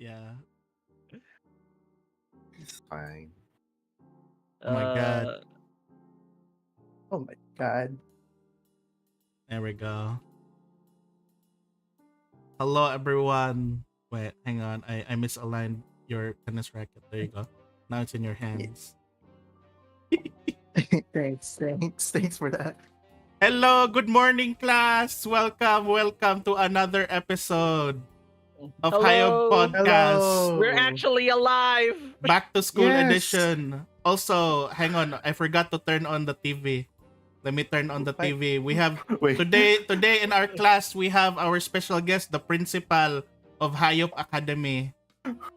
Yeah. It's fine. Oh my god. Uh, Oh my god. There we go. Hello everyone. Wait, hang on. I misaligned your tennis racket. There you go. Now it's in your hands. Thanks for that. Hello, good morning class. Welcome to another episode of HAYOP hello. podcast. Hello. We're actually alive. Back to school Yes. edition. Also, hang on. I forgot to turn on the TV. Let me turn on the Wait. TV. We have Wait. today in our class we have our special guest, the principal of HAYOP Academy,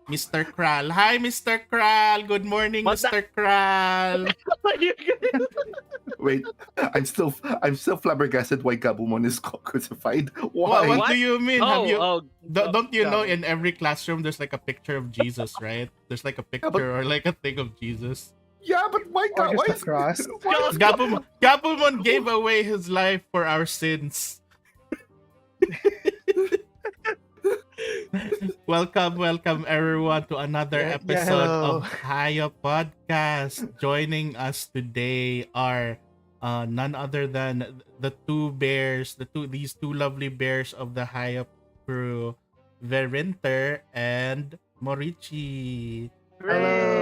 Mr. Kral. Hi, Mr. Kral. Good morning, What the- Mr. Kral. Wait, I'm still flabbergasted why Gabumon is crucified. Why? What What? do you mean? Have you oh, don't you know Gabo. in every classroom there's like a picture of Jesus, right? There's like a picture or like a thing of Jesus. Yeah, but why? Or Why just is a cross. why is Gabumon gave away his life for our sins. welcome everyone to another Yeah, episode hello. of HAYOP podcast. Joining us today are none other than the two bears, these two lovely bears of the HAYOP crew, Verinter and Morichi. Hello.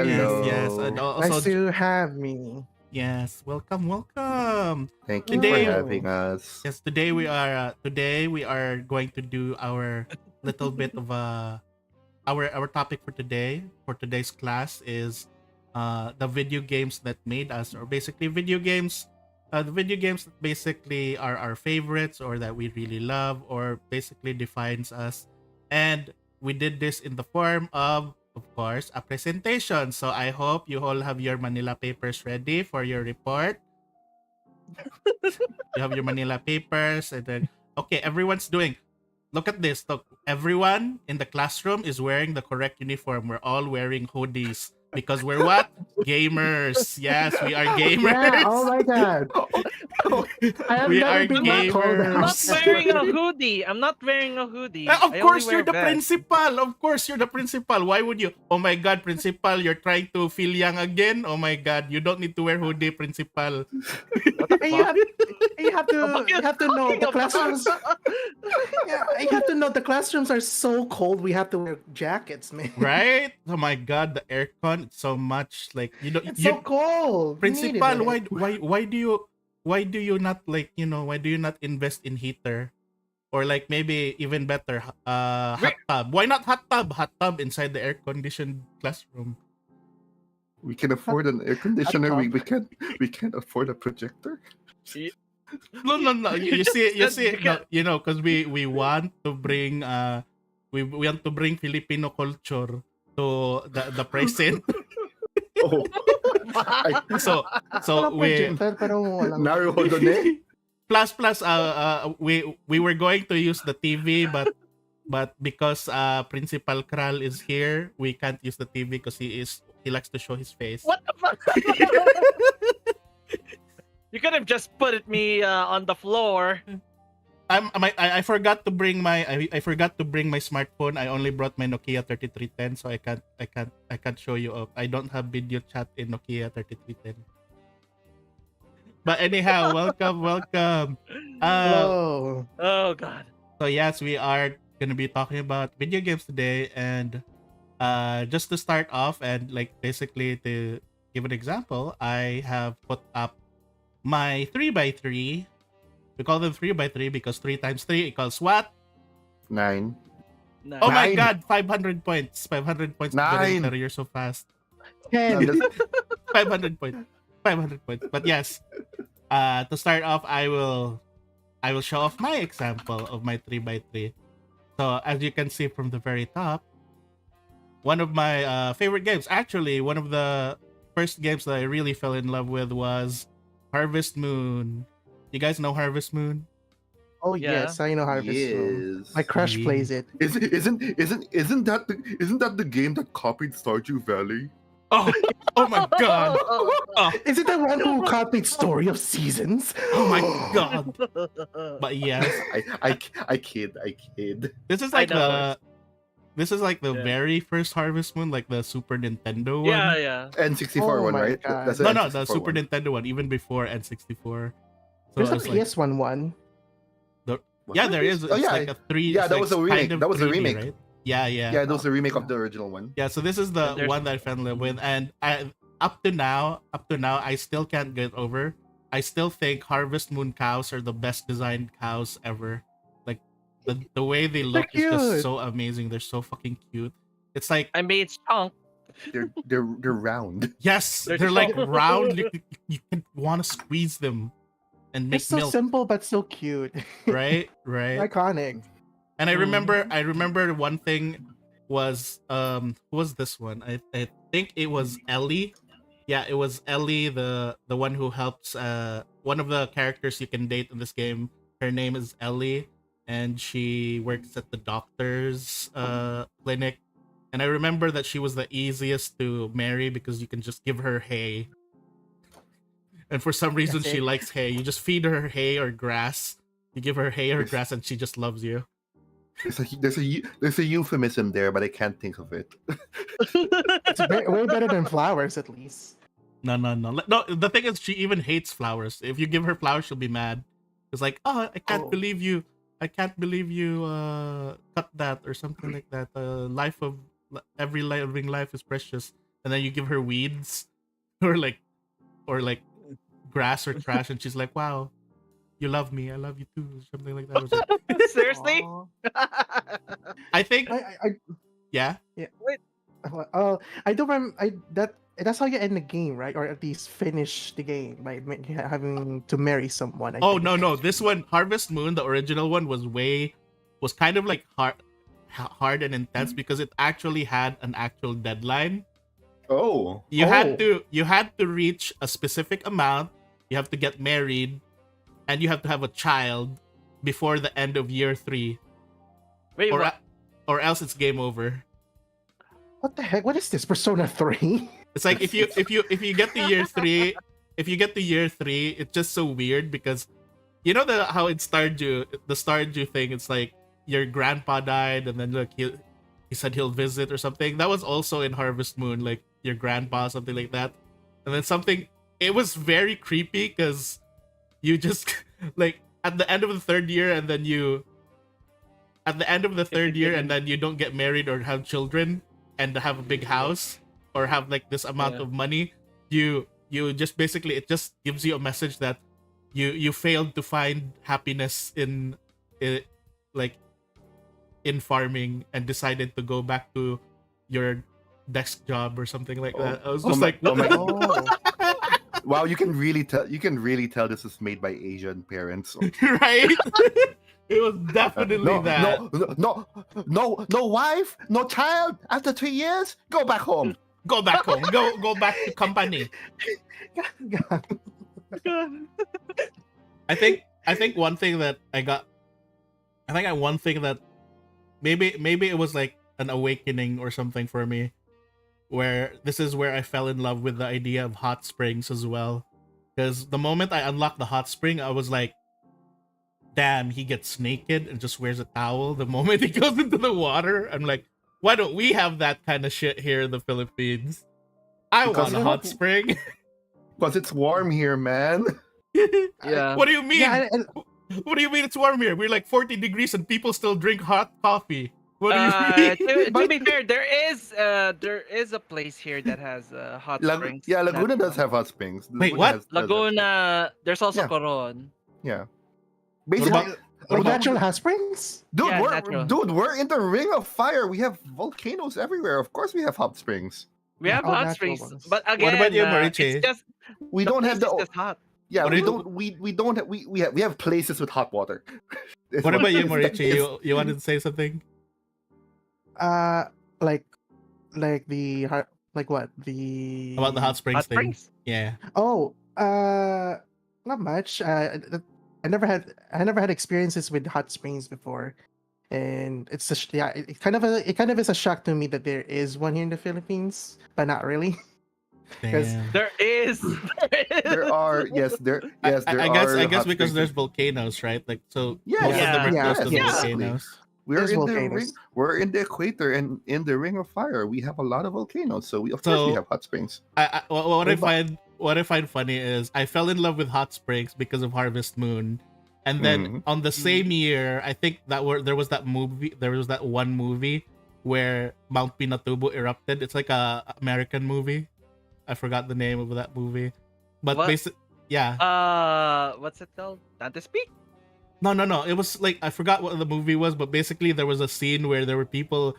Hello. Yes, and also Nice to have me. yes, welcome. Thank you Today- for having us. Yes, today we are going to do our little bit of our topic for today's class is the video games that made us, or basically the video games that basically are our favorites or that we really love or basically defines us. And we did this in the form of course, a presentation. So I hope you all have your Manila papers ready for your report. You have your Manila papers, and then okay, everyone's doing. Look at this. Look, everyone in the classroom is wearing the correct uniform. We're all wearing hoodies because we're what? Gamers. Yes, we are gamers. Yeah, oh my god. I have We never are been that cold gamers. I'm not house. wearing a hoodie. I'm not wearing a hoodie. Of I only course, wear you're the vest. principal. Of course, you're the principal. Why would you? Oh my God, principal, you're trying to feel young again. Oh my God, you don't need to wear hoodie, principal. And you have to know the classrooms. Yeah, you have to know the classrooms are so cold. We have to wear jackets, man. Right? Oh my God, the aircon. It's so much like you don't. It's You, so cold. We needed principal, it. why do you not like why do you not invest in heater? Or like maybe even better, hot tub. Why not hot tub? Hot tub inside the air conditioned classroom. We can afford an air conditioner. Laptop. We can't afford a projector. No. You just see it. You said see it. you No, you know, because we want to bring we want to bring Filipino culture to the present. Oh, So Walang we projector, pero walang- Naruhodo ne. plus we were going to use the TV, but because Principal Kral is here, we can't use the TV because he likes to show his face. What the fuck? You could have just put me on the floor. I forgot to bring my I forgot to bring my smartphone. I only brought my Nokia 3310, so I can't show you up. I don't have video chat in Nokia 3310. But anyhow, welcome. Hello. Oh god. So yes, we are gonna be talking about video games today, and just to start off and like basically to give an example, I have put up my 3x3. We call them 3x3 because 3 times 3 equals what? 9. No. Oh my 9. God, 500 points. 500 points. 9. You're so fast. 10. 500 points. 500 points. But yes, to start off, I will show off my example of my 3x3. So as you can see from the very top, one of my favorite games, actually one of the first games that I really fell in love with was Harvest Moon. You guys know Harvest Moon? Oh Yeah. yes, I know Harvest Moon. Yes. My crush Yeah. plays it. Isn't that the game that copied Stardew Valley? Oh my God. Is it the one who copied Story of Seasons? Oh my God. But yes, I kid. this is I like know this is like the Yeah. very first Harvest Moon, like the Super Nintendo one. Yeah, yeah. N64 Oh one, my right? God. That's the No, the N64 Super one. Nintendo one, even before N64. So There's a it's like, PS1 one. Was yeah, that there is. this? Oh It's yeah, like a three. yeah. it's That like was a remake. kind of That was a 3D, remake. right? Yeah. Yeah, that was Oh, a remake of yeah. the original one. Yeah, so this is the And there's- one that I fell in love with, and up to now, I still can't get over. I still think Harvest Moon cows are the best designed cows ever. Like the way they look is just cute. so amazing. They're so fucking cute. It's like I made chunk. They're round. yes, They're they're like so- round. You can want to squeeze them and They're make so milk, simple but so cute. right? Right. Iconic. And I Mhm. remember one thing was who was this one? I think it was Ellie. Yeah, it was Ellie, the one who helps one of the characters you can date in this game. Her name is Ellie, and she works at the doctor's clinic. And I remember that she was the easiest to marry because you can just give her hay. And for some reason That's she it. likes hay. You just feed her hay or grass. You give her hay or Yes. grass and she just loves you. There's a euphemism there, but I can't think of it. It's way better than flowers, at least. No. No, the thing is, she even hates flowers. If you give her flowers, she'll be mad. It's like, oh, I can't Oh. believe you. I can't believe you cut that or something like that. Every living life is precious. And then you give her weeds or like grass or trash, and she's like, wow, you love me. I love you too. Something like that. I was like, Seriously? Aw. I think, I yeah. I don't remember. That's how you end the game, right? Or at least finish the game by having to marry someone. I Oh think. no, this one, Harvest Moon, the original one was kind of like hard and intense because it actually had an actual deadline. Oh, You had to reach a specific amount. You have to get married, and you have to have a child before the end of year 3, Wait, or what? or else it's game over. What the heck? What is this? Persona 3? It's like if you get to year 3, it's just so weird because you know how in the Stardew thing. It's like your grandpa died, and then look, he said he'll visit or something. That was also in Harvest Moon, like your grandpa, something like that. And then something, it was very creepy because you just like at the end of the third year, and then you don't get married or have children and have a big house or have like this amount Yeah. of money. You just basically, it just gives you a message that you failed to find happiness in like in farming and decided to go back to your desk job or something like that. I was Oh just my- like, oh my- Oh. wow! You can really tell this was made by Asian parents. right? It was definitely no, that. no wife, no child. After 3 years, go back home. Go back home. Go back to company. I think one thing that maybe it was like an awakening or something for me, where this is where I fell in love with the idea of hot springs as well. Because the moment I unlocked the hot spring, I was like, damn, he gets naked and just wears a towel the moment he goes into the water. I'm like, why don't we have that kind of shit here in the Philippines? I Because want a you hot know- spring. Because it's warm here, man. Yeah. What do you mean? Yeah, What do you mean it's warm here? We're like 40 degrees and people still drink hot coffee. What do you mean? To be fair, there is a place here that has hot springs. Yeah, Laguna that- does have hot springs. Wait, what? does have- Laguna. There's also Yeah. Coron. Yeah. What Basically, about- like natural hot springs? Yeah, natural. we're in the ring of fire. We have volcanoes everywhere. Of course, we have hot springs. We have Oh, hot natural springs, ones. but again, about you, Marichi? it's just We the don't have place the. is just hot. Yeah, What we do you- don't. We don't. We have places with hot water. It's What about you, it's- Morichi? it's- You wanted to say something? Like the hot, like what? The About the hot springs Hot thing? springs. Yeah. Oh, not much. I never had experiences with hot springs before, and it's it kind of is a shock to me that there is one here in the Philippines, but not really. Because- Damn. There is. There are there I are guess hot because springs. there's volcanoes, right? Like so Yeah, most of them are yeah, close to the yeah. volcanoes. We're There's in the ring. volcanoes. We're in the equator and in the Ring of Fire. We have a lot of volcanoes, so of course we So have hot springs. what I Well, but find funny is I fell in love with hot springs because of Harvest Moon, and then Mhm. on the same year, I think there was that movie. There was that one movie where Mount Pinatubo erupted. It's like a American movie. I forgot the name of that movie, but What? basically, yeah. What's it called? Dante's Peak? No. It was like I forgot what the movie was, but basically there was a scene where there were people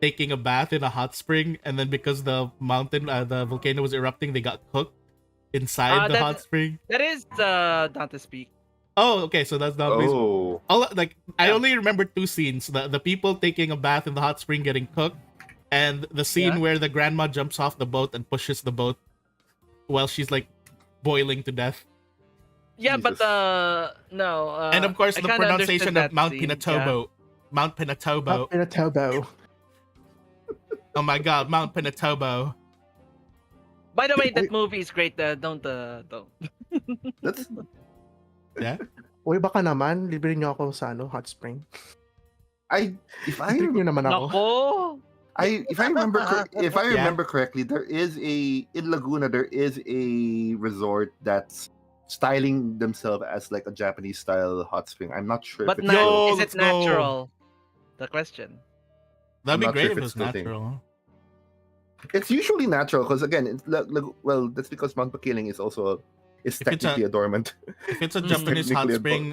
taking a bath in a hot spring, and then because the volcano was erupting, they got cooked inside the hot That spring. that is Dante's Peak. Oh, okay, so that's not Oh, all. Like I Yeah. only remember two scenes: the people taking a bath in the hot spring getting cooked, and the scene Yeah. where the grandma jumps off the boat and pushes the boat while she's like boiling to death. Yeah, but Jesus. no. And of course, I the kinda pronunciation understood of that Mount scene, Pinatubo. Mount Pinatubo. Pinatubo. Oh my god, Mount Pinatubo. By the way, that Wait. movie is great. Don't. that's Yeah. Uy, baka naman, libre niyo ako sa hot spring. if I Treat niyo naman ako. Nako. if I remember if I Yeah. remember correctly, there is in Laguna there is a resort that's styling themselves as like a Japanese style hot spring. I'm not sure But if it's Yo, still, is let's it go. natural? The question. That'd I'm be not great sure if if it it's was still thing. natural. It's usually natural because again, well, that's because Mount Pakiling is also is If it's technically a dormant. If it's a Mm. Japanese hot Technically a spring,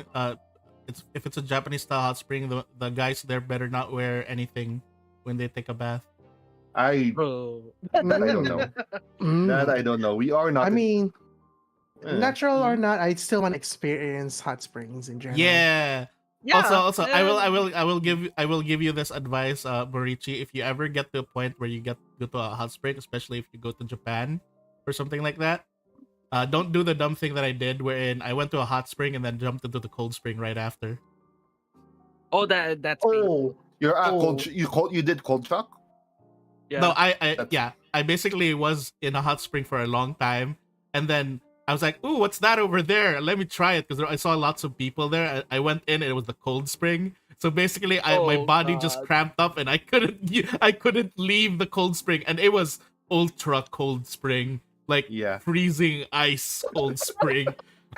if it's a Japanese style hot spring, the guys there better not wear anything when they take a bath. I Bro. that I don't know. That I don't know. We are not. I mean, Eh. natural or not, I still want to experience hot springs in general. Yeah. Yeah. Also, I will give you this advice, Morichi. If you ever get to a point where you go to a hot spring, especially if you go to Japan or something like that, don't do the dumb thing that I did, wherein I went to a hot spring and then jumped into the cold spring right after. Oh, that's me. Oh, You're Oh. you did cold shock? Yeah. No, That's- I basically was in a hot spring for a long time, and then I was like, "Ooh, what's that over there? Let me try it," because I saw lots of people there. I went in, and it was the cold spring. So basically, my Oh, body just God. cramped up, and I couldn't leave the cold spring, and it was ultra cold spring, like Yeah. freezing ice cold spring.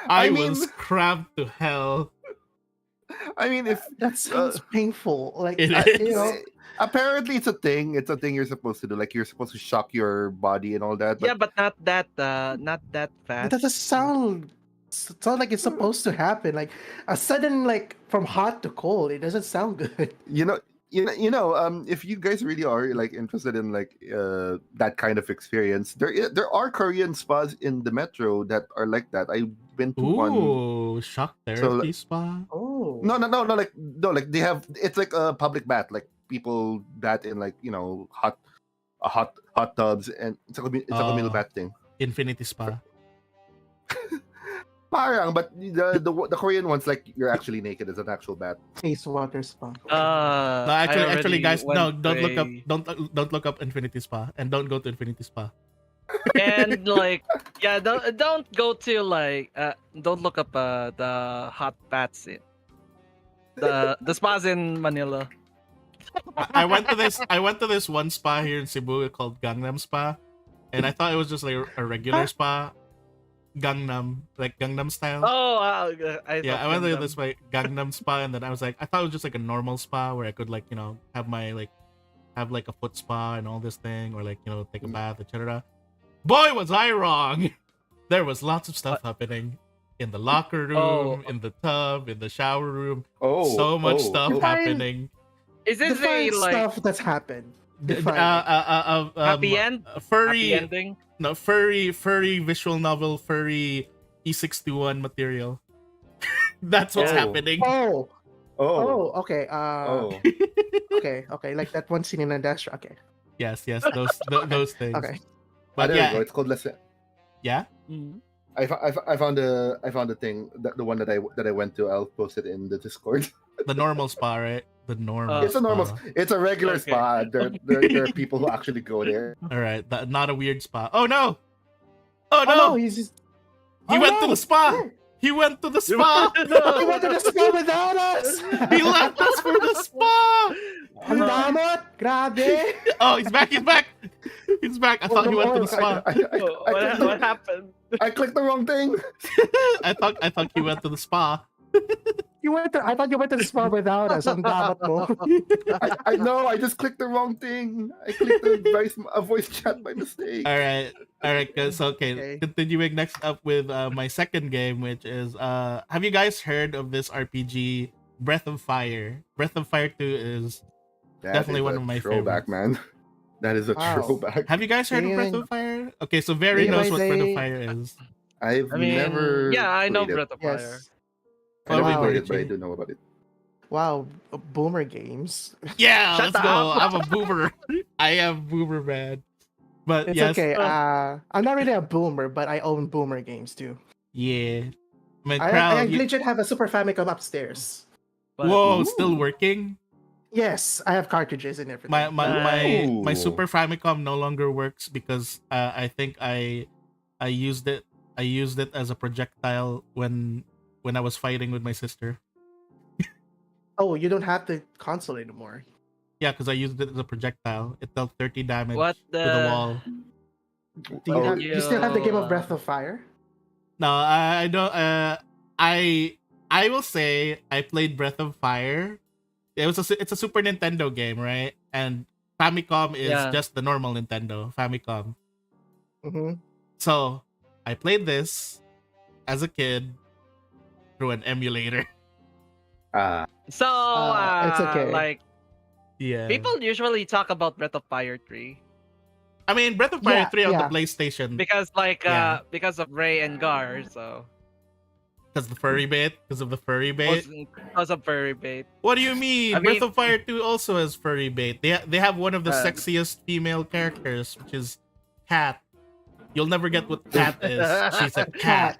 I I mean- was cramped to hell. I mean, if that sounds painful. Like, It I- is. you know, apparently it's a thing. It's a thing you're supposed to do. Like you're supposed to shock your body and all that. Yeah, but not that fast. it doesn't sound like it's supposed to happen. Like a sudden, like from hot to cold. It doesn't sound good. If you guys really are like interested in like that kind of experience, there are Korean spas in the metro that are like that. I've been to one. Ooh, shock therapy spa. Oh. No, like they have. It's like a public bath. Like people bath in like hot tubs, and it's a communal bath thing. Infinity spa. Parang, but the Korean ones like you're actually naked. It's an actual bath. Ice water spa. No, I actually, already guys, no, went don't look up, to don't look up Infinity Spa, and don't go to Infinity Spa. and like yeah, don't go to like don't look up the hot baths in the spas in Manila. I went to this one spa here in Cebu called Gangnam Spa, and I thought it was just like a regular spa, Gangnam, like Gangnam style. Oh, I went to this like Gangnam Spa, and then I was like, I thought it was just like a normal spa where I could like have like a foot spa and all this thing, or like take a bath, etc. Boy, was I wrong! There was lots of stuff happening in the locker room, in the tub, in the shower room. So much stuff Define- happening. Is this a Define like stuff that's happened. Define. happy end? Furry, Happy ending? no, furry visual novel, furry E621 material. That's what's Yeah. happening. Oh, okay. Oh. Okay. Like that one scene in a dash. Okay. Yes, those things. Okay. But there you go. yeah, It's called yeah. Mhm. I found the thing the one that I went to. I'll post it in the Discord. The normal spa, right? The normal. It's a normal. spa. It's a regular Okay. spa. There are people who actually go there. All right, not a weird spa. Oh no! Oh Oh no! no, he's just... He Oh, went to no! the spa. Oh, He went to the spa. He went to the spa without us! He left us for the spa. Ang damot! Grabe! Oh, he's back. He's back. He's back. I thought he went to the spa. What happened? I clicked the wrong thing. I thought he went to the spa. I thought you went to the spa without us. Ang damot mo. I know. I just clicked the wrong thing. I clicked the voice chat by mistake. All right, guys. Okay. Okay. Continuing next up with my second game, which is have you guys heard of this RPG, Breath of Fire? Breath of Fire 2 is That definitely is one a of my throwback, man. That is a Wow. throwback. Have you guys heard of Breath Dang. of Fire? Okay, so Very Dang, knows what Breath of they- Fire is. I've I mean, never. yeah, I know played it. Breath of Fire. Yes. I never Wow. played it, but I do know about it. Wow. Boomer games. Yeah, Shut let's go. up. I'm a boomer. I am boomer, man. But It's yes, okay. I'm not really a boomer, but I own boomer games too. yeah. I mean, I crowd. legit have a Super Famicom upstairs. But- Whoa, Ooh. still working. Yes, I have cartridges and everything. My Ooh. Super Famicom no longer works because I think I used it as a projectile when I was fighting with my sister. Oh, you don't have the console anymore. Yeah, because I used it as a projectile. It dealt 30 damage What to the wall. Do you, Oh, have, you still have the game of Yeah. Breath of Fire? No, I don't. I will say I played Breath of Fire. It's a Super Nintendo game, right? And Famicom is Yeah. just the normal Nintendo Famicom. Mm-hmm. So I played this as a kid through an emulator. So, It's okay. like, Yeah. people usually talk about Breath of Fire 3 I mean, Breath of Fire Yeah, 3 on yeah. the PlayStation because, like, Yeah. because of Ray and Gar, so because of the furry bait. because of Furry Bait. What do you mean? I Breath mean- of Fire 2 also has furry bait. They have one of the Uh, sexiest female characters, which is Cat. You'll never get what Cat is. She's a cat.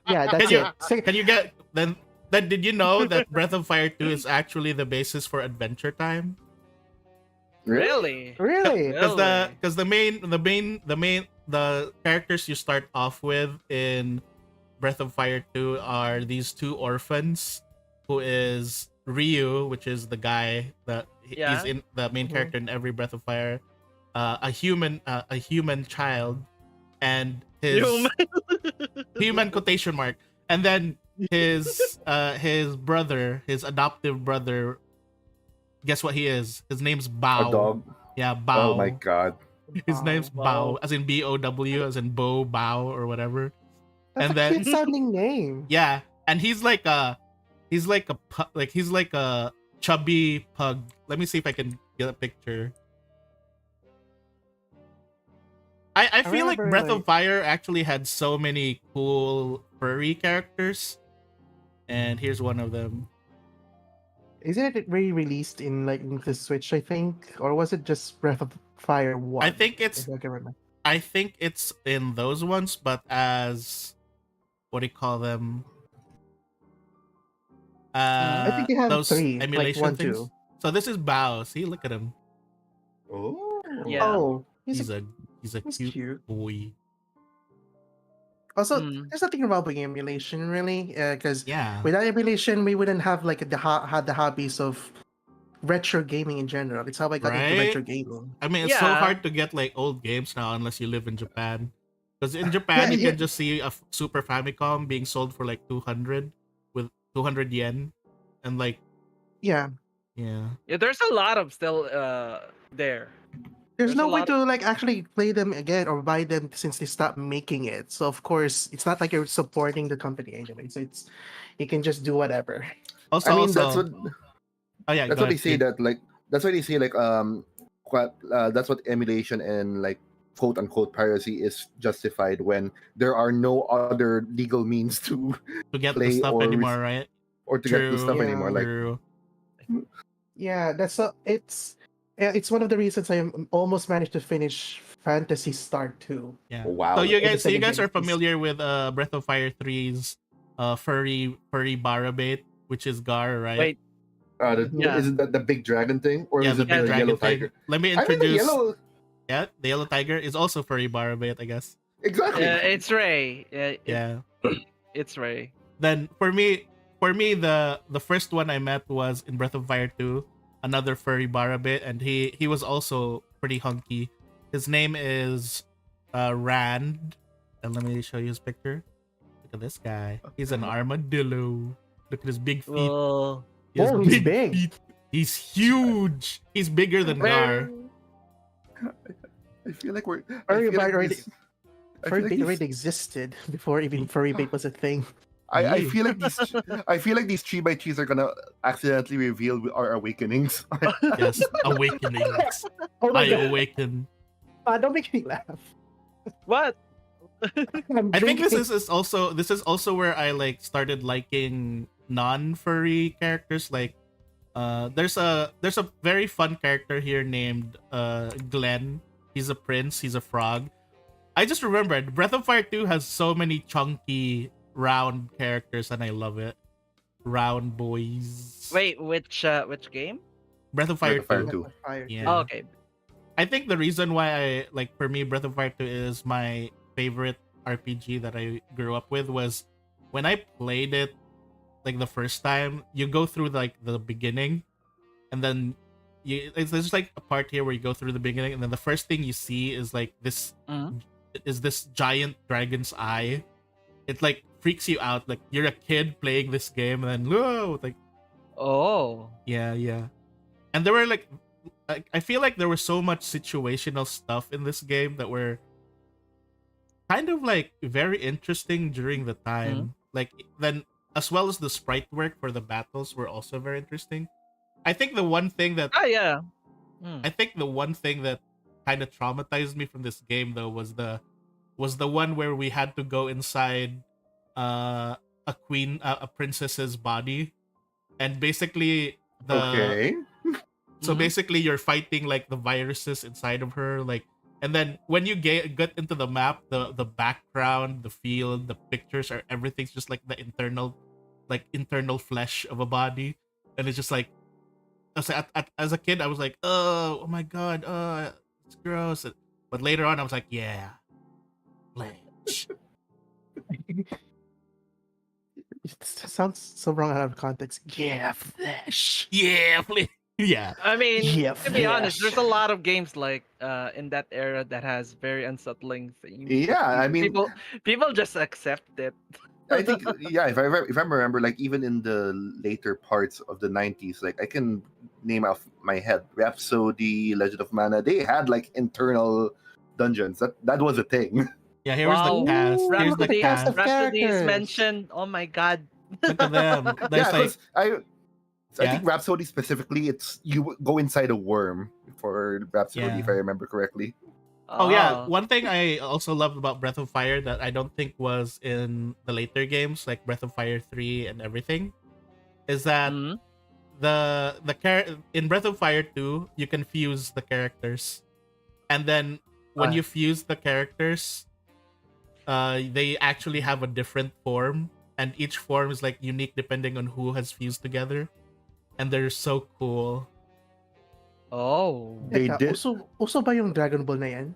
Yeah, that's you- it. So- Can you get then? Then did you know that Breath of Fire 2 is actually the basis for Adventure Time? Really? really? Because Really? the characters you start off with in Breath of Fire 2 are these two orphans, who is Ryu, which is the guy that Yeah. he's in the main Mhm. character in every Breath of Fire, a human child, and his human quotation mark, and then his brother, his adoptive brother. Guess what he is? His name's Bao. A dog. Yeah, Bao. Oh my god. His name's Bao. Bao, as in BOW, as in Bo Bao or whatever. That's And a then- cute sounding name. Yeah, and he's like a chubby pug. Let me see if I can get a picture. I feel like remember, Breath of like- Fire actually had so many cool furry characters, and here's one of them. Isn't it re-released in like the Switch, I think? Or was it just Breath of Fire 1? I think it's If I can remember. I think it's in those ones, but as what do you call them? I think they have those 3, like emulation 1, things. 2. So this is Bao. See, look at him. Oh. Yeah. Oh, He's a he's cute cute. boy. Also, Mm. there's nothing wrong with emulation, really, because Yeah. without emulation, we wouldn't have like had the hobbies of retro gaming in general. It's how I got into Right? retro gaming. I mean, it's so Yeah. hard to get like old games now unless you live in Japan. Because in Japan, Yeah, you yeah. can just see a Super Famicom being sold for like 200 with 200 yen, and like Yeah, yeah, Yeah, there's a lot of still there. there's There's no a way lot to like actually play them again or buy them since they stopped making it. So of course, it's not like you're supporting the company anyway. So it's you can just do whatever. Also, I mean, also, that's what oh yeah, that's go what they ahead, say Steve. that like that's why they say like that's what emulation and like quote unquote piracy is justified when there are no other legal means to to get the play stuff or anymore, right? or to get the True. stuff Yeah. anymore. Like True. Yeah, it's one of the reasons I almost managed to finish Fantasy Star 2. Yeah. wow. So you the guys, so you second guys are game is- familiar with Breath of Fire 3's furry Barabait, which is Gar, right? Wait, Yeah. Is it the big dragon thing or yeah, is the it big the dragon yellow thing. tiger? Let me I mean, the introduce. yellow Yeah, the yellow tiger is also furry Barabait, I guess. exactly. it's Ray. Yeah. It's Ray. Then for me, the first one I met was in Breath of Fire 2, another furry Barabit, and he was also pretty hunky. His name is Rand, and let me show you his picture. Look at this guy. He's an armadillo. Look at his big feet. Oh, He has Oh, he's big. feet. He's huge. He's bigger than Gar. I feel like we're. Furry I feel like bait this- I feel Furry like bait these- already existed before even furry bait was a thing. I Yeah. feel like these. I feel like these 3x3s are gonna accidentally reveal our awakenings. Yes, awakenings. Oh my I god! awaken. Don't make me laugh. what? I think this drinking- is also where I like started liking non-furry characters. Like, there's a very fun character here named Glenn. He's a prince. He's a frog. I just remembered Breath of Fire 2 has so many chunky round characters, and I love it. Round boys. Wait, which game? Breath of Fire, Breath of Fire 2. 2. Fire. Yeah. Oh, okay. I think the reason why I like, for me, Breath of Fire 2 is my favorite RPG that I grew up with was when I played it like the first time. You go through like the beginning, and then there's like a part here where you go through the beginning, and then the first thing you see is like this Mhm. is this giant dragon's eye. It like freaks you out. Like you're a kid playing this game, and then whoa, like Oh. yeah. And there were like, I feel like there was so much situational stuff in this game that were kind of like very interesting during the time. Like then, as well as the sprite work for the battles were also very interesting. I think the one thing that Ah, yeah. kind of traumatized me from this game though was the one where we had to go inside a princess's body, and basically Okay. so Mhm. basically you're fighting like the viruses inside of her, like, and then when you get into the map, the background, the field, the pictures are everything's just like the internal flesh of a body, and it's just like as a kid I was like, oh my god, it's gross. But later on I was like, yeah, flesh. It sounds so wrong out of context. Yeah, flesh. Yeah, flesh. Yeah. I mean, Yeah, to be honest, flesh. there's a lot of games like in that era that has very unsettling themes. Yeah, I mean, People just accept it. I think yeah. If I remember, like even in the later parts of the 90s, like I can name off my head, Rhapsody, Legend of Mana. They had like internal dungeons. That was a thing. Yeah, here's Wow. the cast. Here's the Rhapsody, cast. of Rhapsody is characters. mentioned. Oh my god. Look at them. Yeah, There's like, 'cause I Yeah. think Rhapsody specifically, it's you go inside a worm for Rhapsody, Yeah. if I remember correctly. oh yeah, one thing I also loved about Breath of Fire that I don't think was in the later games like Breath of Fire 3 and everything is that Mhm. in Breath of Fire 2 you can fuse the characters, and then when Ah. you fuse the characters, they actually have a different form, and each form is like unique depending on who has fused together, and they're so cool. Oh. They Teka, did- uso ba yung Dragon Ball na yan?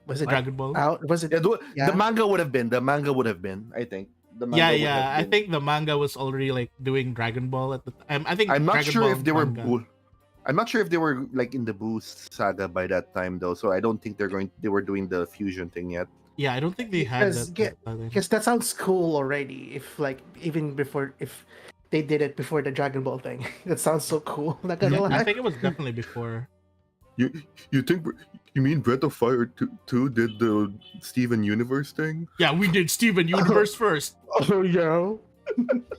Was it Dragon Ball. out? Was it? Yeah, Yeah. the manga would have been. I think. The manga Yeah, would yeah. have I been. think the manga was already like doing Dragon Ball at the time. I think I'm not Dragon sure Ball if they were. manga. I'm not sure if they were like in the Boost saga by that time though. So I don't think they were doing the fusion thing yet. Yeah, I don't think they had Because- that. time. Because that sounds cool already. If like even before, if they did it before the Dragon Ball thing, that sounds so cool. Not gonna Yeah, I lie. think it was definitely before. You think you mean Breath of Fire 2 did the Steven Universe thing? Yeah, we did Steven Universe first. Oh yeah.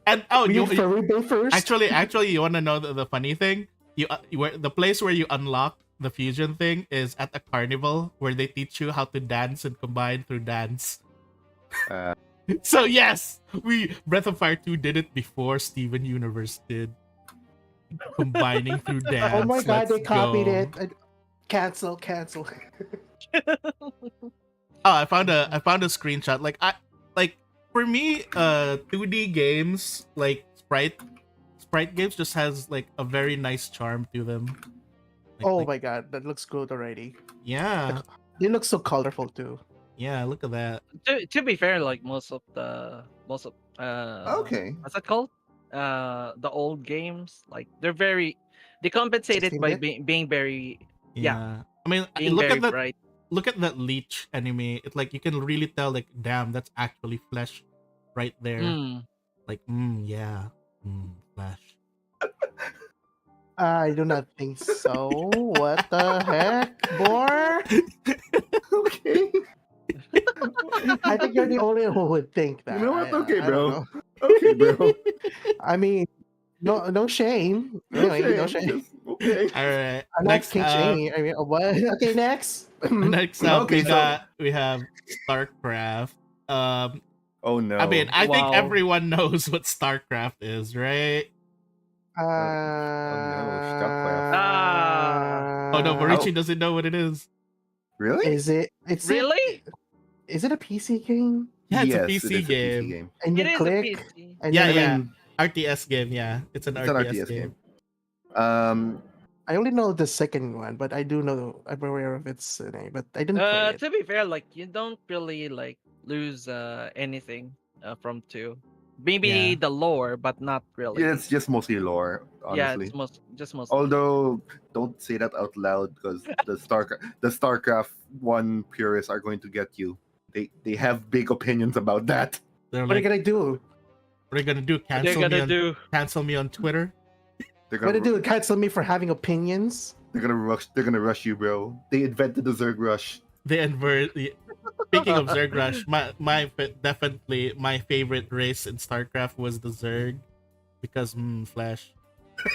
And We you, did Furry Bait first. actually, you want to know the funny thing? The place where you unlock the fusion thing is at a carnival where they teach you how to dance and combine through dance. Uh, So yes, Breath of Fire 2 did it before Steven Universe did. Combining through dance. Oh my god, they let's copied go. it. Cancel. Oh, I found a screenshot. Like for me, 2D games like sprite games just has like a very nice charm to them. Oh my god, that looks good already. yeah. They look so colorful too. Yeah, look at that. To be fair, like most of Okay. what's that called? The old games, like they compensate it by 16-bit. being very, yeah, Yeah. I mean, being very bright. look at that leech anime. It like you can really tell like damn, that's actually flesh right there. Mm. Like, yeah. Flesh. I do not think so. What the heck, boy? Okay. I think you're the only one who would think that. You know what? Okay, I don't bro. know. Okay, bro. I mean, no shame. No Anyway, no shame. shame. Just, okay. All right. I'm not king shaming. I mean, what? Okay, next. Next up Okay, so- we have StarCraft. Oh no. I mean, I think Wow. everyone knows what StarCraft is, right? no, StarCraft. Oh no, Marichi Oh. doesn't know what it is. Really? Is it? Really? Is it a PC game? Yeah, it's yes, a it PC is a game. PC game. And you It is a click, PC. and Yeah, then yeah. mean, RTS game, yeah. It's an it's an RTS RTS game. game. I only know the second one, but I do know I'm aware of its name, but I didn't play it. To be fair, like you don't really like lose anything from 2. Maybe Yeah. the lore, but not really. Yeah, it's just mostly lore, Yeah, honestly. it's just mostly. Although, don't say that out loud because the StarCraft one purists are going to get you. They have big opinions about that. They're What are you like, gonna do? what are you gonna do? What they're gonna do? Cancel me on Twitter? They're What are gonna you do? Cancel me for having opinions? they're gonna rush. They're gonna rush you, bro. They invented the Zerg rush. They invert. Speaking of Zerg Rush, definitely my favorite race in StarCraft was the Zerg because Flash.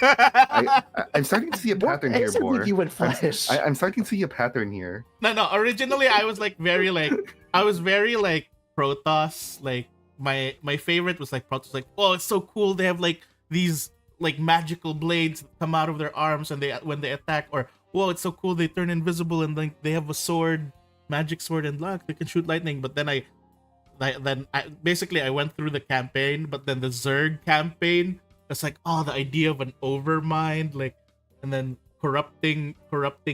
I'm starting to see a pattern What here, is it with Bor. you and Flash? I'm starting to see a pattern here. No. Originally, I was like very like Protoss. Like my favorite was like Protoss. Like, oh, it's so cool. They have like these like magical blades that come out of their arms, and when they attack. Or whoa, it's so cool. They turn invisible, and like they have a sword, magic sword, and luck. They can shoot lightning. But then I basically I went through the campaign, but then the Zerg campaign. It's like, oh, the idea of an overmind, like, and then corrupting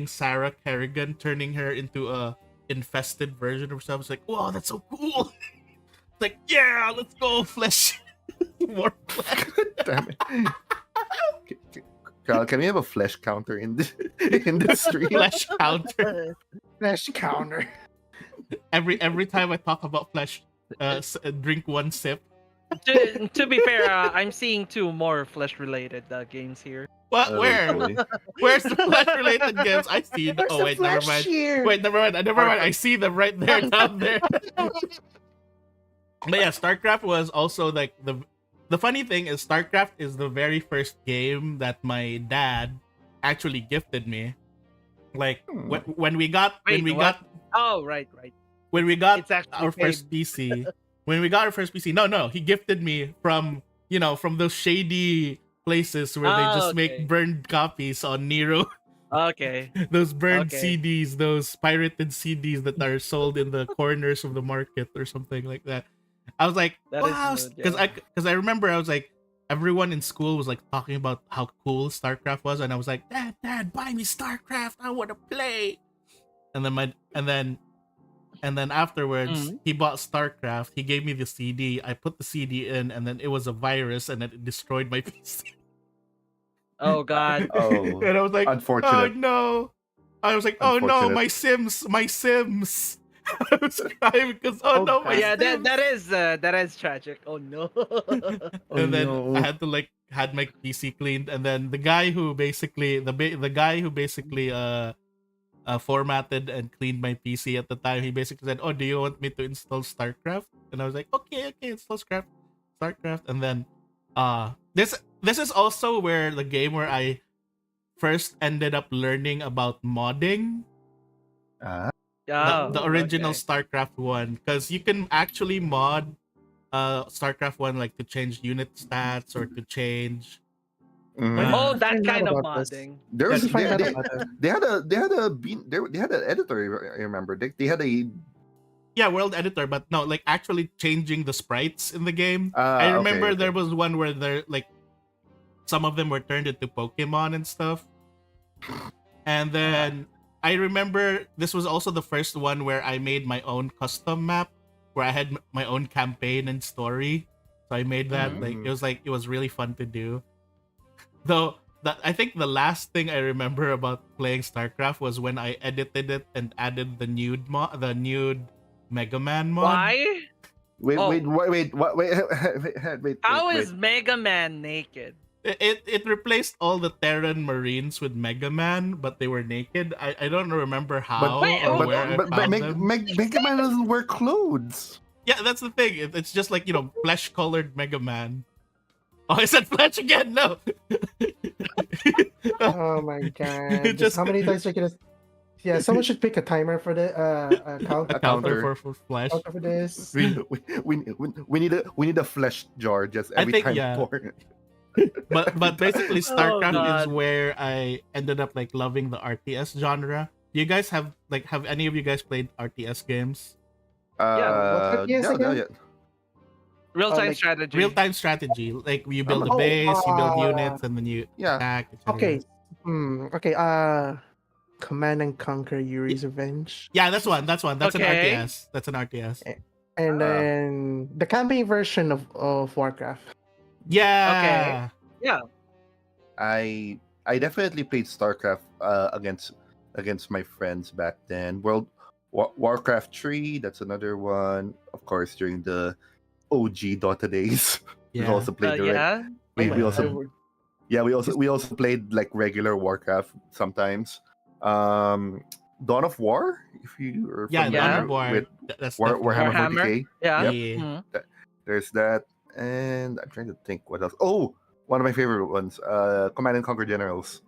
Sarah Kerrigan, turning her into a infested version of herself. It's like, wow, that's so cool. It's like, yeah, let's go, flesh. More flesh. Damn it. Kyle, can we have a flesh counter in this stream? Flesh counter. Flash counter. Every time I talk about flesh, drink one sip. To be fair, I'm seeing 2 more flesh related games here. What? Oh, Where? boy. Where's the flesh related games? I see. Where's Oh the wait, never Flash mind. here? Wait, never mind. I see them right there, down there. But yeah, StarCraft was also like the funny thing is StarCraft is the very first game that my dad actually gifted me. Like when we got Oh, right. when we got It's actually our first PC. When we got our first PC, no, he gifted me from from those shady places where they just okay. make burned copies on Nero. Okay. Those burned Okay. CDs, those pirated CDs that are sold in the corners of the market or something like that. I was like, That is wow, good, because yeah. I remember I was like, everyone in school was like talking about how cool StarCraft was, and I was like, Dad, buy me StarCraft, I want to play. And then afterwards, he bought StarCraft. He gave me the CD. I put the CD in, and then it was a virus, and it destroyed my PC. Oh God. Oh, And I was like, oh unfortunate. no. I was like, oh no, Unfortunate. my Sims. I was crying because Oh, no, my God. Yeah, Sims. that is tragic. Oh no. And then no. I had to had my PC cleaned, and then the guy who basically formatted and cleaned my PC at the time, he basically said, "Oh, do you want me to install StarCraft?" And I was like, "Okay, install StarCraft." And then, this is also where the game where I first ended up learning about modding. The original okay. StarCraft one, because you can actually mod StarCraft one like to change unit stats or to change. Mhm. Oh, I that find out kind of about this. modding. There Yeah, was just find out they, about it. they had an editor. I remember they had a Yeah, world editor, but no, like actually changing the sprites in the game. I okay, remember okay. there was one where some of them were turned into Pokemon and stuff. And then I remember this was also the first one where I made my own custom map, where I had my own campaign and story. So I made that. It was really fun to do. Though I think the last thing I remember about playing StarCraft was when I edited it and added the nude Mega Man mod. Why? Wait, Oh. wait. How is Mega Man naked? It replaced all the Terran Marines with Mega Man, but they were naked. I don't remember how Wait, or where I found them. Mega Man doesn't wear clothes. Yeah, that's the thing. It's just like, flesh colored Mega Man. Oh, I said flesh again. No. Oh my god! Just- How many times are you gonna? Yeah, someone should pick a timer for the count. A counter. counter for flesh. Counter for this. We need a flesh jar just I every think, time. yeah. For... But basically StarCraft is God. where I ended up like loving the RTS genre. Do you guys have any of you guys played RTS games? what's RTS again? Real-time like, strategy. Real-time strategy. Like you build a Oh, base, you build units, and then you Yeah. attack. et cetera. Okay. Okay. Command and Conquer: Yuri's Revenge, Yeah, that's one. That's an Okay. RTS. That's an RTS. and Ah. then the campaign version of Warcraft. Yeah. Yeah. I definitely played StarCraft against my friends back then. Warcraft 3, that's another one. Of course, during the OG Dota days. We Yeah. also played the Yeah. we, Oh we my also God. yeah, we also played like regular Warcraft sometimes. Dawn of War, if you are Yeah, familiar Dawn of War. with That's Warhammer Warhammer. 40K. Yeah. Yep. Yeah. Mhm. There's that, and I'm trying to think what else. Oh, one of my favorite ones, Command and Conquer Generals.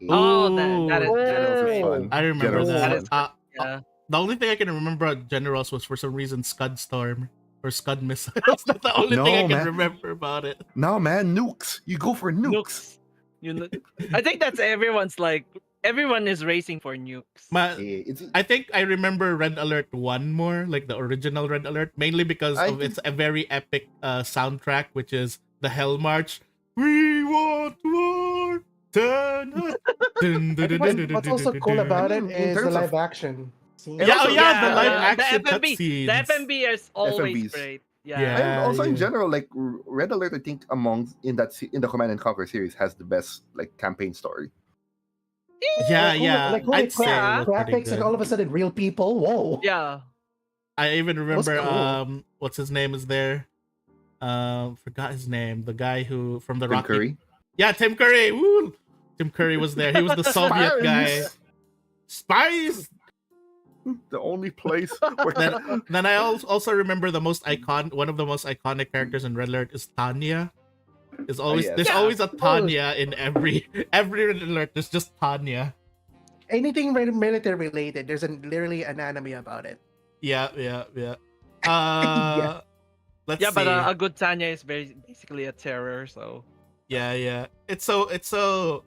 Oh, that is Ooh, Generals great. is fun. I remember Generals is that. That is fun. Yeah. The only thing I can remember about Generals was for some reason Scud Storm or Scud missiles. That's the only thing I No, can man. remember about it. No, man, nukes. You go for nukes. Nukes. I think that's everyone is racing for nukes. It's I think I remember Red Alert 1 more, like the original Red Alert, mainly because I of its a very epic soundtrack, which is the Hell March. We want war. Turn up. What's also cool about it In is the terms of- live action scene. And Yeah, also- oh yeah, the live the action FMV. The cutscenes. FMV is always FMVs. great. Yeah. Yeah. and also in yeah. general, like Red Alert, I think in the Command and Conquer series has the best like campaign story. Yeah, Like, yeah. like, holy I'd say crap, it was pretty graphics and good. all of a sudden real people. Whoa. Yeah. I even was remember cool. what's his name is there? Forgot his name. The guy who from the Tim Rocky. Curry. Yeah, Tim Curry. Woo! Tim Curry was there. He was the Soviet guy. Spies. The only place where Then I also remember one of the most iconic characters in Red Alert is Tanya. There's always yes. Yeah, always a of course. Tanya in every Red Alert. There's just Tanya. Anything military related, there's literally an anime about it. Yeah. Yeah. Let's Yeah, see. but a good Tanya is basically a terror. So Yeah. It's so.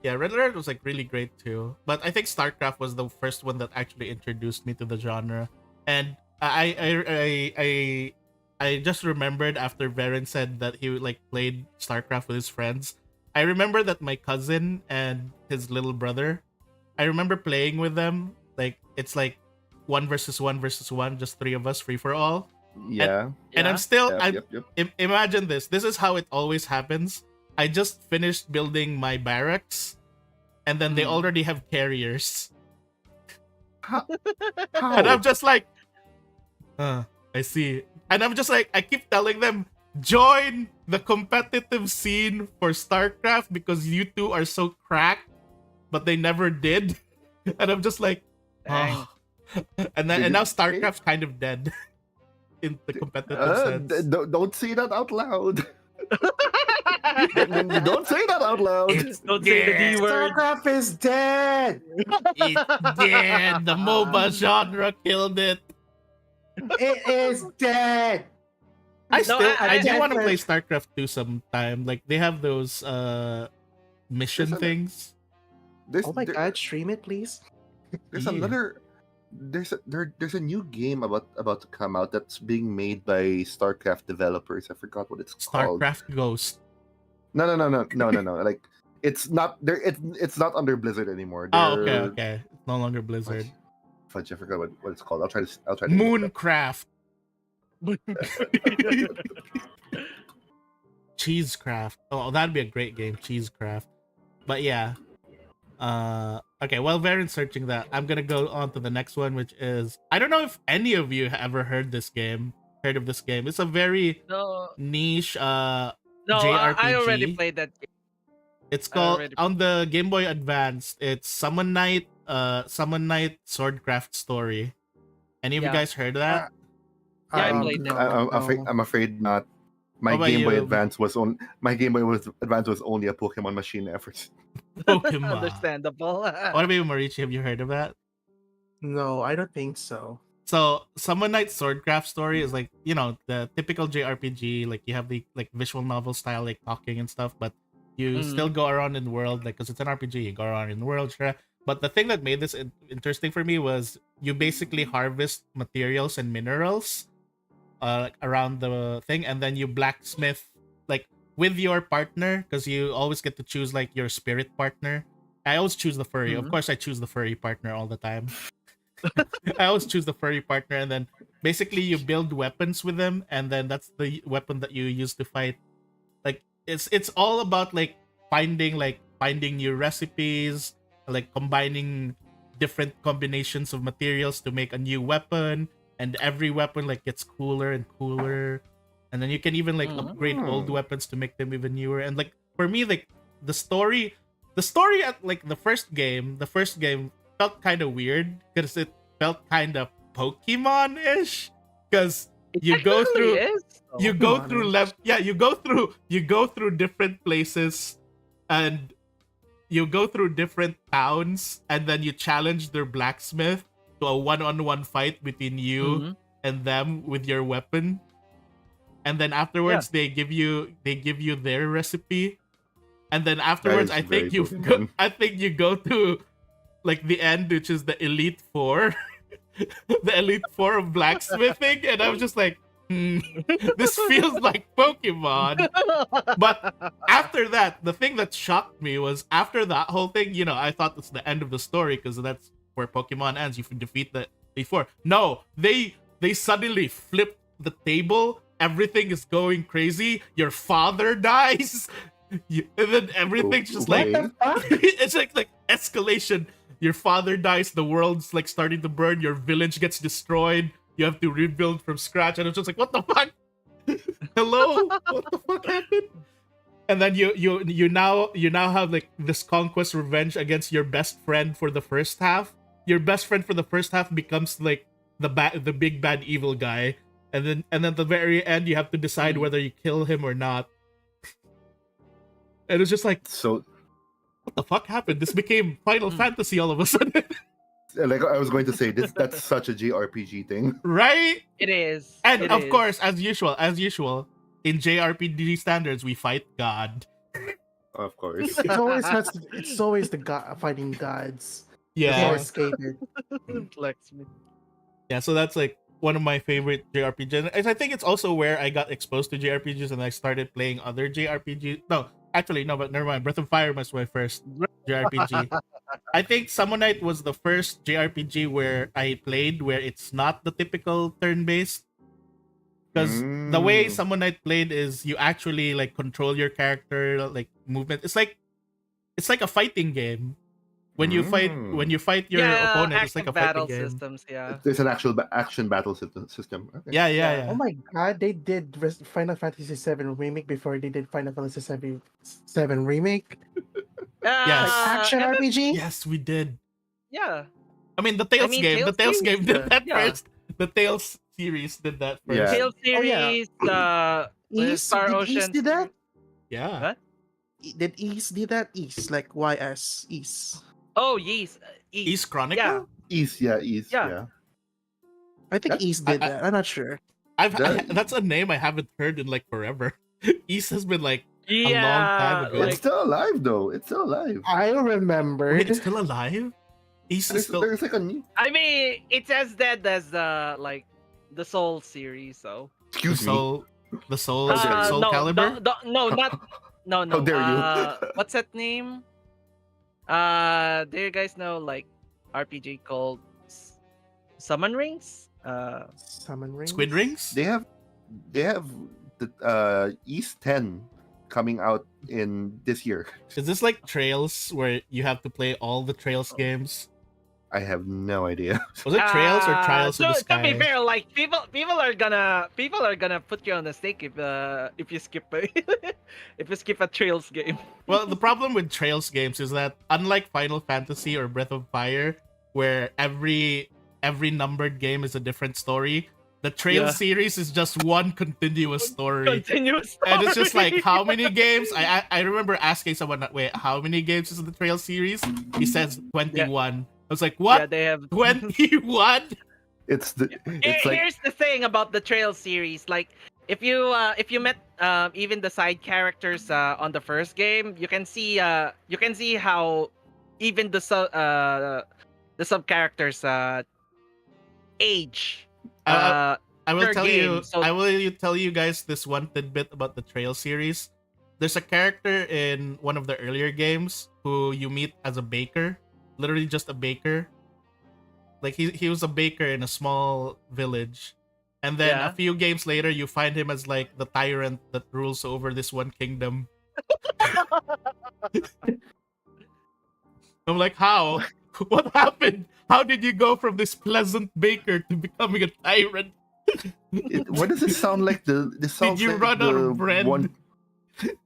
Yeah, Red Alert was like really great too. But I think StarCraft was the first one that actually introduced me to the genre. And I just remembered after Varen said that he like played StarCraft with his friends. I remember that my cousin and his little brother, I remember playing with them. Like it's like 1 versus 1 versus 1, just 3 of us, free for all. yeah. And I'm yeah. still Yep. imagine this. This is how it always happens. I just finished building my barracks, and then they Mm. already have carriers, How? and I'm just like, I see. And I'm just like, I keep telling them, join the competitive scene for StarCraft because you two are so cracked, but they never did. And I'm just like, Dang. and now StarCraft's kind of dead in the competitive sense. Don't say that out loud. Don't say that out loud. Don't say the D word. StarCraft is dead. It's dead. The MOBA genre killed it. It is dead. I I do want to definitely- play StarCraft 2 sometime. Like they have those mission There's things. Oh my god, stream it, please. There's Yeah. another. There's a new game about to come out that's being made by StarCraft developers. I forgot what it's called. StarCraft Ghost. No. Like It's not there. It's not under Blizzard anymore. Oh, okay, They're okay. It's no longer Blizzard. Fudge, I forgot what it's called. I'll try to. Look it up. Mooncraft. Cheesecraft. Oh, that'd be a great game, Cheesecraft. But yeah. Okay, while Varen's searching that, I'm gonna go on to the next one, which is I don't know if any of you have ever heard this game. Heard of this game. It's a very No, niche no, JRPG. I already played that game. It's I called already- on the Game Boy Advance. It's Summon Knight Swordcraft Story. Any of you Yeah. guys heard of that? Yeah, I played it. no. I'm afraid not. My How about Game Boy you? Advance was only a Pokemon machine at first. Pokemon. Understandable. What about you, Marichi? Have you heard of that? No, I don't think so. So Summon Knight Swordcraft Story is like, you know, the typical JRPG, like you have the like visual novel style, like talking and stuff, but you Mhm. still go around in the world, like because it's an RPG, you go around in the world, sure. But the thing that made this interesting for me was you basically harvest materials and minerals like around the thing, and then you blacksmith like with your partner, because you always get to choose like your spirit partner. I always choose the furry. Of Mhm. course, I choose the furry partner all the time. I always choose the furry partner, and then basically you build weapons with them, and then that's the weapon that you use to fight. Like it's all about like finding new recipes, like combining different combinations of materials to make a new weapon, and every weapon like gets cooler and cooler, and then you can even like Mhm. upgrade old weapons to make them even newer. And like for me, like the story at like the first game felt kind of weird because it felt kind of Pokemon-ish, because you go through you go through you go through different places, and you go through different towns, and then you challenge their blacksmith to a one-on-one fight between you Mhm. and them with your weapon, and then afterwards they give you their recipe, and then afterwards is I think very Pokemon. you go to like the end, which is the Elite Four, the Elite Four of blacksmithing, and I was just like, this feels like Pokemon. But after that, the thing that shocked me was after that whole thing, you know, I thought it's the end of the story because that's where Pokemon ends. You defeat the Elite Four. No, they suddenly flipped the table. Everything is going crazy. Your father dies. And then everything's just like Okay. it's like escalation. Your father dies, the world's like starting to burn, your village gets destroyed, you have to rebuild from scratch, and it's just like, what the fuck? Hello? What the fuck happened? And then you now have like this conquest revenge against your best friend for the first half. Your best friend for the first half becomes like the big bad evil guy. And then at the very end you have to decide whether you kill him or not. And it's just like, So, what the fuck happened? This became Final Fantasy all of a sudden. like I was going to say, that's such a JRPG thing. Right? It is. And It of is. course, as usual, in JRPG standards, we fight God. Of course. It's always the god fighting gods. Yeah. Can't escape it. Blacksmith. Yeah, so that's like one of my favorite JRPGs. And I think it's also where I got exposed to JRPGs and I started playing other JRPGs. No, actually, no, but never mind. Breath of Fire was my first JRPG. I think Summon Knight was the first JRPG where I played where it's not the typical turn-based. Because the way Summon Knight played is you actually like control your character, like movement. It's like a fighting game. When you fight your opponent, it's like a active battle fighting game. systems. Yeah. There's an actual action battle system. Okay. Yeah. Oh my god, they did Final Fantasy VII remake before they did Final Fantasy VII remake. Yes. Action and then- RPG. Yes, we did. Yeah. I mean, the Tales game. The Tales game did that yeah. first. The Tales series did that first. Yeah. Tale series. East, Star did Ocean. East did that? Yeah. What? Did East did that? East, like YS East. Oh, yes. East Chronicle. Yeah. East. Yeah. I think That- East did I- that. I'm not sure. That's a name I haven't heard in like forever. East has been like Yeah. long time ago. It's still alive though. It's still alive. I remember. wait, it's still alive. East is There's, still. there's like a new. I mean, it's as dead as the Soul series. So. Excuse me. The Soul Uh, Calibur. No, not no, How no. dare you? What's that name? Do you guys know like RPG called Summon Rings? Summon Squid rings. rings? They have the East 10 coming out in this year. Is this like Trails where you have to play all the Trails Oh. games? I have no idea. Was it Trails or Trials in the To be Sky? fair, like people are gonna put you on the stake if you skip if you skip a Trails game. Well, the problem with Trails games is that unlike Final Fantasy or Breath of Fire, where every numbered game is a different story, the Trails Yeah. series is just one continuous story. Continuous. And it's just like, story. how many games? I remember asking someone, wait, how many games is the Trail series? He says 21. I was like, Yeah, what? they have 21? It's like Here's the thing about the Trail series. Like, if you met even the side characters on the first game, you can see how even the sub characters age. I will per tell game, you. so- I will tell you guys this one tidbit about the Trail series. There's a character in one of the earlier games who you meet as a baker, literally just a baker. Like he was a baker in a small village, and then a Yeah. few games later you find him as like the tyrant that rules over this one kingdom. I'm like, how? What happened? How did you go from this pleasant baker to becoming a tyrant? why does it sound like this sounds you like run out the of bread?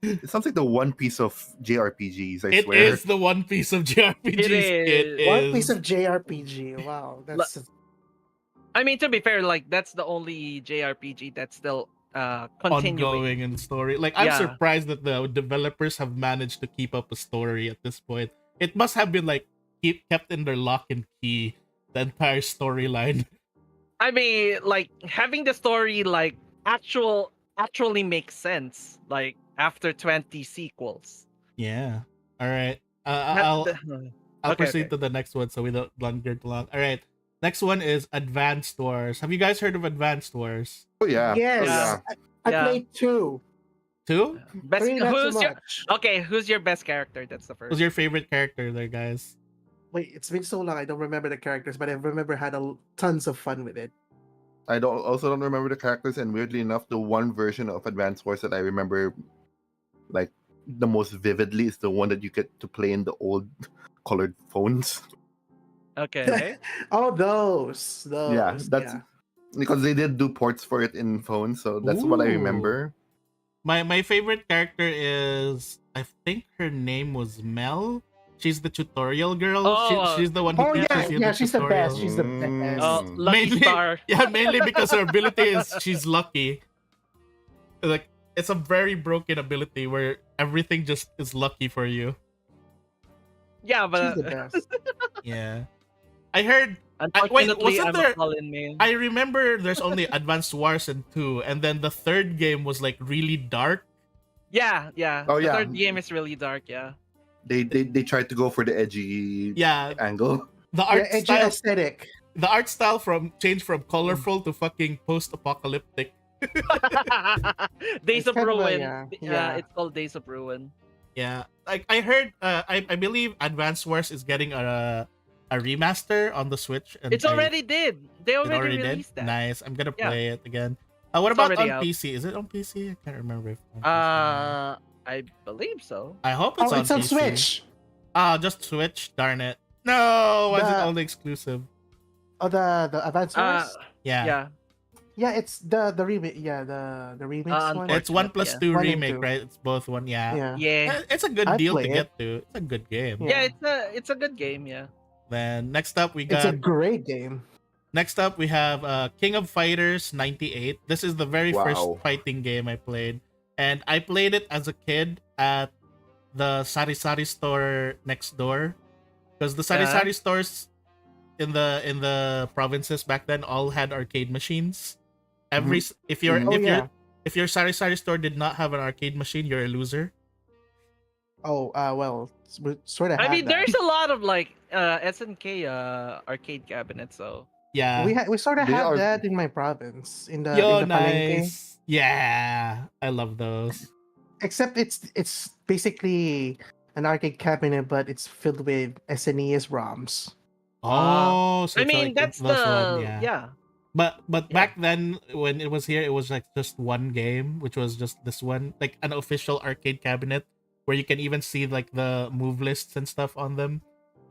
It sounds like the One Piece of JRPGs. I It swear. is the One Piece of JRPGs. It is. One piece of JRPG. Wow, that's I mean, to be fair, like that's the only JRPG that's still continuing. ongoing in the story. Like I'm Yeah. surprised that the developers have managed to keep up a story at this point. It must have been like kept in their lock and key, the entire storyline. I mean, like having the story like actually makes sense. Like after 20 sequels. Yeah. All right. That- I'll the- I'll okay, proceed okay. to the next one so we don't linger too long. All right. Next one is Advanced Wars. Have you guys heard of Advanced Wars? Oh yeah. yes. Oh, yeah. I Yeah. played 2. Two? Best, 3 not so who's your much. okay? Who's your best character? That's the first. Who's your favorite character there, guys? Wait, it's been so long. I don't remember the characters, but I remember had tons of fun with it. I don't remember the characters, and weirdly enough, the one version of Advance Wars that I remember like the most vividly is the one that you get to play in the old colored phones. Okay. Oh, those. Yeah, that's because they did do ports for it in phones, so that's what I Ooh. remember. My favorite character is, I think her name was Mel. She's the tutorial girl. Oh, she's the one who Oh teaches yeah, you yeah. the She's the tutorial. best. She's the Mm. best. Oh, lucky Mainly- star. Yeah, mainly because her ability is she's lucky. Like it's a very broken ability where everything just is lucky for you. Yeah, She's but the best. Yeah. I heard unfortunately, wasn't I'm there- a fallen man. I remember there's only Advanced Wars and 2, and then the third game was like really dark. Yeah, yeah. Oh, the yeah. third game is really dark. Yeah. They tried to go for the edgy Yeah, angle. the Yeah, art edgy style aesthetic. the art style changed from colorful to fucking post-apocalyptic. Days It's of kind of a- Ruin. yeah. It's called Days of Ruin. Yeah, like I heard, I believe Advance Wars is getting a remaster on the Switch. And It's I- already did. They it already, already did. released that. Nice. I'm gonna Yeah. play it again. What It's about on already out. PC? Is it on PC? I can't remember. If it's on PC. I believe so. I hope it's Oh, on it's on PC. Switch. Ah, just Switch. Darn it. No, why is it The- only exclusive? Oh, the Advance Wars. Yeah. Yeah. Yeah, it's the remake. Yeah, the remix one. It's 1+2 One and remake, two. right? It's both one. Yeah. Yeah. Yeah. It's a good I deal to play it. get to. It's a good game. Yeah. Yeah, it's a good game. Yeah. Then next up we It's got a great game. Next up, we have King of Fighters 98. This is the very first Wow. fighting game I played. And I played it as a kid at the Sari Sari store next door. Because the Sari Uh-huh. Sari stores in the provinces back then all had arcade machines. If your Oh, yeah. if your Sari Sari store did not have an arcade machine, you're a loser. Oh, well, we sort of. I mean, there's a lot of like SNK arcade cabinets. So Yeah. we sort of They have are- that in my province in the Yo, in the Palengke. nice. Yeah. I love those. except it's basically an arcade cabinet, but it's filled with SNES ROMs. Oh, so I it's mean, like that's those one, the yeah. yeah. But Yeah. back then when it was here, it was like just one game, which was just this one, like an official arcade cabinet where you can even see like the move lists and stuff on them.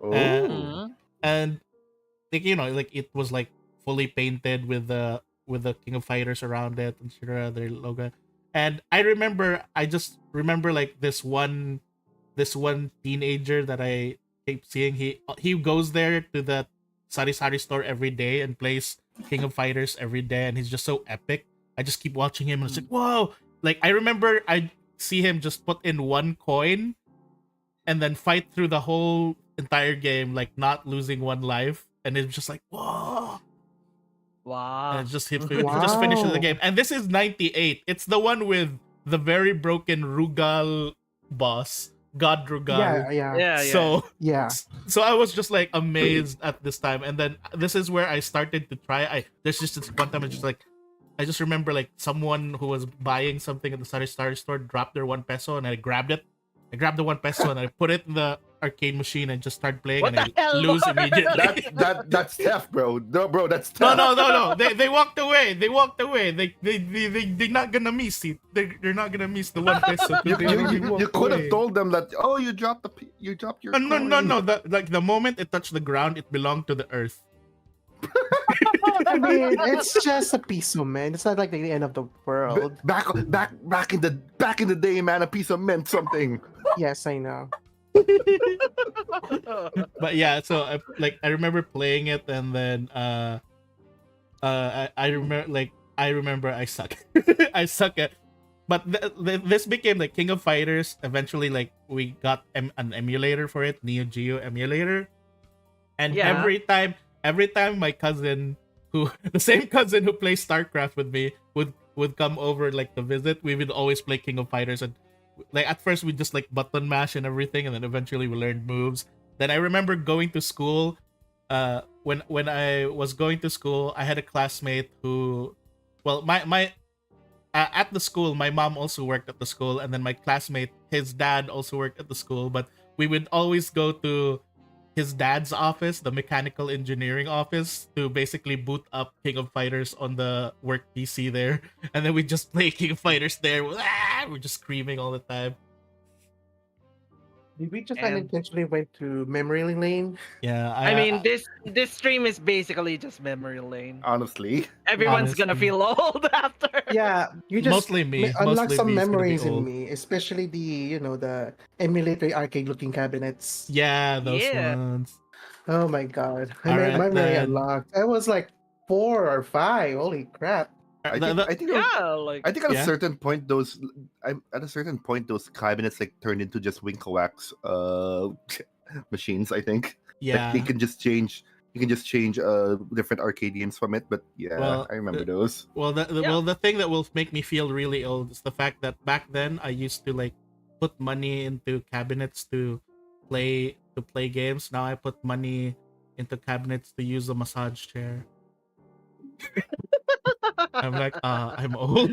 Uh, Oh. Mhm. and like like it was like fully painted with the King of Fighters around it and their logo. And I just remember like this one teenager that I keep seeing. He goes there to the Sari Sari store every day and plays King of Fighters every day, and he's just so epic. I just keep watching him, and it's like, whoa! Like I remember, I see him just put in one coin and then fight through the whole entire game, like not losing one life, and it's just like, whoa! And Wow. it's just he just finishes the game, Wow. and this is 98. It's the one with the very broken Rugal boss, God Rugal. Yeah, yeah, Yeah, yeah. So yeah. so I was just like amazed at this time, and then this is where I started to try. There's just this one time, it's just like I just remember like someone who was buying something at the Sari Star store dropped their 1 peso, and I grabbed it. I grabbed the 1 peso and I put it in the arcade machine and just start playing, What and the I hell, lose Lord? immediately. That's theft, bro. No, bro, that's No, theft. no, no, no. They walked away. They walked away. They're not gonna miss it. They're not gonna miss the 1 peso You, because they you, already you, walked you could have away. told them that. Oh, you dropped you dropped your. No, no, coin. no. Like the moment it touched the ground, it belonged to the earth. I mean, it's just a piso, man. It's not like the end of the world. Back in the day, man, a piece of meant something. Yes, I know. But yeah, so I remember playing it, and then I remember I suck. I suck at. But this became like King of Fighters. Eventually, like we got an emulator for it, Neo Geo emulator, and Yeah. every time my cousin, who the same cousin who plays StarCraft with me, would come over like to visit, we would always play King of Fighters. And like at first we just like button mash and everything, and then eventually we learned moves. Then I remember going to school. When I was going to school, I had a classmate who, well, my at the school, my mom also worked at the school, and then my classmate, his dad also worked at the school. But we would always go to his dad's office, the mechanical engineering office, to basically boot up King of Fighters on the work PC there, and then we just play King of Fighters there. We're just screaming all the time. Did we just And- unintentionally went to memory lane? Yeah, I mean, this stream is basically just memory lane. Honestly, Everyone's gonna honestly. feel old after. Yeah, you just Mostly me. unlock Mostly some me is gonna be memories in old. me, especially the emulator arcade looking cabinets. Yeah, those Yeah. ones. Oh my god, Alright, memory then. unlocked. I was like 4 or 5. Holy crap! I The- think the- I think Yeah, like I think at Yeah. a certain point those cabinets like turned into just Winkowax machines. I think. yeah. Like, you can just change different arcade games from it. But yeah, Well, I remember those. Well, Yeah. the thing that will make me feel really old is the fact that back then I used to like put money into cabinets to play games. Now I put money into cabinets to use a massage chair. I'm like, I'm old.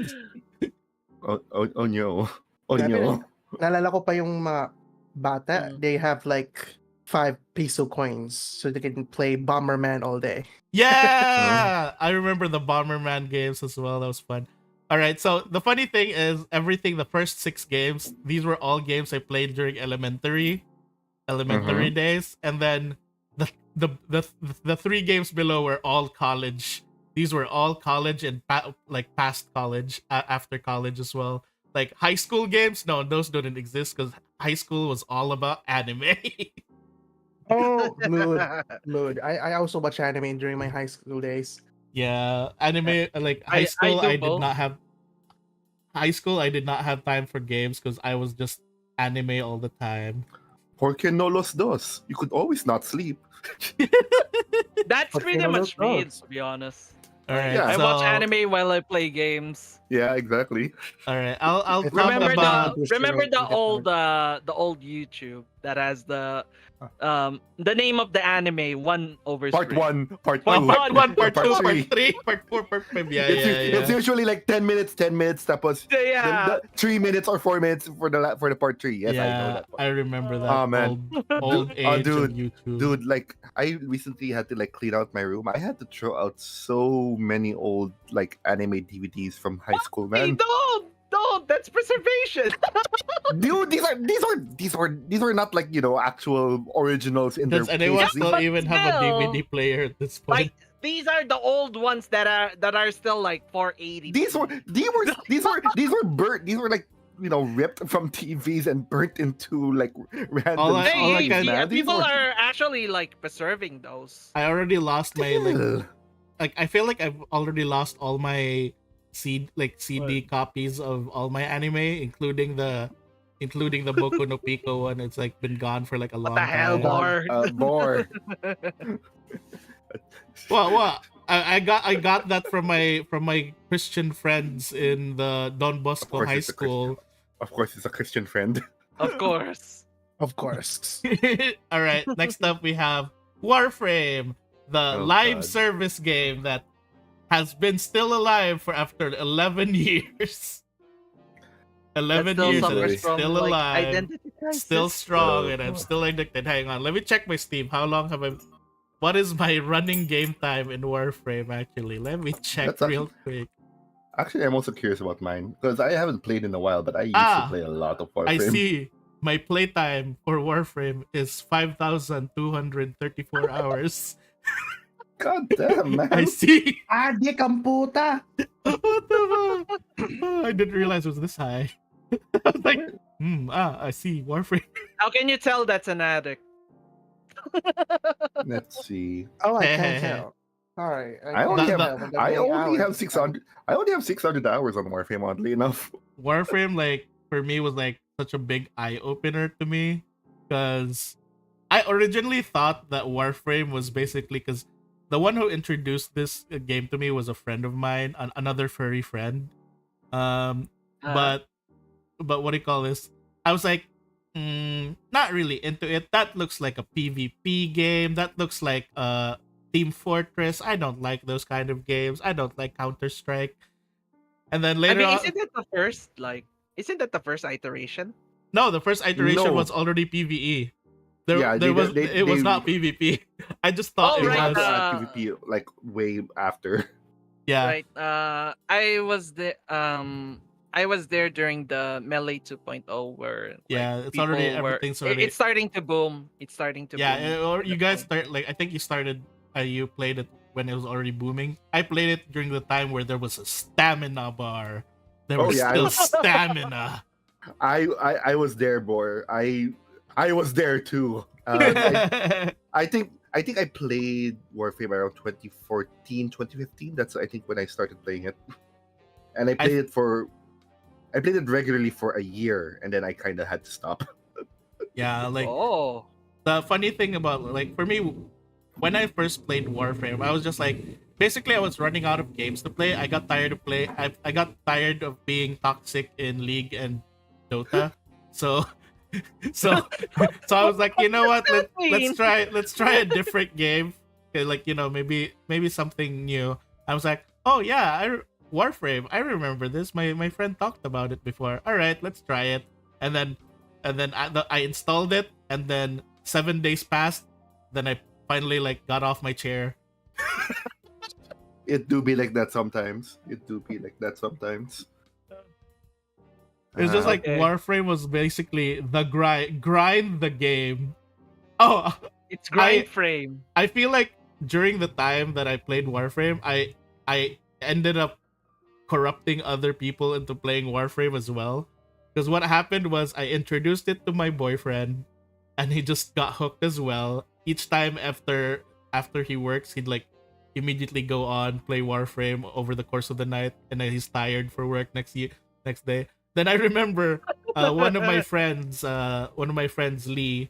Oh no. Oh Grabe, no. Naalala ko pa yung mga bata. Mm. They have like 5 peso coins, so they can play Bomberman all day. Yeah, I remember the Bomberman games as well. That was fun. All right, so the funny thing is, the first 6 games, these were all games I played during elementary days, and then the 3 games below were all college. These were all college and past college, after college as well. Like high school games, no, those didn't exist because high school was all about anime. Oh, mood. I also watch anime during my high school days. Yeah, anime, like I- high school, I do I did both. not have high school. I did not have time for games because I was just anime all the time. Porque no los dos. You could always not sleep. that's Okay, pretty no, much no, me, no. to be honest. All right, Yeah. I so, watch anime while I play games. Yeah, exactly. All right, I'll It's talk Remember about. the remember Sure, the old YouTube. that has the name of the anime 1/3. Part 1, part 2, Part one, part part two, 3. part three, part four, part five. Yeah, It's, yeah, it's yeah. usually like 10 minutes, tapos Yeah. the 3 minutes or 4 minutes for the part 3. Yes, I know Yeah, that I part. remember that Oh man. old age of Dude, YouTube. dude, like I recently had to like clean out my room. I had to throw out so many old like anime DVDs from high school, Hey, man. don't. That's preservation. Dude, these are not like, you know, actual originals in their Does anyone cases. still but even have a still, DVD player at this point? Like these are the old ones that are still like 480. These were burnt. These were like, you know, ripped from TVs and burnt into like random All I CDs, can- man. These people were are actually like preserving those. I already lost my still. like I feel like I've already lost all my CD copies of all my anime, including the Boku no Pico one. It's like been gone for like a long the hell, time. Bar? More. Well, I got that from my Christian friends in the Don Bosco course High it's a Christian. School. Of course, it's a Christian friend. Of course. Of course. All right, next up we have Warframe, the Oh, live God. service game that has been still alive for after 11 years. 11 That still years and suffers I'm suffers from still like alive, identity crisis. still strong, Oh, and I'm God. still addicted. Hang on, let me check my Steam. How long have I? What is my running game time in Warframe? Actually, let me check That's real quick. Actually, I'm also curious about mine because I haven't played in a while, but I used Ah, to play a lot of Warframe. I see. My playtime for Warframe is 5,234 hours. God damn, man. I see. Adi kang puta! What the fuck? Oh, I didn't realize it was this high. I was like, I see. Warframe. How can you tell that's an addict? Let's see. Oh, I can't tell. Sorry. I only That- have that- I only have hours. 600. I only have 600 hours on Warframe, oddly enough. Warframe, like, for me, was like such a big eye opener to me because I originally thought that Warframe was basically because the one who introduced this game to me was a friend of mine, another furry friend. But what do you call this? I was like, not really into it. That looks like a PvP game. That looks like Team Fortress. I don't like those kind of games. I don't like Counter Strike. And then I later mean, on, isn't that the first isn't that the first iteration? no, the first iteration No. was already PvE. Yeah, There was they- it was they- not PvP. I just thought Oh, it They right, had was. to add PvP like way after. Yeah, Right. I was there during the Melee 2.0 where like, yeah. It's already people were- everything's already. It's starting to boom. It's starting to Yeah, boom. or you That's guys all. start like I think you started. You played it when it was already booming. I played it during the time where there was a stamina bar. There Oh, was yeah, I still was- stamina. I was there, boy. I was there too. I think I played Warframe around 2014, 2015. That's I think when I started playing it, and I played it regularly for a year, and then I kind of had to stop. Yeah, like Oh. the funny thing about like for me, when I first played Warframe, I was just like basically I was running out of games to play. I got tired of play. I got tired of being toxic in League and Dota. So so I was like, you know what? Let's try a different game. Okay, like, you know, maybe something new. I was like, oh yeah, Warframe. I remember this. My friend talked about it before. All right, let's try it. And then I installed it, and then 7 days passed. Then I finally like got off my chair. It do be like that sometimes. It do be like that sometimes. It's just like Okay. Warframe was basically the grind the game. Oh, It's grind frame. I feel like during the time that I played Warframe, I ended up corrupting other people into playing Warframe as well. Because what happened was I introduced it to my boyfriend, and he just got hooked as well. Each time after he works, he'd like immediately go on play Warframe over the course of the night, and then he's tired for work next day. Then I remember one of my friends Lee.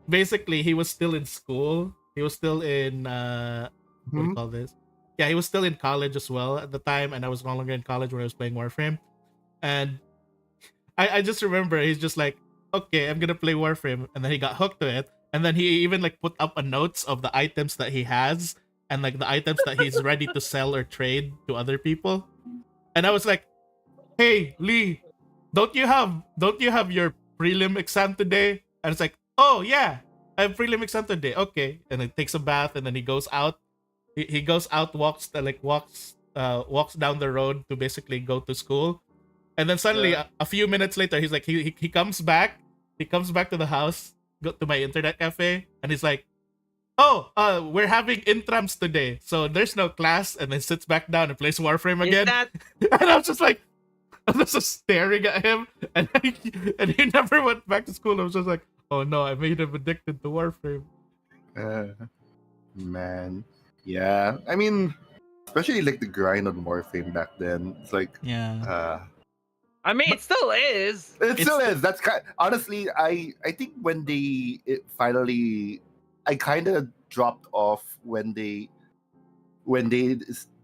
Basically, he was still in school. He was still in what do you call this? Yeah, he was still in college as well at the time, and I was no longer in college when I was playing Warframe. And I just remember he's just like, okay, I'm gonna play Warframe, and then he got hooked to it, and then he even like put up a notes of the items that he has and like the items that he's ready to sell or trade to other people. And I was like, hey Lee, don't you have your prelim exam today? And it's like, oh yeah, I have prelim exam today. Okay, and he takes a bath, and then he goes out. He goes out, walks down the road to basically go to school, and then suddenly a few minutes later, he's like he comes back. He comes back to the house, go to my internet cafe, and he's like, oh, we're having intrams today, so there's no class, and then sits back down and plays Warframe Is again. that And I was just like, I was just staring at him, and he never went back to school. I was just like, oh no, I made him addicted to Warframe. Man, yeah. I mean, especially like the grind on Warframe back then. It's like, Yeah. I mean, it still is. it still is. That's honestly, I think when finally, I kind of dropped off when they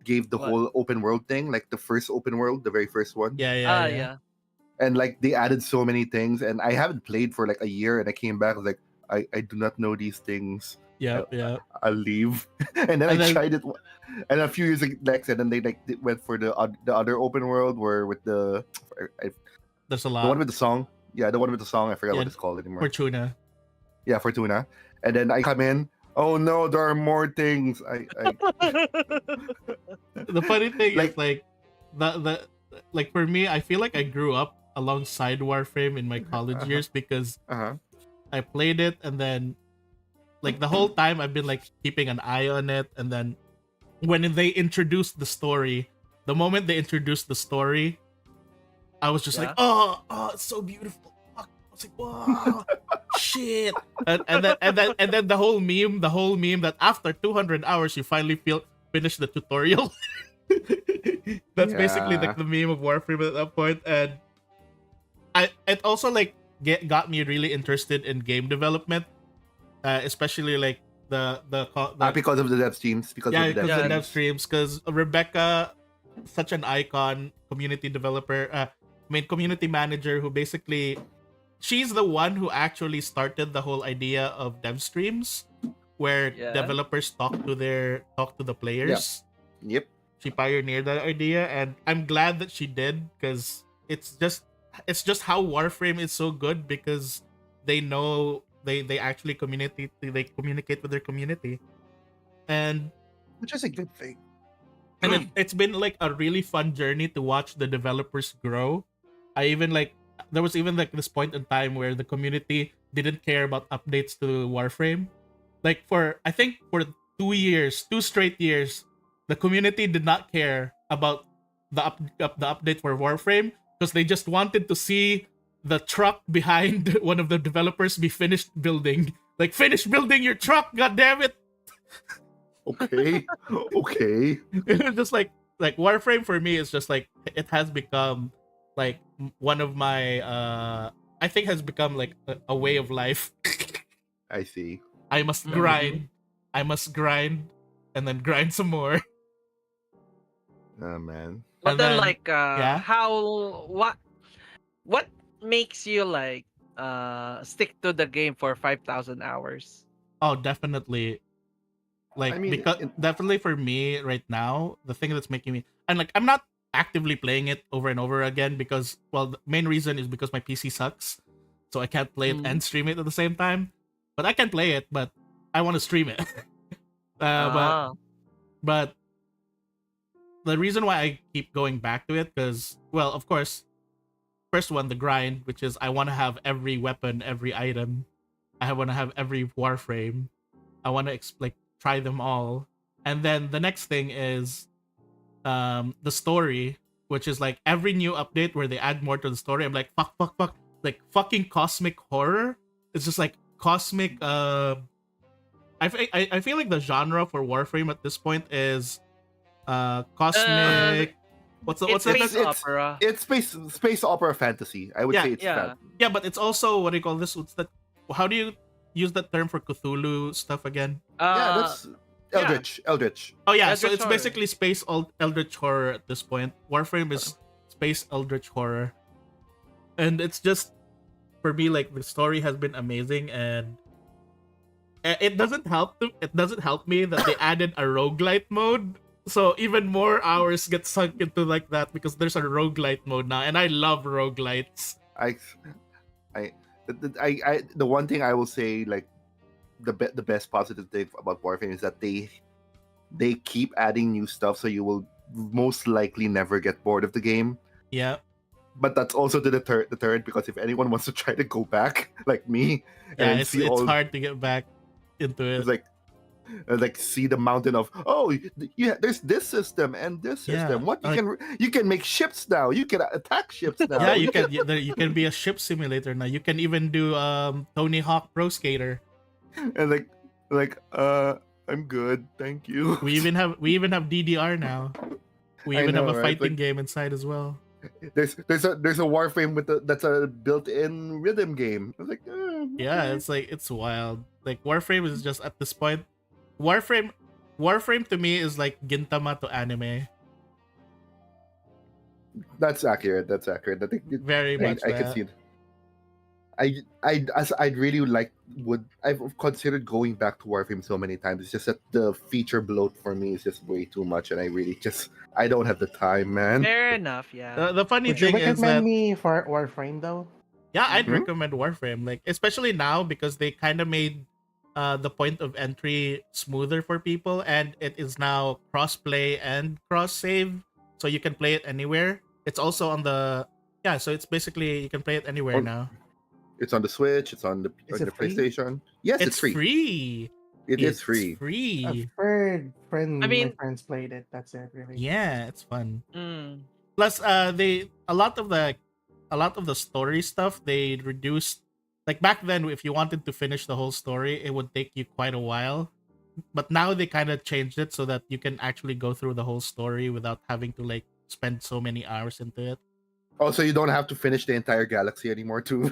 gave the What? whole open world thing, like the first open world, the very first one. Yeah. And like they added so many things, and I haven't played for like a year, and I came back, I was like, I do not know these things. Yeah. I'll leave. And then And I then- tried it, and a few years next, and then they went for the other open world where with the There's a the lot. one with the song. Yeah, the one with the song. I forgot Yeah, what it's called anymore. Fortuna. Yeah, Fortuna. And then I come in. Oh no, there are more things. The funny thing Like- is like the like for me, I feel like I grew up alongside Warframe in my college Uh-huh. years because Uh-huh. I played it, and then like the whole time I've been like keeping an eye on it, and then when they introduced the story, the moment they introduced the story, I was just like, oh, it's so beautiful. Fuck. I was like, wow, shit. And then the whole meme that after 200 hours you finally finish the tutorial. That's basically like the meme of Warframe at that point. And it also like got me really interested in game development, especially like the Because of the dev streams. Because of the because dev of the dev streams. streams. Because Rebecca, such an icon, community developer, community manager, who basically she's the one who actually started the whole idea of dev streams, where developers talk to the players. Yep. She pioneered that idea, and I'm glad that she did, because it's just how Warframe is so good, because they know they actually communicate with their community, and which is a good thing. it's been like a really fun journey to watch the developers grow. There was even like this point in time where the community didn't care about updates to Warframe. Like I think for 2 straight years, the community did not care about the update for Warframe, because they just wanted to see the truck behind one of the developers be finished building. Like, finish building your truck, god damn it! Okay. Okay. It's just like Warframe for me is just like, it has become like one of my I think has become like a way of life. I see. I must grind. I must grind, and then grind some more. Oh man. But And then, then- like, yeah? what makes you like stick to the game for 5,000 hours? Oh, definitely. Like, I mean, because definitely for me right now, the thing that's making me, and like, I'm not actively playing it over and over again, because, well, the main reason is because my PC sucks, so I can't play it and stream it at the same time. But I can play it, but I want to stream it. But the reason why I keep going back to it, because, well, of course, first one, the grind, which is I want to have every weapon, every item. I want to have every Warframe. I want to try them all. And then the next thing is the story, which is like every new update where they add more to the story, I'm like, fuck. Like, fucking cosmic horror. It's just like cosmic. I feel like the genre for Warframe at this point is cosmic. What's It's that? space opera. It's space opera fantasy. I would Yeah, say it's yeah. Yeah, but it's also, what do you call this? What's that? How do you use that term for Cthulhu stuff again? Yeah, that's Eldritch. Oh yeah, so Eldritch it's horror. basically space eldritch horror at this point. Warframe is space eldritch horror, and it's just for me, like the story has been amazing, and it doesn't help me that they added a roguelite mode. So even more hours get sunk into like that because there's a roguelite mode now, and I love roguelites. I, I, the one thing I will say, like the best positive thing about Warframe is that they keep adding new stuff, so you will most likely never get bored of the game. Yeah. But that's also the deterrent, because if anyone wants to try to go back, like me, Yeah, and it's see all, hard to get back into it. it's like see the mountain of, oh yeah, there's this system and this system. Yeah, What like- you can make ships now. You can attack ships now. Yeah, you can be a ship simulator now. You can even do Tony Hawk Pro Skater. And I'm good, thank you. We even have DDR now. We I even have know, a right? fighting Like- game inside as well. There's a Warframe that's a built-in rhythm game. I was like, Yeah, it's wild. Like Warframe is just at this point, Warframe to me is like Gintama to anime. that's accurate. That's accurate. I think Very much. I can that. see it. I'd really I've considered going back to Warframe so many times. It's just that the feature bloat for me is just way too much, and I don't have the time, man. Fair enough. Yeah. The funny Would you thing is that recommend me for Warframe though? yeah, I'd Hmm? recommend Warframe, like especially now because they kind of made the point of entry smoother for people, and it is now cross play and cross save, so you can play it anywhere. It's also on the so it's basically you can play it anywhere On- now. It's on the Switch. It's on the Is on it the free? PlayStation. Yes, it's free. It is It's free. free. I've heard I mean- my friends played it. That's it, really. Yeah, it's fun. Mm. Plus, a lot of the story stuff they reduced. Like back then, if you wanted to finish the whole story, it would take you quite a while. But now they kind of changed it so that you can actually go through the whole story without having to like spend so many hours into it. Also, you don't have to finish the entire galaxy anymore to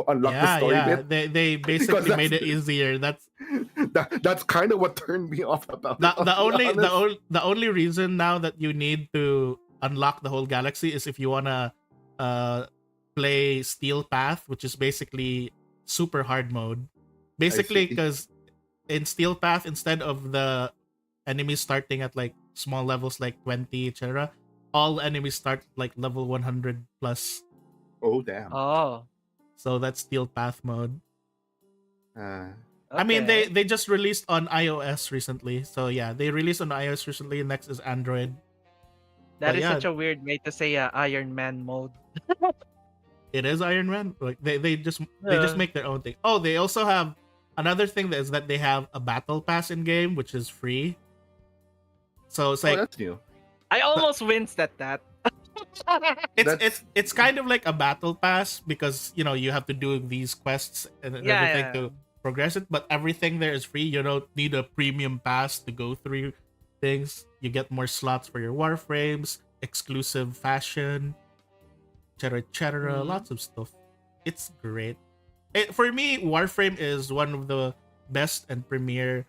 unlock the story bit. They basically that's- made it easier. That's That's kind of what turned me off about the, it. I'll the be only honest. the only reason now that you need to unlock the whole galaxy is if you wanna play Steel Path, which is basically super hard mode. Basically, see. because in Steel Path, instead of the enemies starting at like small levels like 20, etc., all enemies start like level 100 plus. Oh damn. Oh. So that's Steel Path mode. Uh, I mean, okay. they just released on iOS recently. So yeah, they released on iOS recently. Next is Android. That but is yeah. such a weird way to say Iron Man mode. It is Iron Man. Like they just make their own thing. Oh, they also have another thing that is that they have a battle pass in game, which is free. So it's like that's new. I almost winced at that. it's kind of like a battle pass because you know you have to do these quests and Yeah, everything yeah. to progress it, but everything there is free. You don't need a premium pass to go through things. You get more slots for your warframes, exclusive fashion, etc. Mhm. Lots of stuff. It's great. For me, Warframe is one of the best and premier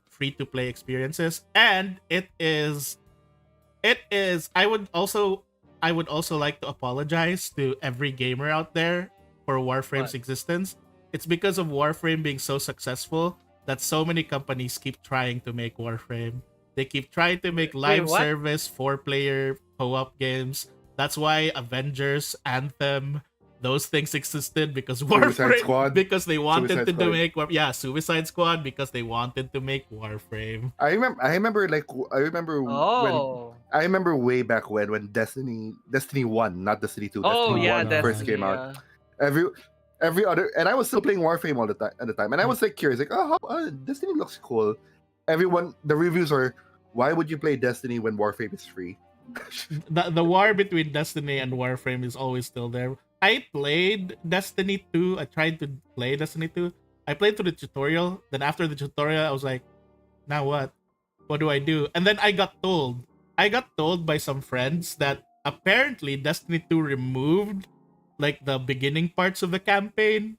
free to play experiences, and it is I would also like to apologize to every gamer out there for Warframe's What? existence. It's because of Warframe being so successful that so many companies keep trying to make Warframe. They keep trying to make live what? service 4-player co-op games. That's why Avengers, Anthem, those things existed because Suicide Warframe Squad. because they wanted Suicide to Squad. make Suicide Squad because they wanted to make Warframe. I remember Oh. I remember way back when Destiny 1, not Destiny 2, Oh Destiny yeah, 1 that's first came out. Every other, and I was still playing Warframe all the time at the time, and I was like curious, like, Destiny looks cool. The reviews are, why would you play Destiny when Warframe is free? The war between Destiny and Warframe is always still there. I played Destiny 2. I tried to play Destiny 2. I played through the tutorial. Then after the tutorial, I was like, now what? What do I do? And then I got told by some friends that apparently Destiny 2 removed like the beginning parts of the campaign.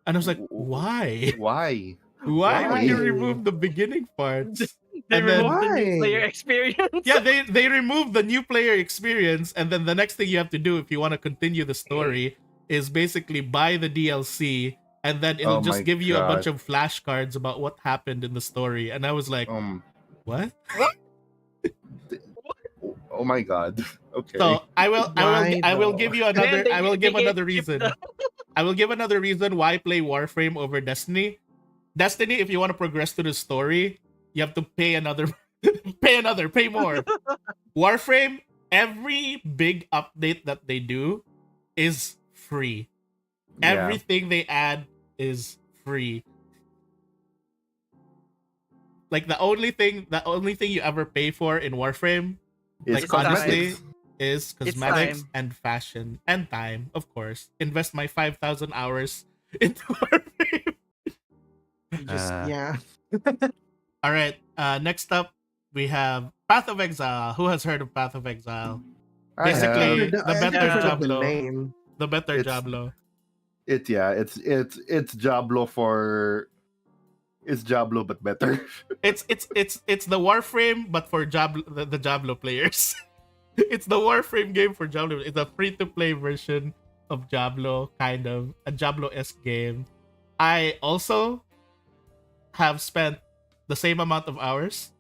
And I was like, why? Why? Why would you Why? remove the beginning parts? They And then- removed the new Why? player experience. Yeah, they removed the new player experience, and then the next thing you have to do if you want to continue the story is basically buy the DLC and then it'll Oh my just give you a bunch God. of flashcards about what happened in the story. And I was like, what? Oh my God. Okay. So Why I will though? give you And then another I will give they another keep the reason. I will give another reason why play Warframe over Destiny. Destiny, if you want to progress to the story, you have to pay another pay more. Warframe, every big update that they do is free. Yeah. Everything they add is free. Like the only thing you ever pay for in Warframe, It's like time. honestly, cosmetics. is It's cosmetics time. and fashion and time, of course. Invest my 5,000 hours into Warframe. Just yeah. All right. Next up, we have Path of Exile. Who has heard of Path of Exile? I Basically, have. the I think better I've heard of the Diablo. name. The better It's- Diablo. It's Diablo for. It's Diablo but better. It's the Warframe, but for the Diablo players. It's the Warframe game for Diablo. It's a free-to-play version of Diablo, kind of a Diablo-esque game. I also have spent the same amount of hours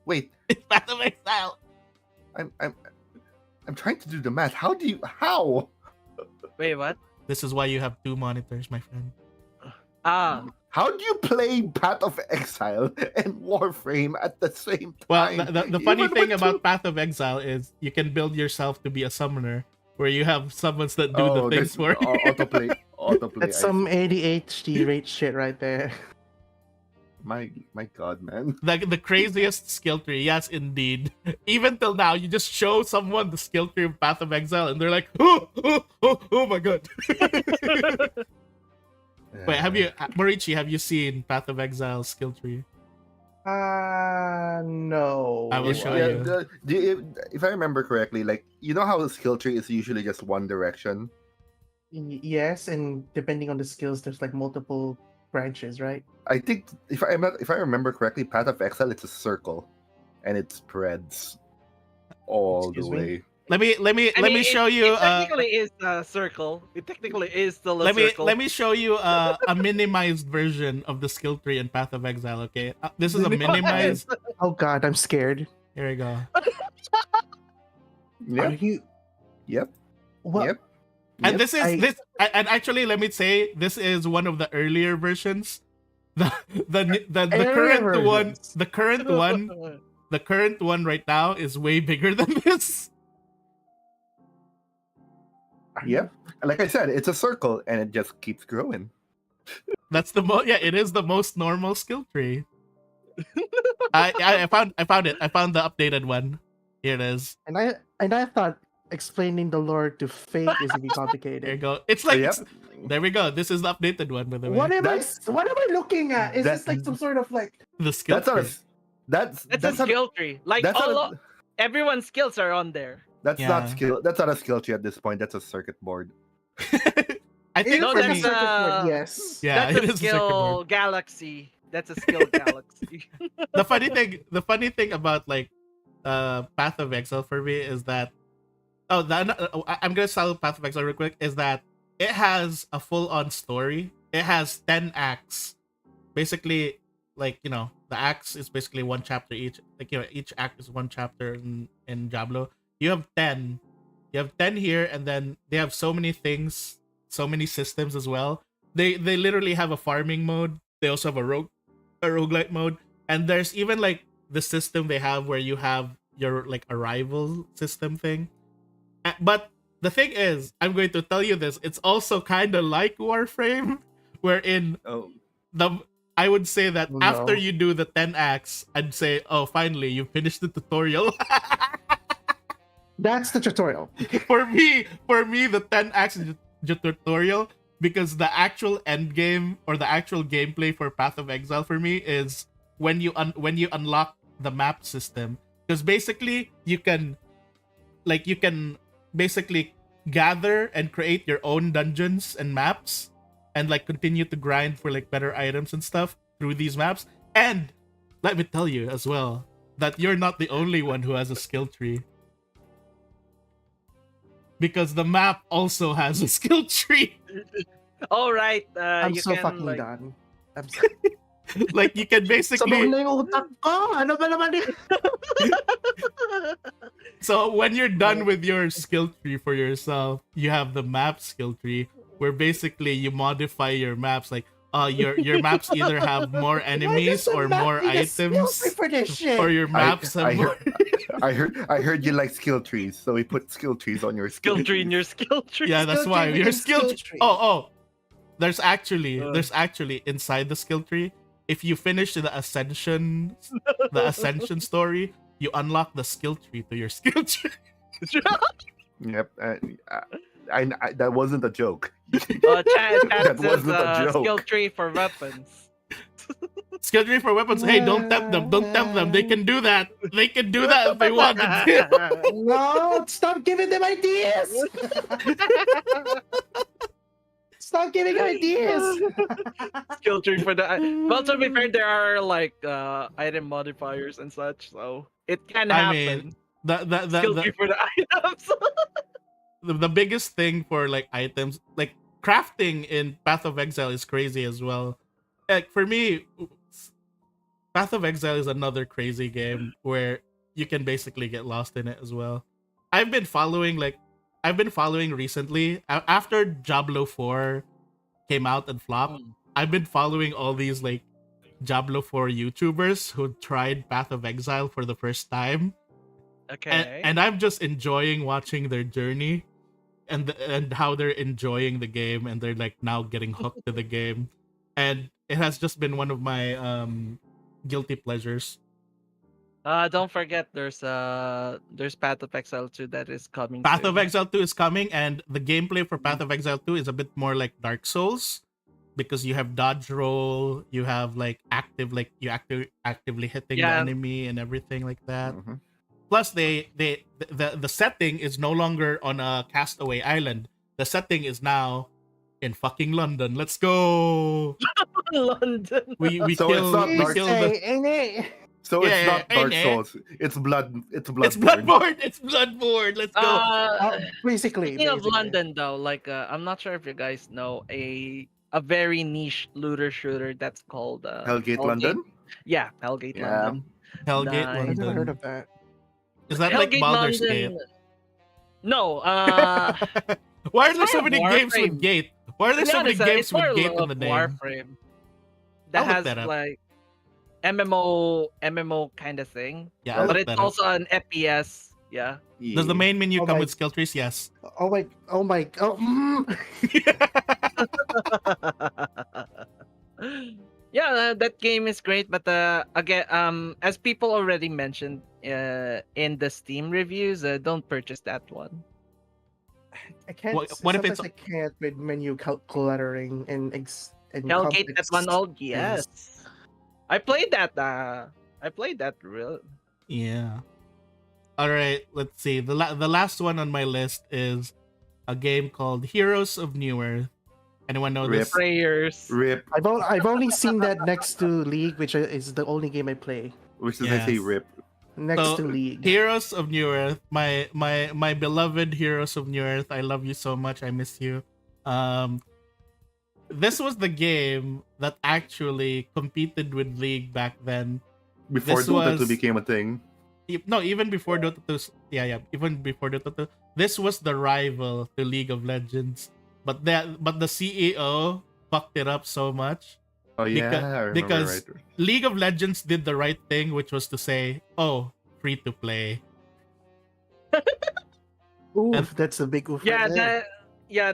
Wait, in Path of Exile. I'm trying to do the math. How? Wait, what? This is why you have two monitors, my friend. How do you play Path of Exile and Warframe at the same Well, time? the funny Even thing with about two- Path of Exile is you can build yourself to be a summoner, where you have summons that do the things there's for you. autoplay. Autoplay. That's some ADHD rate shit right there. My God, man. Like the craziest skill tree, yes, indeed. Even till now, you just show someone the skill tree of Path of Exile, and they're like, oh my god. Wait, Morichi, have you seen Path of Exile skill tree? No. I will show Yeah, you. if I remember correctly, like you know how a skill tree is usually just one direction. Yes, and depending on the skills, there's like multiple branches, right? I think if I remember correctly, Path of Exile it's a circle, and it spreads all Excuse the me? way. Let me show you. It technically is a circle. It technically is still a Let me circle. let me show you a minimized version of the skill tree in Path of Exile. Okay, this is a minimized. Oh god, I'm scared. Here we go. Are Yep. you? Yep. What? Yep. And Yep. and actually, let me say this is one of the earlier versions. The current Earlier one, versions. the current one right now is way bigger than this. Yep. Like I said, it's a circle, and it just keeps growing. That's it is the most normal skill tree. I found it. I found the updated one. Here it is. And I thought explaining the lore to Fate is gonna be There you complicated. go. It's like Yep. there we go. This is the updated one, by the way. What am That's- I looking at? Is this that- like some sort of like? The skill That's not tree. that's That's that's a not, skill tree. Like that's not all a, everyone's skills are on there. that's Yeah. not skill. That's not a skill tree at this point. That's a circuit board. I think No, for that's me, circuit board, uh, yes. yeah, That's it a is a circuit board. skill galaxy. That's a skill galaxy. The funny thing about like Path of Exile for me is that I'm gonna sell Path of Exile real quick, is that it has a full-on story. It has 10 acts. Basically, like, you know, the acts is basically one chapter each. Like, you know, each act is one chapter in Diablo. You have 10. You have 10 here, and then they have so many things, so many systems as well. They literally have a farming mode. They also have a roguelite mode. And there's even like the system they have where you have your like arrival system thing. But the thing is, I'm going to tell you this, it's also kind of like Warframe, wherein Oh, I would say that No. after you do the 10 acts, I'd say, oh, finally, you finished the tutorial. That's the tutorial. for me, the 10 acts is the tutorial, because the actual end game or the actual gameplay for Path of Exile for me is when you unlock the map system, because basically you can basically gather and create your own dungeons and maps, and like continue to grind for like better items and stuff through these maps. And let me tell you as well that you're not the only one who has a skill tree. because the map also has a skill tree. All right. I'm You so can fucking like. done. I'm so... Like you can Sabog basically, na yung utak ko! Ano ba naman yun? so when you're done with your skill tree for yourself, you have the map skill tree where basically you modify your maps. Like your maps either have more Why does enemies the or map more need a skill tree items, for this or shit? your I maps have I more. heard I heard you like skill trees, so we put skill trees on your Skill tree in trees. your skill tree. Yeah, that's Skill why tree your within skill. skill tree. Oh, there's actually Uh. there's actually inside the skill tree. If you finish the ascension story, you unlock the skill tree to your skill tree. Yep. That wasn't a joke. Chat That says wasn't a skill joke. tree for weapons. Skill tree for weapons. Hey, don't tempt them. Don't tempt them. They can do that. They can do that if they wanted to. No! Stop giving them ideas! Stop giving ideas! Skill tree for the. Well, to be fair, there are like item modifiers and such, so it can I happen. mean, the Skill tree for the items. the biggest thing for like items, like crafting in Path of Exile is crazy as well. Like for me, Path of Exile is another crazy game where you can basically get lost in it as well. I've been following recently after Diablo 4 came out and flopped. I've been following all these like Diablo 4 YouTubers who tried Path of Exile for the first time. Okay. And I'm just enjoying watching their journey and how they're enjoying the game, and they're like now getting hooked to the game, and it has just been one of my guilty pleasures. Don't forget there's Path of Exile 2 that is coming Path soon. of Exile 2 is coming, and the gameplay for Path of Exile 2 is a bit more like Dark Souls because you have dodge roll, you have like actively hitting the Yeah. enemy and everything like that. Mhm. Plus, the setting is no longer on a castaway island. The setting is now in fucking London. Let's go. London. We So it's not we Dark kill Say, the. ain't it? So Yeah, it's yeah, not Dark yeah. Souls. It's Bloodborne. It's Bloodborne. It's Bloodborne. Let's go. Basically, Speaking of basically. London, though, like I'm not sure if you guys know a very niche looter shooter that's called Hellgate London. Yeah, Hellgate Yeah. London. Hellgate Nice. I've never heard London. of that. Is that like Hellgate Baldur's London. Gate? No, Why are there it's so more many of games Warframe. with Gate? Why are there to be so many honest, games it's more with Gate in of the name? Warframe. That I'll look has that up. like MMO kind of thing, Yeah, I'll but look it's that up. also an FPS. Yeah. Does the main menu Oh come my- with skill trees? Yes. Oh my! Yeah, that game is great, but again, as people already mentioned in the Steam reviews, don't purchase that one. I can't. What if Sometimes it's- I can't with menu cluttering and Hellgate, that complex one old, things. yes. I played that. I played that real. Yeah. All right. Let's see. The last one on my list is a game called Heroes of New Earth. Anyone know Rip. this? Prayers. Rip, I've only seen that next to League, which is the only game I play. which is I say Yes. rip. Next So, to League. Heroes of New Earth, my beloved Heroes of New Earth. I love you so much. I miss you. This was the game that actually competed with League back then. Before This Dota 2 was- became a thing. No, even before Dota 2. Yeah, even before Dota 2. This was the rival to League of Legends. But the CEO fucked it up so much. Oh yeah, I remember because- right. League of Legends did the right thing, which was to say, "Oh, free to play." Oof, and- that's a big oof. Yeah, right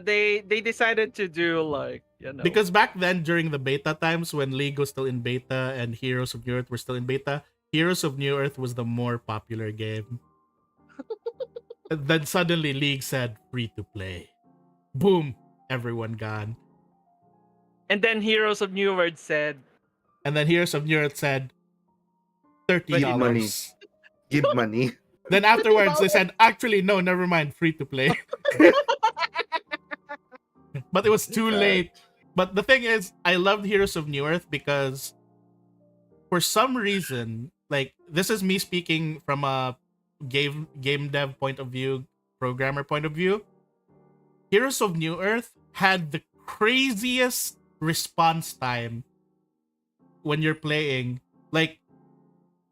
there. they decided to do like Because back then, during the beta times, when League was still in beta and Heroes of New Earth were still in beta, Heroes of New Earth was the more popular game. And then suddenly League said free to play. Boom, everyone gone. and then Heroes of New World said, And then Heroes of New Earth said $30. Give money. Give money. Then afterwards they said, actually no, never mind, free to play. But it was too late. But the thing is, I loved Heroes of New Earth because for some reason, like this is me speaking from a game dev point of view, programmer point of view. Heroes of New Earth had the craziest response time when you're playing. Like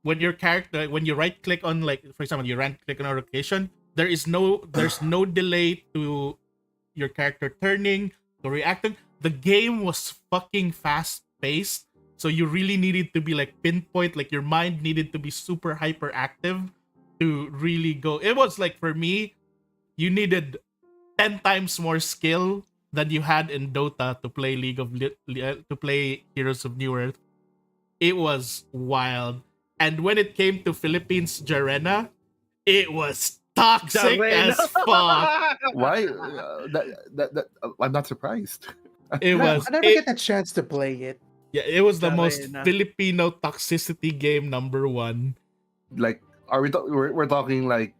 when your character, when you right click on, like for example, you right click on a location, there's no delay to your character turning to reacting. The game was fucking fast paced, so you really needed to be like pinpoint, like your mind needed to be super hyperactive to really go. It was like, for me, you needed 10 times more skill than you had in Dota to play to play Heroes of New Earth. It was wild. And when it came to Philippines Jarena, it was toxic Jarena. as fuck. Why? I'm not surprised. It was I never get the chance to play it. yeah, it was the most Jarena. Filipino toxicity game number one. Like, are we're talking like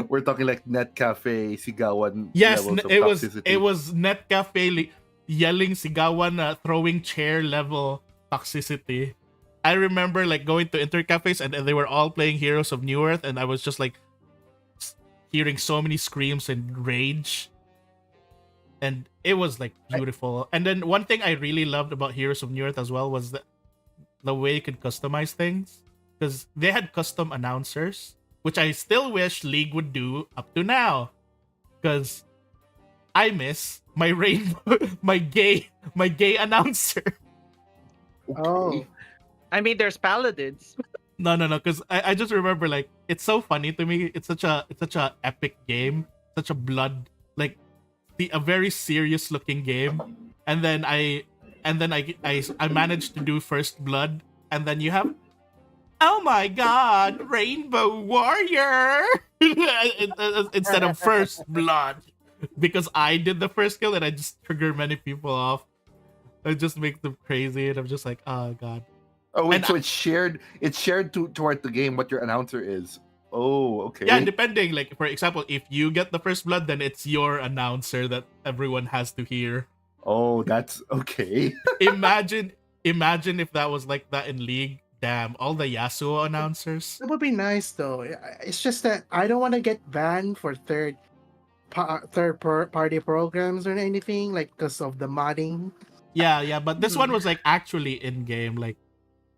we're talking like net cafe sigawan Yes, levels of it toxicity. was Net Cafe yelling sigawan, throwing chair level toxicity. I remember like going to intercafes and they were all playing Heroes of New Earth, and I was just like hearing so many screams and rage, and it was like beautiful. And then one thing I really loved about Heroes of New Earth as well was the way you could customize things, because they had custom announcers, which I still wish League would do up to now, because I miss my rainbow, my gay announcer. Oh, I mean, there's paladins. No, because I just remember, like, it's so funny to me. It's such a epic game, such a blood, like a very serious looking game, and then I managed to do first blood, and then you have, oh my god, Rainbow Warrior instead of first blood, because I did the first kill and I just trigger many people off. I just make them crazy, and I'm just like, oh god. Oh wait, And so it's shared. It's shared toward the game what your announcer is. Oh, okay. Yeah, depending. Like, for example, if you get the first blood, then it's your announcer that everyone has to hear. Oh, that's okay. Imagine if that was like that in League. Damn, all the Yasuo announcers. that would be nice though. It's just that I don't want to get banned for party programs or anything, like because of the modding. Yeah, but this one was like actually in game. Like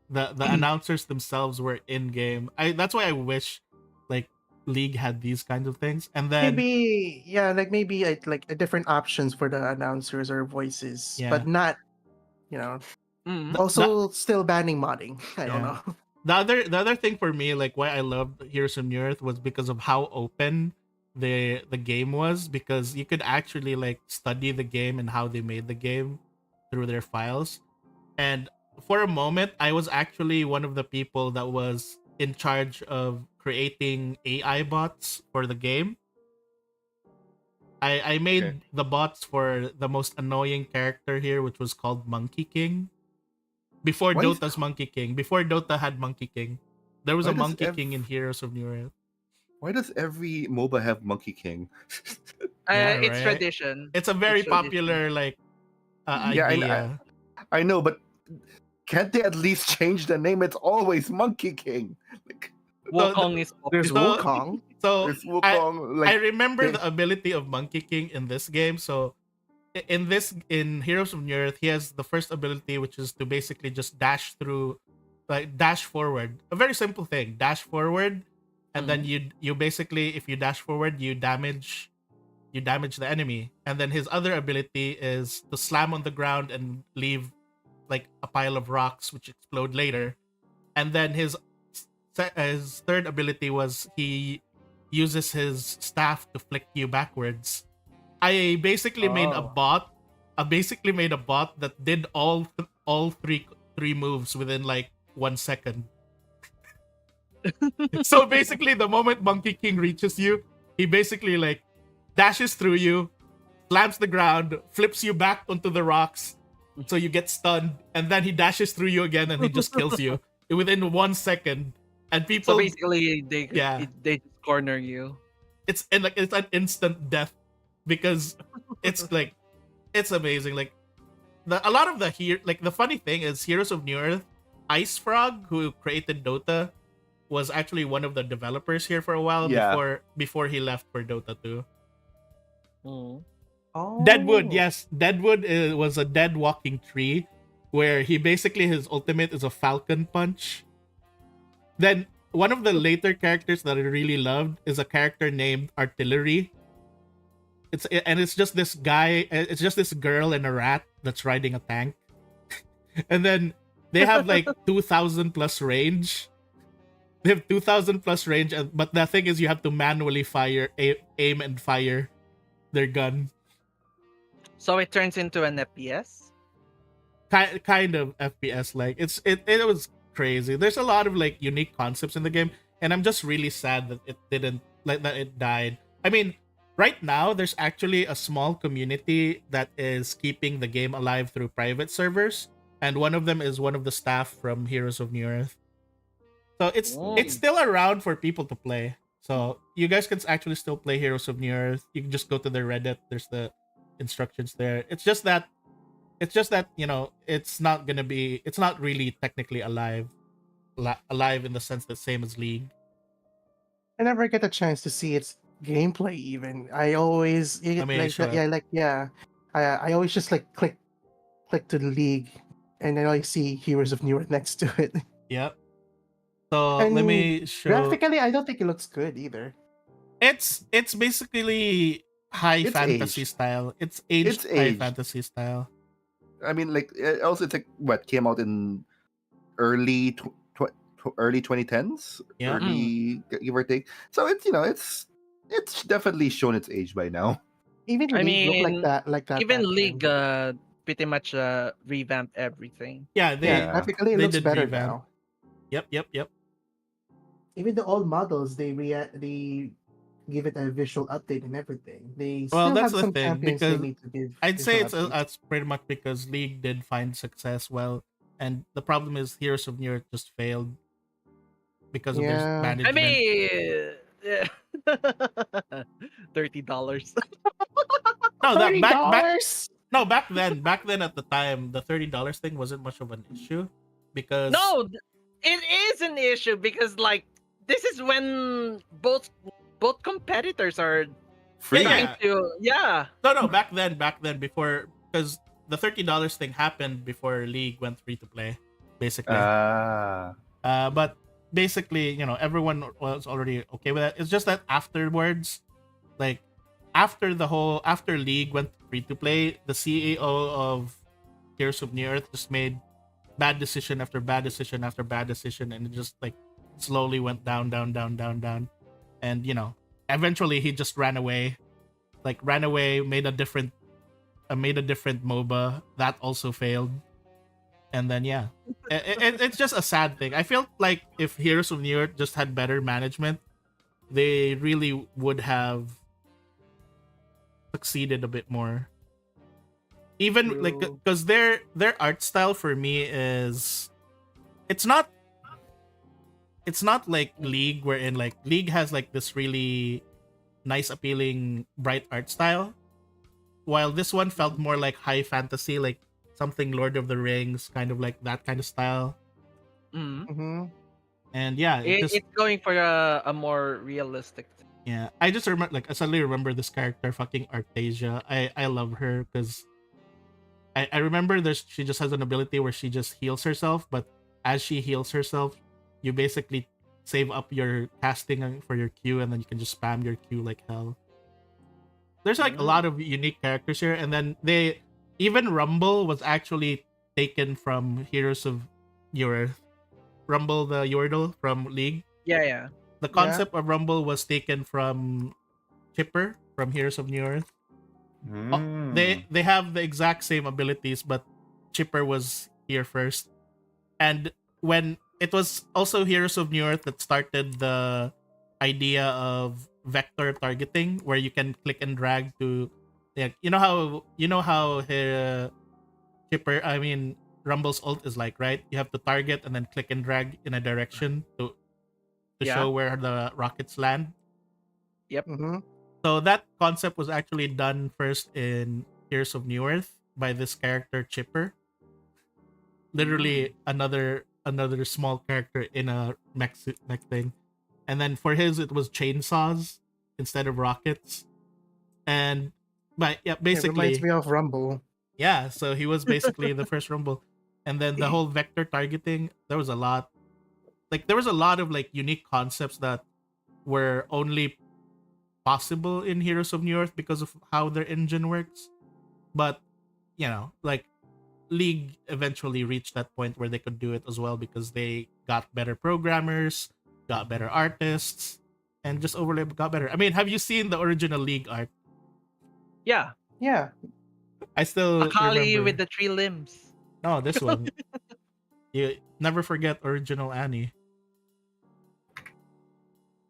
the announcers themselves were in game. That's why I wish like League had these kinds of things. And then Maybe maybe like a different options for the announcers or voices, Yeah. but not, you know, Mm. also still banning modding. I don't Yeah. know. the other thing for me, like why I loved Heroes of New Earth, was because of how open the game was, because you could actually like study the game and how they made the game through their files. And for a moment, I was actually one of the people that was in charge of creating AI bots for the game. I made Okay. the bots for the most annoying character here, which was called Monkey King. Before Why is- Dota's Monkey King, before Dota had Monkey King, there was Why a does Monkey King in Heroes of New Earth. Why does every MOBA have Monkey King? Yeah, It's right? tradition. It's a very It's tradition. popular like Yeah, idea. I know, but can't they at least change the name? It's always Monkey King. Like, Wukong is There's popular. Wukong. So there's Wukong. I Like, remember they- the ability of Monkey King in this game. So in Heroes of New Earth, he has the first ability, which is to basically just dash through, like dash forward. A very simple thing, dash forward, and then you basically, if you dash forward, you damage the enemy. And then his other ability is to slam on the ground and leave like a pile of rocks which explode later. And then his third ability was he uses his staff to flick you backwards. I basically made a Oh. bot. I basically made a bot that did all three moves within like 1 second. So basically, the moment Monkey King reaches you, he basically like dashes through you, slams the ground, flips you back onto the rocks, so you get stunned, and then he dashes through you again, and he just kills you within 1 second. And people, So basically, they Yeah. they just corner you. it's and like it's an instant death, because it's like it's amazing. Like a lot of the funny thing is Heroes of New Earth, Ice Frog, who created Dota, was actually one of the developers here for a while Yeah. before he left for Dota 2. Mm. Deadwood, Oh. yes. Deadwood was a dead walking tree where he basically his ultimate is a falcon punch. Then one of the later characters that I really loved is a character named Artillery. It's just this guy, it's just this girl and a rat that's riding a tank. And then they have like 2000 plus range. They have 2000 plus range, but the thing is you have to manually aim and fire their gun. So it turns into an FPS. Kind of FPS like. It was crazy. There's a lot of like unique concepts in the game, and I'm just really sad that it didn't like that it died. I mean, right now there's actually a small community that is keeping the game alive through private servers, and one of them is one of the staff from Heroes of New Earth. So it's Mm. still around for people to play. So you guys can actually still play Heroes of New Earth. You can just go to their Reddit. There's the instructions there. It's just that it's not gonna be. It's not really technically alive in the sense the same as League. I never get a chance to see its gameplay even. I always Let me like show that. it. Yeah, like yeah. I always just like click to the league, and then I see Heroes of Newer next to it. Yep. So let And me show. graphically, I don't think it looks good either. It's basically high It's fantasy aged. style. It's aged It's high aged. fantasy style. I mean, like also it's like what came out in early early 2010s, Yeah. early give or take. So it's definitely shown its age by now. Even I League looked mean, like that even back League then. pretty much revamped everything. Yeah. Yeah, They Yeah. graphically it they looks did better revamp. now. Yep. Even the old models, they give it a visual update and everything. They Well, still that's have the some thing champions they because need to give I'd say visual updates. it's pretty much because League did find success well, and the problem is Heroes of New Earth just failed because of their Yeah. I management. mean, $30. No, that back $30. no back then at the time the $30 thing wasn't much of an issue because No, it is an issue because like this is when both competitors are Free. trying yeah. to No, back then before because the $30 thing happened before League went free to play, basically. Ah. But basically, everyone was already okay with that. It's just that afterwards, like after League went free to play, the CEO of Heroes of New Earth just made bad decision after bad decision after bad decision, and it just like slowly went down, down, down, down, down, and eventually he just ran away, made a different MOBA that also failed, and then yeah, it's just a sad thing. I feel like if Heroes of New Earth just had better management, they really would have succeeded a bit more. Even like True. because their art style for me is it's not like League, wherein like League has like this really nice, appealing, bright art style, while this one felt more like high fantasy, like something Lord of the Rings, kind of like that kind of style. Mhm. Mm-hmm. And yeah, It's going for a more realistic. yeah. I just remember, like, I suddenly remember this character, fucking Artesia. I love her because I remember she just has an ability where she just heals herself, but as she heals herself, you basically save up your casting for your Q, and then you can just spam your Q like hell. There's like a Mm. lot of unique characters here, and then even Rumble was actually taken from Heroes of New Earth. Rumble the Yordle from League. Yeah. The Yeah. concept of Rumble was taken from Chipper from Heroes of New Earth. They have the exact same abilities, but Chipper was here first. And when it was also Heroes of New Earth that started the idea of vector targeting, where you can click and drag to, like, you know how Chipper, I mean Rumble's ult is like, right? You have to target and then click and drag in a direction to Yeah. show where the rockets land. Mm-hmm. So that concept was actually done first in Heroes of New Earth by this character Chipper. Literally another small character in a mech thing. And then for his it was chainsaws instead of rockets. And But yeah, It reminds basically, me of Rumble. yeah. So he was basically the first Rumble, and then the whole vector targeting. There was a lot. Like there was a lot of like unique concepts that were only possible in Heroes of New Earth because of how their engine works. But like League eventually reached that point where they could do it as well because they got better programmers, got better artists, and just overall got better. I mean, have you seen the original League art? Yeah, Yeah. I still Akali with remember. the 3 limbs. No, this one. You never forget original Annie.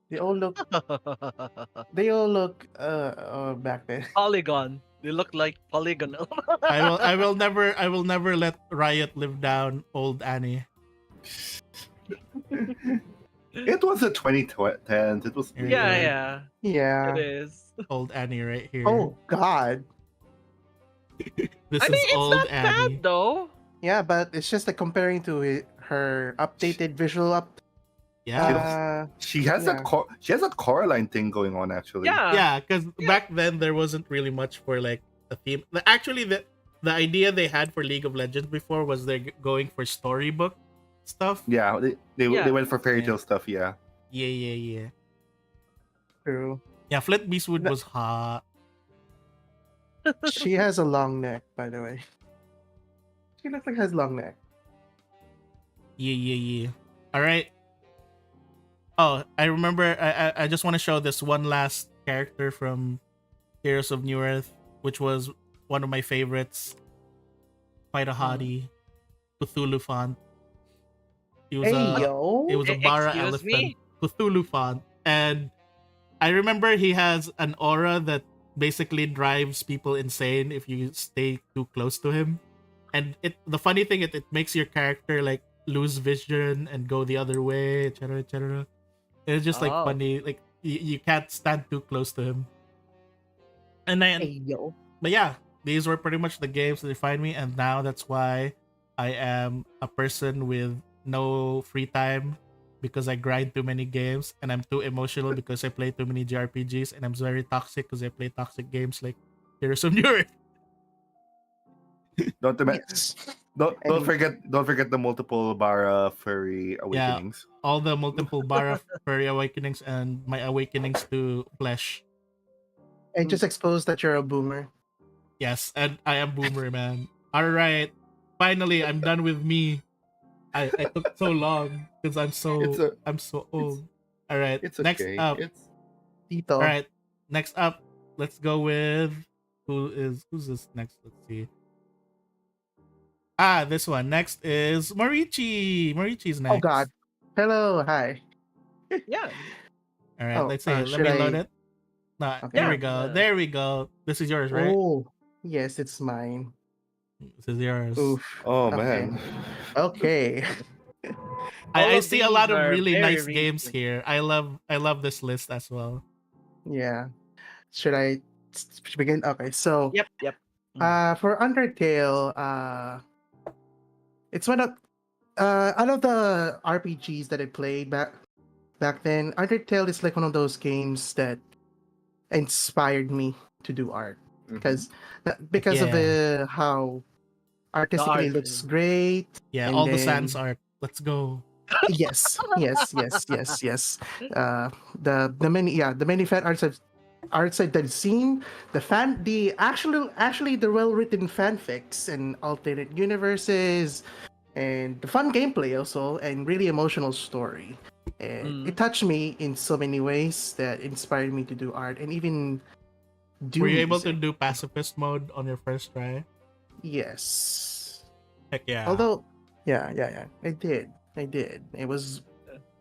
They all look. They all look. Back then. Polygon. They look like polygonal. I will never let Riot live down old Annie. It was the 2010s. It was. Here you Yeah, go. yeah, Yeah. it is. Old Annie right here. Oh God. This I is mean, it's old not Annie. bad though. Yeah, but it's just like comparing to her updated visual up. Yeah. She has Yeah. that Coraline thing going on actually. Yeah, because back then there wasn't really much for like a theme. Actually, the idea they had for League of Legends before was they're going for storybook stuff. Yeah, they Yeah. went for fairy Yeah. tale stuff. Yeah. Yeah. True. Yeah, Flint Beastwood The- was hot. She has a long neck, by the way. She looks like has long neck. Yeah. All right. Oh, I remember. I just want to show this one last character from Heroes of New Earth, which was one of my favorites. Quite a hottie, Cthulhu font. He was Hey yo. It was a Bara Excuse elephant, me? Cthulhu font, and I remember he has an aura that basically drives people insane if you stay too close to him. And the funny thing it makes your character like lose vision and go the other way, etc. etc. It's just like Oh. funny, like you can't stand too close to him. And then, Hey yo. but yeah, these were pretty much the games that defined me, and now that's why I am a person with no free time because I grind too many games, and I'm too emotional because I play too many JRPGs, and I'm very toxic because I play toxic games like Heroes of New Earth. Don't Yes. don't forget the multiple Bara furry awakenings. All the multiple Bara furry awakenings and my awakenings to flesh. And just expose that you're a boomer. Yes, and I am boomer, man. All right, finally, I'm done with me. I took so long because I'm so old. All right, It's next okay. up. Tito. All right, next up, let's go with who's this next? Let's see. This one. Next is Morichi. Morichi's next. Oh God. Hello. Hi. Yeah. All right, Oh, let's see. Let should me I- load it. No, Okay. here we Yeah, go. There we go. This is yours, right? Oh. Yes, it's mine. This is yours. Oof. Oh Okay. man. Okay. I All of see a lot these of are really very nice games recent. here. I love this list as well. Yeah. Should I begin? Okay. So Yep. for Undertale, it's one of out of the RPGs that I played back then, Undertale is like one of those games that inspired me to do art because of how artistically art looks is- great. Yeah, And all the then- sans art. Let's go. Yes. The many fan arts I've seen, the well written fanfics and alternate universes, and the fun gameplay also, and really emotional story. And it touched me in so many ways that inspired me to do art and even do. Were you able to music. do pacifist mode on your first try? Yes. Heck yeah. Although, yeah, I did. It was.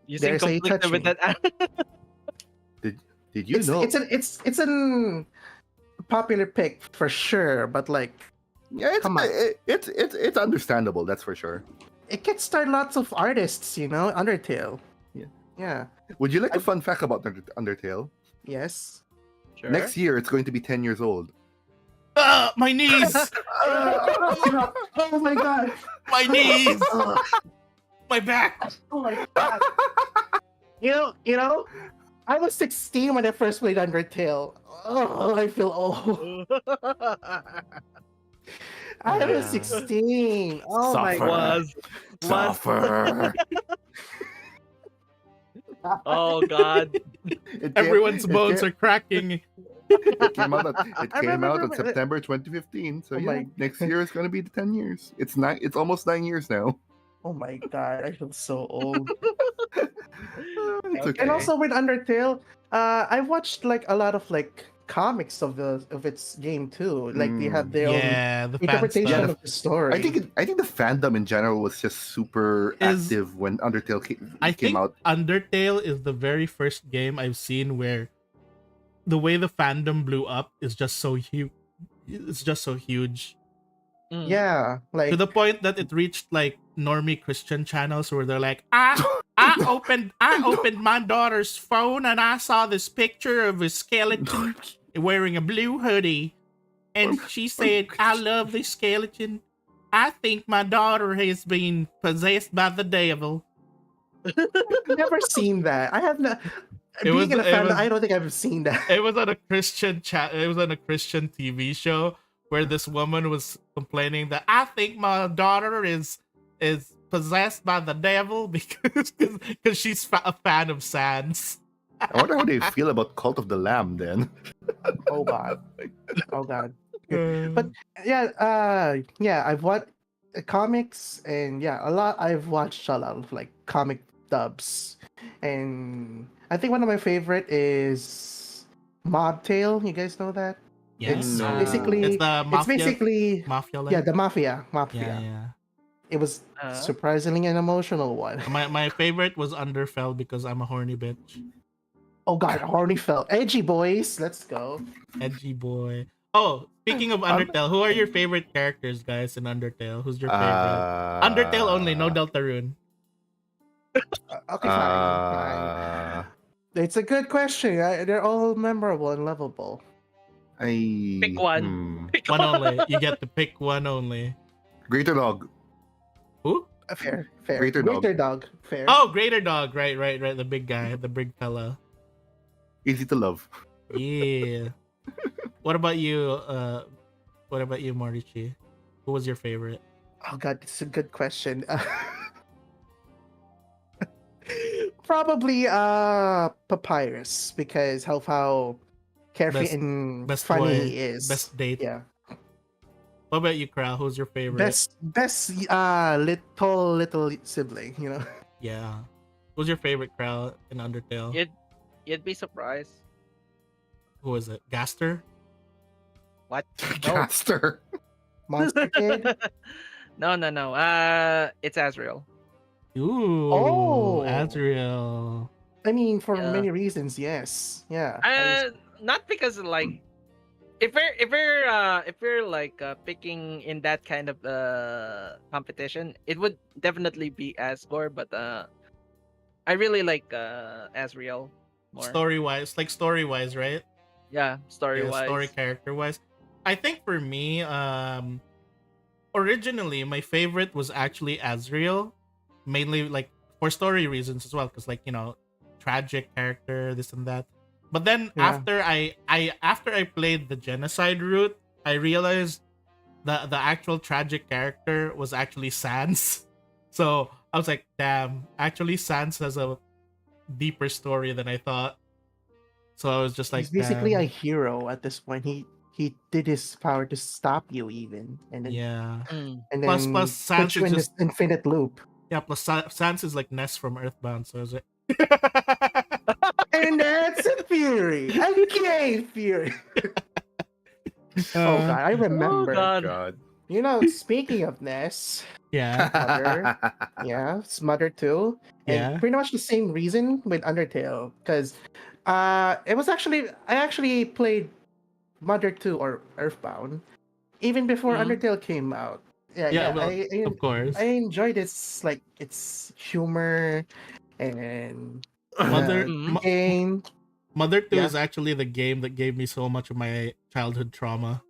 You Dare seem say it touched conflicted with me. that. Did you know? It's an popular pick for sure, but like Yeah, Come on. it's understandable. That's for sure. it kickstarted lots of artists, Undertale. Yeah. Yeah. Would you like a fun fact about Undertale? Yes. Sure. Next year, it's going to be 10 years old. My knees! Oh my god. My knees! Oh My back! my god. You know, I was 16 when I first played Undertale. Oh, I feel old. I was Ah. 16. Oh my Suffer. god. was Suffer. oh god. It came, Everyone's it bones came, are cracking. it came out. It I came out remember in September 2015. So Oh yeah, my- next year is gonna be the 10 years. It's nine. It's almost 9 years now. Oh my god, I feel so old. It's Okay. And okay. also with Undertale, I watched like a lot of like comics of its game too. Like they have their own Yeah, the fan interpretation stuff of the story. I think the fandom in general was just super Is- active when Undertale I came think out. Undertale is the very first game I've seen where the way the fandom blew up is just so huge. It's just so huge Mm. Yeah, to like the point that it reached like normie Christian channels where they're like, I opened my daughter's phone and I saw this picture of a skeleton wearing a blue hoodie, and she said, "I love this skeleton. I think my daughter has been possessed by the devil." I've never seen that. I have not. It Being in a was- it fan, was- I don't think I've seen that. It was on a Christian chat. It was on a Christian TV show where this woman was complaining that I think my daughter is possessed by the devil because she's a fan of Sans. I wonder how they feel about Cult of the Lamb then. Oh god. Oh god. Uh, But yeah, I've watched comics and yeah, I've watched a lot of like comic dubs, and I think one of my favorite is Mob Tale. You guys know that? yeah, It's No. basically it's the it's mafia. basically Mafia. yeah, the mafia. yeah, yeah. It was surprisingly an emotional one. My favorite was Underfell because I'm a horny bitch. Oh god, horny felt edgy boys. Let's go. Edgy boy. Oh, speaking of Undertale, who are your favorite characters, guys, in Undertale? Who's your favorite? Undertale only, no Deltarune. Okay, fine. It's a good question. They're all memorable and lovable. Pick one. Pick One only. You get to pick one only. Greater Dog. Who? Fair. Greater Dog. Dog. Fair. Oh, Greater Dog. Right. The big guy, the big fella. Easy to love. Yeah. What about you? What about you, Morichi? Who was your favorite? Oh god, it's a good question. Probably Papyrus, because how carefree and best funny boy, he is. best date. Yeah. What about you, Kral? Who's your favorite? Best little sibling, you know. Yeah. Who's your favorite Kral in Undertale? You'd be surprised. Who was it? Gaster? What? No. Caster. Monster Kid. No. It's Azrael. Ooh. Oh. Azriel. I mean, for Yeah. many reasons, yes. Yeah. Not because like if we're like picking in that kind of competition, it would definitely be Asgore, but I really like Azrael more. Story wise, right? Yeah, story Yeah, wise. story character wise. I think for me, originally my favorite was actually Azriel, mainly like for story reasons as well, because like tragic character, this and that. But then Yeah. after I played the genocide route, I realized the actual tragic character was actually Sans. So I was like, damn, actually Sans has a deeper story than I thought. So I was just like, He's basically a damn. hero at this point. He did his power to stop you even, and then Yeah. and Plus- then plus Sans put you is in just- this infinite loop. Yeah, plus Sans is like Ness from Earthbound, so I was like, And that's a Fury. Okay, Fury. Oh god, I remember. God. God. You know, speaking of Ness, yeah, Mother. Yeah, it's Mother too. And Yeah. pretty much the same reason with Undertale. Because it was actually I actually played Mother 2 or Earthbound even before Mhm. Undertale came out. yeah. Well, I of course. enjoyed its humor and Mother Mhm. game. Mother 2 Yeah. is actually the game that gave me so much of my childhood trauma.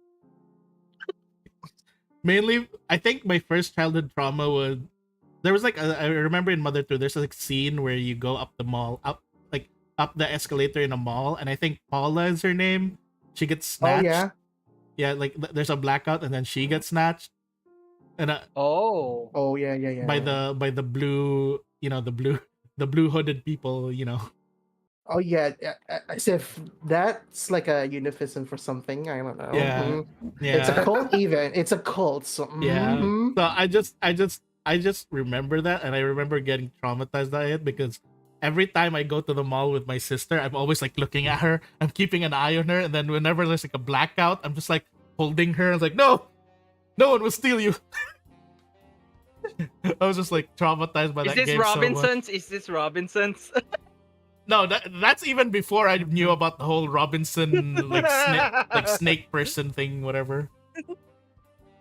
Mainly, I think my first childhood trauma was there was like I remember in Mother 2 there's like scene where you go up the mall, up like up the escalator in a mall, and I think Paula is her name. She gets Oh snatched. yeah. Yeah, like there's a blackout, and then she gets snatched, and Oh. Oh yeah, yeah, yeah. by yeah. the blue, the blue hooded people, Oh yeah, as if that's like a euphemism for something. I don't know. Yeah, It's a yeah, cult even. It's a cult. So yeah. mhm. So I just remember that, and I remember getting traumatized by it because every time I go to the mall with my sister, I'm always like looking at her. I'm keeping an eye on her, and then whenever there's like a blackout, I'm just like holding her. I was like, no, no one will steal you. I was just like traumatized by Is that this game so much. Robinsons? Is this Robinsons? No, that's even before I knew about the whole Robinson like snake person thing, whatever.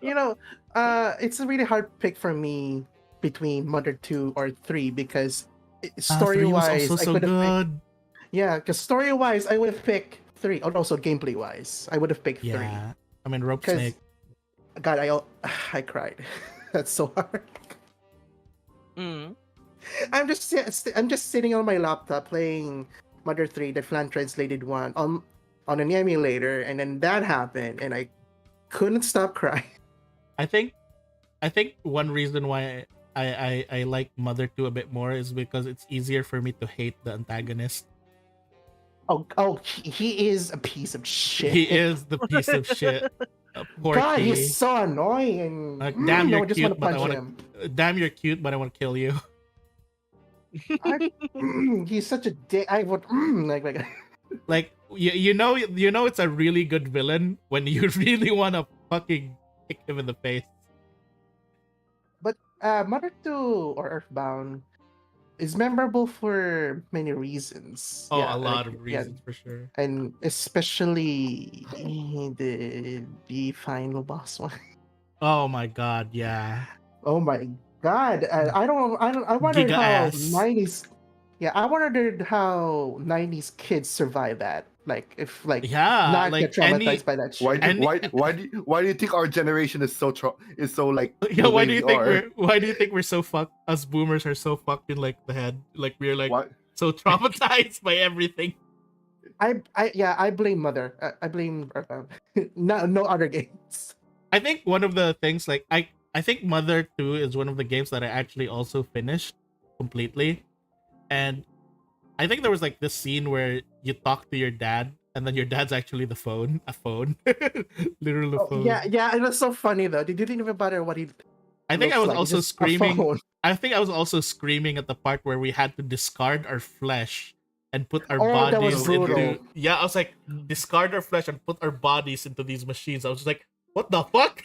You know, it's a really hard pick for me between Mother 2 or 3 because story 3 was wise, also I so could have picked. good. Yeah, because story wise, I would have picked 3. And also gameplay wise, I would have picked 3. Yeah, I mean rope Because snake. God, I cried. That's so hard. Mm. I'm just sitting on my laptop playing Mother 3, the fan translated one, on an emulator, and then that happened, and I couldn't stop crying. I think one reason why I like Mother 2 a bit more is because it's easier for me to hate the antagonist. Oh, he is a piece of shit. He is the piece of shit. Porky. God, he's so annoying. Like, damn, I you're just want cute, to but I punch want to. him. Damn, you're cute, but I want to kill you. He's such a dick. I would like. Like you know it's a really good villain when you really want to fucking kick him in the face. But Mother 2 or Earthbound is memorable for many reasons. Oh, Yeah, a lot like, of reasons for sure. and especially the final boss one. Oh my god, yeah. Oh my God! I wondered Giga how ass. 90s. Yeah, I wondered how 90s kids survive that. Like if Yeah, not like get traumatized by that Why shit. do And- why do you think our generation is so like Yeah, the why way do you we think are? why do you think we're so fucked? Us boomers are so fucked in like the head. Like we're like Why? so traumatized by everything. I blame Mother. I blame no other games. I think one of the things like I think Mother 2 is one of the games that I actually also finished completely. And I think there was like this scene where you talk to your dad and then your dad's actually the phone, a phone. Literal Oh, phone. yeah, it was so funny though. They didn't even bother what he I think I looks was like. It's also just a screaming. phone. I think I was also screaming at the part where we had to discard our flesh and put our Oh, that was bodies brutal. into. Yeah, I was like, discard our flesh and put our bodies into these machines. I was like, what the fuck?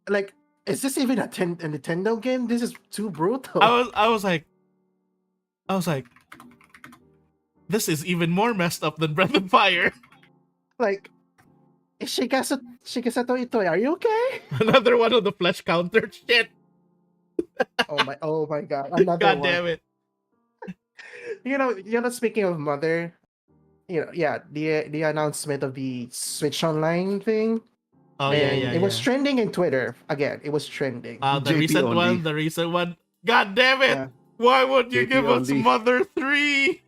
Like, is this even a Nintendo game? This is too brutal. I was like, this is even more messed up than Breath of Fire. Like, Shigesato Itoi, are you okay? Another one of the flesh counter. Shit. Oh my God, another God one. damn it. Speaking of Mother, yeah, the announcement of the Switch Online thing, Oh and yeah. it was trending in Twitter again. It was trending. The JP recent only. one. The recent one. God damn it. Yeah. Why would you JP give us only. Mother 3?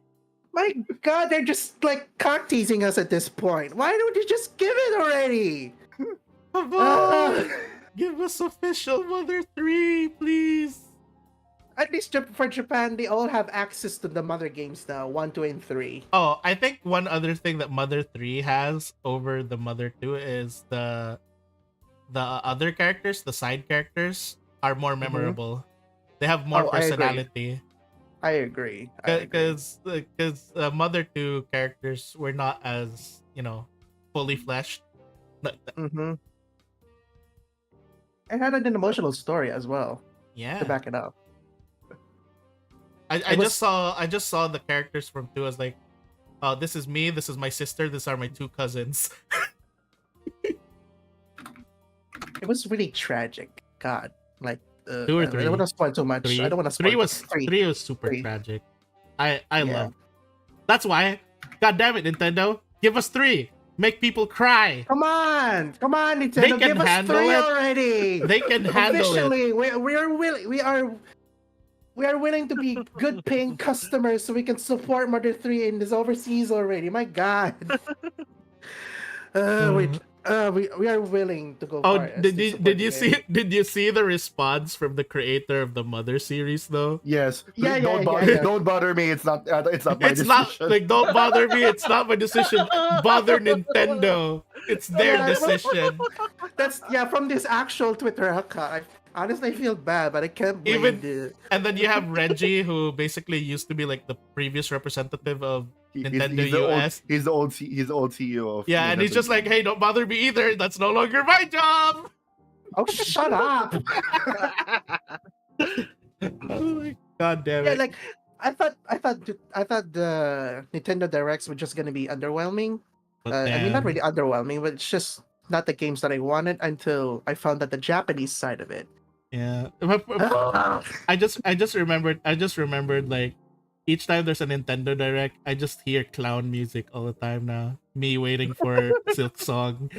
My God, they're just like cock teasing us at this point. Why don't you just give it already? Come Ah. on. Give us official Mother 3, please. At least for Japan, they all have access to the Mother games now, 1, 2, and 3. Oh, I think one other thing that Mother 3 has over the Mother 2 is the other characters, the side characters, are more memorable. They have more Oh, I agree. personality. I agree. Because Mother 2 characters were not as, fully fleshed. Mm-hmm. It had an emotional story as well Yeah. to back it up. I just saw the characters from 2 as like, oh, this is me, this is my sister, these are my 2 cousins. It was really tragic. God, like 2 or 3? I don't want to spoil too much. 3? I don't want to spoil. 3 was super Three. tragic. I Yeah. love. That's why. God damn it, Nintendo, give us 3. Make people cry. Come on, Nintendo, They can give us handle 3 it. already. They can handle it. Officially, we We are willing to be good paying customers so we can support Mother 3 in this overseas already. My God. We are willing to go Oh, far as to support did you EA. see the response from the creator of the Mother series though? Yes. Yeah, Don't yeah, bother. yeah. Don't bother me. It's not. It's not my It's not decision. like don't bother me. It's not my decision. Bother Nintendo. It's their Yeah, decision. That's from this actual Twitter account. Honestly, I feel bad, but I can't blame Even the. and then you have Reggie, who basically used to be like the previous representative of Nintendo US. He's the old CEO of. Yeah, and he's Nintendo. just like, hey, don't bother me either. That's no longer my job. Oh, shut up! God damn Yeah, it. like I thought the Nintendo Directs were just gonna be underwhelming. But I mean, not then- really underwhelming, but it's just not the games that I wanted until I found out the Japanese side of it. Yeah. I just remembered like each time there's a Nintendo Direct, I just hear clown music all the time now. Me waiting for Silk Song.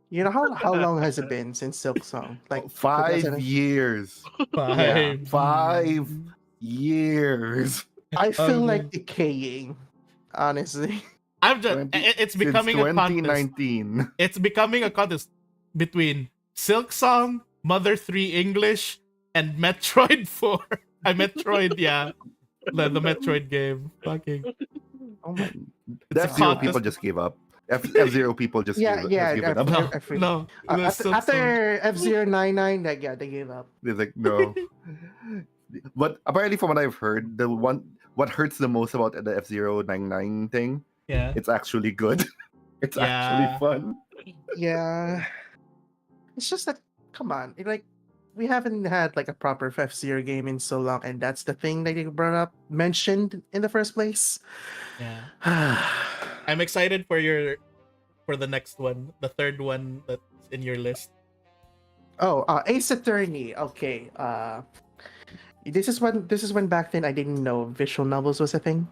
You know how long has it been since Silk Song? Like 5 2000 years. Five. 5 years. I feel Um, like decaying, honestly. I'm just 20 it's Since becoming a contest. 2019. It's becoming a contest between Silk Song, Mother 3 English, and Metroid 4. Metroid, yeah. The Metroid game. Fucking. Oh my. It's a F-Zero contest. people just gave up. F-Zero people just Yeah, gave, yeah, has given up. No, F- no. the Silk Song. after F099, they gave up. They're like, no. But apparently, from what I've heard, what hurts the most about the F099 thing, Yeah. it's actually good. It's Yeah. actually fun. Yeah, it's just that. Come on, we haven't had like a proper F-Zero game in so long, and that's the thing that you mentioned in the first place. Yeah. I'm excited for the next one, the third one that's in your list. Ace Attorney. Okay. This is when back then I didn't know visual novels was a thing.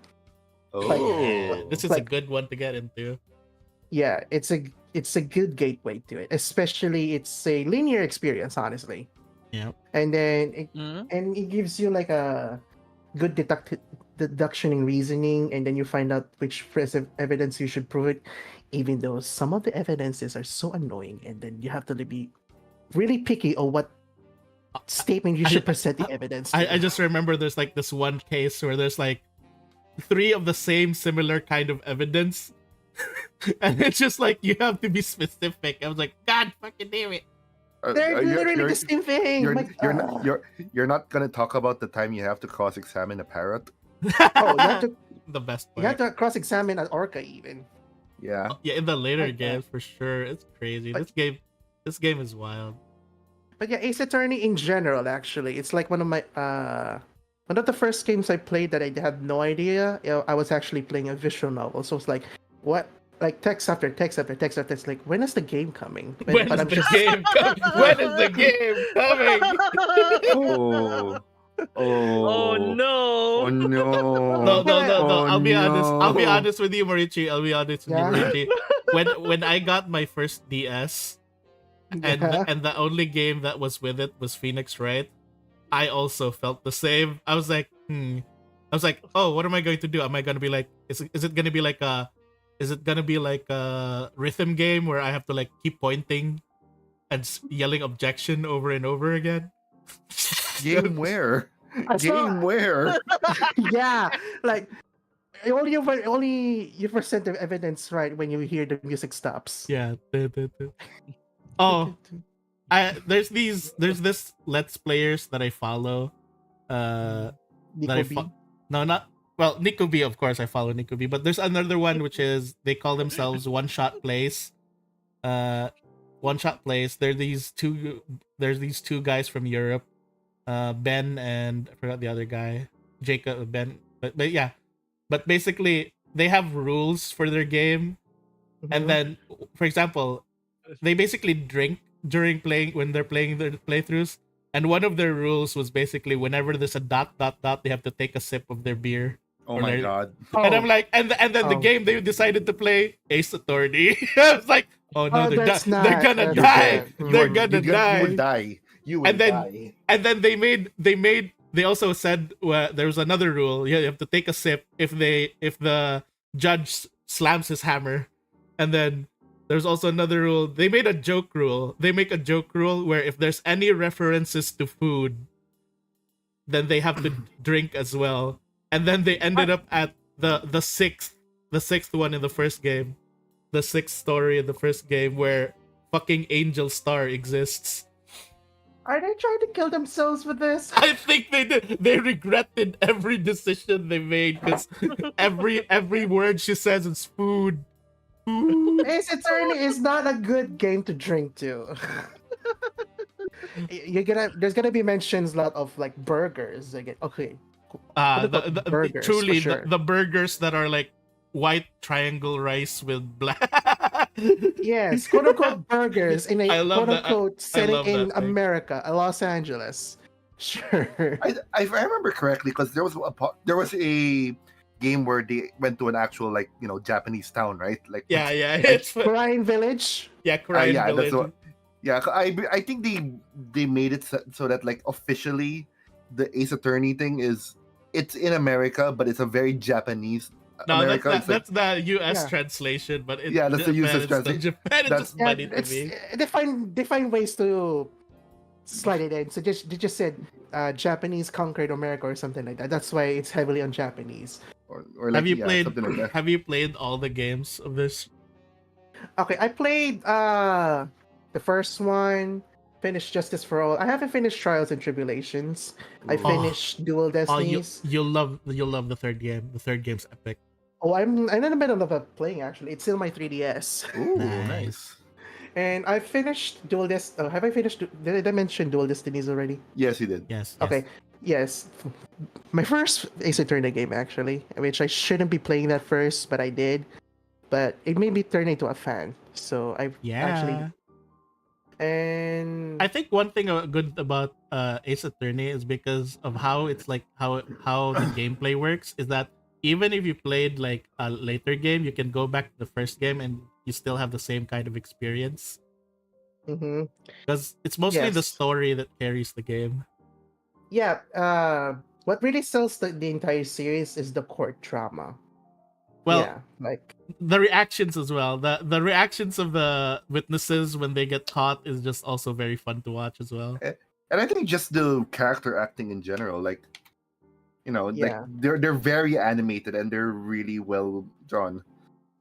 Oh, This is a like- good one to get into. Yeah, it's a good gateway to it. Especially it's a linear experience, honestly. Yeah. And then Mhm. it gives you like a good deduction and reasoning, and then you find out which evidence you should prove it, even though some of the evidences are so annoying, and then you have to be really picky on what statement you should present the evidence to. I just remember there's like this one case where there's like 3 of the same similar kind of evidence. And it's just like you have to be specific. I was like, God fucking damn it. They're literally the same thing. You're not gonna talk about the time you have to cross-examine a parrot. Oh, you have to the best you part. have to cross-examine an orca even. Yeah. Yeah, in the later Like that. games for sure. It's crazy. But- This game is wild. But yeah, Ace Attorney in general, actually, it's like one of the first games I played that I had no idea. I was actually playing a visual novel, so it's like, what? Like text after text after text after text. Like, when is the game coming? When is the game coming? When is the game coming? Oh. Oh. Oh no! Oh no. No. Oh, I'll be honest. I'll be no. honest with you, Marichi. I'll be honest with Yeah. you, Marichi. When I got my first DS, and Yeah. and the only game that was with it was Phoenix Wright, I also felt the same. I was like, oh, what am I going to do? Am I gonna be like, is it gonna be like a rhythm game where I have to like keep pointing and yelling objection over and over again? Game where? I saw- Game where? Yeah, like only you present the evidence right when you hear the music stops. Yeah. Oh, there's this Let's Players that I follow. That I Nico B. no, not well, Nico B, of course I follow Nico B, but there's another one which is they call themselves One Shot Plays. One Shot Plays. There's these two guys from Europe, Ben and I forgot the other guy, Jacob, Ben, but yeah, but basically they have rules for their game, and Mhm. then for example, they basically drink when they're playing their playthroughs. And one of their rules was basically whenever there's a ... they have to take a sip of their beer. Oh Or my they're- god. And I'm like, and then the Oh. game they decided to play Ace Attorney. I was like, oh no, Oh, they're that's they're not- gonna that's die. bad. They're gonna You die. would die. You will And then die. and then they also said there was another rule. You have to take a sip if the judge slams his hammer. And then there's also another rule. They made a joke rule. They make a joke rule where if there's any references to food, then they have to drink as well. And then they ended up at the sixth one in the first game. The sixth story in the first game where fucking Angel Star exists. Are they trying to kill themselves with this? I think they did. They regretted every decision they made because every word she says is food. Food. Ace Attorney is not a good game to drink to. There's gonna be mentions a lot of like burgers. Again, okay. Burgers, Truly for sure. the burgers that are like white triangle rice with black. Yes, quote unquote burgers in I a love quote that. unquote setting love in that thing. America, Los Angeles. Sure. If I remember correctly, because there was a game where they went to an actual Japanese town, right? Like Yeah, it's Korean Village. yeah, Korean yeah, village. that's what. Yeah, I think they made it so that like officially, the Ace Attorney thing it's in America, but it's a very Japanese No, America. It's like, that's the U.S. Yeah. translation, but Yeah, that's the US translation. Japan, it's That's- just Yeah, funny to it's me. they find ways to slide it in. So they just said Japanese conquered America or something like that. That's why it's heavily on Japanese. or like Have you yeah, played? something like that. Have you played all the games of this? Okay, I played the first one, finished Justice for All. I haven't finished Trials and Tribulations. I Ooh. finished Dual Oh, Destinies. you'll love the third game. The third game's epic. Oh, I'm in the middle of playing actually. It's still my 3DS. Ooh, Nice. nice. And I finished Dual have I finished did I mention Dual Destinies already? Yes, you did. Yes. Okay. Yes. My first Ace Attorney game actually, which I shouldn't be playing that first, but I did. But it made me turn into a fan. So I Yeah. actually and I think one thing good about Ace Attorney is because of how it's like how the gameplay works is that even if you played like a later game, you can go back to the first game and you still have the same kind of experience mhm. because it's mostly the Yes. story that carries the game. Yeah, what really sells the entire series is the court drama. Well, yeah, like the reactions as well. The reactions of the witnesses when they get caught is just also very fun to watch as well. And I think just the character acting in general, like like Yeah. they're very animated and they're really well drawn.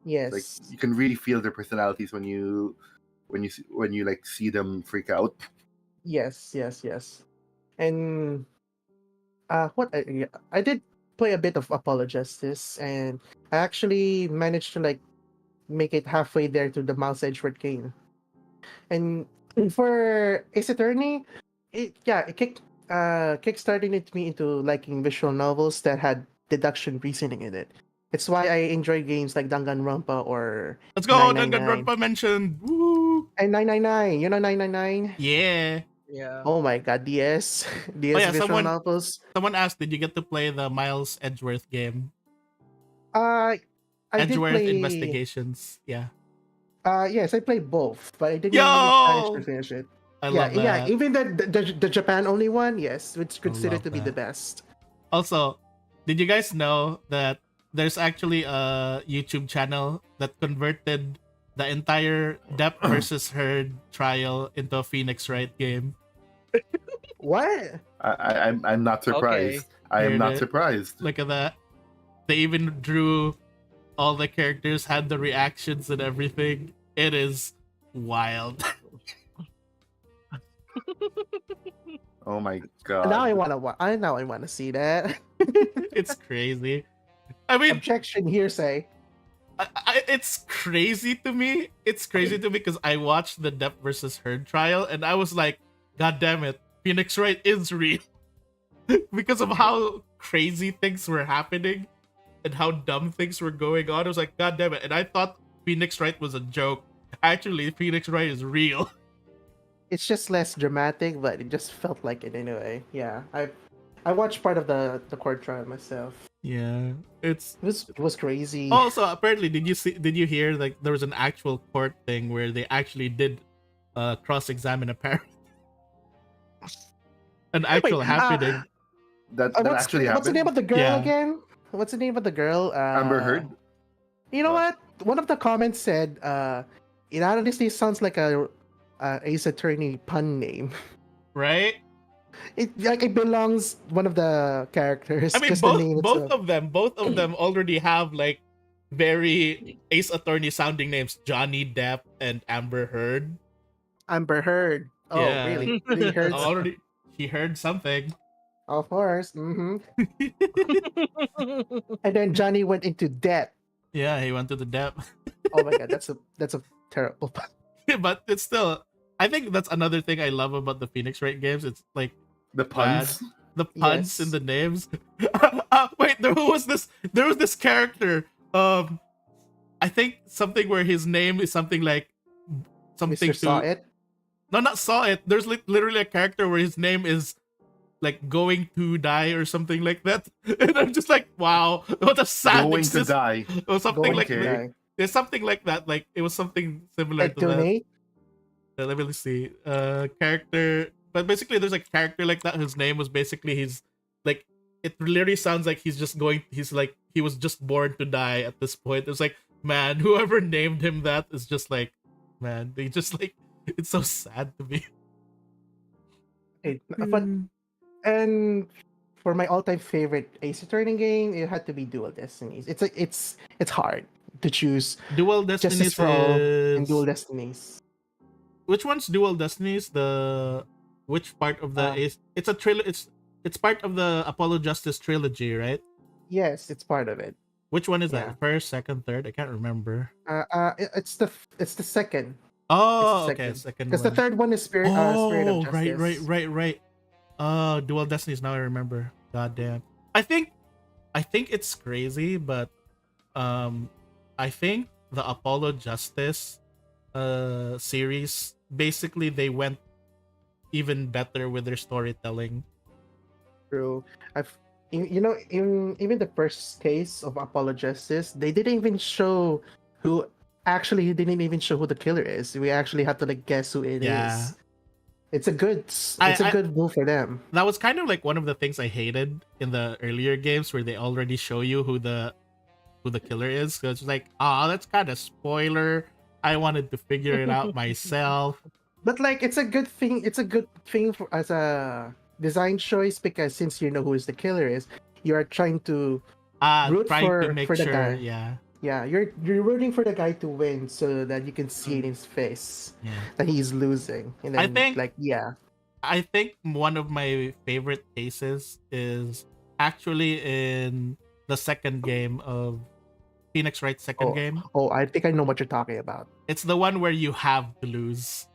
yes, Like you can really feel their personalities when you like see them freak out. yes, and I did play a bit of Apologistis, and I actually managed to like make it halfway there to the Mouse Edgeworth game. And for Ace Attorney, it kickstarted me into liking visual novels that had deduction reasoning in it. It's why I enjoy games like Danganronpa or Let's go, 999. Danganronpa mentioned. Woo! and 999. You know 999? Yeah. Yeah. Oh my god, DS DS yeah, visual someone- novels. Someone asked, did you get to play the Miles Edgeworth game? I did Edgeworth play Investigations. Yeah. Yes, I played both, but I didn't Yo! manage to finish it. I love that. Yeah, even the Japan only one, yes, it's considered love to be the that. best. Also, did you guys know that there's actually a YouTube channel that converted the entire Depp versus Heard trial into a Phoenix Wright game? What? I'm not surprised. I Heard am not it. surprised. Look at that. They even drew all the characters, had the reactions and everything. It is wild. Oh my god. Now I wanna see that. It's crazy. I mean, Objection hearsay. it's crazy to me. It's crazy to me because I watched the Depp versus Heard trial and I was like, God damn it, Phoenix Wright is real. Because of how crazy things were happening and how dumb things were going on. I was like, God damn it. And I thought Phoenix Wright was a joke. Actually, Phoenix Wright is real. It's just less dramatic, but it just felt like it anyway. Yeah, I watched part of the court trial myself. Yeah. It It was crazy. also apparently did you hear like there was an actual court thing where they actually did cross-examine a parent? An Wait, actual happening. That actually what's the name of happened. the girl Yeah. again? What's the name of the girl? Amber Heard. You know Oh. what? One of the comments said, it honestly sounds like a Ace Attorney pun name. Right? It belongs one of the characters. I mean, Just the name both itself. of them already have like very Ace Attorney sounding names, Johnny Depp and Amber Heard. Amber Heard. Oh, Yeah. really? They heard. Already, he heard something. Of course. And then Johnny went into debt. Yeah, he went to the Depp. Oh my god, that's a terrible pun. But it's still, I think that's another thing I love about the Phoenix Wright games. It's like The puns. the puns in Yes. the names. Wait, there was this character. I think something where his name is something like something Mr. Saw to It. no, not saw it. There's literally a character where his name is like going to die or something like that, and I'm just like, wow, what a sad Going to die. or something Going like to Okay. die. there's something like that. Like it was something similar Like to that. donate. Let me see. Character, but basically there's a character like that whose name was basically he's like it literally sounds like he's just going. He's like he was just born to die at this point. It's like man, whoever named him that is just like man. They just like it's so sad to me. Okay, but and for my all-time favorite Ace Attorney game, it had to be Dual Destinies. It's hard to choose Dual Justice Destinies for All and is Dual Destinies. which one's Dual Destinies? The which part of the is it's a it's part of the Apollo Justice trilogy, right? Yes, it's part of it. Which one is Yeah. that? First, second, third? I can't remember. It's the second. Oh, It's the okay, second. second Because one. the third one is Spirit of Oh, Justice. right. Dual Destinies. Now I remember. God damn. I think it's crazy, but I think the Apollo Justice series basically they went even better with their storytelling. True. Even the first case of Apollo Justice, they didn't even show who. Actually, he didn't even show who the killer is. We actually have to like guess who it is. Yeah. It's a good I- good move for them. That was kind of like one of the things I hated in the earlier games where they already show you who the killer is. So it's like, that's kind of spoiler. I wanted to figure it out myself. But like, it's a good thing. It's a good thing for as a design choice because since you know who is the killer is, you are trying to root Trying to make for the sure, guy. yeah. Yeah, you're rooting for the guy to win so that you can see in his face Yeah. that he's losing. And then, I think- like, yeah, I think one of my favorite cases is actually in the second game of Phoenix Wright's second game. oh, I think I know what you're talking about. It's the one where you have to lose.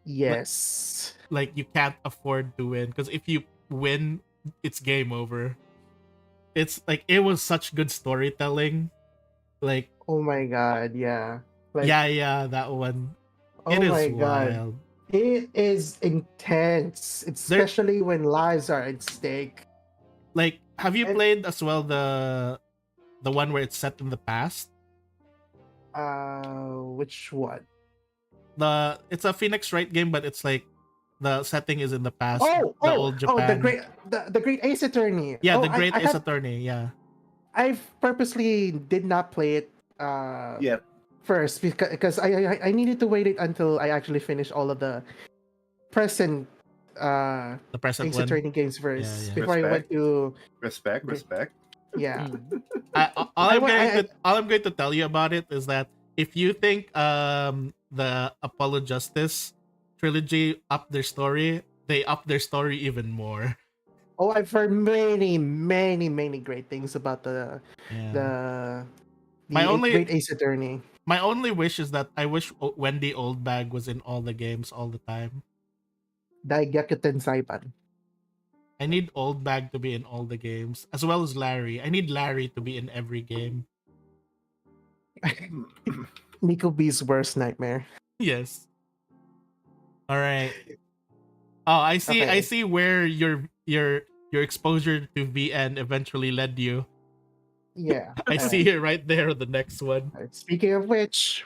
Yes. Like you can't afford to win because if you win, it's game over. It's like it was such good storytelling. Like Oh my god, yeah. Like, yeah, that one. oh It is my god. wild. It is intense, especially when lives are at stake. Like, have you And- played as well the one where it's set in the past? Which one? It's a Phoenix Wright game, but it's like the setting is in the past. Oh, old Japan. the great Ace Attorney. Yeah, Oh, the Great I Ace have- Attorney. Yeah. I purposely did not play it Yeah. first because I needed to wait it until I actually finished all of the present The present Ace one. Attorney games first yeah. before I went to Respect. yeah. All I'm going to tell you about it is that if you think the Apollo Justice trilogy upped their story, they upped their story even more. Oh, I've heard many great things about the Yeah. the My only- great Ace Attorney. My only wish is that I wish Wendy Oldbag was in all the games all the time. Daigakuten Saipan. I need Oldbag to be in all the games, as well as Larry. I need Larry to be in every game. Nico B's worst nightmare. Yes. All right. Oh, I see. I Okay. see where your exposure to VN eventually led you. Yeah. I see it right there on the next one. Alright, speaking of which,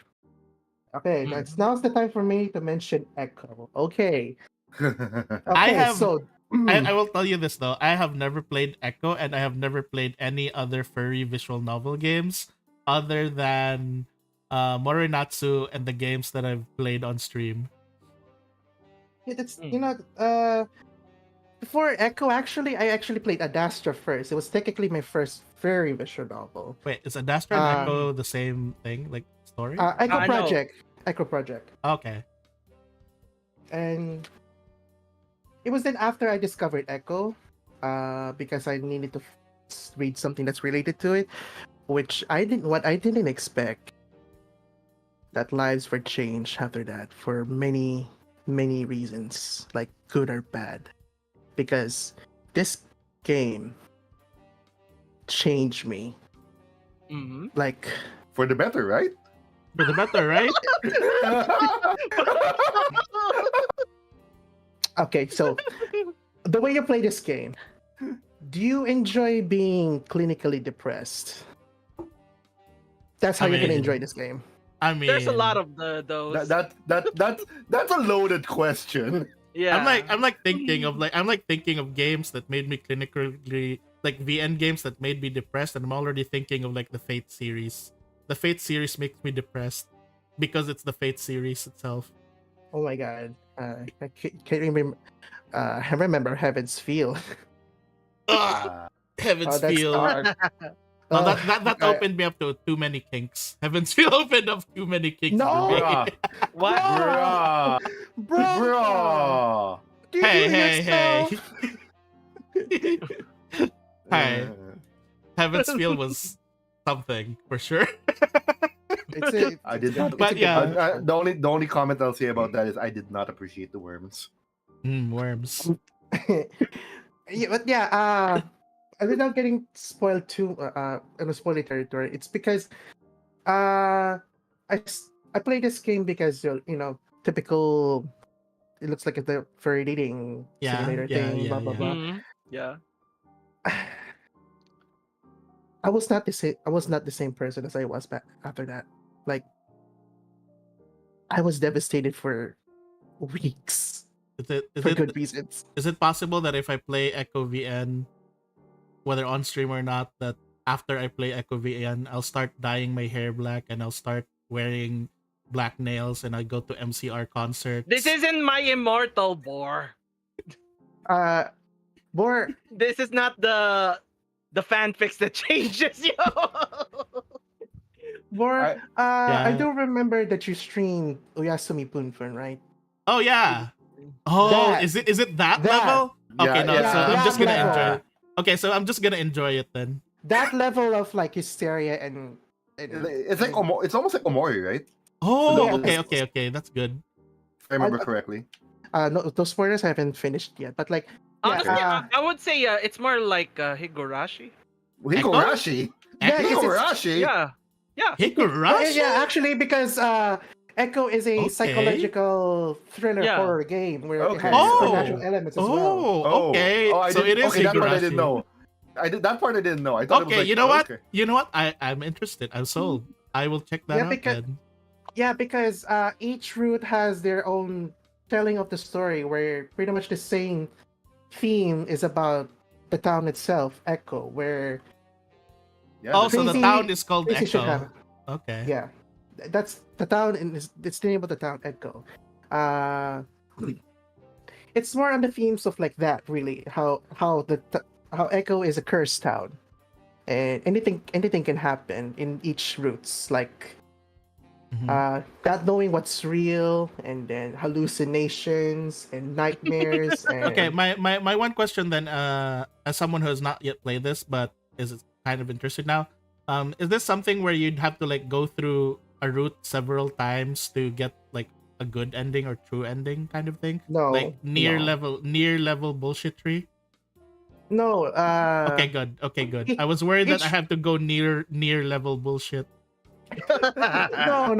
okay, now's the time for me to mention Echo. Okay. I Okay, have- so I will tell you this though. I have never played Echo, and I have never played any other furry visual novel games other than Morinatsu and the games that I've played on stream. It's Mm. before Echo. Actually, I actually played Adastra first. It was technically my first very visual novel. Wait, is Adastra and Uh, Echo the same thing? Like story? Echo No. Project. Echo Project. Okay. And it was then after I discovered Echo, because I needed to read something that's related to it, which I didn't. What I didn't expect that lives were changed after that for many, many reasons, like good or bad, because this game changed me. Mhm. Like, For the better, right? For the better, right? okay, so the way you play this game, do you enjoy being clinically depressed? That's how I you're gonna mean, enjoy this game. I mean, There's a lot of those. That's a loaded question. Yeah. I'm like thinking of games that made me clinically, like VN games that made me depressed, and I'm already thinking of like the Fate series. The Fate series makes me depressed because it's the Fate series itself. Oh my god, I can't remember. I remember Heaven's Feel. Ugh, Heaven's That's Feel. dark. Oh, Uh, that I- opened me up to too many kinks. Heaven's Feel opened up too many kinks No! for me. Bruh. What? Bruh. bro, Bruh. do you Hey, do hey, yourself? Hey. Heaven's Feel was something for sure. I did not. But yeah. The only comment I'll say about that is I did not appreciate the worms. Worms. yeah, but yeah, without getting spoiled too, in a spoiler territory, it's because I play this game because typical. It looks like the furry dating Yeah, simulator yeah, thing. yeah, Blah blah yeah. blah. Mhm. Yeah. I was not the same. I was not the same person as I was back after that. Like, I was devastated for weeks Is for it good reasons. is it possible that if I play Echo VN, whether on stream or not, that after I play Echo VN, I'll start dyeing my hair black and I'll start wearing black nails and I go to MCR concerts. This isn't my immortal bore. More This is not the fanfics that changes you. more. I- I do remember that you streamed Oyasumi Punfun, right? Oh yeah. Oh, That- is it that, that- level? Okay, no, yeah, so I'm that just gonna level. enjoy it. Okay, so I'm just gonna enjoy it then. That level of like hysteria and It's like it's almost like Omori, right? Oh, Yeah. okay, that's good. If I remember correctly. no, those spoilers haven't finished yet, but like Honestly, yeah, I would say it's more like Higurashi. Higurashi. Yeah, it's- Higurashi. Yeah. Higurashi? yeah, actually, because Echo is a Okay. psychological thriller Yeah. horror game where it Okay. has Oh. supernatural elements as well. Oh, okay. I So it didn't- is okay. That part I Higurashi. didn't know. That part I didn't know. I thought it was Okay, like, you know what? okay. You know what? I'm interested. I'm sold. I will check that Yeah, out because- then. Yeah, because each route has their own telling of the story, where pretty much the same theme is about the town itself, Echo, where Yeah, Oh, so the Crazy- town is called crazy shit Echo. happen. Okay. Yeah, that's the town, and it's the name of the town, Echo. It's more on the themes of like that, really. How Echo is a cursed town, and anything can happen in each routes. Like Mhm. not knowing what's real, and then hallucinations and nightmares. And Okay, my one question then, as someone who has not yet played this but is kind of interested now, is this something where you'd have to like go through a route several times to get like a good ending or true ending kind of thing? no, Like near no. level bullshit tree? No. Okay, good. Okay, good. I was worried that I each- have to go near level bullshit. No.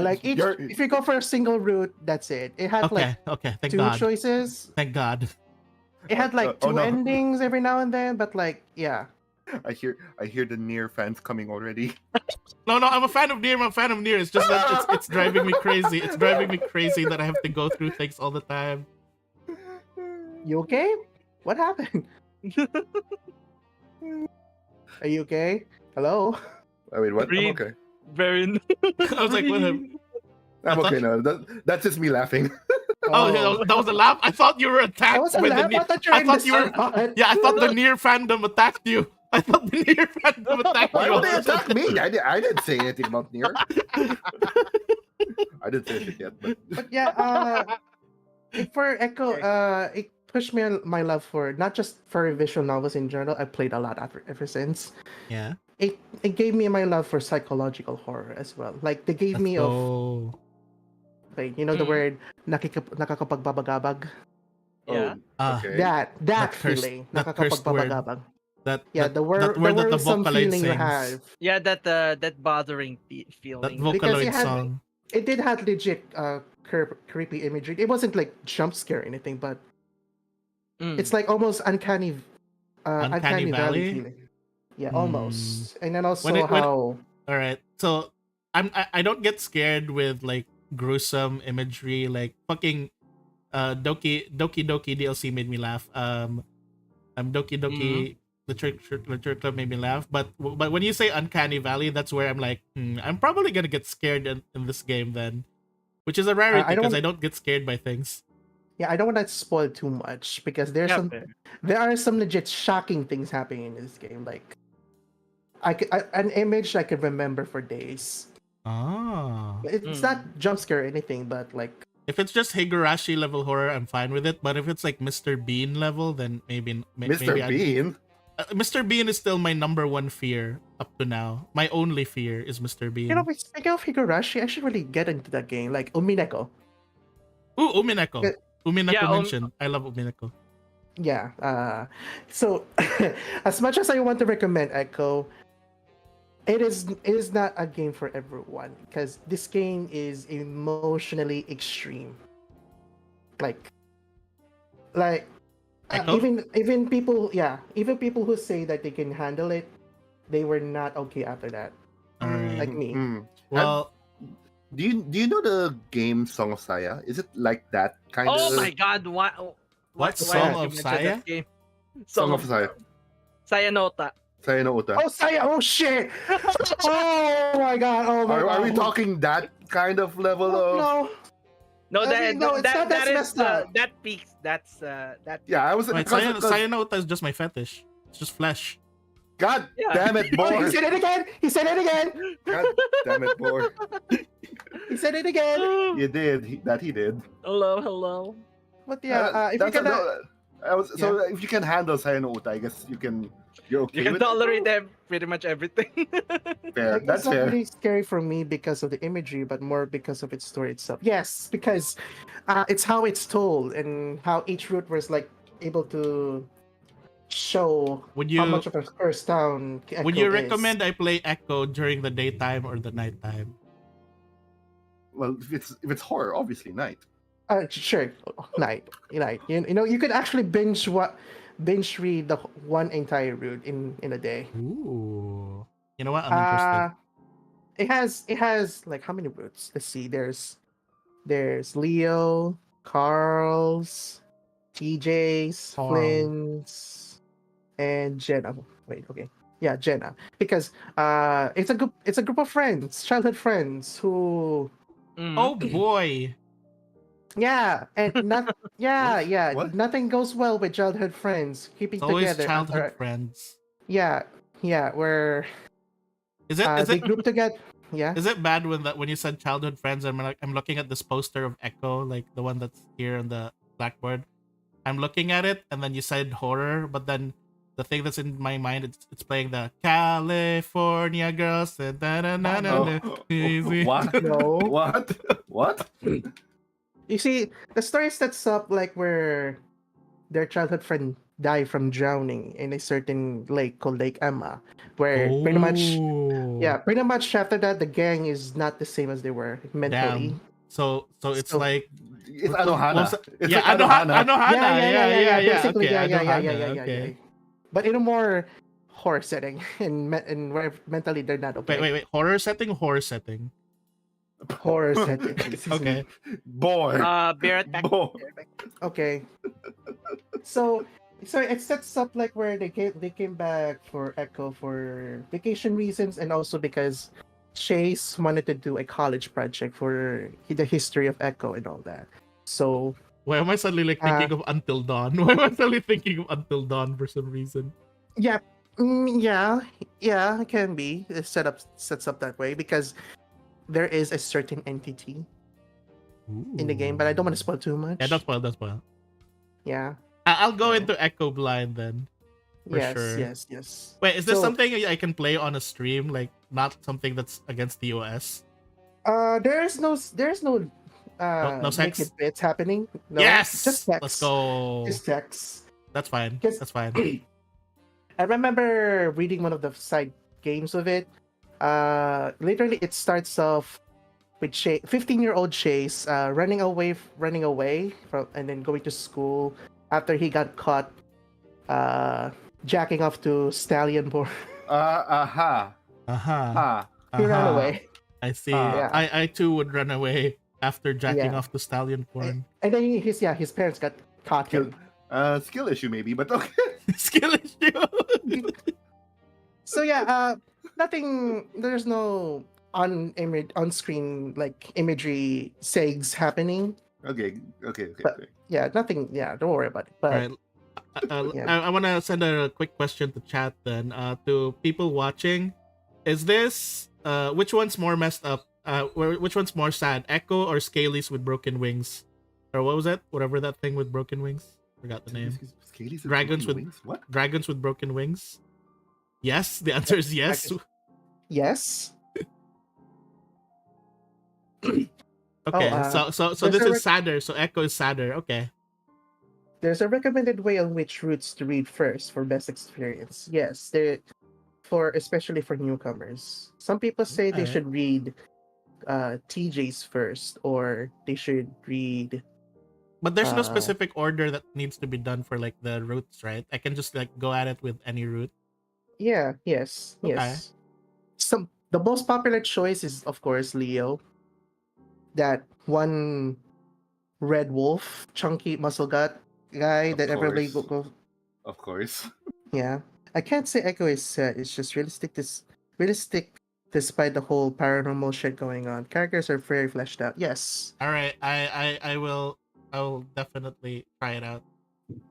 Like each, You're- if you go for a single route, that's it. It had Okay, like okay. Thank two God. choices. Thank God. It had like Oh, two no. endings every now and then, but like yeah. I hear the near fans coming already. No, I'm a fan of Nier. I'm a fan of Nier. It's just that it's driving me crazy. It's driving me crazy that I have to go through things all the time. You okay? What happened? Are you okay? Hello? I mean, what? I'm Breathe. okay. Very. I was like, what happened? I'm I thought- okay now. That's just me laughing. Oh, yeah, that was a laugh. I thought you were attacked That was a by the laugh. Nier. I thought you were I in thought the you were. spot. Yeah, I thought the Nier fandom attacked you. I thought the Nier fandom attacked Why you. would they attack me? I didn't say anything about Nier. I didn't finish it yet, but But yeah, for Echo, it pushed me my love for not just for visual novels in general. I played a lot ever since. Yeah. It gave me my love for psychological horror as well. Like they gave Let's me of go. like you know the Mm. word nakakapagbabagabag. Yeah. Ah, okay. That cursed- feeling that cursed word. nakakapagbabagabag. That Yeah, that, the that word word that the some Vocaloid feeling you sings. have. Yeah, that bothering That feeling. Because Vocaloid it had- song. It did have legit creepy imagery. It wasn't like jump scare or anything, but Mm. it's like almost uncanny Uncanny Valley? feeling. Yeah, Hmm. almost. And then also When it- how All right. So I don't get scared with like gruesome imagery, like fucking Doki DLC made me laugh. Doki Doki Literature Club made me laugh. But when you say Uncanny Valley, that's where I'm like, I'm probably gonna get scared in this game then, which is a rarity I don't because I don't get scared by things. yeah, I don't want to spoil too much because there's Yeah, some fair. there are some legit shocking things happening in this game. Like an image I could remember for days. Ah. It's not jump scare or anything, but like If it's just Higurashi level horror, I'm fine with it. But if it's like Mr. Bean level, then maybe Mr. Bean. Mr. Bean is still my number one fear up to now. My only fear is Mr. Bean. you know, speaking of Higurashi, I should really get into that game. Like Umineko. Ooh, Umineko. Yeah, Umineko Yeah, mentioned. I love Umineko. Yeah. So as much as I want to recommend Echo, it is not a game for everyone because this game is emotionally extreme. Like Echo? even people who say that they can handle it, they were not okay after that. All right. Like me. Well, Do you know the game Song of Saya? Is it like that kind of? Oh my God! What? What, why Song did you of mention Saya? that game? Song of Saya. Sayanota. Saya no Uta. Oh, Saya! Oh shit! Oh my god! Oh my god! Are we talking that kind of level of? No. No, I mean, no, it's not that that is messed up. that peaks. That. Yeah, I was. wait, because- Sayanota is just my fetish. It's just flesh. God Yeah. damn it, Oh, he boy! said it again! He said it again! God damn it, boy! He said it again! You did. He did. Hello. But yeah, if you That's can, so if you can handle Saya no Uta, I guess you're okay You can with it. tolerate them pretty much everything. Fair. like, That's it's not fair. really scary for me because of the imagery, but more because of its story itself. Yes, because it's how it's told and how each route was like able to show Would how you much of a cursed town would you Echo is. recommend I play Echo during the daytime or the nighttime? Well, if it's horror, obviously night. Sure, night. You know, you could actually binge read the one entire route in a day. Ooh. You know what? I'm interested. It has like how many routes? Let's see. There's Leo, Carl's, TJ's, Carl. Flynn's, and Jenna. Wait, okay. Yeah, Jenna. Because it's a group of friends, childhood friends who Oh boy. yeah, and not yeah, What? yeah. What? Nothing goes well with childhood friends keeping It's always together. childhood friends. Yeah, where Is it they group together. Yeah. is it bad when you said childhood friends? I'm looking at this poster of Echo, like the one that's here on the blackboard. I'm looking at it, and then you said horror, but then the thing that's in my mind it's playing the California girls and easy. What? No. What? You see, the story sets up like where their childhood friend died from drowning in a certain lake called Lake Emma, where pretty much after that the gang is not the same as they were mentally. Damn. So it's So- like It's Anohana. It's yeah, like Anohana. Anohana. Basically, Okay, yeah. okay. But in a more horror setting, and where mentally they're not okay. Wait. Horror setting, horror setting. Horror setting. Okay. Boy. Bear attack. Boy. Okay. So So it sets up like where they came back for Echo for vacation reasons and also because Chase wanted to do a college project for the history of Echo and all that. So Why am I suddenly like uh thinking of Until Dawn? Why am I suddenly thinking of Until Dawn for some reason? yeah, yeah, it can be. It sets up that way because there is a certain entity in the game, but I don't want to spoil too Yeah, don't much. spoil, don't spoil. Yeah. I'll go Yeah. into Echo Blind then, for Yes, sure. yes, yes. Wait, is this So something I can play on a stream? Like, not something that's against the OS? there's no No naked sex? bits happening. No, just Yes! Let's text. go. Just text. That's fine. Because That's fine. I remember reading one of the side games of it. Literally, it starts off with 15-year-old Chase running away from, and then going to school after he got caught uh, jacking off to Stallion Born. Aha. Aha. Ha. He ran Aha. away. I see. Ah. Yeah, I too would run away after jacking Yeah. off to stallion porn. and then his parents got caught Skill, him. skill issue maybe, but okay. Skill issue. So yeah, nothing. There's no on screen like imagery segs happening. Okay. But- Yeah, nothing. Yeah, don't worry about it. But Alright. Yeah. I want to send a quick question to chat then. To people watching, is this which one's more messed up? Which one's more sad? Echo or Scalies with broken wings? Or what was that? Whatever that thing with broken wings. Forgot the name. Scaly's Dragons with- wings? What? Dragons with broken wings. Yes, the answer is yes. yes, Okay, Oh, so there's this a is sadder. So Echo is sadder. Okay. there's a recommended way on which routes to read first for best experience. Yes, there for especially for newcomers. Some people say they Alright. should read TJs first, or they should read. But there's no Uh, specific order that needs to be done for like the routes, right? I can just like go at it with any route. Yeah, yes, Okay. yes. The most popular choice is of course Leo. That one red wolf, chunky muscle gut guy Of that everybody course. go. Of course. Yeah, I can't say Echo is sad. It's just realistic. Realistic despite the whole paranormal shit going on. Characters are very fleshed out. Yes. All right, I will definitely try it out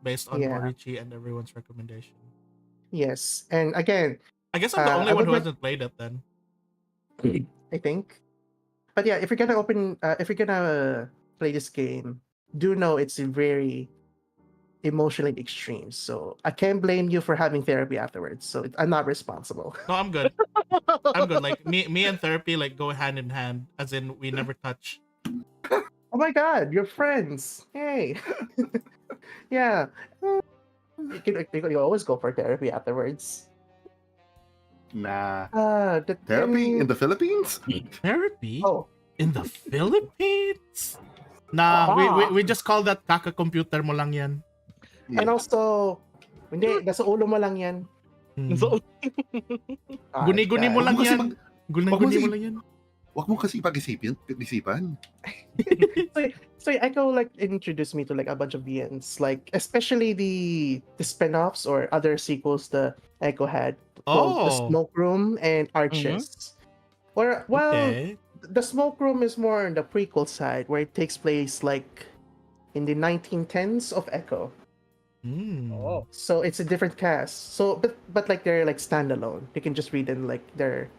based on Yeah. Morichi and everyone's recommendation. Yes. And again, I guess I'm the only I one would who like- hasn't played it then. I think. But yeah, if you're gonna play this game, do know it's very emotionally extreme. So I can't blame you for having therapy afterwards. So I'm not responsible. No, I'm good. I'm good. Like me and therapy like go hand in hand, as in we never touch. Oh my god, you're friends. Hey. Yeah. You always go for therapy afterwards. Nah. The Therapy in the Philippines? Therapy Oh, in the Philippines? Nah, we just call that kaka-computer mo lang yan. and also, hindi, nasa ulo mo lang yan. Hmm. So, Ah, Guni-guni mo God. lang Wag mo kasi yan. Guni-guni mo lang yan. Wag mo kasi pag-isipan. So Echo like introduced me to like a bunch of VNs, like especially the spin-offs or other sequels the Echo had. Called the Oh, Smoke Room and Arches. Well, okay. the Smoke Room is more on the prequel side, where it takes place like in the 1910s of Echo. Hmm. oh. So it's a different cast. So but like they're like standalone. You can just read them like they're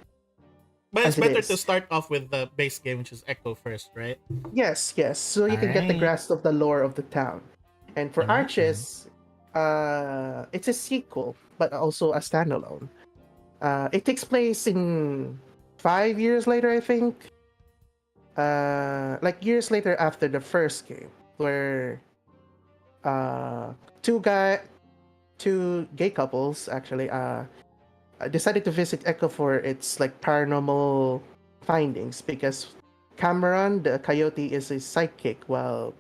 But it's as it better to is. start off with the base game, which is Echo first, right? yes. So you can get the Alright. grasp of the lore of the town. And for Alright. Arches, it's a sequel, but also a standalone. It takes place in 5 years later, I think. Like years later after the first game, where two gay couples actually decided to visit Echo for its like paranormal findings because Cameron the coyote is a psychic, while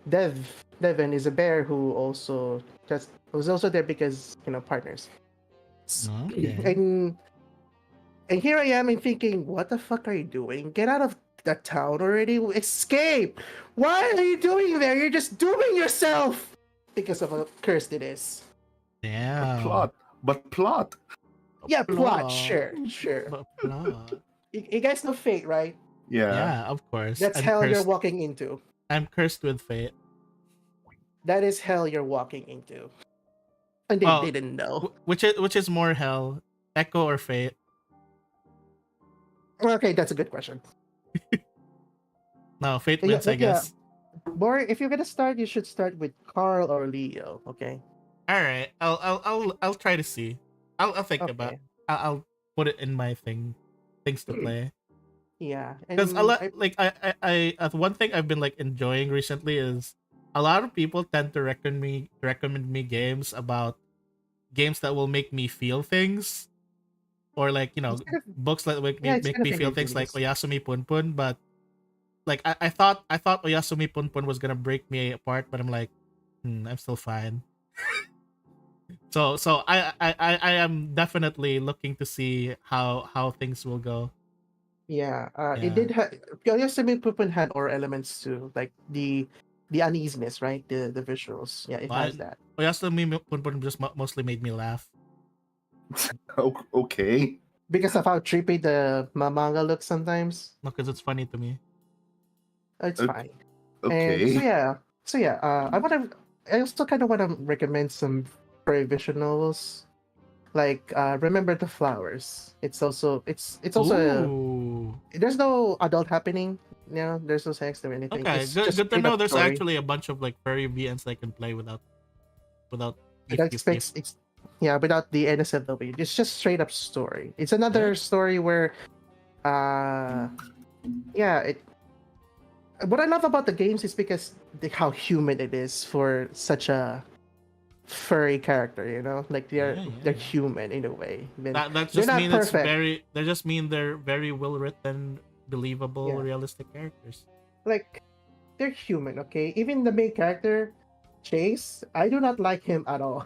Devin is a bear who also was also there because partners. Okay. And here I am and thinking, what the fuck are you doing? Get out of the town already! Escape! Why are you doing there? You're just dooming yourself! because of how cursed it is. Damn. But plot. Yeah, plot. Plot. Sure. But plot. You guys know Fate, right? Yeah. Yeah, of course. That's I'm hell you're cursed. walking into. I'm cursed with fate. That is hell you're walking into. And they Oh, didn't know. which is more hell, Echo or Fate? Okay, that's a good question. No, Fate Yeah, wins, I but yeah. guess. Bor, if you're gonna start, you should start with Carl or Leo. Okay. All right, I'll try to see. I'll think about. Okay. I'll put it in my things to play. Yeah, Because a and lot, like one thing I've been like enjoying recently is a lot of people tend to recommend me games about games that will make me feel things, or like it's kind of, books that yeah, it's make kind of me in feel your things like feelings. Oyasumi Punpun. But like I thought Oyasumi Punpun was gonna break me apart, but I'm like, I'm still fine. So I am definitely looking to see how things will go. Yeah, it Yeah. did have. Yosemite Pupin had horror elements too, like the uneasiness, right? The visuals. Yeah, it has But that Oyasumi Punpun just mostly made me laugh. Okay. because of how trippy the manga looks sometimes. No, because it's funny to me. It's Ok- fine. And Okay. I want to. I also kind of want to recommend some prohibition novels, like Remember the Flowers. It's also Ooh. there's no adult happening. Yeah, there's no sex or anything. Okay, It's good just good to straight know up there's story. actually a bunch of like furry VNs I can play without It expects yeah, without the NSFW. It's just straight up story. It's another story where uh yeah, it what I love about the games is because how human it is for such a furry character, you know? Like they're Yeah. human in a way. Then That they're just not mean it's perfect. very they just mean they're very well written, believable, Yeah. realistic characters. Like they're human, okay? Even the main character, Chase, I do not like him at all.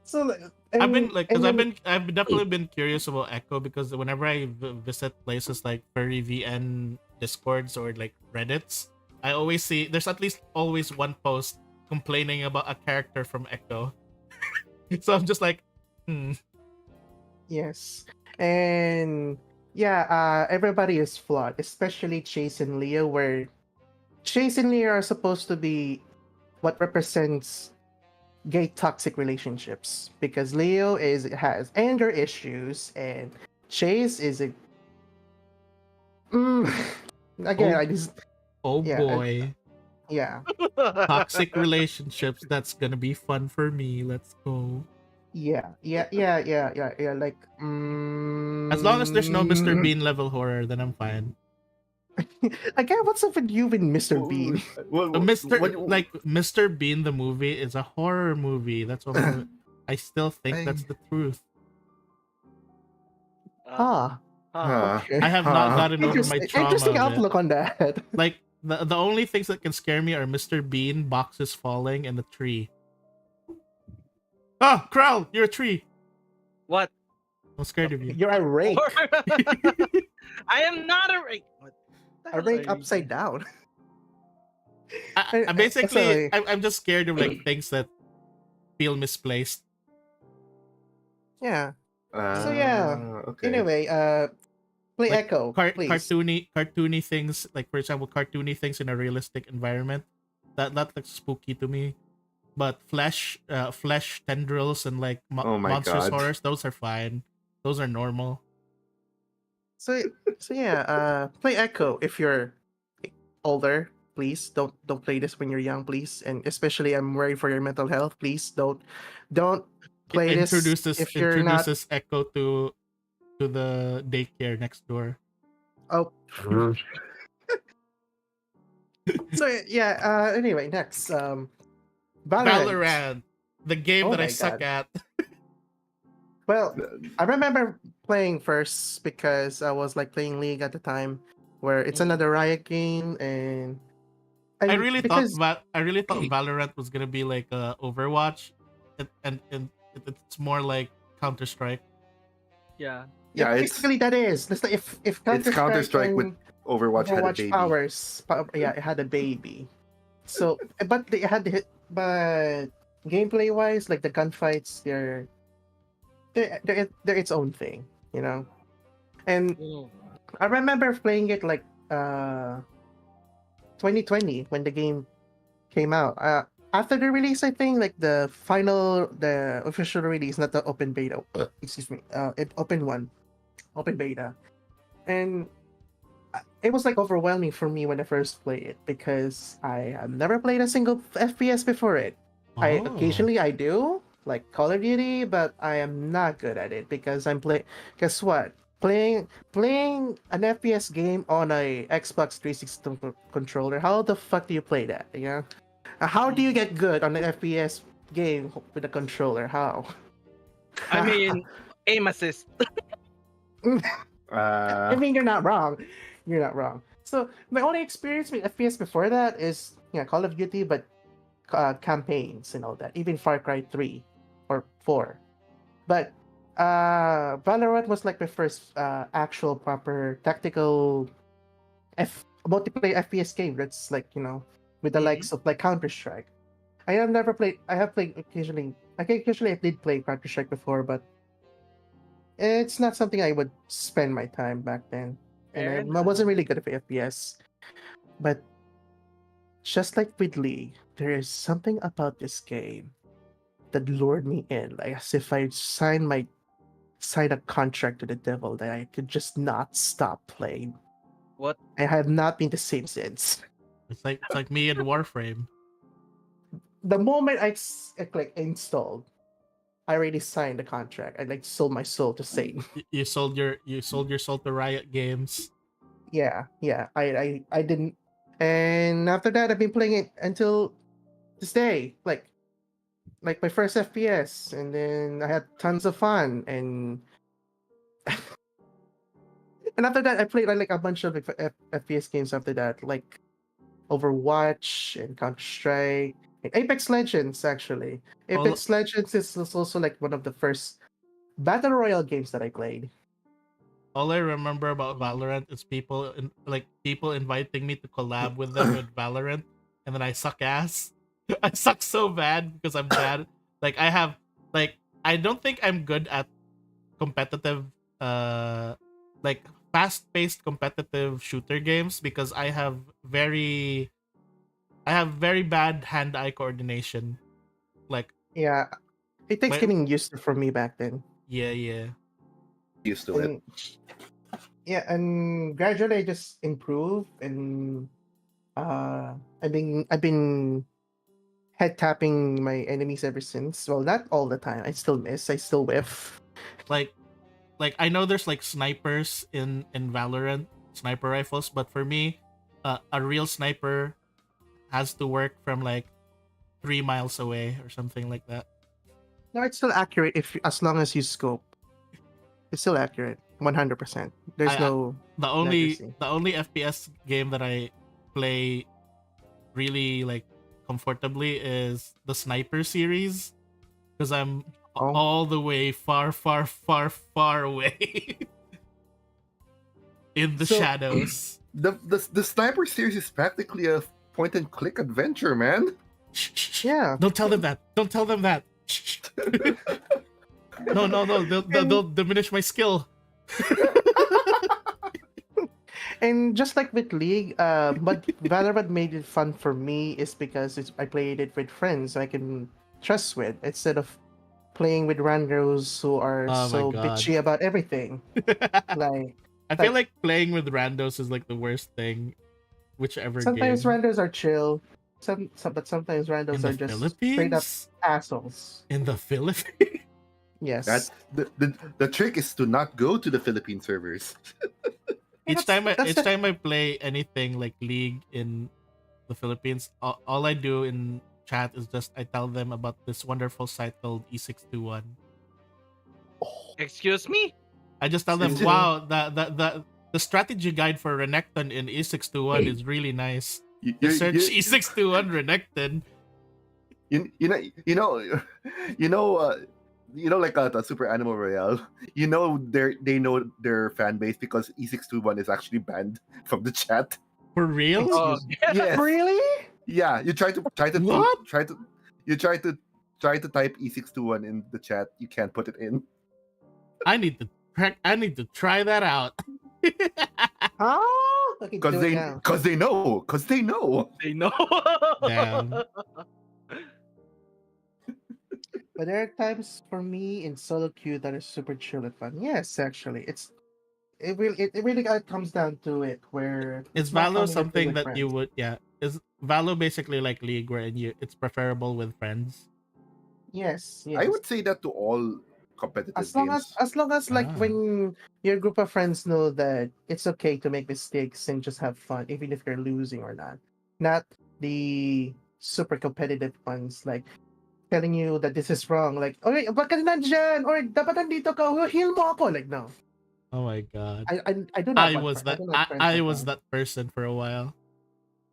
So I've been like because and then I've definitely been curious about Echo because whenever I visit places like furry VN discords or like Reddits, I always see there's at least always one post complaining about a character from Echo. So I'm just like, yes. And yeah, everybody is flawed, especially Chase and Leo, where Chase and Leo are supposed to be what represents gay toxic relationships because Leo has anger issues and Chase is a mm, again oh I just oh yeah boy, yeah toxic relationships. That's gonna be fun for me. Let's go. yeah like As long as there's no Mr. Bean level horror, then I'm fine. again, what's up with you and Mr. What, Bean? But what, Mr. Bean the movie is a horror movie. That's what I still think that's I, the truth. Ah, okay. I have not gotten over my trauma Interesting of it. outlook on that. Like the only things that can scare me are Mr. Bean, boxes falling, and a tree. Ah, Krell, you're a tree. What? I'm scared of you. You're a rake. I am not a rake. What the A hell rake are you upside doing? down. I basically, Sorry. I'm just scared of like things that feel misplaced. Yeah. So yeah. okay. Anyway, play Like Echo, please. cartoony things. Like for example, cartoony things in a realistic environment. That looks spooky to me. But flesh tendrils and like Oh my monstrous God. horrors, those are fine. Those are normal. So yeah, play Echo if you're older. Please don't play this when you're young, please. And especially, I'm worried for your mental health. Please don't play this if you're not. Introduces Echo to the daycare next door. Oh. So yeah. Anyway, next. Valorant, the game Oh that I my suck God. at. Well, I remember playing first because I was like playing League at the time, where it's another Riot game, and I and really thought because Valorant was gonna be like Overwatch, and it's more like Counter Strike. Yeah. Yeah, it's basically that is. That's like if it's Counter Strike with and Overwatch had a baby. yeah, it had a baby. So, but they had but gameplay wise, like the gunfights, they're its own thing, you know. And Mm. I remember playing it like 2020 when the game came out. After the release, I think like the official release, not the open beta. Excuse me. Open beta, and it was like overwhelming for me when I first played it because I have never played a single FPS before it. I Oh. occasionally I do like Call of Duty, but I am not good at it because I'm play. Guess what? Playing an FPS game on a Xbox 360 controller. How the fuck do you play that? Yeah. How do you get good on an FPS game with a controller? How? I mean, aim assist. I mean, you're not wrong. You're not wrong. So my only experience with FPS before that is Call of Duty, but campaigns and all that. Even Far Cry 3 or 4. But Valorant was like my first actual proper tactical multiplayer FPS game. That's like with the Mhm. likes of like Counter Strike. I have never played. I have played occasionally. I did play Counter Strike before, but it's not something I would spend my time back then. And Fair I wasn't enough. really good at FPS. But just like with League, there is something about this game that lured me in, like as if I signed a contract to the devil that I could just not stop playing. What? I have not been the same since. It's like me in Warframe. The moment I click installed, I already signed the contract. I like sold my soul to Satan. You sold your soul to Riot Games. Yeah. I didn't, and after that I've been playing it until this day. Like my first FPS, and then I had tons of fun, and after that I played like a bunch of FPS games after that, like Overwatch and Counter Strike and Apex Legends. Actually, All Apex Legends is also like one of the first battle royale games that I played. all I remember about Valorant is people inviting me to collab with them with Valorant, and then I suck ass. I suck so bad because I'm bad. Like I don't think I'm good at competitive, uh, like fast-paced competitive shooter games because I have very bad hand-eye coordination. Like Yeah, it takes my getting used to for me back then, yeah. Used to it. and yeah, and gradually I just improve, and I've been head tapping my enemies ever since. Well, not all the time. I still miss. I still whiff. Like I know there's like snipers in Valorant, sniper rifles, but for me, a real sniper has to work from like 3 miles away or something like that. No, it's still accurate if as long as you scope. It's still accurate, 100%. There's I no the only inaccuracy. the only FPS game that I play really like comfortably is the sniper series because I'm Oh, all the way far away in the so shadows. The sniper series is practically a point and click adventure, man. Shh. yeah, Don't tell them that. Don't tell them that. Shh. No. They'll and diminish my skill. and just like with League, what Valorant made it fun for me is because I played it with friends I can trust with instead of playing with randos who are Oh my so god. bitchy about everything. Like, I feel like like playing with randos is like the worst thing, whichever sometimes game. randos are chill, but sometimes In randos the are just straight up Philippines? assholes. In the Philippines? Yes, That's the trick is to not go to the Philippine servers. and each time I that's each the time I play anything like League in the Philippines, all I do in chat is just I tell them about this wonderful site called E621. Excuse me? I just tell It's them, just, Mhm. wow, the strategy guide for Renekton in E621 is really nice. you, Just you, search you, E621 Renekton. you know, like the Super Animal Royale. They know their fan base because E621 is actually banned from the chat. For real? Oh, excuse me. Yes, Really? Yeah, you try to What? you try to type E621 in the chat. You can't put it in. I need to try that out. Oh, okay, do it now. Cause they know. They know. Damn. But there are times for me in solo queue that are super chill and fun. Yes, actually, it really comes down to it where Is it's more Valo fun when you're playing something with that you friends. would is Valo basically like League wherein it's preferable with friends? Yes, I yes. would say that to all competitive games. As long as like Ah. when your group of friends know that it's okay to make mistakes and just have fun, even if you're losing or not. Not the super competitive ones like telling you that this is wrong. Like, okay, bakit nandyan? Or dapat nandito ka, oh, heal mo ako. Like, no. Oh my god. I do not want I That do not friends I like was that. that person for a while.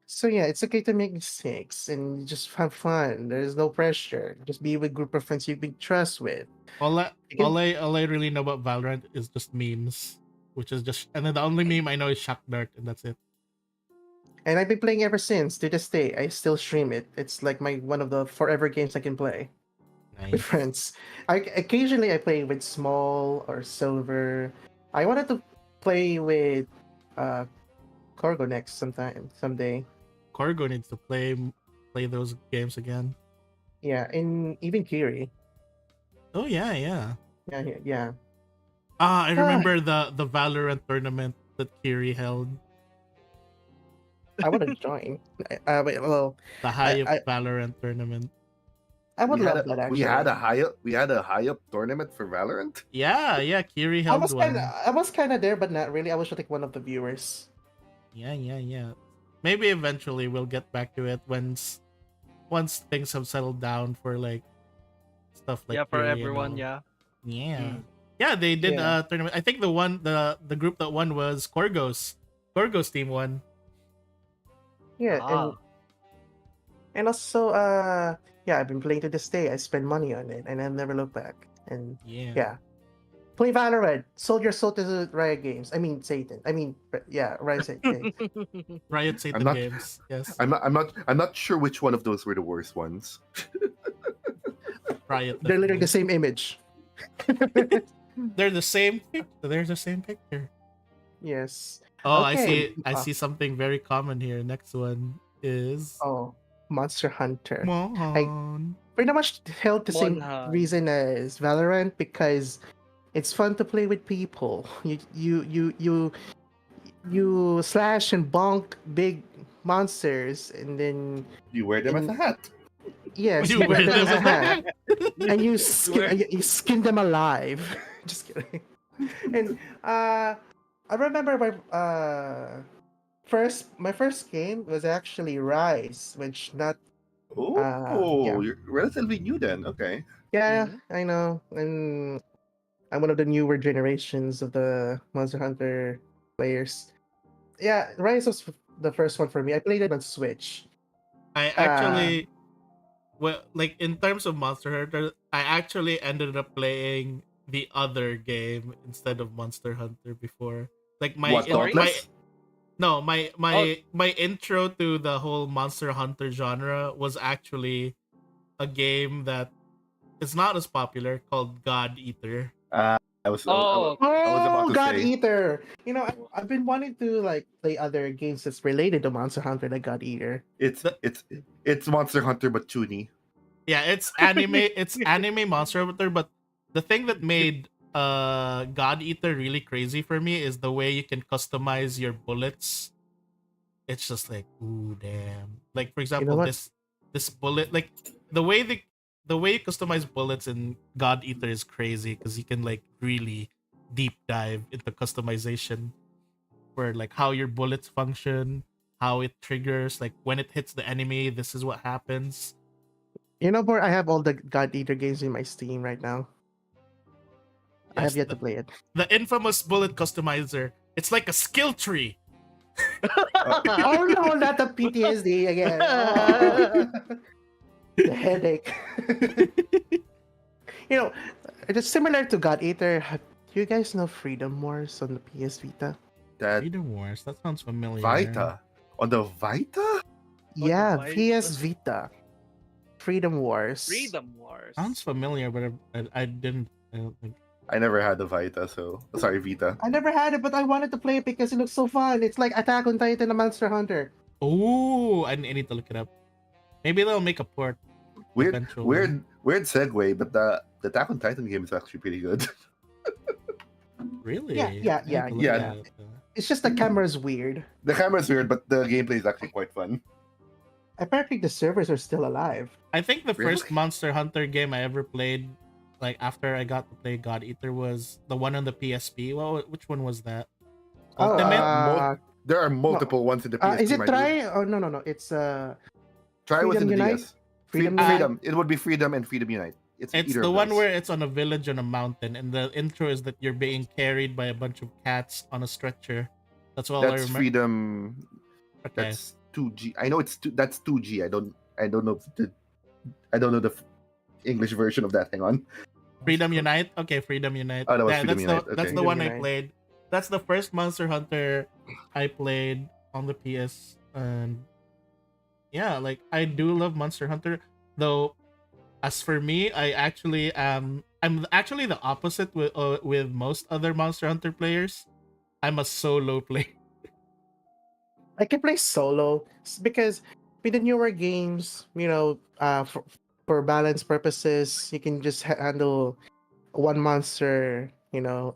So yeah, it's okay to make mistakes and just have fun. There's no pressure. Just be with group of friends you can trust with. You can, All I really know about Valorant is just memes, which is just and then the only meme I know is Shock Dart, and that's it. and I've been playing ever since to this day. I still stream it. It's like my one of the forever games I can play with Nice. friends. I occasionally I play with small or silver. I wanted to play with uh Corgo next someday. Corgo needs to play those games again. Yeah, and even Kiri. Oh yeah, yeah. Yeah. Ah, I Ah, remember the Valorant tournament that Kiri held. I want to join. Well, The I, HAYOP I Valorant tournament. I would love that actually. We had a high up tournament for Valorant. Yeah, yeah, Kiri held one. I was kind of there, but not really. I was just like one of the viewers. Yeah, yeah, yeah. Maybe eventually we'll get back to it once things have settled down for like stuff like Yeah, for Kiri and everyone, all. yeah. Yeah. Mm, Yeah, they did yeah, a tournament. I think the group that won was Corgos. Corgos team won. yeah, Ah. and also yeah, I've been playing to this day. I spend money on it, and I've never looked back. And Yeah. yeah, play Valorant. Sold your soul to the Riot Games. I mean Satan. I mean yeah, Riot Games. Riot I'm Satan not Games. Yes. I'm not sure which one of those were the worst ones. Riot. They're literally Definitely. the same image. They're the same They're the same picture. Yes. Oh, Okay. I see something very common here. Next one is Oh, Monster Hunter. I Mon. pretty much held the same Monhan. reason as Valorant because it's fun to play with people. You slash and bonk big monsters, and then You wear them as a hat. yes, You you wear wear them them as a as a hat, hat. and Where- you skin them alive. Just kidding. And I remember my first game was actually Rise, which not yeah. You're relatively new then. Okay. Yeah, Mhm. I know. And I'm one of the newer generations of the Monster Hunter players. Yeah, Rise was the first one for me. I played it on Switch. I Uh actually well, like in terms of Monster Hunter, I actually ended up playing the other game instead of Monster Hunter before. Like What, Story? my Dauntless? no, Oh, my intro to the whole Monster Hunter genre was actually a game that is not as popular called God Eater. oh, I was about oh, to God say Eater. You know, I've been wanting to like play other games that's related to Monster Hunter like God Eater. The, it's Monster Hunter but Toonie. yeah, it's anime Monster Hunter, but the thing that made God Eater really crazy for me is the way you can customize your bullets. It's just like, ooh, damn. Like for You know example, what? this bullet, like the way you customize bullets in God Eater is crazy because you can like really deep dive into customization for like how your bullets function, how it triggers, like when it hits the enemy, this is what happens. You know, Bor, I have all the God Eater games in my Steam right now. I have Yes, yet to play it. the infamous bullet customizer. It's like a skill tree. Oh no, not the PTSD again. Oh. The headache. You know, it's similar to God Eater. Do you guys know Freedom Wars on the PS Vita? That Freedom Wars. That sounds familiar. Vita on the Vita. Yeah, my PS Vita. Freedom Wars. Freedom Wars. Sounds familiar, but I didn't. I don't think. I never had the Vita, so sorry, Vita. I never had it, but I wanted to play it because it looks so fun. It's like Attack on Titan and Monster Hunter. Oh, I need to look it up. Maybe they'll make a port Weird, eventually. weird segue, but the Attack on Titan game is actually pretty good. Really? Yeah, yeah, I have to look yeah. at it. It's just the camera's weird. The camera's weird, but the gameplay is actually quite fun. Apparently, the servers are still alive. I think the Really? first Monster Hunter game I ever played, like after I got to play God Eater, was the one on the PSP. Well, which one was that? Oh, Ultimate? There are multiple ones in the PSP. is it my dude. Try? Oh, no. It's Try was in Freedom the Unite? DS. Freedom Freedom. It would be Freedom and Freedom Unite. It's either the of one those. where it's on a village on a mountain, and the intro is that you're being carried by a bunch of cats on a stretcher. That's all I That's remember. Freedom. Okay. That's 2G. I know that's 2G. I don't know the English version of that. Hang on. Freedom Unite. Okay, Freedom Unite. Oh, that was Yeah, Freedom that's Unite, the that's okay. the one Freedom I Unite. played. That's the first Monster Hunter I played on the PS, and yeah, like I do love Monster Hunter. Though, as for me, I'm actually the opposite with most other Monster Hunter players. I'm a solo player. I can play solo because with the newer games, for balance purposes, you can just handle one monster,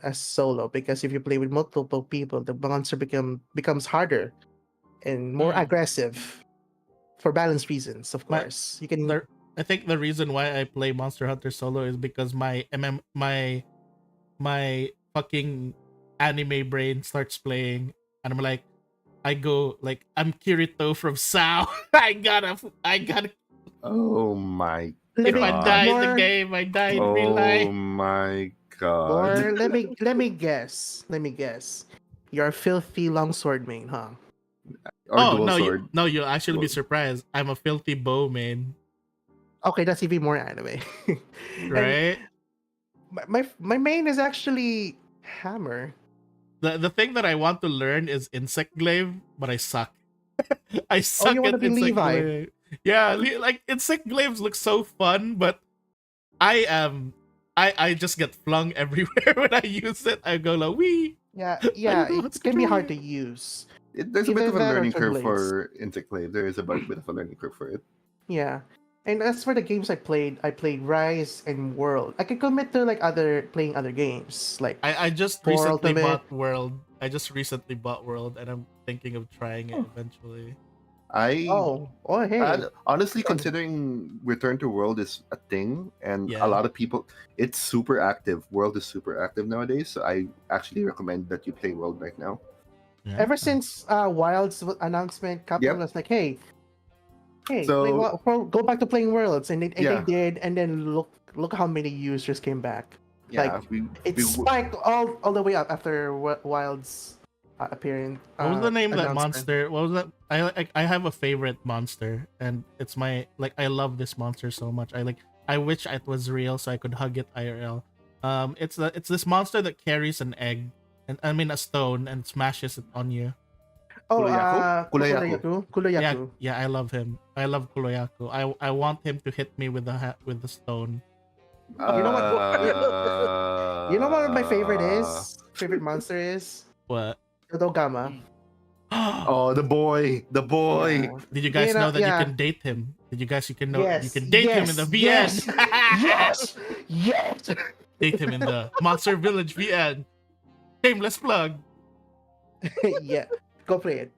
as solo. Because if you play with multiple people, the monster becomes harder and more Mm. aggressive. For balance reasons, of My- course. You can. I think the reason why I play Monster Hunter solo is because my fucking anime brain starts playing, and I'm like, I'm Kirito from Sao. I gotta. Oh my If I God. die in the game, I die in real Oh life. my God. Or let me guess. Let me guess. You're a filthy longsword main, huh? Or Oh dual no, sword. you'll actually be Well- surprised. I'm a filthy bow man, Okay, that's even more anime. And right? my main is actually hammer. The thing that I want to learn is insect glaive, but I suck. I suck Oh, you wanna at be insect Levi? glaive. Yeah, like insect glaives look so fun, but I am I just get flung everywhere when I use it. I go like wee. Yeah, don't know how it to can be control hard it. to use. There's a bit Either of a that or learning Twin curve Blades. for Interclave. There is a bit of a learning curve for it. Yeah. And as for the games I played Rise and World. I can commit to playing other games. Like I just For recently Ultimate. bought World. I just recently bought World, and I'm thinking of trying it eventually. hey. Honestly, considering Return to World is a thing, and Yeah. a lot of people, it's super active. World is super active nowadays, so I actually recommend that you play World right now. Yeah. Ever since Wild's announcement, Capcom Yep. was like, hey, So- go back to playing Worlds, and they Yeah. did, and then look how many users came back. Yeah, It spiked all the way up after Wild's appearance. What was the name of that announcement. monster? What was that? I have a favorite monster, and it's my I love this monster so much. I wish it was real so I could hug it IRL. It's this monster that carries an egg, and I mean a stone, and smashes it on you. Oh, Kulayaku? Kulayaku. Yeah, I love him. I love Kuroyaku. I want him to hit me with the stone. You know what? You know what my favorite Uh, is? Favorite monster is What? Dodogama. Oh, the boy. Yeah. Did you guys You know know, that yeah. you can date him? Did you guys you can know you Yes, can date him in the VN? yes, yes. Date him in the Monster Village VN. Shameless plug. Yeah, go play it.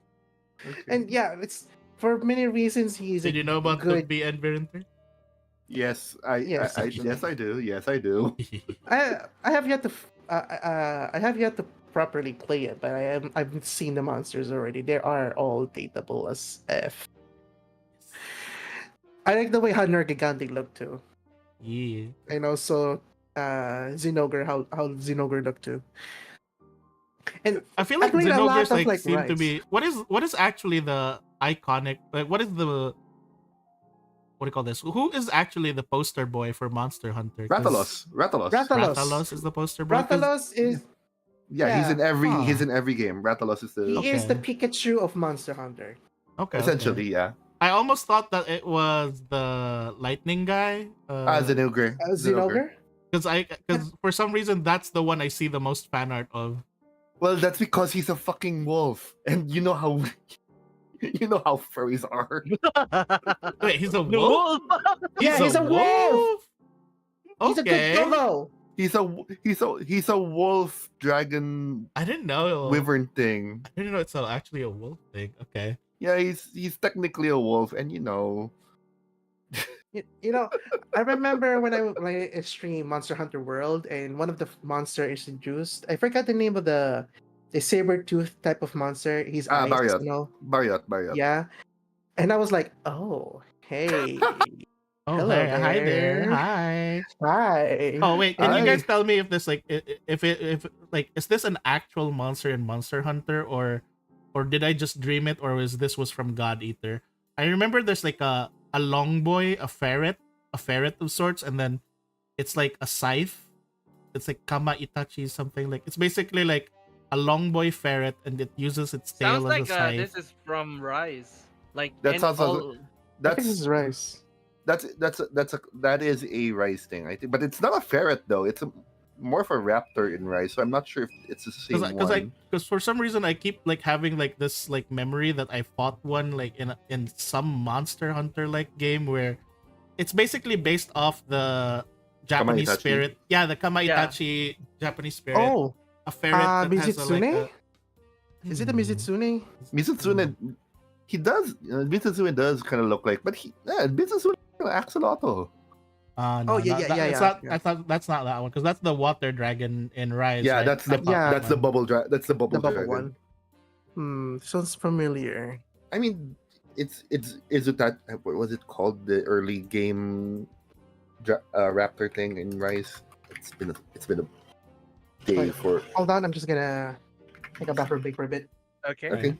And yeah, it's for many reasons he's Did you know about good. the VN Virinter? Yes, Yes, yes, I do. Yes, I do. I have yet to I have yet to properly play it, but I've seen the monsters already. They are all dateable as F. I like the way how Nergigante looked too, Yeah. and also Zinogre how Zinogre looked too. And I feel I like played a lot Xenogres of, seem to Rise. be what is actually the iconic what is the what do you call this? Who is actually the poster boy for Monster Hunter? 'Cause Rathalos. Rathalos is the poster boy. 'Cause- Rathalos is Yeah, he's in Huh. he's in every game. Rathalos is he the is the Okay. Pikachu of Monster Hunter. Okay, essentially, okay. yeah. I almost thought that it was the lightning guy. Zenogre. Xenogre? Because for some reason that's the one I see the most fan art of. Well, that's because he's a fucking wolf, and you know how you know how furries are. Wait, he's a The wolf? wolf. Yeah, he's a wolf! He's a good Okay. fellow. He's a wolf dragon I didn't know. wyvern thing. I didn't know it's actually a wolf thing. Okay. Yeah, he's technically a wolf, and You know, I remember when I streamed Monster Hunter World, and one of the monster is introduced. I forgot the name of the saber tooth type of monster. His eyes, Bariot. you know. Bariot. Yeah, and I was like, oh, hey, Oh, hello hi there. there. Hi. Hi. Oh wait, can you Hi. guys tell me if this like if like is this an actual monster in Monster Hunter or did I just dream it or this was from God Eater? I remember there's like a long boy, a ferret of sorts, and then it's like a scythe. It's like Kama Itachi something like it's basically like a long boy ferret and it uses its tail Sounds as like a scythe. this is from Rise. Like That and sounds all- I think this That's is rice. that is a rice thing, I think, but it's not a ferret though. It's more of a raptor in rice, so I'm not sure if it's the same one. Because for some reason I keep like having like this like memory that I fought one like in some Monster Hunter like game where it's basically based off the Japanese Kamaitachi. spirit. Yeah, the Kamaitachi Japanese spirit. Oh, A ferret that has a, like Mizitsune? a, Is it a Mizitsune? Mizitsune, Mizitsune does kind of look like, but Mizitsune axolotl. No, Oh, yeah, not- yeah, yeah, it's yeah, not. yeah. I thought that's not that one because that's the water dragon in Rise. Yeah, right? that's the I thought that's the bubble that's the bubble The bubble dragon. one. Sounds familiar. I mean, it's Izutat. What was it called? The early game raptor thing in Rise. It's been a day Wait. for. Hold on, I'm just gonna take a bathroom break for a bit. okay. Okay.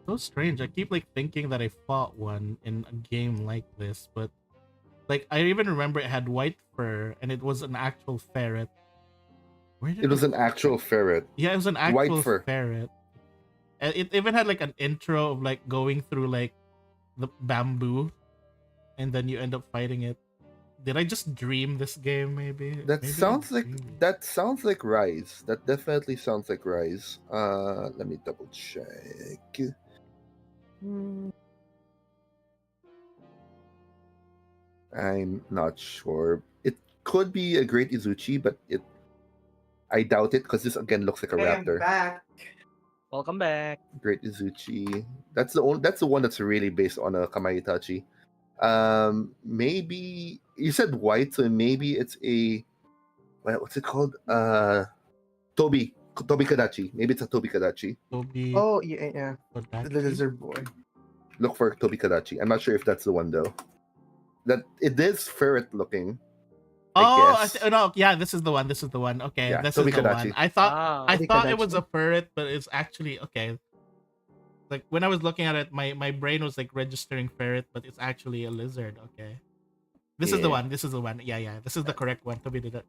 So strange. I keep like thinking that I fought one in a game like this, but like I even remember it had white fur and it was an actual ferret. Where did It was an actual ferret. Yeah, it was an white actual fur. ferret. And it even had like an intro of like going through like the bamboo, and then you end up fighting it. Did I just dream this game? Maybe That Maybe I sounds like dreamed it. Rise. That definitely sounds like Rise. Let me double check. I'm not sure. It could be a Great Izuchi, but I doubt it because this again looks like a raptor. back. Welcome back. Great Izuchi. That's the one that's really based on a Kamaitachi. Maybe you said white, so maybe it's a what's it called? Tobi Kadachi. Maybe it's a Tobi Kadachi. Tobi Oh yeah. The Kodachi? lizard boy. Look for Tobi Kadachi. I'm not sure if that's the one though. That it is ferret looking. Oh, guess. no, yeah, this is the one. This is the one. Okay, Yeah, this is Tobi the Kadachi. one. I thought Ah, I Tobi thought it was Kadachi. a ferret, but it's actually okay. Like when I was looking at it, my brain was like registering ferret, but it's actually a lizard. Okay, this is the Yeah. one. This is the one. Yeah, yeah, this is the correct one.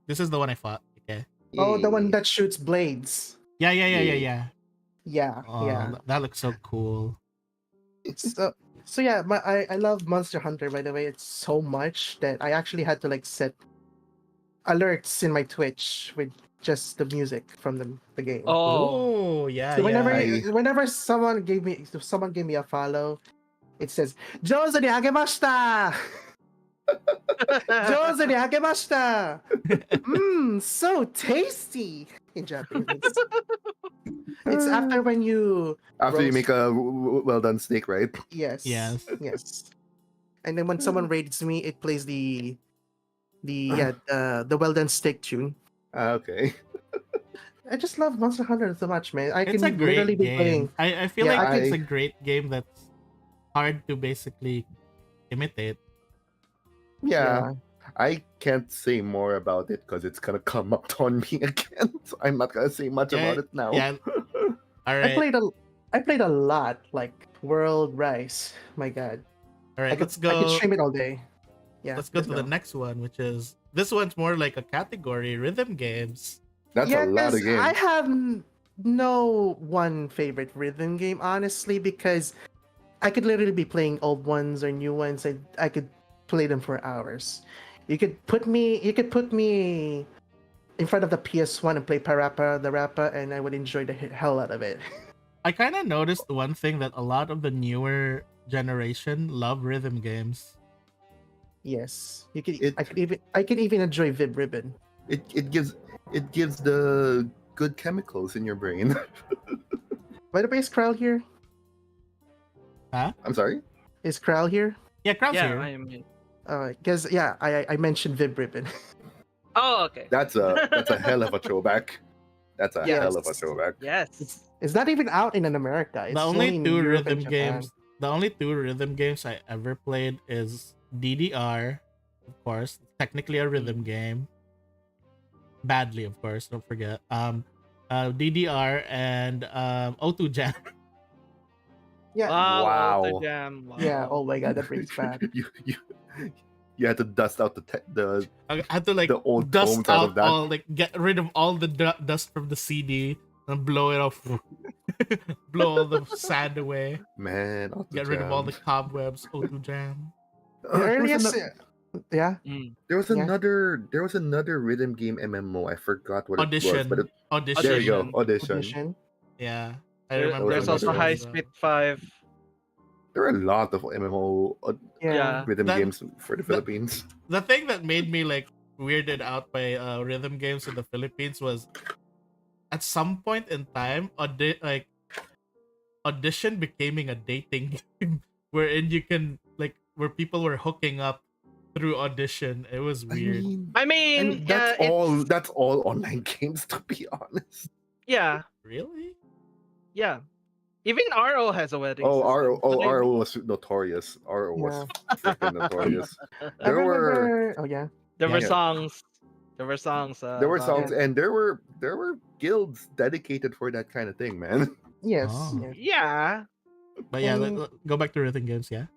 This is the one I fought. Okay. Oh, the one Yeah. that shoots blades. Yeah, yeah, yeah, yeah, Yeah. yeah. Yeah, Oh, yeah. that looks so cool. So yeah, I love Monster Hunter, by the way. It's so much that I actually had to like set alerts in my Twitch with just the music from the game. Oh, Oh, yeah, So whenever yeah. whenever someone gave me a follow, it says "Jozu ni hagemashita." Jozu ni hagemashita. So tasty in Japanese. It's after when you After you roast- make a well done steak, right? yes Yes. yes, and then when someone raids me, it plays the well done steak tune. Okay. I just love Monster Hunter so much, man. I It's can a great literally be game. playing. I feel Yeah, like it's I- a great game that's hard to basically imitate. Yeah. I can't say more about it because it's gonna come up on me again. So I'm not gonna say much Yeah, about it now. Yeah. All I right. played a lot, like World Rise. My God, All right. I could Let's go. stream it all day. Yeah, Let's go to the next one, which is this one's more like a category rhythm games. That's a lot of games. I have no one favorite rhythm game, honestly, because I could literally be playing old ones or new ones, and I could play them for hours. You could put me in front of the PS1 and play Parappa the Rappa, and I would enjoy the hell out of it. I kind of noticed one thing that a lot of the newer generation love rhythm games. Yes, you could. It I could even enjoy Vib Ribbon. it gives the good chemicals in your brain. By the way, is Kral here? I'm sorry. Is Kral here? Yeah, Crowd's Yeah, here. I am. Because yeah, I mentioned Vib Ribbon. Oh, okay. That's a hell of a throwback. That's a Yes. hell of a throwback. Yes. It's not even out in America. It's The only in two Europe and rhythm Japan. games. The only two rhythm games I ever played is DDR, of course, technically a rhythm game. Badly, of course. Don't forget. DDR and O2 Jam. Yeah, Wow. Auto Jam. Wow. yeah. Oh my god, that brings back. You had to dust out the I had to like The old dust tones out of out that. all, like get rid of all the dust from the CD and blow it off. Blow all the sand away. man. Auto Get rid of all the Jam. cobwebs. O2 Jam. The There was earliest, yeah, Mm. Yeah. there was another rhythm game MMO. I forgot what it was, Audition. but Audition. there you go. Audition. Audition. Yeah. I There- remember. There's another also one. High Speed 5. There are a lot of MMO yeah. rhythm That- games for the Philippines. The thing that made me like weirded out by rhythm games in the Philippines was at some point in time, Audition becoming a dating game wherein you can like where people were hooking up through Audition. It was weird. I mean, that's yeah, all. it's- That's all online games, to be honest. Yeah, Really? yeah. Even RO has a wedding. Oh, system. RO was notorious. RO was freaking notorious. I There were remember. Oh yeah. There were Yeah. songs. There were songs. there were about- songs, and there were guilds dedicated for that kind of thing, man. Yes. Oh. yes. Yeah. But yeah, And- go back to rhythm games. Yeah.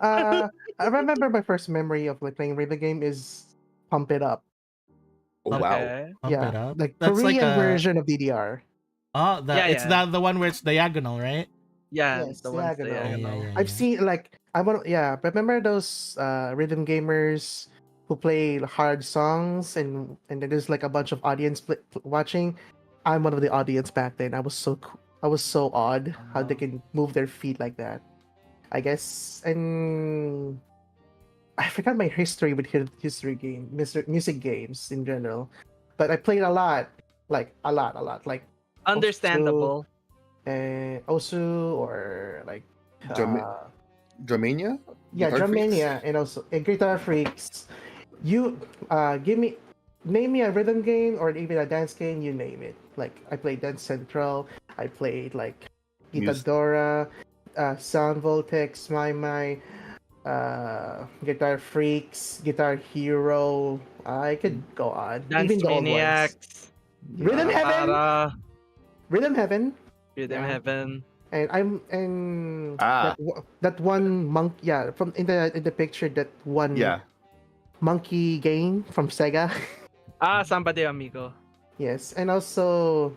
I remember my first memory of like playing rhythm game is Pump It Up. Oh, wow. Okay. Pump yeah, it up. like That's Korean like a version of DDR. oh, Yeah, it's yeah. the one where it's diagonal, right? Yeah. Yes, the ones diagonal. diagonal. Yeah. I've seen like remember those rhythm gamers who play hard songs and then there's like a bunch of audience watching. I'm one of the audience back then. I was so odd how they can move their feet like that. I guess, and I forgot my history with music games in general, but I played a lot, like like Understandable. Osu or like Drum- uh, Dramania? yeah, Guitar Drum Freaks? Mania and also Guitar Freaks. You name me a rhythm game or even a dance game, you name it. Like I played Dance Central, I played like Gitadora, Sound Voltex, My, Guitar Freaks, Guitar Hero. I could go on. Dance Even the old ones. Maniacs. Rhythm Heaven, Para, Rhythm Heaven, Rhythm Yeah. Heaven. and Ah. that one monk. Yeah, from in the picture, that one Yeah. monkey game from Sega. Samba de Amigo. Yes, and also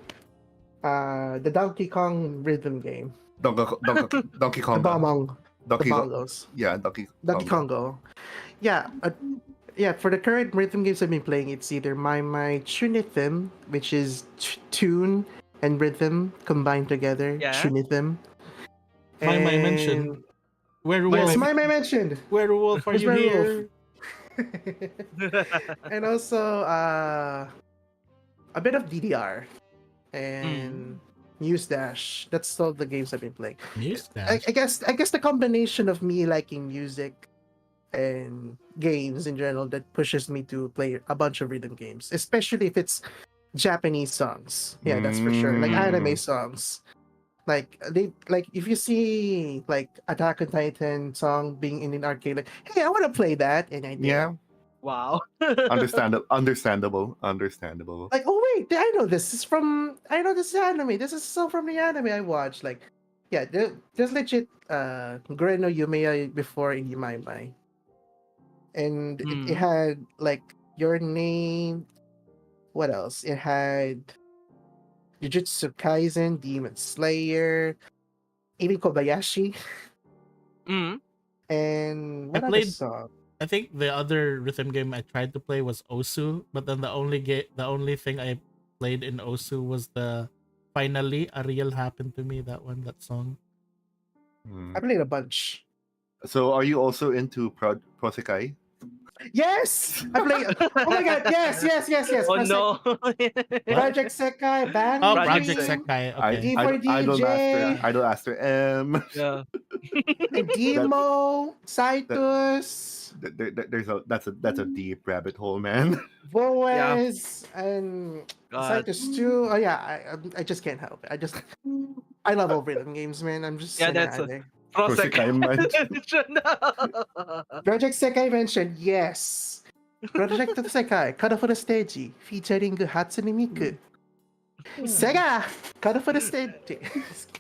the Donkey Kong rhythm game, Donkey the Kong. Bomong, the Donkey Kong. bongos, Yeah, Donkey Kongo. Yeah, yeah. For the current rhythm games I've been playing, it's either my Tunithm, which is tune and rhythm combined together. Yeah. Tunithm. My mentioned. Yes, Werewolf. my mentioned. Werewolf, are Who's you werewolf? here? And also a bit of DDR and News Dash. That's all the games I've been playing. Mustache. I guess the combination of me liking music and games in general that pushes me to play a bunch of rhythm games, especially if it's Japanese songs. Yeah, that's for sure. Like anime songs. Like if you see like Attack on Titan song being in an arcade, like, hey, I want to play that, and I did. Yeah. Wow. Understandable. Like, oh wait, I know this is anime. This is so from the anime I watched. Like, yeah, there's legit Gureno Yumeya before in Yumaimai. And it had like Your Name. What else? It had Jujutsu Kaisen, Demon Slayer, even Kobayashi. Mm. And I what other played. song? I think the other rhythm game I tried to play was Osu, but then the only thing I played in Osu was the finally a real happened to me. That song. I played a bunch. So are you also into Prosekai? Yes, I play. Oh my god! Yes, yes, yes, yes. Oh no. Project Sekai, Oh, Band Project Project Sec- Dream, Sekai. Okay. Idol Master, D4DJ, Idol Master M. Yeah. and that Demo, that Citus, that's a deep rabbit hole, man. Yeah. Boys, and God. Citus too. Oh yeah, I just can't help it. I love all rhythm games, man. I'm just Yeah, an that's a addict. Prosec. Prosekai man. Project Sekai mentioned yes. Project Sekai, Kado for the Stage, featuring Hatsune Miku. Sega, Kado for the Stage.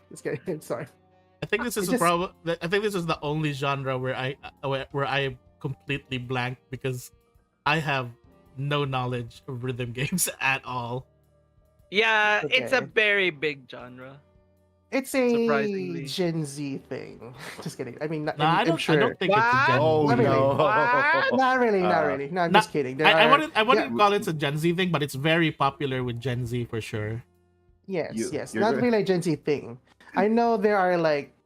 Just kidding. I'm sorry. I think this is It just- I think this is the only genre where I completely blanked because I have no knowledge of rhythm games at all. Yeah, it's a Okay. very big genre. It's a Surprisingly. Gen Z thing. Just kidding. I mean, No, I I'm don't. sure. I don't think it's a What? Gen Oh Z. Not really. no! What? Not really, not Uh, really. No, I'm Not- just kidding. I There are, wouldn't yeah. call it a Gen Z thing, but it's very popular with Gen Z for sure. yes, You- yes. you're Not go- really a Gen Z thing. I know there are like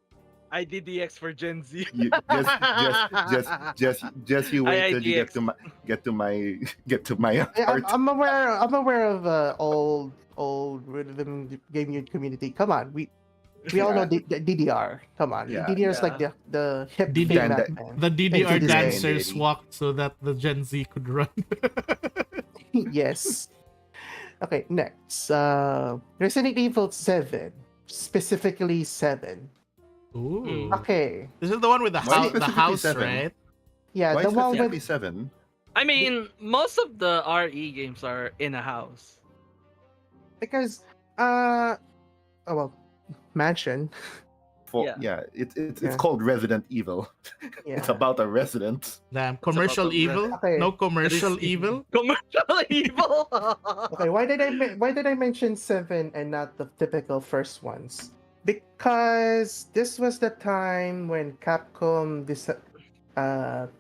IDDX for Gen Z. You just you wait till you IITX. get to my get to my I'm, part. I'm aware. I'm aware of old rhythm game community. Come on, we all know DDR. Come on, Yeah, DDR is like yeah. the hip DDR thing back that- then. The DDR Into this day and dancers age. walked so that the Gen Z could run. Yes. Okay, next. Resident Evil 7. Specifically 7. Ooh. Okay. This is the one with the Why house, specifically house, 7? right? Yeah, Why the one specifically with 7? I mean, most of the RE games are in a house. because oh well, mansion. Yeah. It's Yeah. called Resident Evil. Yeah. It's about a resident. Damn, commercial the evil. Okay. No commercial evil. Commercial evil. Okay, why did I mention 7 and not the typical first ones? Because this was the time when Capcom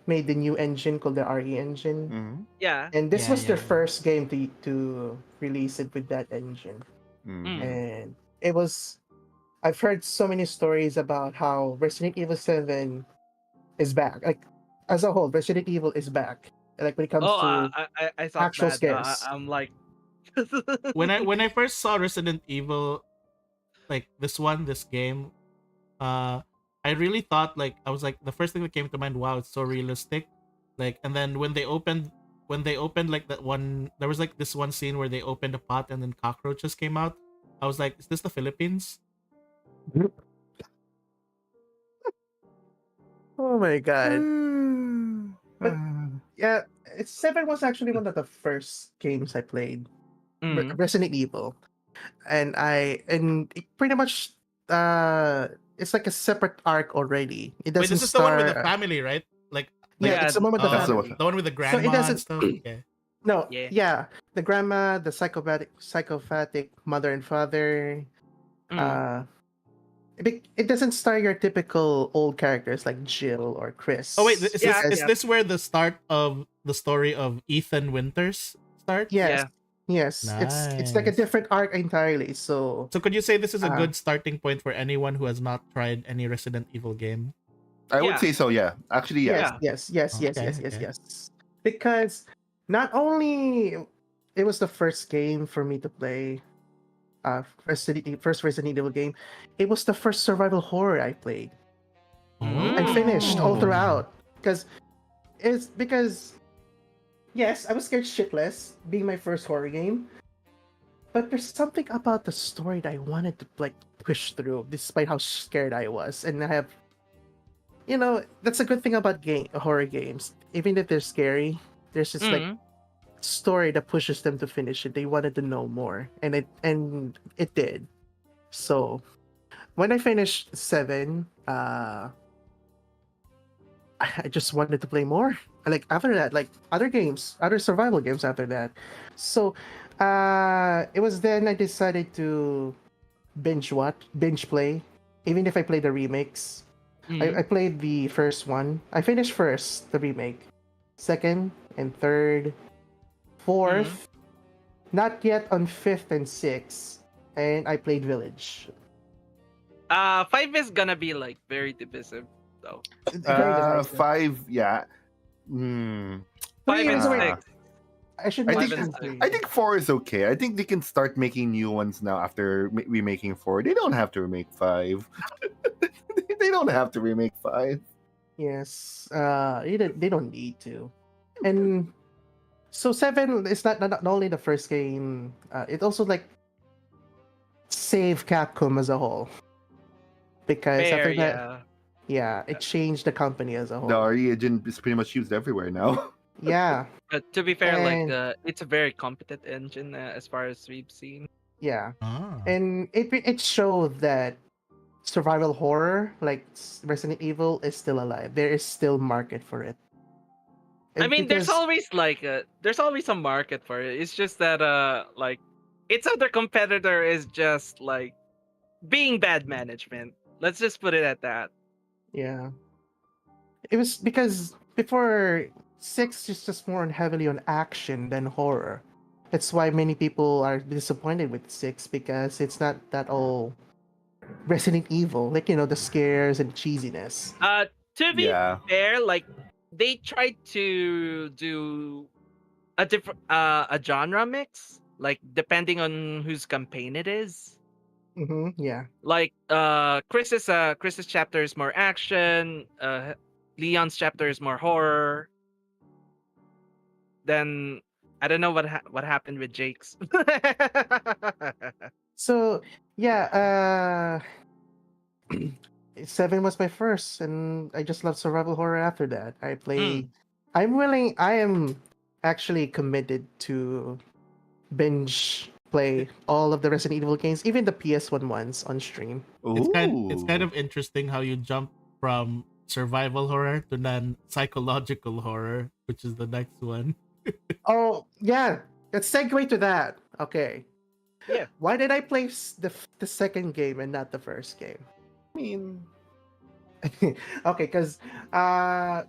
made the new engine called the RE engine. Mhm. Yeah. And this Yeah, was their yeah. first game to release it with that engine. Mhm. And it was I've heard so many stories about how Resident Evil 7 is back. Like as a whole, Resident Evil is back. Like when it comes Oh, to I thought actual that. scares. I'm like. When I first saw Resident Evil, like this game, I really thought like I was like the first thing that came to mind. Wow, it's so realistic. Like, and then when they opened like that one, there was like this one scene where they opened a pot and then cockroaches came out. I was like, is this the Philippines? Oh my god. But- Ah. Yeah, 7 was actually one of the first games I played. Mhm. Resident Evil. And it pretty much it's like a separate arc already. It Wait, doesn't this is the one with the start family, right? Like, Yeah, Yeah, it's the one with the that's the family. one. the one with the grandma and doesn't- stuff. Okay. No, Yeah. yeah. The grandma, the psychopathic mother and father. Mm. It doesn't star your typical old characters like Jill or Chris. Oh wait, is Yeah, this yeah. is this where the start of the story of Ethan Winters starts? Yes. Yeah. Yes. It's like a Nice. different arc entirely. So So could you say this is a Uh, good starting point for anyone who has not tried any Resident Evil game? I would Yeah. say so. Yeah, actually, yeah. yes. Okay. Because not only it was the first game for me to play, first Resident Evil game, it was the first survival horror I played and finished all Oh. throughout. Because yes, I was scared shitless being my first horror game, but there's something about the story that I wanted to like push through despite how scared I was, and I have. That's a good thing about horror games. Even if they're scary, there's just like Mhm. story that pushes them to finish it. They wanted to know more, and it did. So when I finished 7, I just wanted to play more. Like after that, like other survival games after that. So it was then I decided to binge play, even if I play the remakes. Mhm. I played the first one. I finished first, the remake. Second and third, Mhm. fourth, not yet on fifth and sixth. And I played Village. 5 is gonna be like very divisive though. It's very divisive. 5, yeah. Hmm. 5 Three and was already. 6. Ah. I should I 5 think and mention 6. three. I think 4 is okay. I think they can start making new ones now after remaking 4. They don't have to remake 5. They don't have to remake 5. Yes. They don't need to. And so seven is not only the first game. It also like saved Capcom as a whole because Fair, after that, yeah. yeah, it changed the company as a The whole. RE engine is pretty much used everywhere now. Yeah, But to be fair, like and it's a very competent engine as far as we've seen. yeah, Ah. and it showed that survival horror like Resident Evil is still alive. There is still market for it. I mean, there's Because always like there's always a market for it. It's just that like its other competitor is just like being bad management. Let's just put it at that. yeah, it was because before six is just more heavily on action than horror. That's why many people are disappointed with six because it's not that all Resident Evil, like the scares and cheesiness. Uh, to be Yeah. fair, like they tried to do a different a genre mix, like depending on whose campaign it is. Yeah. Like Chris's chapter is more action, Leon's chapter is more horror. Then I don't know what happened with Jake's. So yeah, seven was my first, and I just love survival horror. After that, I play. Mm. I am actually committed to binge play all of the Resident Evil games, even the PS1 ones on stream. It's kind Ooh. of interesting how you jump from survival horror to non psychological horror, which is the next one. Oh yeah, let's segue to that. Okay, Yeah. why did I play the second game and not the first game? I mean, Okay, because uh,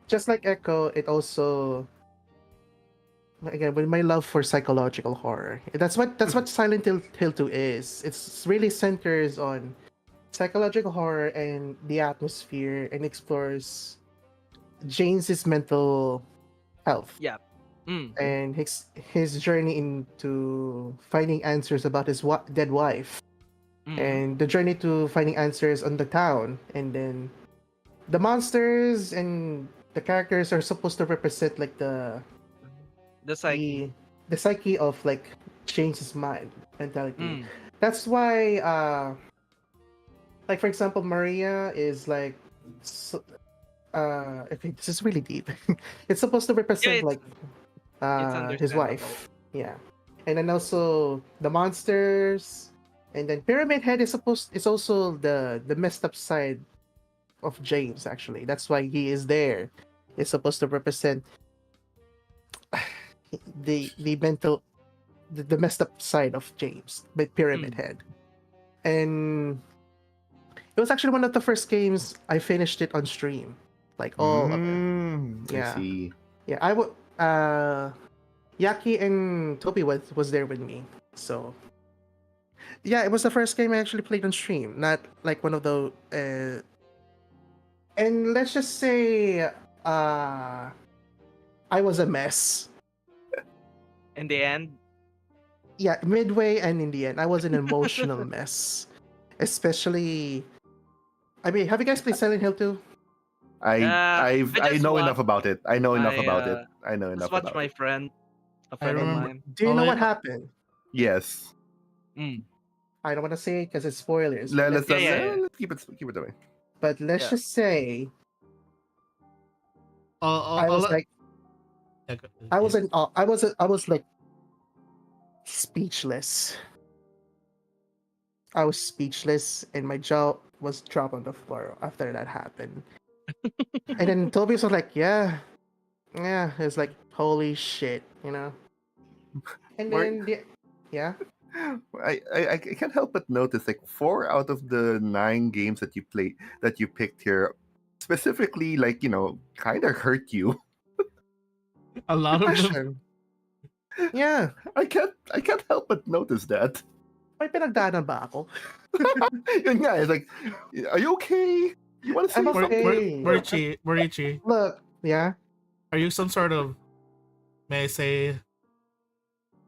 just like Echo, it also again with my love for psychological horror. That's what Silent Hill 2 is. It's really centers on psychological horror and the atmosphere and explores James's mental health Yeah. Mm. and his journey into finding answers about his dead wife Mm. and the journey to finding answers on the town, and then the monsters and the characters are supposed to represent like The psyche. the the psyche of like James's mind mentality. Mm. That's why like for example Maria is like so, okay, this is really deep. It's supposed to Yeah, represent like it's his understandable. wife. Yeah. And then also the monsters, and then Pyramid Head is also the messed up side of James actually. That's why he is there. It's supposed to represent the mental the messed up side of James, but Pyramid Mm. Head. And it was actually one of the first games I finished it on stream. Like all of it. I Yeah. see. Yeah, I would Yaki and Toby was there with me. So yeah, it was the first game I actually played on stream, not like one of the and let's just say I was a mess. In the end, Yeah, midway and in the end, I was an emotional mess. Especially I mean, have you guys played Silent Hill 2? I I just know enough watched about it. I know enough my about it. I know just enough watch about my it. friend, a I friend of remember. mine. Do you all know I, what happened? Yes. Mm. I don't want to say it because it's spoilers. But Let's, Yeah, yeah, yeah. let's keep it away. let's Yeah. just say all, I all, was like yeah, I yeah. was in awe. I was like speechless. I was speechless and my jaw was dropped on the floor after that happened. And then Toby was like, yeah, yeah. It's like, holy shit, you know? And Mar- then, yeah. I can't help but notice like 4 out of the 9 games that you picked here, specifically like kind of hurt you. A lot of them. Question. Yeah. I can't help but notice that. May pinagdaanan ba ako? Yun nga, it's like, are you okay? You want to say I'm something? okay. Morichi, Look, yeah. are you some sort of, may I say,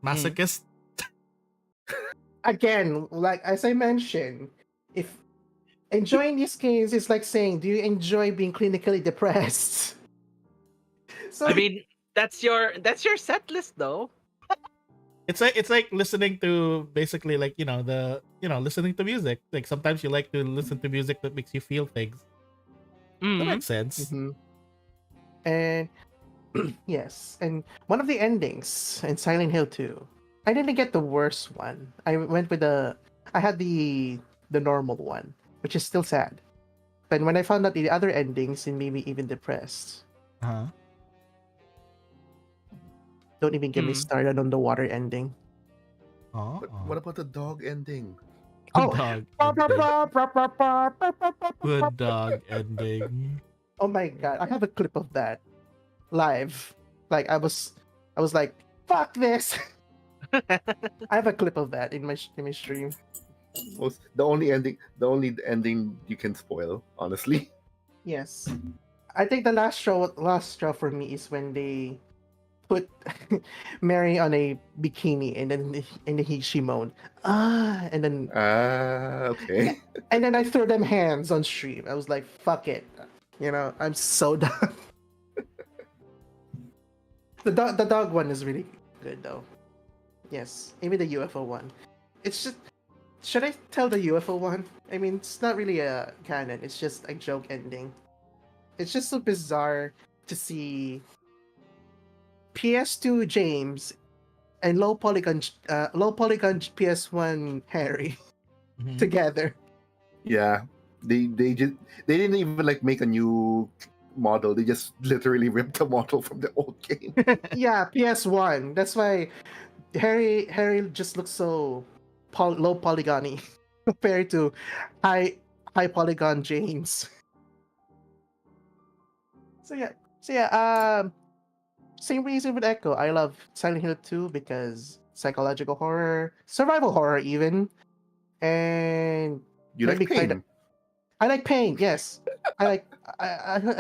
masochist? Again, like as I mentioned, if enjoying these games is like saying, do you enjoy being clinically depressed? So I mean, that's your set list though. It's like listening to basically like listening to music. Like sometimes you like to listen to music that makes you feel things. That Mhm. makes sense. Mhm. And yes, and one of the endings in Silent Hill 2, I didn't get the worst one. I went with I had the normal one, which is still sad. But when I found out the other endings, it made me even depressed. Uh-huh. Don't even get me started on the water ending. Oh, But what about the dog ending? good Oh. dog ending. Good dog ending. Oh my god, I have a clip of that live. Like I was like, fuck this. I have a clip of that in my stream. The only ending you can spoil, honestly. Yes. I think the last straw for me is when they put Mary on a bikini and then she moaned, and then Okay. and then I threw them hands on stream. I was like, fuck it. I'm so done. The dog one is really good though. Yes, even the UFO one. It's just, should I tell the UFO one? I mean, it's not really a canon. It's just a joke ending. It's just so bizarre to see PS2 James and low polygon PS1 Harry Mhm. together. Yeah. They didn't even like make a new model. They just literally ripped the model from the old game. Yeah, PS1. That's why Harry just looks so low polygony compared to high polygon James. So yeah, same reason with Echo. I love Silent Hill 2 because psychological horror, survival horror even, and You like maybe pain. I like pain. Yes, I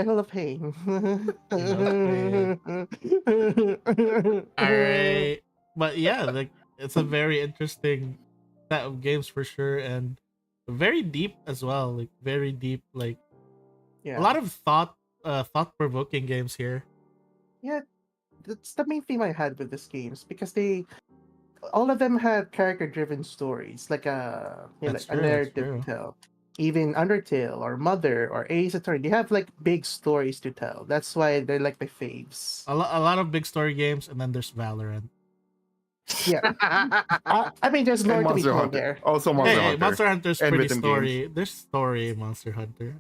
love pain. All right, but yeah, like it's a very interesting set of games for sure, and very deep as well. Like very deep, like a Yeah, lot of thought provoking games here. yeah. That's the main theme I had with these games because all of them had character driven stories, like That's a true. That's narrative true. to tell. Even Undertale or Mother or Ace Attorney, they have like big stories to tell. That's why they're like my faves. A lot of big story games, and then there's Valorant. Yeah, I mean, there's And more to be Monster told Hunter. there. Also Hey, Monster hey, Hunter. Monster Hunter's And pretty rhythm story. games. There's story in Monster Hunter.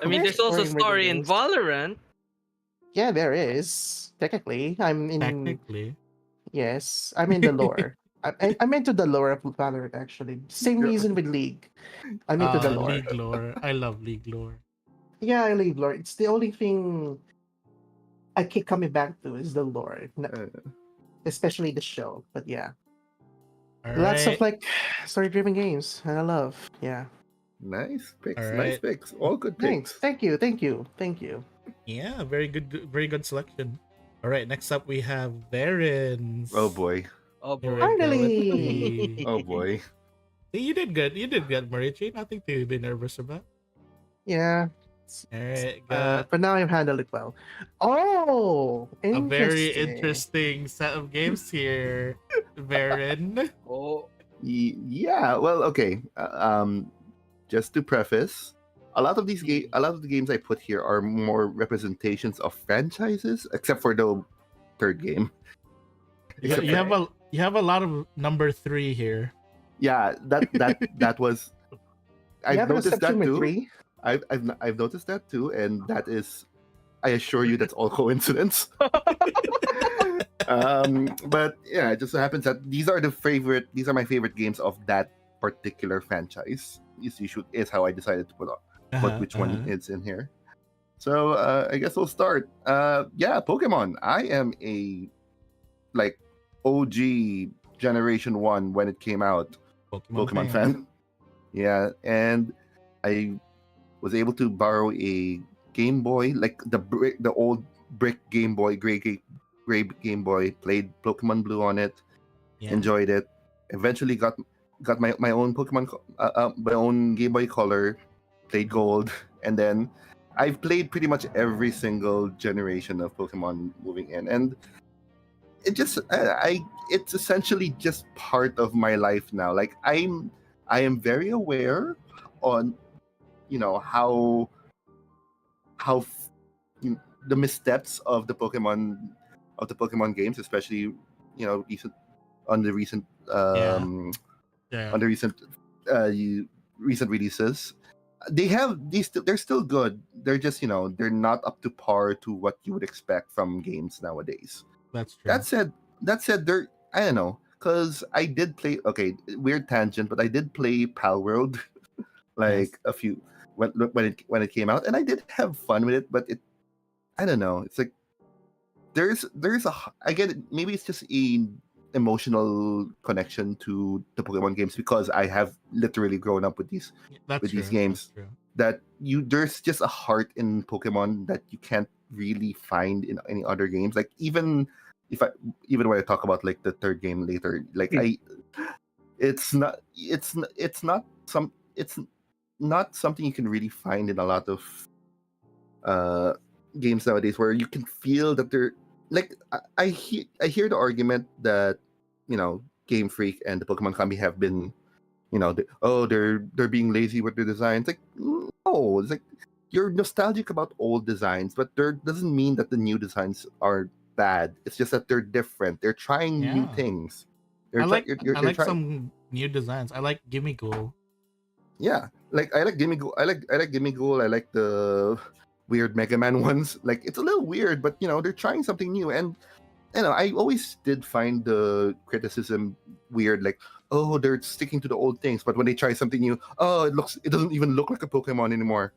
I mean, there's also Rhythm story in games. Valorant. Yeah, there is. Technically, I'm in. Technically, Yes, I'm in the lore. I'm into the lore of Valorant actually. Same Yeah. reason with League. I'm into the lore. League lore. I love League lore. Yeah, I leave lore. It's the only thing I keep coming back to is the lore, especially the show. But yeah, All lots of right, like story-driven games, and I love. Yeah, Nice picks. All Nice right. picks. All good thanks. picks. Thank you. yeah, very good selection. All right, next up we have Varens. Oh boy. Oh Here we boy. go. Let's Finally! see. Oh boy. See, you did good. You did good, Marichi. Nothing to be nervous about. Yeah, All right, got but now I've handled it well. Oh, a very interesting. interesting set of games here, Varen. Oh. Yeah. Well, okay. Just to preface, a lot of the games I put here are more representations of franchises, except for the third game. Except You for- have a lot of number 3 here. yeah, that was. You I've have an noticed that exception with too. 3? I've noticed that too, and that is, I assure you, that's all coincidence. But yeah, it just so happens that these are my favorite games of that particular franchise. Is how I decided to put which one is in here. So I guess we'll start. Yeah, Pokemon. I am a like OG Generation 1 when it came out Pokemon fan. Yeah, and I was able to borrow a Game Boy, like the old brick Game Boy, gray Game Boy. Played Pokemon Blue on it, Yeah. enjoyed it. Eventually got my own my own Game Boy Color. Played Gold, and then I've played pretty much every single generation of Pokemon moving in, and it just it's essentially just part of my life now. Like I am very aware on how you know, the missteps of the Pokemon games, especially recent on the recent Yeah. on the recent releases. They're still good. They're just they're not up to par to what you would expect from games nowadays. That's true. That said, they're I don't know, because I did play. Okay, weird tangent, but I did play Pal World like a few when it came out, and I did have fun with it. But I don't know. It's like I get it. Maybe it's just a emotional connection to the Pokemon games because I have literally grown up with these That's these true. games. That's true. That there's just a heart in Pokemon that you can't really find in any other games. Like if I even when I talk about like the third game later, like it's not it's not something you can really find in a lot of uh games nowadays where you can feel that they're like I hear the argument that Game Freak and the Pokemon Company have been they're being lazy with their designs. Like no, it's like you're nostalgic about old designs, but there doesn't mean that the new designs are bad. It's just that they're different. They're trying new Yeah. things. I like You're trying. some new designs. I like Gimme Ghoul. Yeah, like I like Gimme Ghoul. I like Gimme Ghoul. I like the weird Mega Man ones. Like it's a little weird, but they're trying something new. And I always did find the criticism weird. Like, oh, they're sticking to the old things, but when they try something new, oh, it doesn't even look like a Pokemon anymore.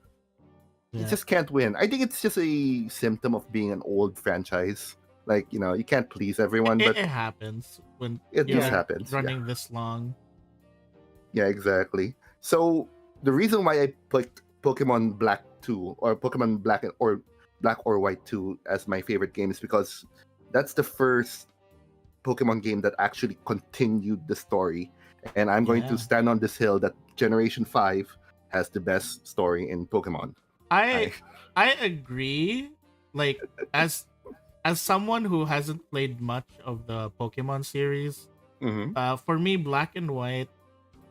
You Yeah. just can't win. I think it's just a symptom of being an old franchise. Like you can't please everyone, but It happens when it you're just happens. Yeah. running this long. Yeah, exactly. So the reason why I picked Pokemon Black 2 or Pokemon Black or White 2 as my favorite game is because that's the first Pokemon game that actually continued the story. And I'm going Yeah. to stand on this hill that Generation 5 has the best story in Pokemon. I agree. Like as someone who hasn't played much of the Pokemon series, Mhm. for me, Black and White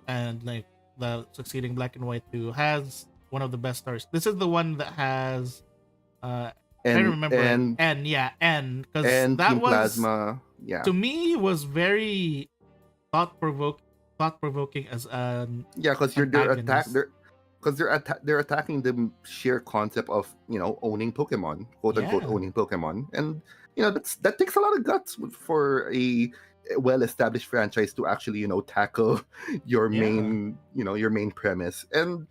and like the succeeding Black and White 2 has one of the best stories. This is the one that has I And remember and N because and that Team was Plasma, yeah. to me was very thought provoking as an Yeah, because antagonist. they're attacking the sheer concept of owning Pokemon, quote unquote Yeah. owning Pokemon, and that takes a lot of guts for a well-established franchise to actually tackle your main your main premise. And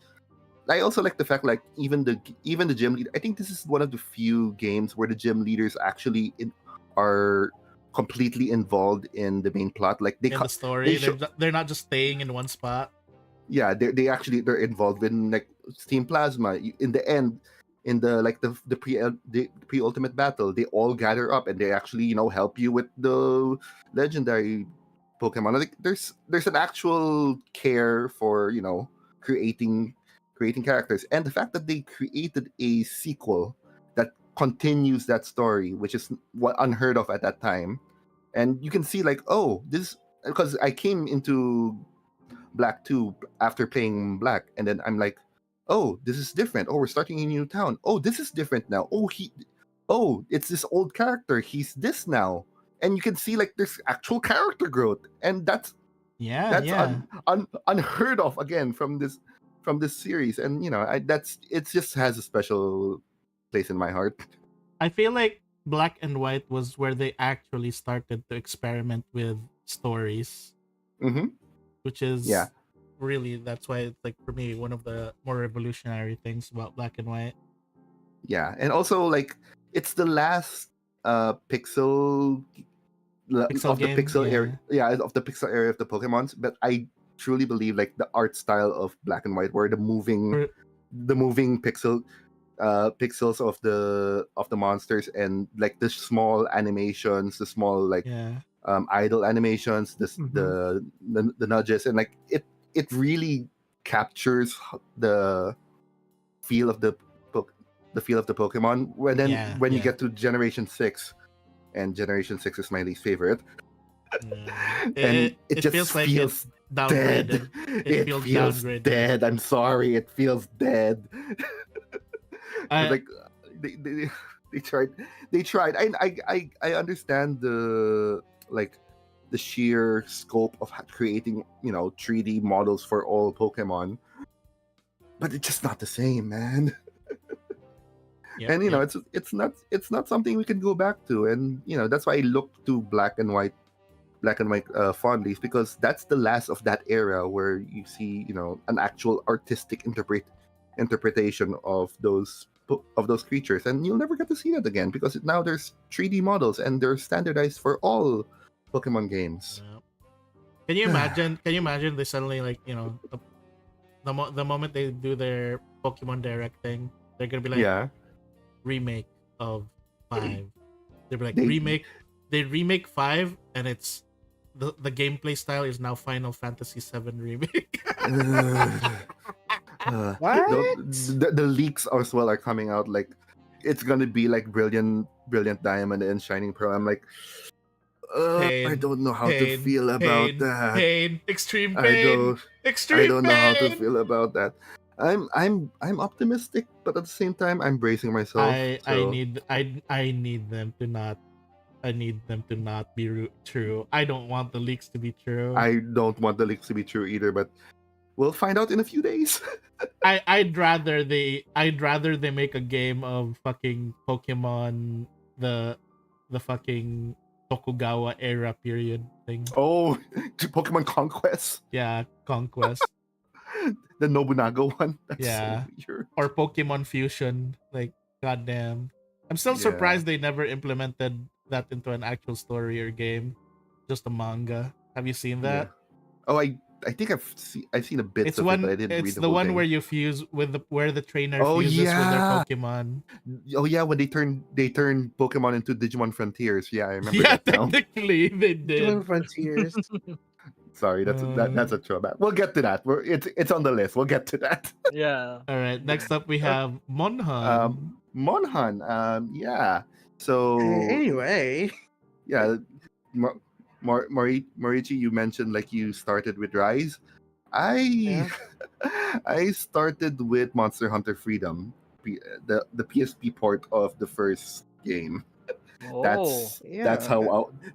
I also like the fact like even the gym leader. I think this is one of the few games where the gym leaders actually are completely involved in the main plot. Like In the story, show, they're not just staying in one spot. yeah, they're involved in like Steam Plasma. In the end, in the like the pre ultimate battle, they all gather up and they actually help you with the legendary Pokemon. Like there's an actual care for creating characters, and the fact that they created a sequel that continues that story, which is what unheard of at that time. And you can see like, oh, this because I came into Black 2 after playing Black, and then I'm like, oh, this is different. Oh, we're starting a new town. Oh, this is different now. Oh, it's this old character. He's this now. And you can see like there's actual character growth, and that's unheard of again from this series. And it just has a special place in my heart. I feel like Black and White was where they actually started to experiment with stories, Mm-hmm. which Yeah. is really, that's why it's like for me one of the more revolutionary things about Black and White. Yeah, and also like it's the last pixel Pixel of the game, pixel area, yeah. yeah, of the pixel area of the Pokemons. But I truly believe like the art style of Black and White, where For- the moving pixels of the monsters, and like the small animations, the small like yeah. idle animations, Mhm. the nudges, and like it really captures the feel of the feel of the Pokemon. Yeah, When you yeah. get to Generation 6, and Generation 6 is my least favorite, Yeah. and it It just feels like it feels dead. downgraded. It It feels feels downgraded. dead. I'm sorry, it feels dead. I Like they, they they tried they tried. I understand the like the sheer scope of creating 3D models for all Pokemon, but it's just not the same, man. Yep, And yep. it's not something we can go back to, and that's why I look to Black and White fondly, is because that's the last of that era where you see an actual artistic interpretation of those creatures, and you'll never get to see that again because now there's 3D models and they're standardized for all Pokemon games. Yep. Can you imagine? Can you imagine they suddenly like the moment they do their Pokemon Direct thing, they're gonna be like Yeah, remake of 5. They'll be like they remake. They remake 5, and it's the gameplay style is now Final Fantasy 7 remake. What? the leaks as well are coming out, like it's gonna be like brilliant diamond and shining pearl. I'm like, I Pain, don't know how to pain, feel about pain, that. pain, extreme I pain, don't I extreme don't know how to pain. feel about that. I'm optimistic, but at the same time I'm bracing myself. I So need I need them to not, I need them to not be true. I don't want the leaks to be true. I don't want the leaks to be true either, but we'll find out in a few days. I'd rather they make a game of fucking Pokemon, the fucking Tokugawa era period thing. Oh, to Pokemon Conquest, Yeah, Conquest. the Nobunaga one. That's so Yeah. weird. Or Pokemon Fusion. Like, goddamn. I'm still Yeah. surprised they never implemented that into an actual story or game. Just a manga. Have you seen Yeah. that? Oh, I think I've seen a bits of it, but I didn't read It's the the whole one where thing. you fuse with the where the trainer Oh fuses with their yeah. Pokemon. Oh yeah, when they turn Pokemon into Digimon Frontiers. Yeah, I remember Yeah, that now. technically they Digimon did. Frontiers. Sorry, that's Uh, a throwback. We'll get to that. It's on the list. We'll get to that. Yeah. all right. Next up, we have Monhan. Monhan. Yeah. So Anyway, yeah, Mar- Morichi, you mentioned like you started with Rise. I yeah. I started with Monster Hunter Freedom, the PSP port of the first game. Oh. That's Yeah.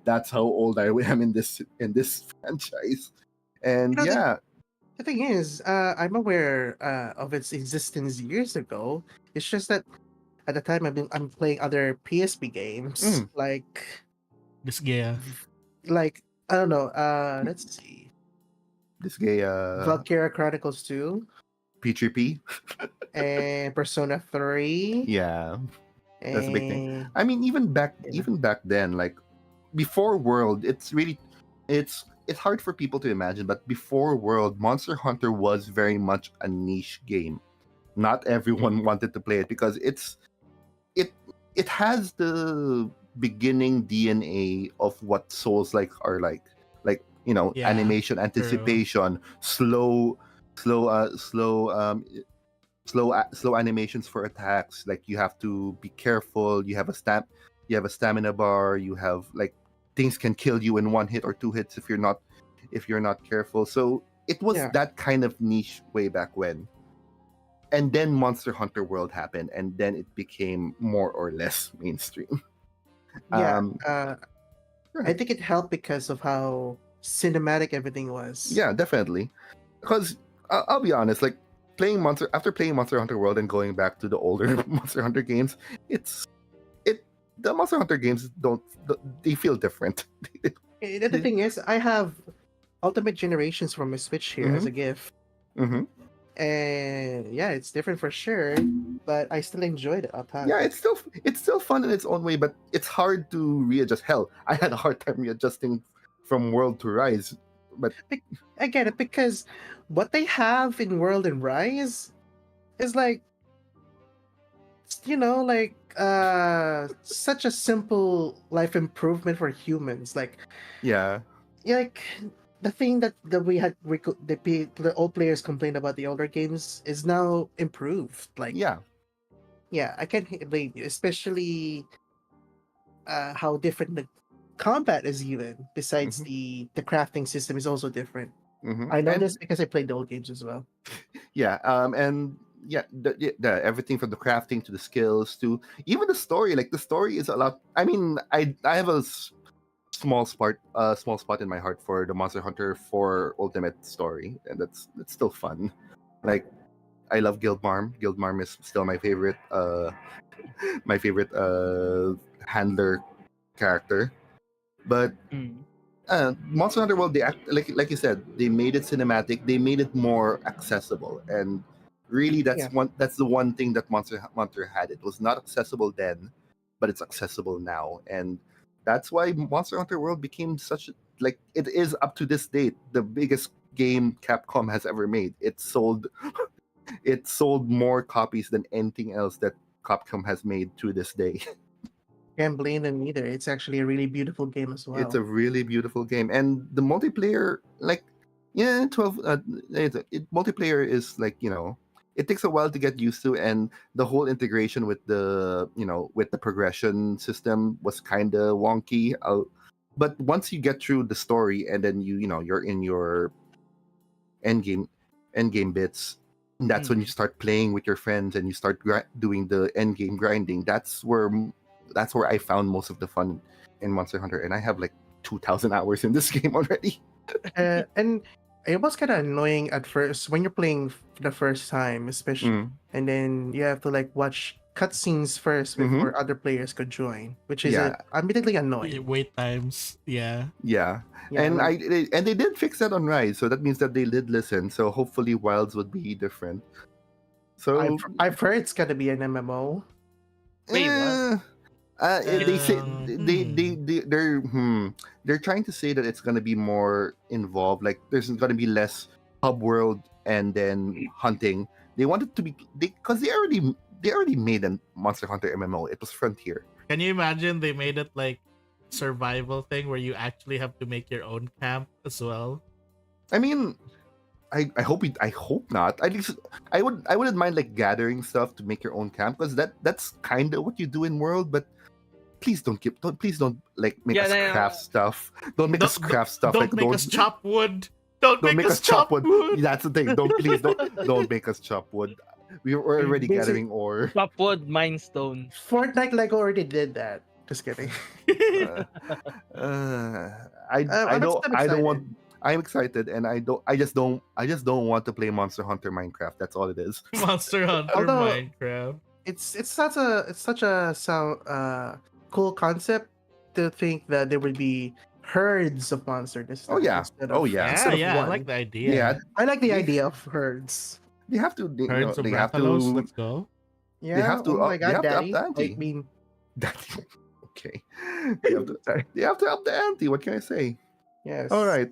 that's how old I am in this franchise. You And know, yeah, the thing is, I'm aware of its existence years ago. It's just that at the time I'm playing other PSP games mm, This guy. like I don't know. Let's see, this guy Valkyria Chronicles 2 P3P. and Persona 3 Yeah, that's a big thing. and I mean, yeah, even back then, like before World, it's hard for people to imagine, but before World, Monster Hunter was very much a niche game. Not everyone wanted to play it because it it has the beginning DNA of what Souls like are like Yeah. animation, True. anticipation, slow slow animations for attacks. Like you have to be careful. You have a stamina bar. You have like things can kill you in one hit or two hits if you're not careful. So it was yeah, that kind of niche way back when. And then Monster Hunter World happened, and then it became more or less mainstream. yeah. Um, I right. think it helped because of how cinematic everything was. Yeah, definitely. Because I'll be honest, like playing Monster Hunter World and going back to the older Monster Hunter games, it's it the Monster Hunter games don't, they feel different. The thing is, I have Ultimate Generations from my Switch here as a gift. Mm-hmm. And yeah, it's different for sure, but I still enjoyed it a ton. Yeah, it's still fun in its own way, but it's hard to readjust. Hell, I had a hard time readjusting from World to Rise, but I get it because what they have in World and Rise is like, like such a simple life improvement for humans. Like yeah, like the thing that we had the old players complained about the older games is now improved. Like yeah, yeah, I can blame you, especially how different the combat is even. Besides mm-hmm, the crafting system is also different. mm-hmm. I know And this because I played the old games as well. yeah, and yeah, the everything from the crafting to the skills to even the story. Like the story is a lot. I mean, I have a small spot in my heart for the Monster Hunter 4 Ultimate story, and that's still fun. Like I love Guildmarm. Guildmarm is still my favorite handler character. But Mm. Monster Hunter World, they act like you said, they made it cinematic. They made it more accessible, and really, Yeah, that's the one thing that Monster Hunter had. It was not accessible then, but it's accessible now, and that's why Monster Hunter World became such like it is up to this date the biggest game Capcom has ever made. It sold more copies than anything else that Capcom has made to this day. can't blame them either. It's actually a really beautiful game as It's well. a really beautiful game, and the multiplayer, like, yeah, 12. Multiplayer is like, it takes a while to get used to, and the whole integration with the progression system was kind of wonky. But once you get through the story, and then you're in your end game bits. That's when you start playing with your friends and you start doing the end game grinding. That's where I found most of the fun in Monster Hunter, and I have like 2,000 hours in this game already. And it was kind of annoying at first when you're playing the first time, especially, Mm. and then you have to like watch cutscenes first Mhm. before other players could join, which is Yeah, admittedly annoying. Wait times. Yeah. yeah, Yeah, and like they did fix that on Rise, so that means that they did listen. So hopefully Wilds would be different. So I've heard it's gonna be an MMO. Wait, what? they say Hmm. they're trying to say that it's gonna be more involved. Like there's gonna be less hub world and then hunting. They want it to be because they already made a Monster Hunter MMO. It was Frontier. Can you imagine they made it like survival thing where you actually have to make your own camp as well? I mean, I hope not. At least I wouldn't mind like gathering stuff to make your own camp because that's kind of what you do in World. But please don't like make Yeah, us craft stuff. Don't make us Don't, craft stuff. don't Like make us chop wood. Don't don't make make us us chop chop wood. wood. That's the thing. Don't make us chop wood. We're already Basic gathering ore. Chopwood Mindstone. Fortnite Lego already did that. Just kidding. Uh, I don't I'm I don't want. excited. I'm excited, and I just don't want to play Monster Hunter Minecraft. That's all it is. Monster Hunter Although Minecraft. it's such a cool concept to think that there would be herds of monsters this Oh time yeah. instead Oh of yeah. Yeah, of yeah, I one. like the idea. Yeah. I like the They, idea of herds. they have to. Herds of They have Rathalos, to. let's go. They Yeah. have Oh to. my They god, have to up daddy. the I ante. mean, Okay. They have to. sorry. They have to up the ante. What can I say? All Yes. right.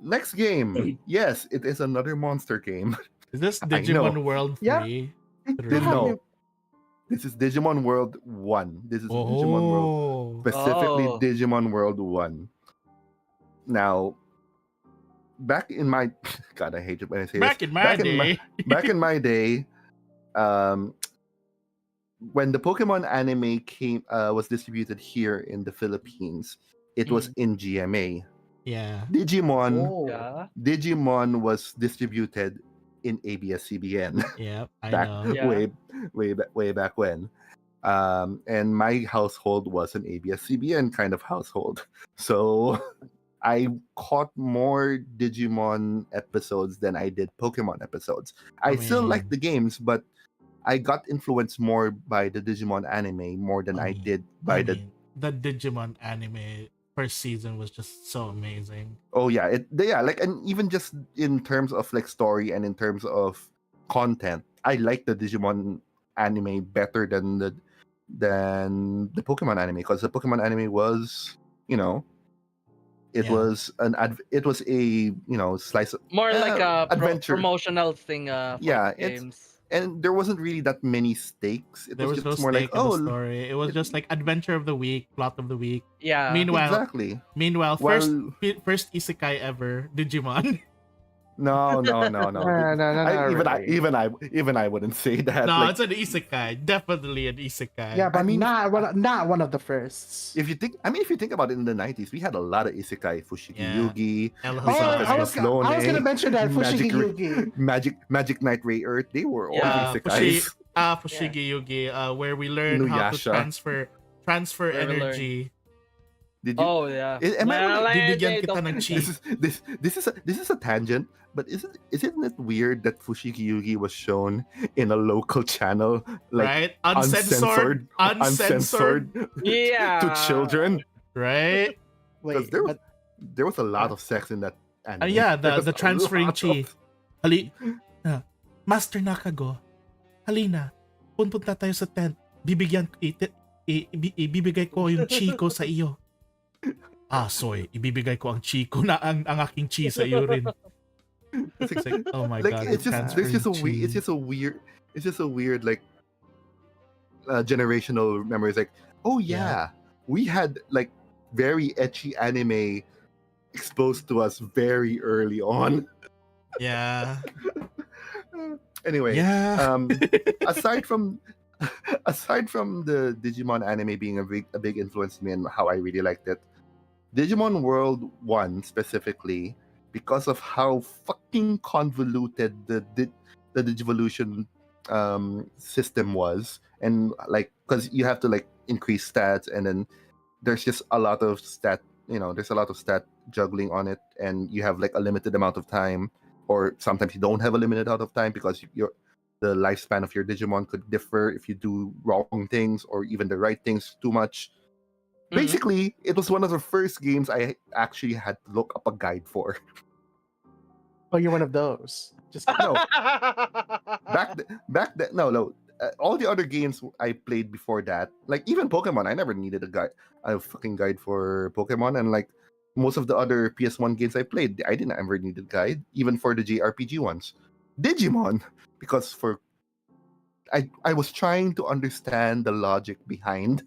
Next game. Yes, it is another monster game. Is this I know. Digimon World Yeah. 3? They Didn't have 3? know. new. This is Digimon World 1. This is Digimon World, Oh. specifically Oh. Digimon World 1. Now, back in my God, I hate it when I say Back this. in my day. Back in my day, um, when the Pokemon anime was distributed here in the Philippines, it was in GMA. Yeah. Digimon Oh. Yeah. Digimon was distributed in ABS-CBN Yep, I back know. Yeah. way back when. And my household was an ABS-CBN kind of household. So I caught more Digimon episodes than I did Pokemon episodes. I still like mean, the games, but I got influenced more by the Digimon anime more than I did by I the. mean, the Digimon anime first season was just so amazing. Oh yeah, like, and even just in terms of like story and in terms of content, I like the Digimon anime better than the Pokemon anime, because the Pokemon anime was, it Yeah. was it was a slice of More like a adventure. promotional thing for Yeah, the games. and there wasn't really that many stakes. It There was was no just more like, stake in the oh, story. It was just like adventure of the week, plot of the week. Yeah. Meanwhile, exactly. first While first isekai ever, Digimon. no, no, no, no. No, no, no, I not even I really. even I wouldn't say that. No, Like, it's an isekai. Definitely an isekai. Yeah, I but mean, not one of the firsts. if you think about it, in the 90s, we had a lot of isekai: Fushigi Yeah. Yugi, El Oh, Missing Hazard. I was Clone, gonna mention that Fushigi Yugi. Magic Knight Ray Earth. They were all Yeah, isekais. Fushigi Yugi, where we learn how to Inuyasha. transfer Where we learn. energy. Did you? Oh yeah. Am I Well, really- Bibigyan they kita don't- ng chi. this is a tangent, but isn't it weird that Fushigi Yugi was shown in a local channel, like Right? Uncensored. uncensored Yeah. to children? Right? Because Wait, but there was a lot of sex in that anime. Yeah, There was the a transferring lot chi. of- Master Nakago, halina. Punpunta tayo sa tent. Ibibigay ko yung chi ko sa iyo. Soy, ibibigay ko ang chi ko na ang aking chi sa iyo rin. It's like, oh my like, god. it's just transferring chi. it's just a weird like generational memories. Like, oh yeah, we had like very ecchi anime exposed to us very early on. Yeah. Anyway, Yeah. aside from the Digimon anime being a big influence to me and how I really liked it, Digimon World 1 specifically, because of how fucking convoluted the Digivolution system was, and like, because you have to like increase stats, and then there's just a lot of there's a lot of stat juggling on it, and you have like a limited amount of time, or sometimes you don't have a limited amount of time because the lifespan of your Digimon could differ if you do wrong things or even the right things too much. Basically, it was one of the first games I actually had to look up a guide for. oh, you're one of those. Just No, back then, no. All the other games I played before that, like even Pokemon, I never needed a fucking guide for Pokemon, and like most of the other PS1 games I played, I didn't ever need a guide, even for the JRPG ones. Digimon, because I was trying to understand the logic behind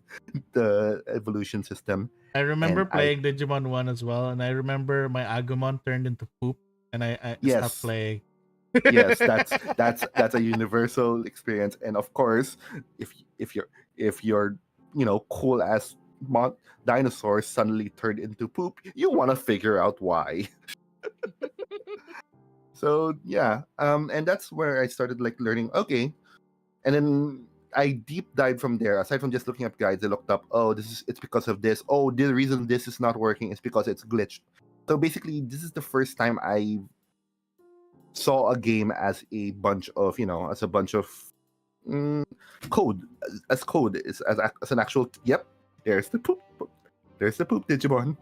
the evolution system. I remember And playing Digimon 1 as well, and I remember my Agumon turned into poop, and I Yes. stopped playing. Yes, that's a universal experience. And of course, if your cool ass dinosaurs suddenly turned into poop, you want to figure out why. So yeah, and that's where I started like learning. Okay, and then I deep dive from there. Aside from just looking up guides, I looked up. Oh, it's because of this. Oh, the reason this is not working is because it's glitched. So basically, this is the first time I saw a game as a bunch of code, as code is as an actual. Yep, there's the poop. There's the poop Digimon.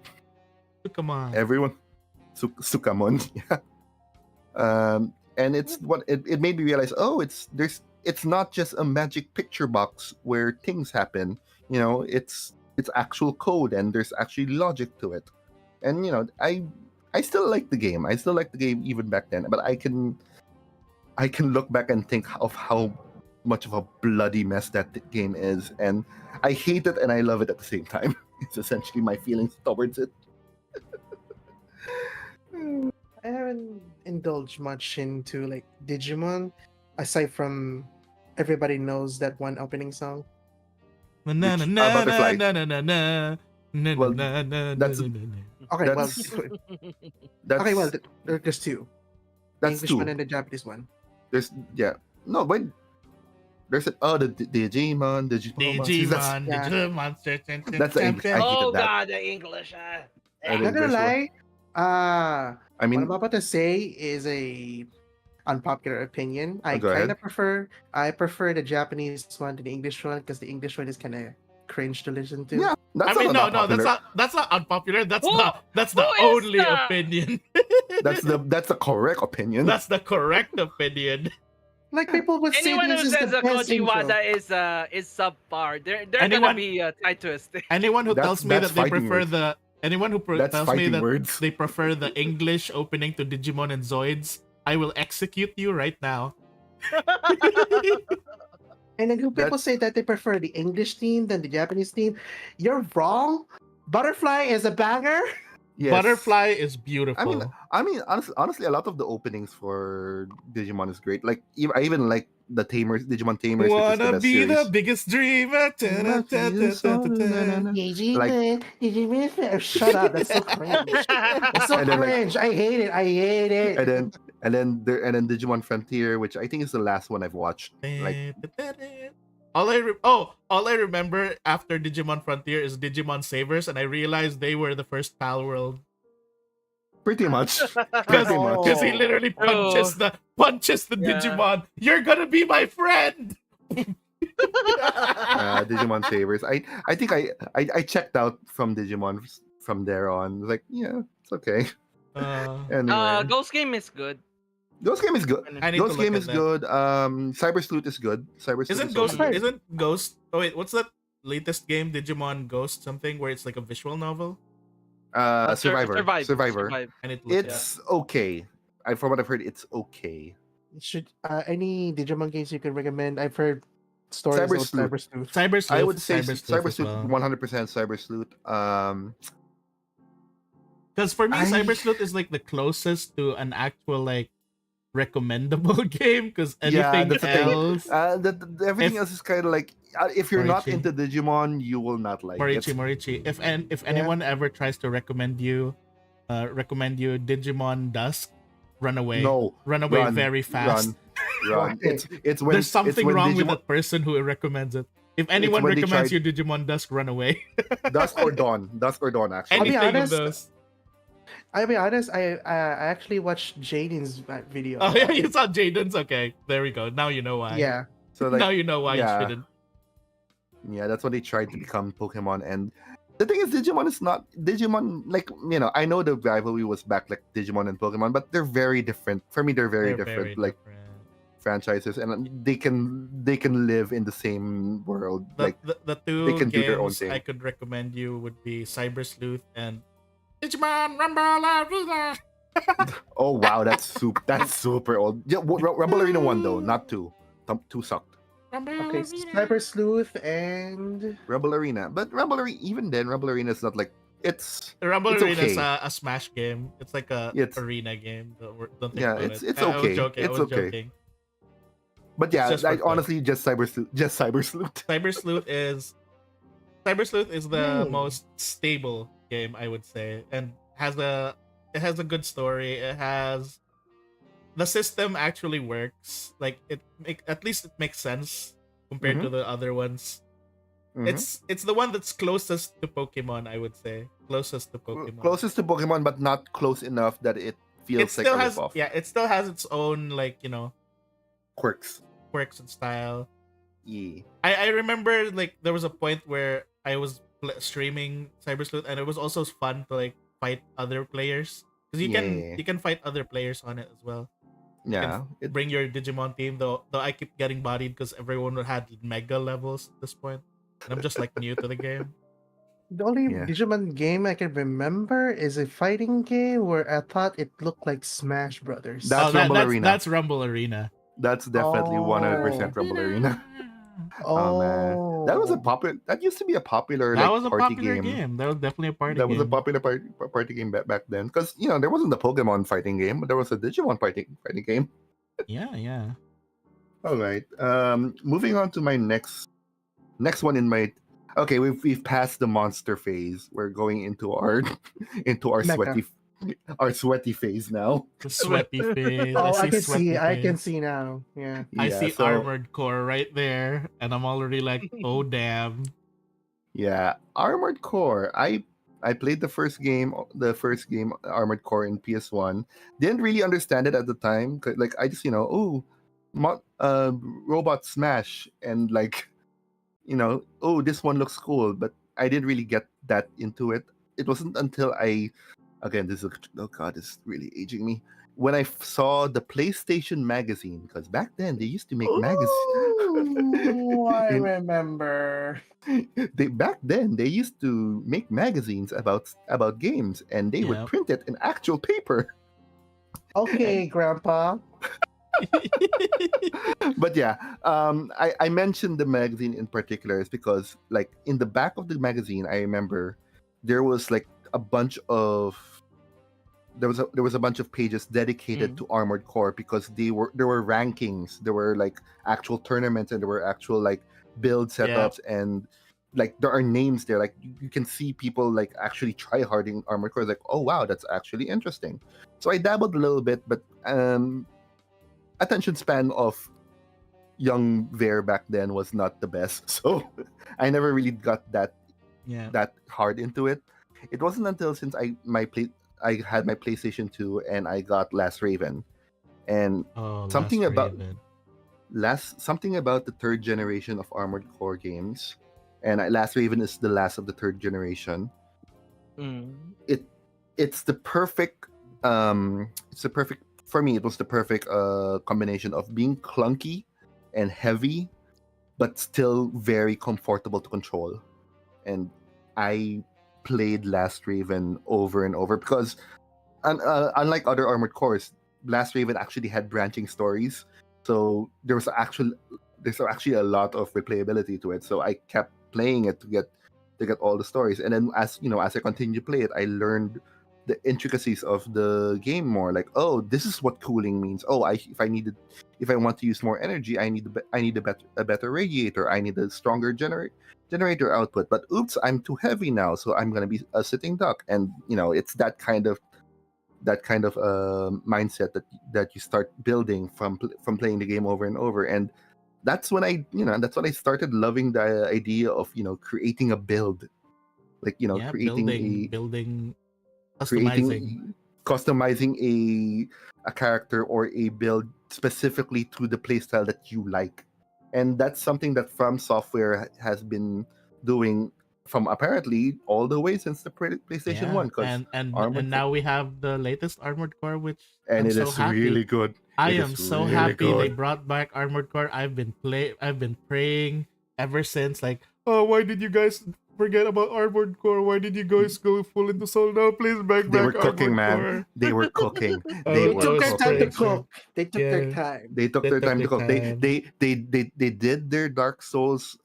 Come on. Everyone, Sukamon. Yeah. And it's what it made me realize. Oh, it's not just a magic picture box where things happen. It's actual code, and there's actually logic to it. And I still like the game. I still like the game even back then. But I can look back and think of how much of a bloody mess that game is, and I hate it and I love it at the same time. It's essentially my feelings towards it. I haven't indulged much into like Digimon, aside from everybody knows that one opening song. Na na na Which, na Butterfly. na na na na na Well, na na that's- na na. Okay, well, That's okay, well, there's two. The that's English two. one and the Japanese one. There's no wait. There's the Digimon, Digimon. Digimon, Yeah. Digimon, That's the English. I hated Oh that. god, the English. I Not gonna English one. lie. I What mean, I'm about to say is a unpopular opinion. I Go kind ahead. of prefer the Japanese one to the English one because the English one is kind of cringe to listen to. Yeah, I that's mean, not no, unpopular. that's not unpopular. That's Who that's who the is only the opinion. That's the correct opinion. That's the correct opinion. Like people would say anyone this who is the says best Koji intro. Wada is subpar? They're gonna Anyone be tied to a stick. anyone who tells me That's that they fighting prefer words. the anyone who That's tells me fighting that words. they prefer the English opening to Digimon and Zoids, I will execute you right now. And then people That's say that they prefer the English theme than the Japanese theme. You're wrong. Butterfly is a banger. yes. Butterfly is beautiful. Honestly, a lot of the openings for Digimon is great. Like I even like the Tamers, Digimon Tamers, which is the Wanna best be the series. biggest dreamer. Like, Shut up. That's so cringe. That's so and then like, cringe. I hate it. I hate it. and then Digimon Frontier, which I think is the last one I've watched. Like, All I remember after Digimon Frontier is Digimon Savers, and I realized they were the first Pal World pretty much, because pretty much. he literally punches the Yeah. Digimon. You're gonna be my friend. Digimon Savers. I think I checked out from Digimon from there on. Like, yeah, it's okay. Anyway, Ghost Game is good. Ghost Game is good. I need to Ghost look Game at is that. good. Cyber Sleuth is good. Cyber Sleuth Isn't is Ghost also good. isn't Ghost? Oh wait, what's that latest game? Digimon Ghost something where it's like a visual novel. Survivor. Survive. I need to look at It's okay. From what I've heard, it's okay. Should any Digimon games you could recommend? I've heard stories Cyber of Sleuth. Cyber Sleuth. Cyber Sleuth. I would say Cyber as Sleuth, well. 100% Cyber Sleuth. Because for me, I- Cyber Sleuth is like the closest to an actual like recommendable game. Because Yeah, anything that's the thing. else, Everything If- else is kind of like, if you're not Morichi. into Digimon, you will not like Morichi. it. If anyone ever tries to recommend you Digimon Dusk, run away. No, Run away run, very fast. Run. It's when There's something when wrong with Digimon, that person who recommends it. If anyone when they recommends tried- you Digimon Dusk, run away. Dusk or Dawn. Actually. I'll be Anything of honest, those. I'll be honest. I actually watched Jaden's video. Oh yeah, you saw Jaden's. Okay, there we go. Now you know why. Yeah. So like, now you know why yeah. you shouldn't. Yeah, that's when they tried to become Pokemon. And the thing is, Digimon is not Digimon. Like, I know the rivalry was back like Digimon and Pokemon, but they're very different. For me, they're very different. Like franchises, and they can live in the same world. Like, the two they can do their own games thing. I could recommend you would be Cyber Sleuth and Digimon Rumble Arena. oh wow, that's super old. Yeah, Rumble Arena 1 though, not 2. 2 sucked. Okay, Cyber Sleuth and Rumble Arena, but even then, Rumble Arena is not like it's. Rumble It's Arena is okay. a Smash game. It's like a It's- arena game. Don't think Yeah, about it's it. okay. I was joking. It's I was okay. joking. But yeah, It's just for fun. honestly, just Cyber Sleuth. Cyber Sleuth is the Hmm. most stable game, I would say, and it has a good story. It has the system actually works. Like at least it makes sense compared to the other ones. Mhm. It's the one that's closest to Pokemon, I would say. Closest to Pokemon. Closest to Pokemon, but not close enough that it feels It still like a has ripoff. it still has its own like Quirks. quirks and style. Yeah. I remember like there was a point where I was streaming Cyber Sleuth, and it was also fun to like fight other players because Yeah. you can fight other players on it as well. Yeah. Bring your Digimon team though I keep getting bodied because everyone had mega levels at this point, and I'm just like new to the game. the only Yeah. Digimon game I can remember is a fighting game where I thought it looked like Smash Brothers. That's Rumble Arena. That's Rumble Arena. That's definitely 100% Rumble Arena. Oh man, that was a popular. That used to be a popular That like was a party popular game. game. That was definitely a party That game. was a popular party game back then. Because there wasn't the Pokemon fighting game, but there was a Digimon fighting game. Yeah. All right. Moving on to my next one in my. Okay, we've passed the monster phase. We're going into our Mecha. sweaty phase now. The sweaty face. Oh, I can sweaty see. I can face. see now. Yeah. I Yeah, see so- Armored Core right there, and I'm already like, oh damn. Yeah, Armored Core. I I played the first game, Armored Core in PS1. Didn't really understand it at the time. Like I just robot smash and like this one looks cool, but I didn't really get that into it. It wasn't until again, oh god, this is really aging me. When I saw the PlayStation magazine, because back then they used to make magazines. Ooh, I remember. Back then they used to make magazines about games, and they would Yep. print it in actual paper. Okay, Grandpa. But yeah, I mentioned the magazine in particular is because like in the back of the magazine, I remember there was like a bunch of there was a bunch of pages dedicated to Armored Core, because there were rankings, there were like actual tournaments, and there were actual like build setups, and like there are names there, like you can see people like actually try harding Armored Core. It's like, oh wow, that's actually interesting. So I dabbled a little bit, but attention span of young Ver back then was not the best, so I never really got that hard into it. It wasn't until since I had my PlayStation 2 and I got Last Raven, and something about the third generation of Armored Core games, and Last Raven is the last of the third generation. It's the perfect for me. It was the perfect combination of being clunky and heavy, but still very comfortable to control. And I played Last Raven over and over because, unlike other Armored Cores, Last Raven actually had branching stories. So there's actually a lot of replayability to it. So I kept playing it to get all the stories. And then as I continued to play it, I learned the intricacies of the game more. Like, oh, this is what cooling means. Oh, if I want to use more energy, I need a better radiator. I need a stronger generator output. But oops, I'm too heavy now, so I'm gonna be a sitting duck. And it's that kind of mindset that you start building from playing the game over and over. And that's when I started loving the idea of creating a build, like building, customizing a character or a build specifically to the playstyle that you like. And that's something that From Software has been doing from apparently all the way since the PlayStation 1. And now we have the latest Armored Core, which and I'm it so is happy. really good. I It am is so really happy they good. brought back Armored Core. I've been praying ever since. Like, oh, why did you guys forget about Armored Core? Why did you guys go full into Soul now? Please bring They back were cooking, Armored man. Core. They were cooking. They They took their time to praying. cook. They took their Yeah. time. They took They their took time to their cook. time. They did their Dark Souls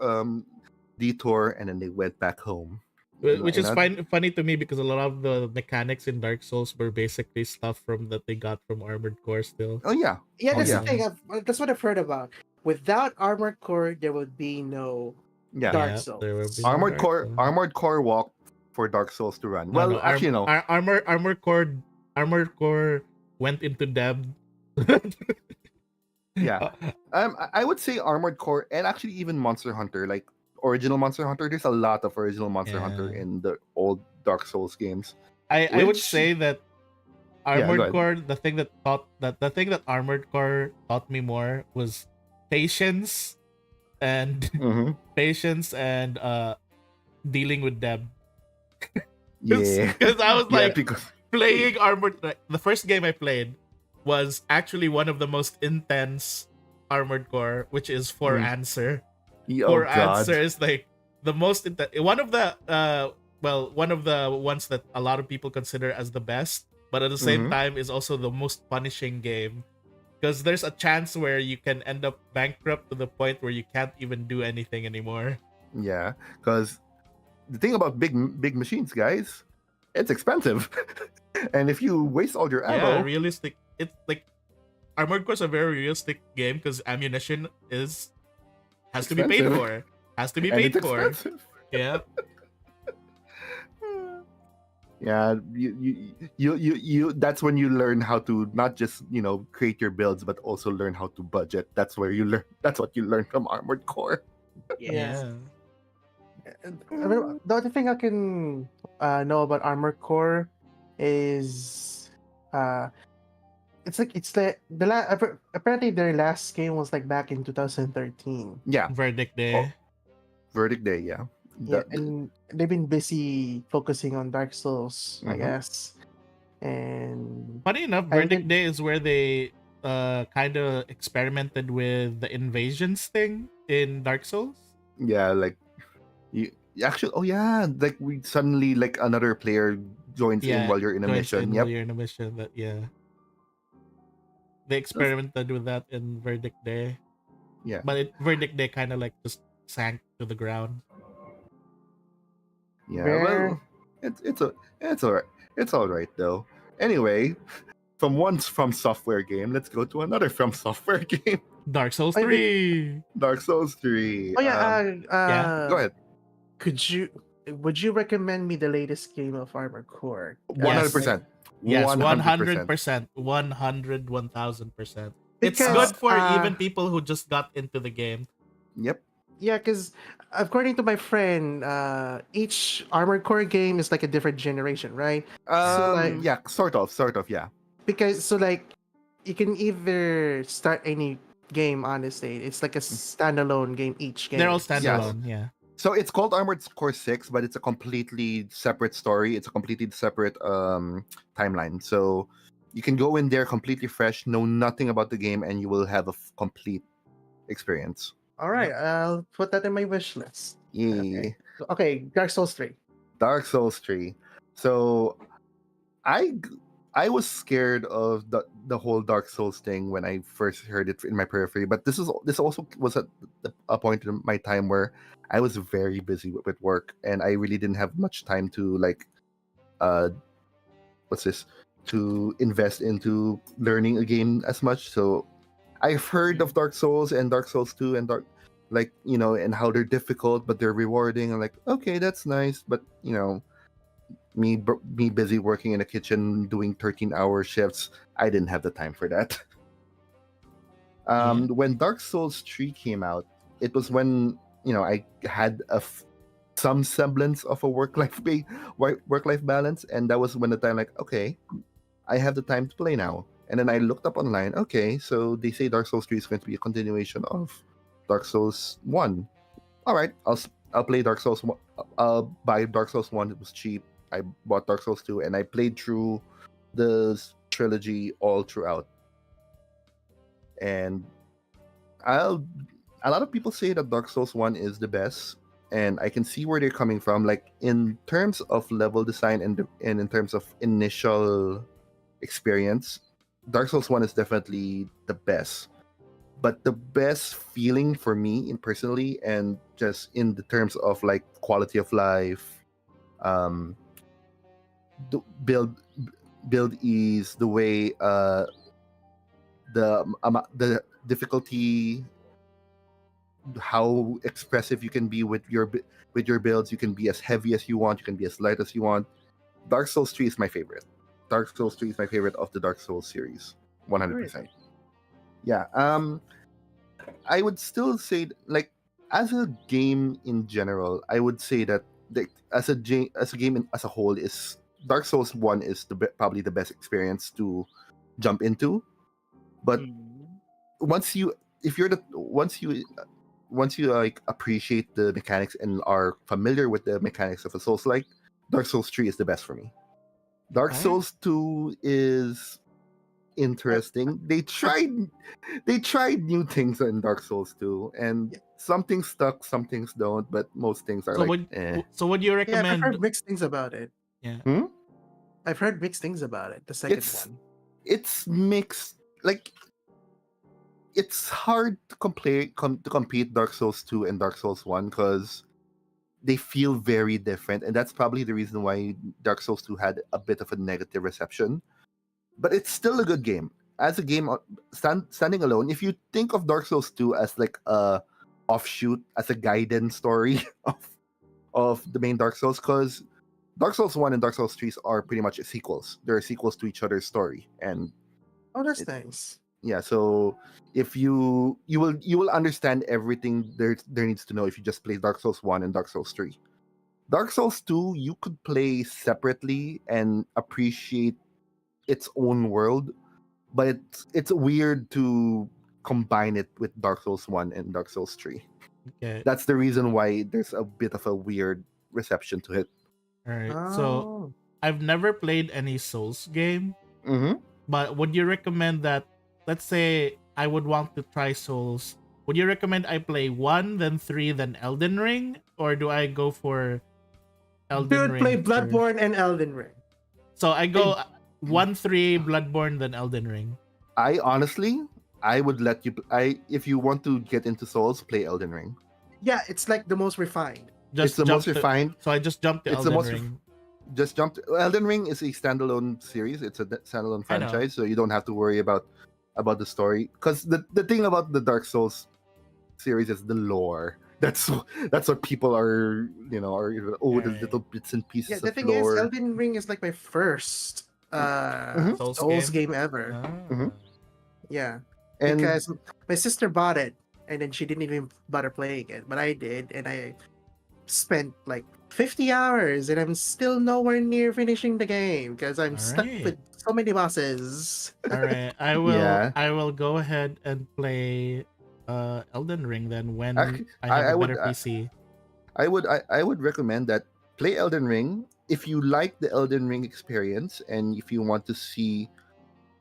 detour, and then they went back home. Which is funny to me because a lot of the mechanics in Dark Souls were basically stuff that they got from Armored Core still. Oh yeah. Yeah, that's yeah. the thing. That's what I've heard about. Without Armored Core, there would be no Yeah. Dark Souls. There will be no Armored Dark Core Souls. Armored Core walked for Dark Souls to run. No, Actually, no. Armored Core went into dev. Yeah. I would say Armored Core, and actually even Monster Hunter, like original Monster Hunter. There's a lot of original Monster Hunter in the old Dark Souls games. I would say that Yeah, go Armored ahead. Core, the thing that Armored Core taught me more was patience and Mhm. patience and dealing with them. Yeah. Because I was Yeah, like because playing Armored. The first game I played was actually one of the most intense Armored Core, which is For Answer. oh For god. Answer is like the most one of the one of the ones that a lot of people consider as the best, but at the same time is also the most punishing game, because there's a chance where you can end up bankrupt to the point where you can't even do anything anymore. Yeah, because the thing about big machines, guys, it's expensive. And if you waste all your Yeah, ammo, realistic. It's like Armored Core is a very realistic game because ammunition has to be paid expensive. for. Has to be and paid it's for. expensive. Yeah. Yeah, you that's when you learn how to not just create your builds, but also learn how to budget. That's what you learn from Armored Core. Yes. Yeah. The only thing I can know about Armored Core is uh, it's like apparently their last game was like back in 2013. Yeah. Verdict Oh, Day. Verdict Day. Yeah. Yeah, and they've been busy focusing on Dark Souls, I Mhm. guess. And Funny enough, I Verdict didn't. Day is where they kind of experimented with the invasions thing in Dark Souls. Yeah, like you actually. Oh yeah, like we suddenly like another player joins in Yeah, while you're in a joins mission. in while Yep. you're in a mission. That yeah, they That's- experimented with that in Verdict Day, yeah. but Verdict Day kind of like just sank to the ground. Yeah. Where Well, it's alright. It's all right though. Anyway, from software game, let's go to another from software game. Dark Souls wait, wait. 3. Dark Souls 3. Oh yeah, Yeah. Go ahead. would you recommend me the latest game of Armored Core? Yes. 100%. Yes, 100%. 100%. 100, 1000%. It's Because good for even people who just got into the game. Yep. yeah, because according to my friend, each Armored Core game is like a different generation, right? So like Yeah, sort of, yeah. because so like you can either start any game, honestly. It's like a standalone game each game. They're all So standalone, yeah. So it's called Armored Core 6, but it's a completely separate story. It's a completely separate timeline. So you can go in there completely fresh, know nothing about the game, and you will have a complete experience. all right, I'll put that in my wish list. Yay. Okay, Dark Souls 3. Dark Souls 3. So I was scared of the whole Dark Souls thing when I first heard it in my periphery, but this also was a point in my time where I was very busy with work and I really didn't have much time to like uh what's this to invest into learning a game as much. So I've heard of Dark Souls and Dark Souls 2 and like, and how they're difficult but they're rewarding and like, okay, that's nice, but me busy working in a kitchen doing 13-hour shifts, I didn't have the time for that. When Dark Souls 3 came out, it was when I had some semblance of a work life balance, and that was when the time like, okay, I have the time to play now. And then I looked up online. Okay, so they say Dark Souls 3 is going to be a continuation of Dark Souls 1. All right, I'll play Dark Souls 1. I'll buy Dark Souls 1. It was cheap. I bought Dark Souls 2 and I played through the trilogy all throughout. And a lot of people say that Dark Souls 1 is the best, and I can see where they're coming from. Like in terms of level design and in terms of initial experience, Dark Souls 1 is definitely the best. But the best feeling for me personally, and just in the terms of like quality of life, the build ease, the way the difficulty, how expressive you can be with your builds. You can be as heavy as you want, you can be as light as you want. Dark Souls 3 is my favorite. Dark Souls 3 is my favorite of the Dark Souls series. 100%. Yeah. I would still say like as a game in general, I would say that as a game as a whole is Dark Souls 1 is probably the best experience to jump into. But once you like appreciate the mechanics and are familiar with the mechanics of a Souls like, Dark Souls 3 is the best for me. Dark Souls 2 is interesting. They tried new things in Dark Souls 2, and some things stuck, some things don't, but most things are So would you Yeah, recommend? I've heard mixed things about it. Yeah. I've heard mixed things about it. The second one. It's mixed. Like it's hard to compete Dark Souls 2 and Dark Souls 1 because they feel very different, and that's probably the reason why Dark Souls 2 had a bit of a negative reception. But it's still a good game. As a game standing alone, if you think of Dark Souls 2 as like a offshoot, as a Gaiden story of the main Dark Souls, because Dark Souls 1 and Dark Souls 3 are pretty much sequels. They're sequels to each other's story. And Oh, that's nice. Yeah, so if you will understand everything there needs to know if you just play Dark Souls 1 and Dark Souls 3. Dark Souls 2 you could play separately and appreciate its own world, but it's weird to combine it with Dark Souls 1 and Dark Souls 3. Okay. That's the reason why there's a bit of a weird reception to it. All right. So Oh. I've never played any Souls game, Mm-hmm. but would you recommend that? Let's say I would want to try Souls. Would you recommend I play 1, then 3, then Elden Ring, or do I go for Elden Dude, play Ring first? Bloodborne and Elden Ring. So I go 1, 3, Bloodborne, then Elden Ring. I honestly, I would let you. If you want to get into Souls, play Elden Ring. Yeah, it's like the most refined. Just It's the jump most refined. So I just jumped to It's the Elden most Ring. Just jump. Elden Ring is a standalone series. It's a standalone I know. franchise, so you don't have to worry about the story. Because the thing about the Dark Souls series is the lore. That's what people are the Right. little bits and pieces Yeah, the of thing lore. is, Elden Ring is like my first Mhm. Souls game ever. Ah. Mhm. Yeah, And because my sister bought it and then she didn't even bother playing it, but I did, and I spent like 50 hours and I'm still nowhere near finishing the game because I'm stuck Alright. with so many bosses. All right, I will. Yeah. I will go ahead and play Elden Ring then when Actually, I have I a would better PC. I would recommend that play Elden Ring if you like the Elden Ring experience and if you want to see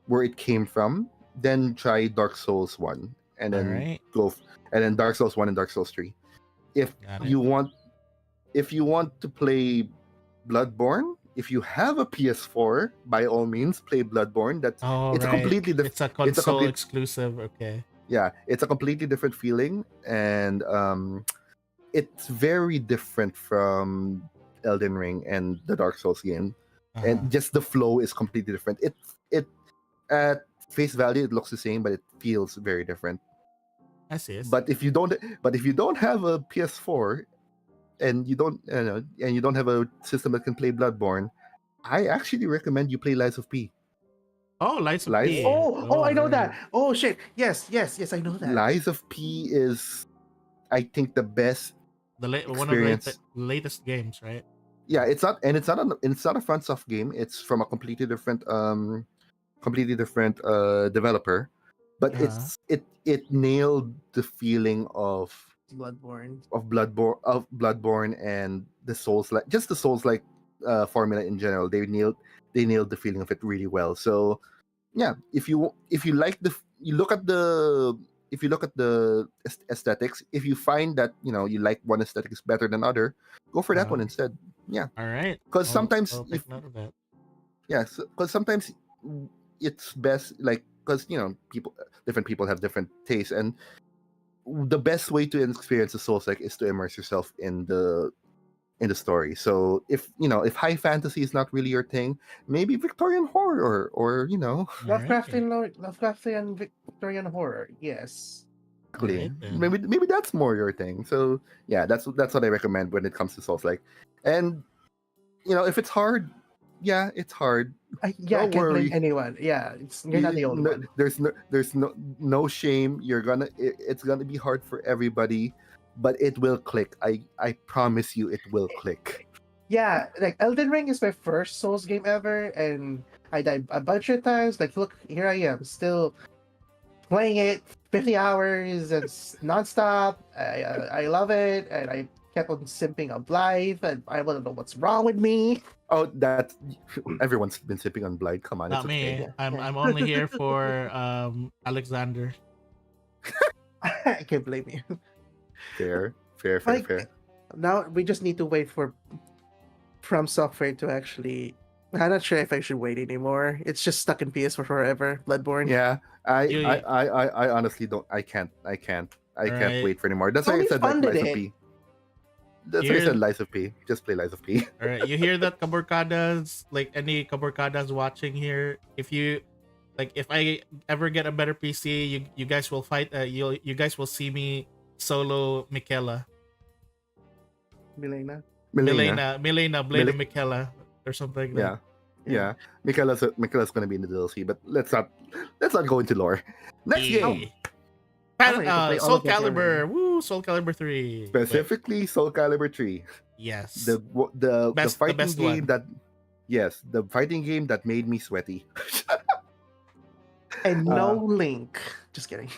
where it came from. Then try Dark Souls 1 and All then right, and then Dark Souls 1 and Dark Souls 3. If got it. you want to play Bloodborne, if you have a PS4, by all means play Bloodborne. Oh, It's a right. completely It's a console complete exclusive. Okay. it's a completely different feeling, and it's very different from Elden Ring and the Dark Souls game, Uh-huh. and just the flow is completely different. It at face value it looks the same, but it feels very different. I see. But if you don't have a PS4 and you don't have a system that can play Bloodborne, I actually recommend you play Lies of P. Oh, Lies of Lies- P. Oh, I know right. that. Oh shit. Yes, I know that. Lies of P is, I think, the best. One of the experience. latest games, right? Yeah, it's not a FromSoft game. It's from a completely different developer, but Uh-huh. it nailed the feeling of Bloodborne. Bloodborne and the Souls, like just the Souls like formula in general. They nailed the feeling of it really well. So yeah, if you like you look at the if you look at the aesthetics, if you find that you like one aesthetics better than other, go for that one instead. Yeah, All right. because sometimes I'll take note of that. because sometimes it's best, like, because different people have different tastes, and the best way to experience a Souls like is to immerse yourself in the story. So if high fantasy is not really your thing, maybe Victorian horror or Lovecraftian Victorian horror. Yes. exactly, Alright then. maybe that's more your thing. So yeah, that's what I recommend when it comes to Souls like. And if it's hard, yeah, it's hard. I Don't can't blame worry. anyone. Yeah, you're not the only one. There's no shame. It's gonna be hard for everybody, but it will click. I promise you, it will click. Yeah, like Elden Ring is my first Souls game ever, and I died a bunch of times. Like, look, here I am, still playing it 50 hours and nonstop. I love it, and I kept on simping on Blythe, and I don't know what's wrong with me. Oh, that everyone's been sipping on Blind. Come on, Not it's me. okay. Yeah. I'm only here for Alexander. I can't blame you. Fair. Like, now we just need to wait for From Software to actually. I'm not sure if I should wait anymore. It's just stuck in PS for forever. Bloodborne. Yeah, You- I honestly don't. I can't Right. wait for anymore. That's why I Only said like funded Lies of it. P. That's why I Here- said Lies of P. Just play Lies of P. All right, you hear that, Kaburkadas? Like any Kaburkadas watching here, if I ever get a better PC, you guys will fight. You guys will see me solo Michaela, Milena. Milena, Blade of Michaela, or something like Yeah. that. Yeah, Michaela's gonna be in the DLC, but let's not go into lore. Next game, I'm ready to play all Soul of them already. Calibur. Woo, Soul Calibur 3. Wait, specifically Soul Calibur 3, yes. the The fighting best game one. that yes, the fighting game that made me sweaty. And no Uh, Link. Just kidding.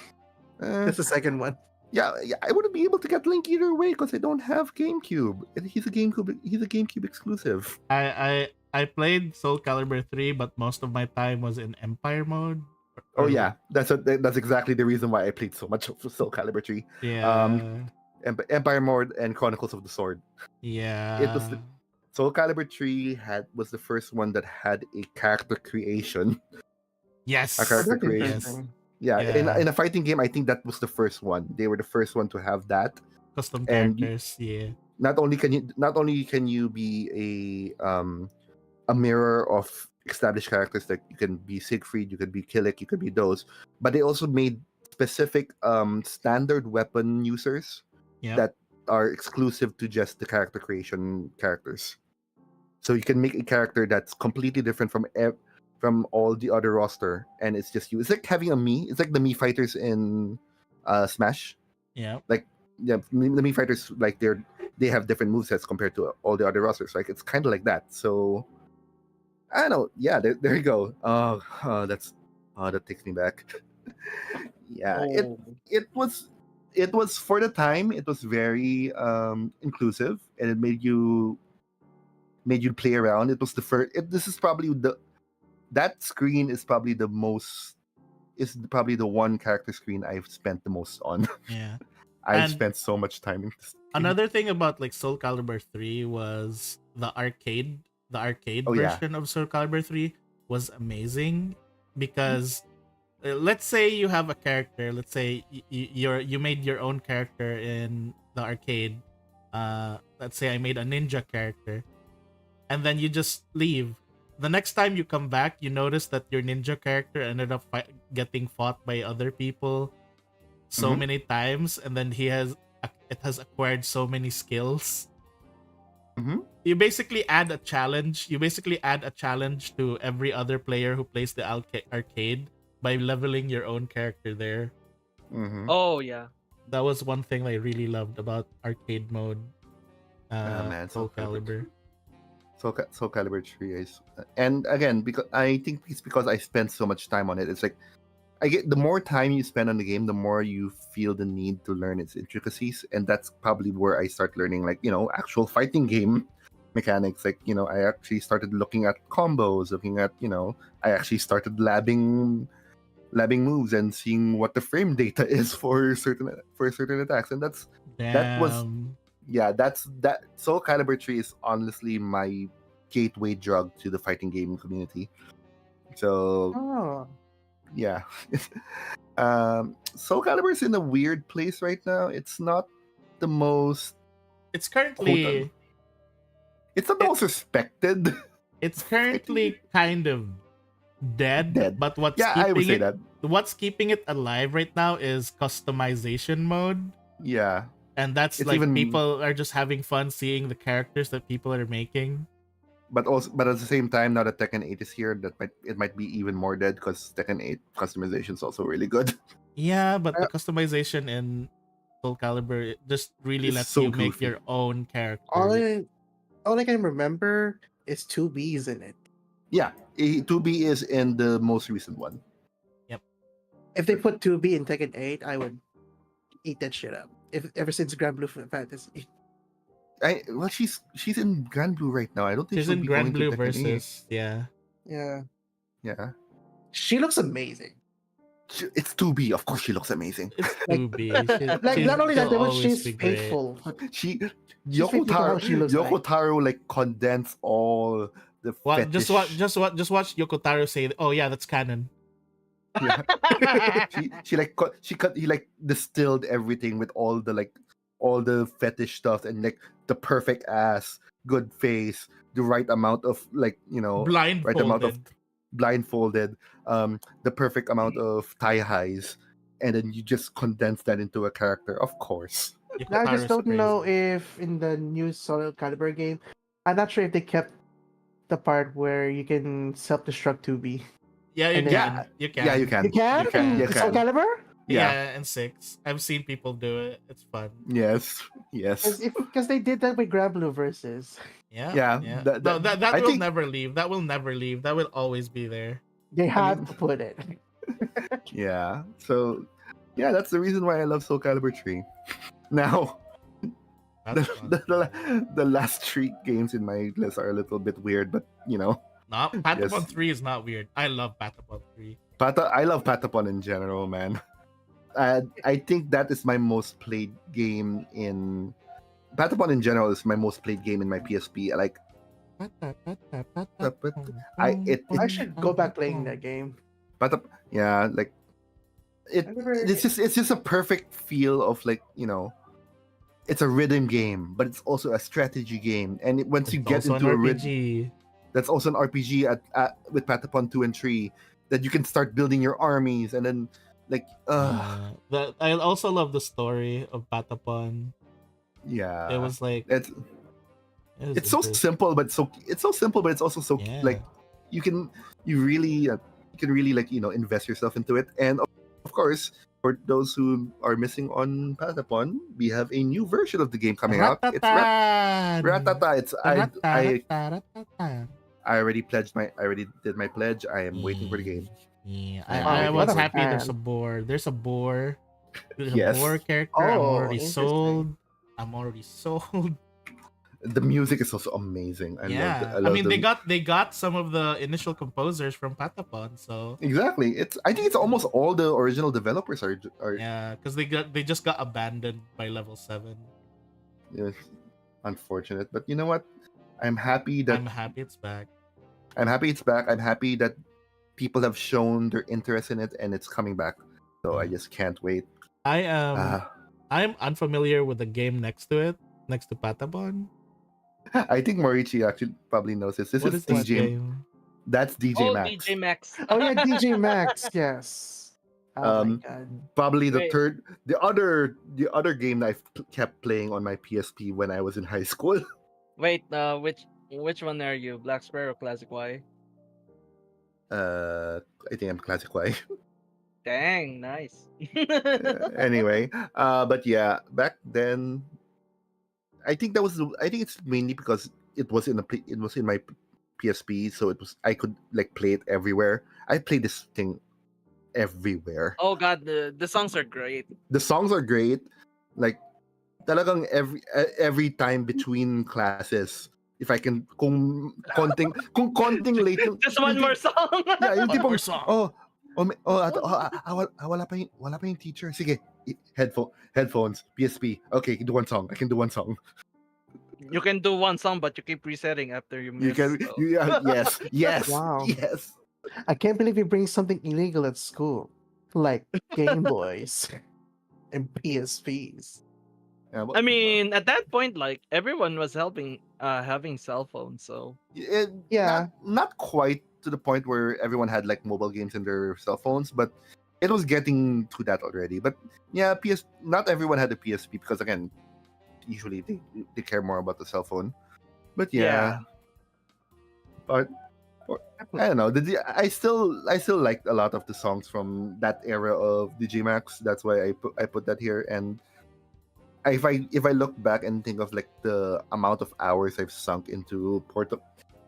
uh, That's the second one. yeah, I wouldn't be able to get Link either way because I don't have GameCube. And he's a GameCube exclusive. I played Soul Calibur 3, but most of my time was in Empire mode. Oh yeah, that's exactly the reason why I played so much of Soul Calibur 3. Yeah. Empire mode and Chronicles of the Sword. It was Yeah. Soul Calibur 3 was the first one that had a character creation. Yes. A character That's creation. interesting. Yeah, Yeah. in a fighting game, I think that was the first one. They were the first one to have that. Custom And characters. Yeah. not only can you be a mirror of established characters, like you can be Siegfried, you could be Killick, you could be those, but they also made specific standard weapon users Yeah. that are exclusive to just the character creation characters. So you can make a character that's completely different from all the other roster, and it's just you. It's like having a me. It's like the me fighters in Smash. Yeah. Like the me fighters, like they have different movesets compared to all the other rosters. Like it's kind of like that. So I don't know. Yeah, there you go. That takes me back. Yeah, Oh. it was for the time. It was very inclusive, and it made you play around. It was the first. This is probably that screen is probably the one character screen I've spent the most on. Yeah. I've And spent so much time in this. another thing about like Soul Calibur 3 was the arcade. The arcade Oh, yeah. version of Soul Calibur 3 was amazing because let's say you have a character. Let's say you made your own character in the arcade. Let's say I made a ninja character, and then you just leave. The next time you come back, you notice that your ninja character ended up getting fought by other people so Mhm. many times, and then it has acquired so many skills. Mhm. You basically add a challenge. You basically add a challenge to every other player who plays the arcade by leveling your own character there. Mhm. Oh yeah. That was one thing I really loved about arcade mode. Man, Soul Calibur. Soul Calibur 3 is, and again, because I think it's because I spent so much time on it. It's like I get the more time you spend on the game, the more you feel the need to learn its intricacies, and that's probably where I start learning, like, actual fighting game mechanics. Like, I actually started looking at combos, I actually started labbing moves and seeing what the frame data is for certain attacks, and that was Damn. that Soul Calibur 3 is honestly my gateway drug to the fighting game community. So Oh. yeah. Soul Calibur is in a weird place right now. It's not the most It's currently it's not the most respected. it's currently kind of dead. Dead. But Yeah, I would say that. what's keeping it alive right now is customization mode. Yeah. And that's It's like even- people are just having fun seeing the characters that people are making. But at the same time, now that Tekken 8 is here, it might be even more dead because Tekken 8 customization is also really good. Yeah, but the customization in Soul Calibur, it just really It's lets so you make goofy. your own character. All I can remember is 2Bs in it. Yeah, 2B is in the most recent one. If they put 2B in Tekken 8, I would eat that shit up. Ever since Grand Blue Fantasy. She's in Grand Blue right now. I don't think She's she'll in be Grand going to Blue Tekken 8. versus, yeah. Yeah. Yeah. She looks amazing. It's 2B. Of course, she looks amazing. It's Like- 2B. Like, not only that, she'll but always she's be great. faithful. She She's faithful to how she looks Yoko like. Taro like condense all the fetish. Just watch Yokotaro say, "Oh yeah, that's canon." Yeah. he like distilled everything with all the fetish stuff and like the perfect ass, good face, the right amount of right amount of Blindfolded. blindfolded, the perfect amount of thigh highs, and then you just condense that into a character. Of course. Now, I just Yokotaro's don't know crazy. if in the new Soul Calibur game, I'm not sure if they kept the part where you can self-destruct 2B. Yeah, you And then- can. Yeah, You can. yeah, you can. You can? You can. You In can. Soul Calibur? Yeah. Yeah, and 6. I've seen people do it. It's fun. Yes. Yes. Because they did that with Grand Blue versus. Yeah. Yeah, Yeah. that- No, that- that I will think- never leave. That will never leave. That will always be there. They have mean- to put it. Yeah. So, yeah, that's the reason why I love Soul Calibur 3. Now, That's fun. the last 3 games in my list are a little bit weird, but you know, No, Patapon Yes. 3 is not weird. I love Patapon 3. I love Patapon in general, man. I think that is my most played game in Patapon in general is my most played game in my PSP. I should go back playing that game. Yeah, like I never- it's just a perfect feel of like, you know, it's a rhythm game, but it's also a strategy game. And once you get Also into a an rhythm, RPG. that's also an RPG with Patapon 2 and 3 that you can start building your armies and then like I also love the story of Patapon. yeah. It was like it's it was it's so interesting. simple but it's so simple but it's also so Yeah. like you really like, you know, invest yourself into it. And of course, for those who are missing on Patapon, we have a new version of the game coming out. It's Ratata. It's I already did my pledge. I am waiting for the game. Yeah, I'm I waiting was for it. happy there's a boar. There's a boar. There's Yes. a boar character. I'm Oh, already interesting. sold. I'm already sold. The music is also amazing. I love mean the- they got some of the initial composers from Patapon, so exactly. I think it's almost all the original developers are yeah, because they just got abandoned by level 7. Yes, unfortunate. But you know what? I'm happy that I'm happy it's back. I'm happy it's back. I'm happy that people have shown their interest in it and it's coming back. So I just can't wait. I'm unfamiliar with the game next to Patapon. I think Morichi actually probably knows this. This What is is this DJ. game? That's DJ Oh, Max. DJ Max. Oh yeah, DJ Max. Yes. Oh my Um, god. Probably the Wait. the other game that I kept playing on my PSP when I was in high school. Wait, which one are you? Black Sparrow, Classic Y? I think I'm Classic Y. Dang, nice. Anyway, but yeah, back then, I think it's mainly because it was in my PSP, so I could like play it everywhere. I played this thing everywhere. Oh god, the songs are great. The songs are great. Like talagang every time between classes, if I can kung konting late yung- Just one more song. Yeah, yung One tipong, more song. wala pa yung teacher. Sige, headphones, PSP. Okay, do one song. I can do one song. You can do one song, but you keep resetting after you miss. You can, so- yes, Wow. yes. I can't believe you bring something illegal at school, like Game Boys and PSPs. Yeah, I mean, at that point, like everyone was having cell phones, so Yeah. not quite to the point where everyone had like mobile games in their cell phones, but it was getting to that already. But yeah, not everyone had a PSP because again, usually they care more about the cell phone. But yeah. But I don't know. I still liked a lot of the songs from that era of DJ Max. That's why I put that here. And if I look back and think of like the amount of hours I've sunk into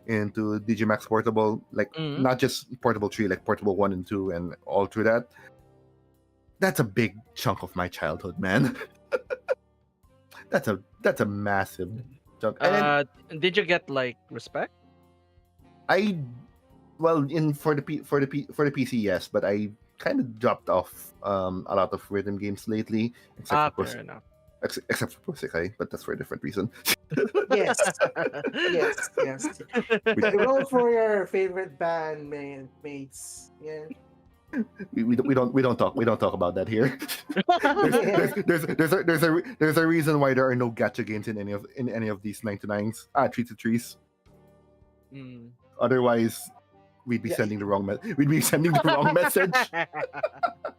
DJ Max Portable, like Mhm. not just Portable 3, like Portable 1 and 2 and all through that. That's a big chunk of my childhood, man. that's a massive chunk. And then did you get like respect? for the PC, yes, but I kind of dropped off a lot of rhythm games lately, except for Fair enough. except for Pusikai, but that's for a different reason. Yes. yes. Roll for your favorite band mates. Yeah. We don't talk about that here. There's a reason why there are no gacha games in any of these 9-to-9s 3-to-3s. Mm. Otherwise, we'd be Yeah. sending the wrong message.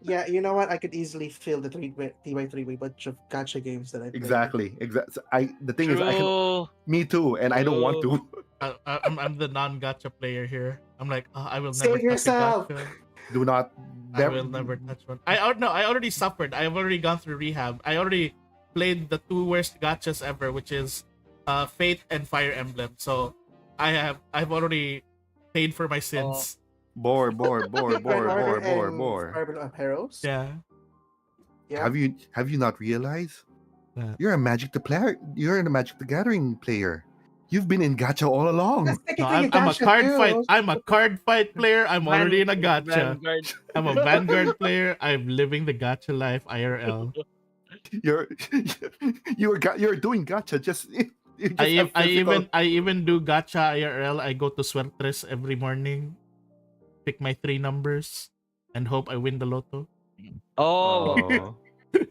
Yeah, you know what? I could easily fill the 3x3 with a bunch of gacha games that I played. Exactly. The thing is, True. me too, and I don't want to. I'm the non-gacha player here. I'm like, oh, I will never Save touch a yourself. gacha. Do not. I will never touch one. I already suffered. I've already gone through rehab. I already played the two worst gachas ever, which is Fate and Fire Emblem. So I've already paid for my Oh. sins. Bore. Grand Order and Fire Emblem Heroes. Yeah. Yeah. Have you not realized? Yeah. You're a You're a Magic the Gathering player. You've been in gacha all along. That's No, technically I'm a gacha card too. fight. I'm a card fight player. I'm already in a gacha. Vanguard. I'm a Vanguard player. I'm living the gacha life IRL. You're you're doing gacha. You just have I even do gacha IRL. I go to Suertres every morning, pick my 3 numbers, and hope I win the lotto. Oh, Oh.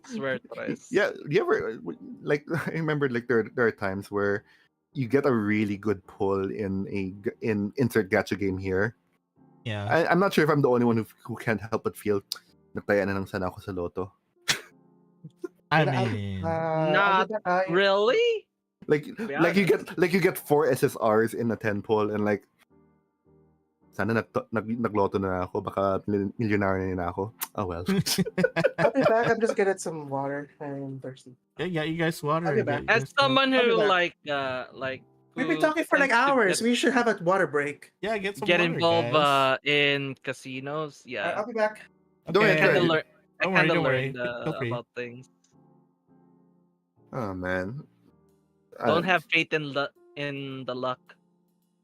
swear twice. Yeah, you ever like I remember like there are times where you get a really good pull in insert gacha game here. Yeah. I'm not sure if I'm the only one who can't help but feel nataya na lang sana ako sa loto. I But mean, Not really? Like be you get 4 SSRs in a 10 pull and like sana nagloto na ako baka milyonaryo na ako. Oh well. I'll be back. I'm just getting some water. I'm thirsty. yeah, you guys water. I'll be back. You As guys go. someone I'll be who back. like We've been who talking for like tends to hours. We should have a water break. Yeah, get some get water, involved guys. in casinos. Yeah, I'll be back. Don't I worry, kind of don't learn. I Don't worry, kind of don't worry. learned Feel free. about things. Oh man. Don't have faith in the luck.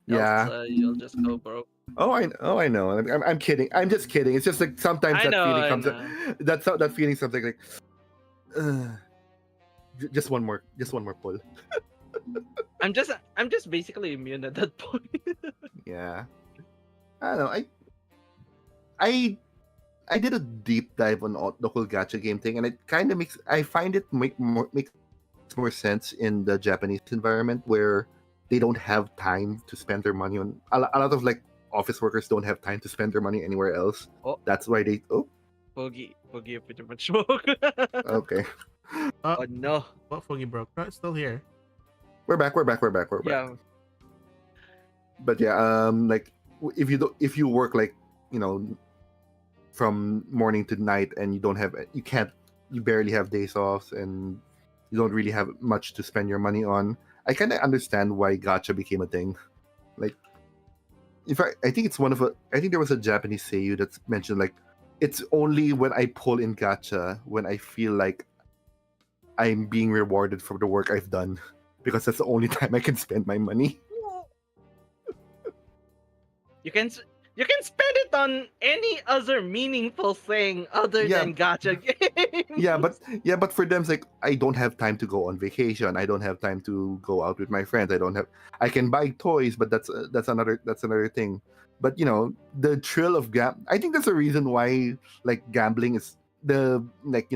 Yeah. Else, you'll just go broke. Oh, I know. I'm kidding. I'm just kidding. It's just like sometimes I that know, feeling I comes. know. That feeling something like. Just one more pull. I'm just basically immune at that point. Yeah. I don't know. I did a deep dive on the whole gacha game thing, and it kind of I find it makes more sense in the Japanese environment where they don't have time to spend their money on a lot of like office workers don't have time to spend their money anywhere else. Oh. That's why they Boogie, pretty much smoke. okay. Oh no. What Foggy broke? No, it's still here. We're back. Yeah. But yeah, like if you work like from morning to night and you barely have days off and you don't really have much to spend your money on, I kind of understand why gacha became a thing. Like, I think there was a Japanese seiyuu that's mentioned like it's only when I pull in gacha when I feel like I'm being rewarded for the work I've done because that's the only time I can spend my money. You can spend it on any other meaningful thing other than gacha games. Yeah, but for them it's like I don't have time to go on vacation. I don't have time to go out with my friends. I can buy toys, but that's another thing. But the thrill of I think that's the reason why like gambling is like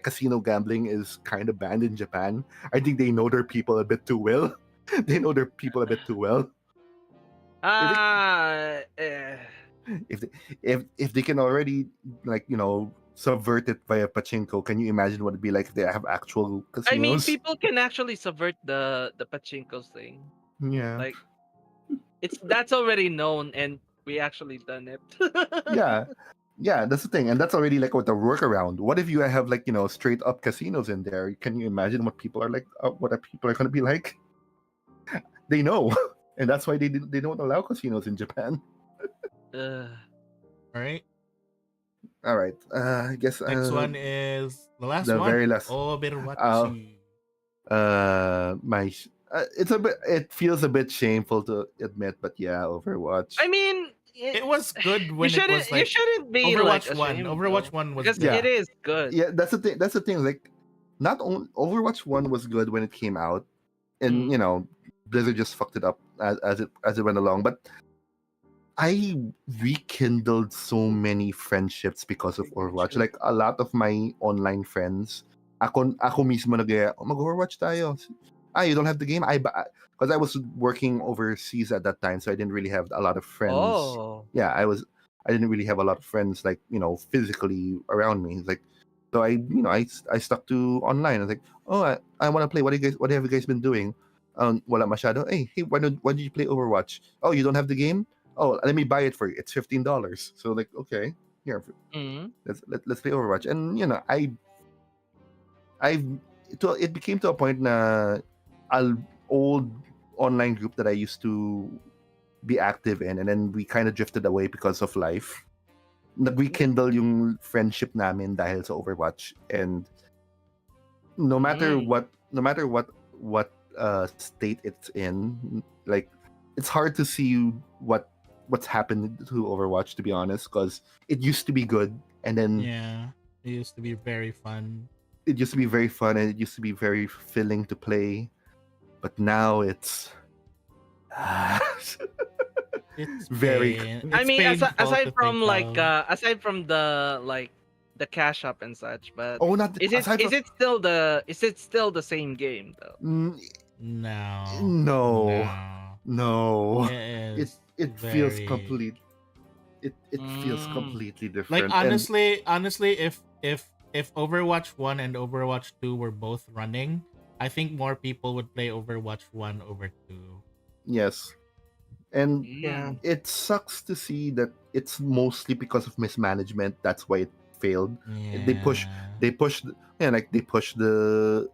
casino gambling is kind of banned in Japan. I think they know their people a bit too well. If they can already like subvert it via pachinko, can you imagine what it'd be like if they have actual casinos? I mean, people can actually subvert the pachinko thing. Yeah. Like that's already known, and we actually done it. Yeah, that's the thing, and that's already like what the workaround. What if you have like straight up casinos in there? Can you imagine what people are like? What people are going to be like? They know, and that's why they don't allow casinos in Japan. All right. All right. I guess Next one is the last the one. very last. Overwatch. It feels a bit shameful to admit, but yeah, Overwatch. I mean, it was good when it was like you shouldn't be Overwatch like 1. ashamed, Overwatch though, 1 was because good. it is good. Yeah, that's the thing. Like, not only Overwatch 1 was good when it came out, and Blizzard just fucked it up as it went along. But I rekindled so many friendships because of Overwatch. Like a lot of my online friends, ako mismo mag-Overwatch tayo. You don't have the game? Because I was working overseas at that time, so I didn't really have a lot of friends. Oh. Yeah, I didn't really have a lot of friends like physically around me. Like, so I stuck to online. I was like, I want to play. What have you guys been doing? wala masyado. Hey, why did you play Overwatch? Oh, you don't have the game? Oh, let me buy it for you. It's $15. So like, okay, here, Mm-hmm. let's play Overwatch. And I've it became to a point na an old online group that I used to be active in, and then we kind of drifted away because of life. Nag-rekindle yung friendship namin dahil sa Overwatch, and no matter Mm. what state it's in, like it's hard to see what's happened to Overwatch, to be honest, because it used to be good, and then Yeah, it used to be very fun. it used to be very fun, and it used to be very filling to play, but now it's It's very pain. I It's mean, painful to aside from think like of. aside from the cash up and such, but oh, not aside from is it still the same game though? mm, No, no, no, no, it it is it feels very complete. It feels Mm. completely like different, and honestly, if Overwatch 1 and Overwatch 2 were both running, I think more people would play Overwatch 1 over 2. yes, and Yeah. Mm. it sucks to see that it's mostly because of mismanagement. That's why it failed. They push, Yeah. they push, yeah, like they push the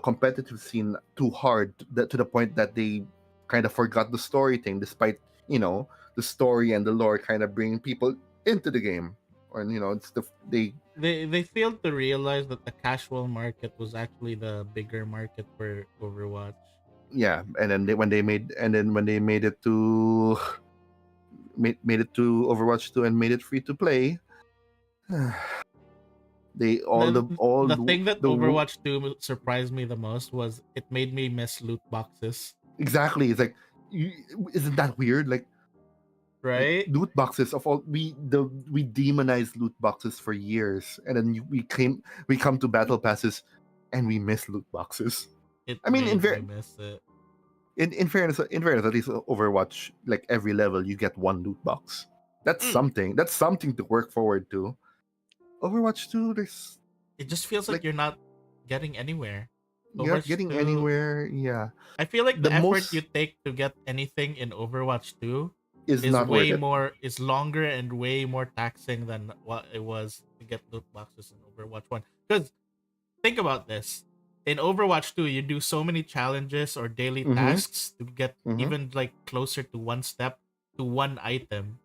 competitive scene too hard to the point that they kind of forgot the story thing, despite the story and the lore kind of bringing people into the game, or it's they They failed to realize that the casual market was actually the bigger market for Overwatch. yeah, and then when they made it to made it to Overwatch 2 and made it free to play. They The all the thing that the Overwatch 2 surprised me the most was it made me miss loot boxes, exactly, it's like, you, isn't that weird? Like right? loot boxes of all, we demonized loot boxes for years, and then we come to battle passes, and we miss loot boxes. It I mean, made me miss it. in fairness, at least Overwatch, like every level you get one loot box. That's Mm. something. That's something to work forward to. Overwatch 2, there's It just feels like like, you're not getting anywhere. you're not Overwatch getting 2, anywhere. Yeah, I feel like the the effort you most take to get anything in Overwatch 2 is not worth it. is longer and way more taxing than what it was to get loot boxes in Overwatch 1. Because think about this. In Overwatch 2, you do so many challenges or daily Mm-hmm. tasks to get Mm-hmm. even like closer to one step to one item.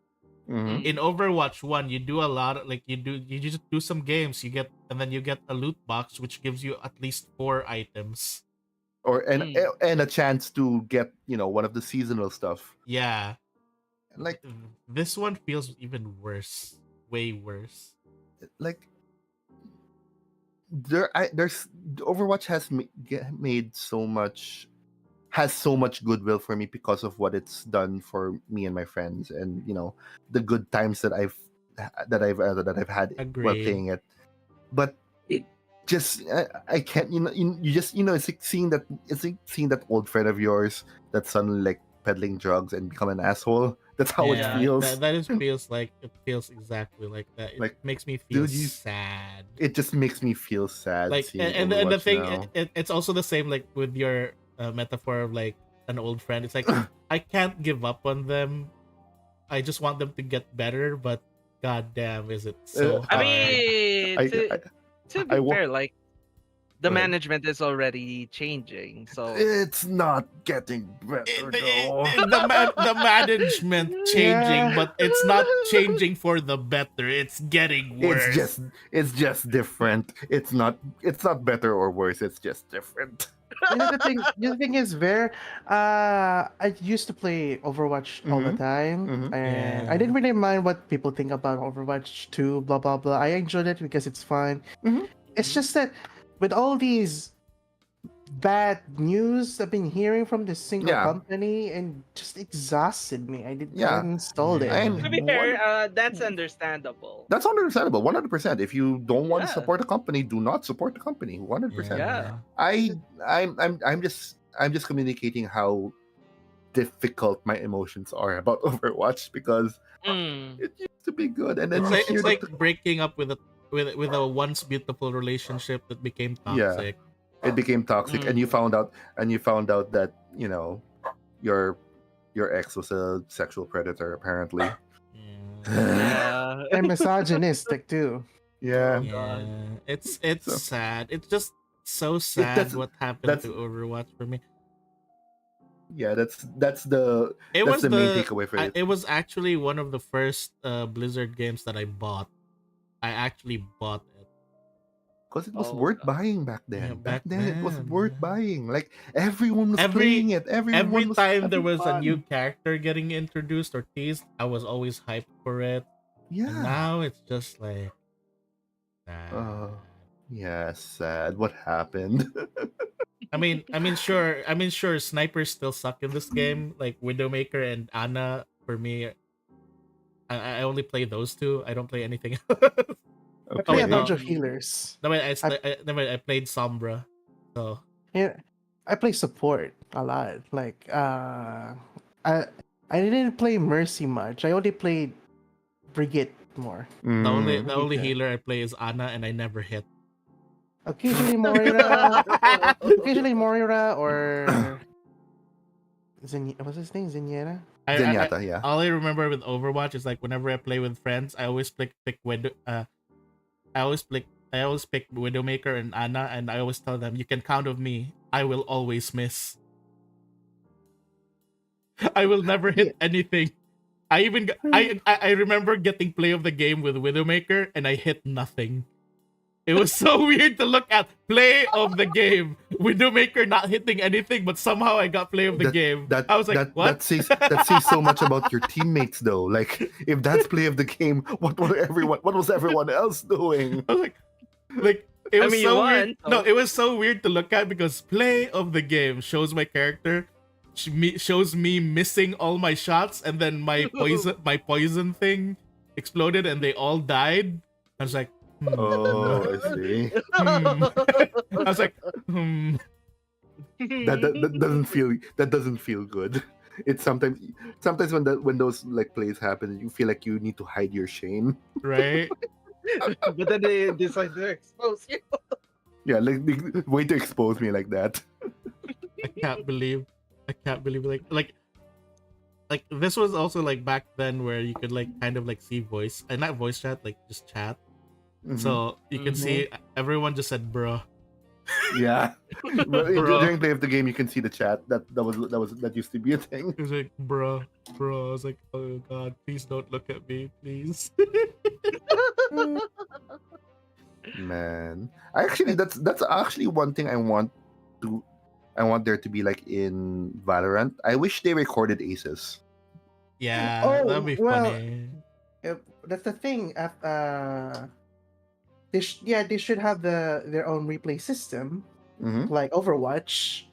Mm-hmm. In Overwatch 1, you do a lot of, like you just do some games, you get and then you get a loot box which gives you at least 4 items. Or Mm. and a chance to get one of the seasonal stuff. Yeah. Like This one feels even worse. Way worse. like there's Overwatch made so much, has so much goodwill for me because of what it's done for me and my friends, and the good times that I've had while Agreed. playing it. But it just, I can't, you just, it's like seeing that old friend of yours that's suddenly like peddling drugs and become an asshole. That's how it Yeah, Yeah. feels. that is feels like it feels exactly like that. It Like, makes me feel dude, sad. it just makes me feel sad Like seeing and the Overwatch thing now. it's also the same like with your metaphor of like an old friend. It's like I can't give up on them. I just want them to get better, but god damn is it so I hard. mean, I, to I be wa- fair, like the Go ahead. management is already changing, so It's not getting better though. The management changing, Yeah. but it's not changing for the better. It's getting It's worse. just different. It's not better or worse. It's just different. The thing is, I used to play Overwatch all the Mm-hmm. time, Mm-hmm. and I Yeah. didn't really mind what people think about Overwatch 2, blah blah blah. I enjoyed it because it's fun. Mm-hmm. It's just that with all these bad news I've been hearing from this single Yeah. company, and just exhausted me. I Yeah. uninstalled it. Yeah. to be And fair, that's understandable. that's understandable. 100%. If you don't want to Yeah, support a company, do not support the company. 100%. yeah. Yeah. I'm just communicating how difficult my emotions are about Overwatch, because Mm. it used to be good, and then you hear It's like the breaking up with a once beautiful relationship that became yeah, toxic. It became toxic, and you Mm. found out, that your ex was a sexual predator apparently. Yeah. Yeah. And misogynistic too. Yeah. Oh god. Yeah. It's So sad. It's just so it sad that's what happened that's to Overwatch for me. yeah, that's the It that's was the main takeaway for it. it was actually one of the first Blizzard games that I bought. I actually bought it. Because it was Oh worth god. buying back Yeah, then. Back back then, it was then. worth Yeah. buying. Like everyone was playing Every it. every Everyone was time there having was a new fun. character getting introduced or teased, I was always hyped for it. And Yeah. now it's just like sad. Oh, yeah. Sad. What happened? Sure, snipers still suck in this game. Like Widowmaker and Ana, for me, I only play those two. I don't play anything else. I Oh play a wait, Okay. bunch no. of healers. No wait, I I played Sombra. So yeah, I play support a lot. Like I I didn't play Mercy much. I only played Brigade more. the Mm. only Brigade. healer I play is Ana, and I never hit. Occasionally Moira. Occasionally Moira or what's his name? Zenyatta? Zenyatta, yeah. All I remember with Overwatch is like whenever I play with friends, I always pick Widow. I always pick Widowmaker and Ana, and I always tell them, "You can count on me. I will always miss. I will never Yeah. hit anything." I remember getting play of the game with Widowmaker, and I hit nothing. It was so weird to look at play of the game. Widowmaker not hitting anything, but somehow I got play of the That game. that I was like, that what? that says so much about your teammates though. Like if that's play of the game, what was everyone else doing? I was like it I was mean, you so weird. won. No, So. it was so weird to look at because play of the game shows my character, shows me missing all my shots, and then my poison thing exploded and they all died. I was like, Oh, I see. hmm. I was like, hmm. That doesn't feel good. It's sometimes when those like plays happen, you feel like you need to hide your shame. Right? But then they decide to expose you. Yeah, like way to expose me like that. I can't believe like this was also like back then where you could like kind of like see voice and not voice chat, like just chat. Mhm. So you could see everyone just said bruh. Yeah. But Bro. during play of the game, you can see the chat. That used to be a thing. It was like bruh. I was like, oh god, please don't look at me, please. Man, actually, that's actually one thing to I want there to be like in Valorant. I wish they recorded aces. Yeah, Oh, that'd be well, funny. That's the thing. They should have their own replay system Mm-hmm. like Overwatch.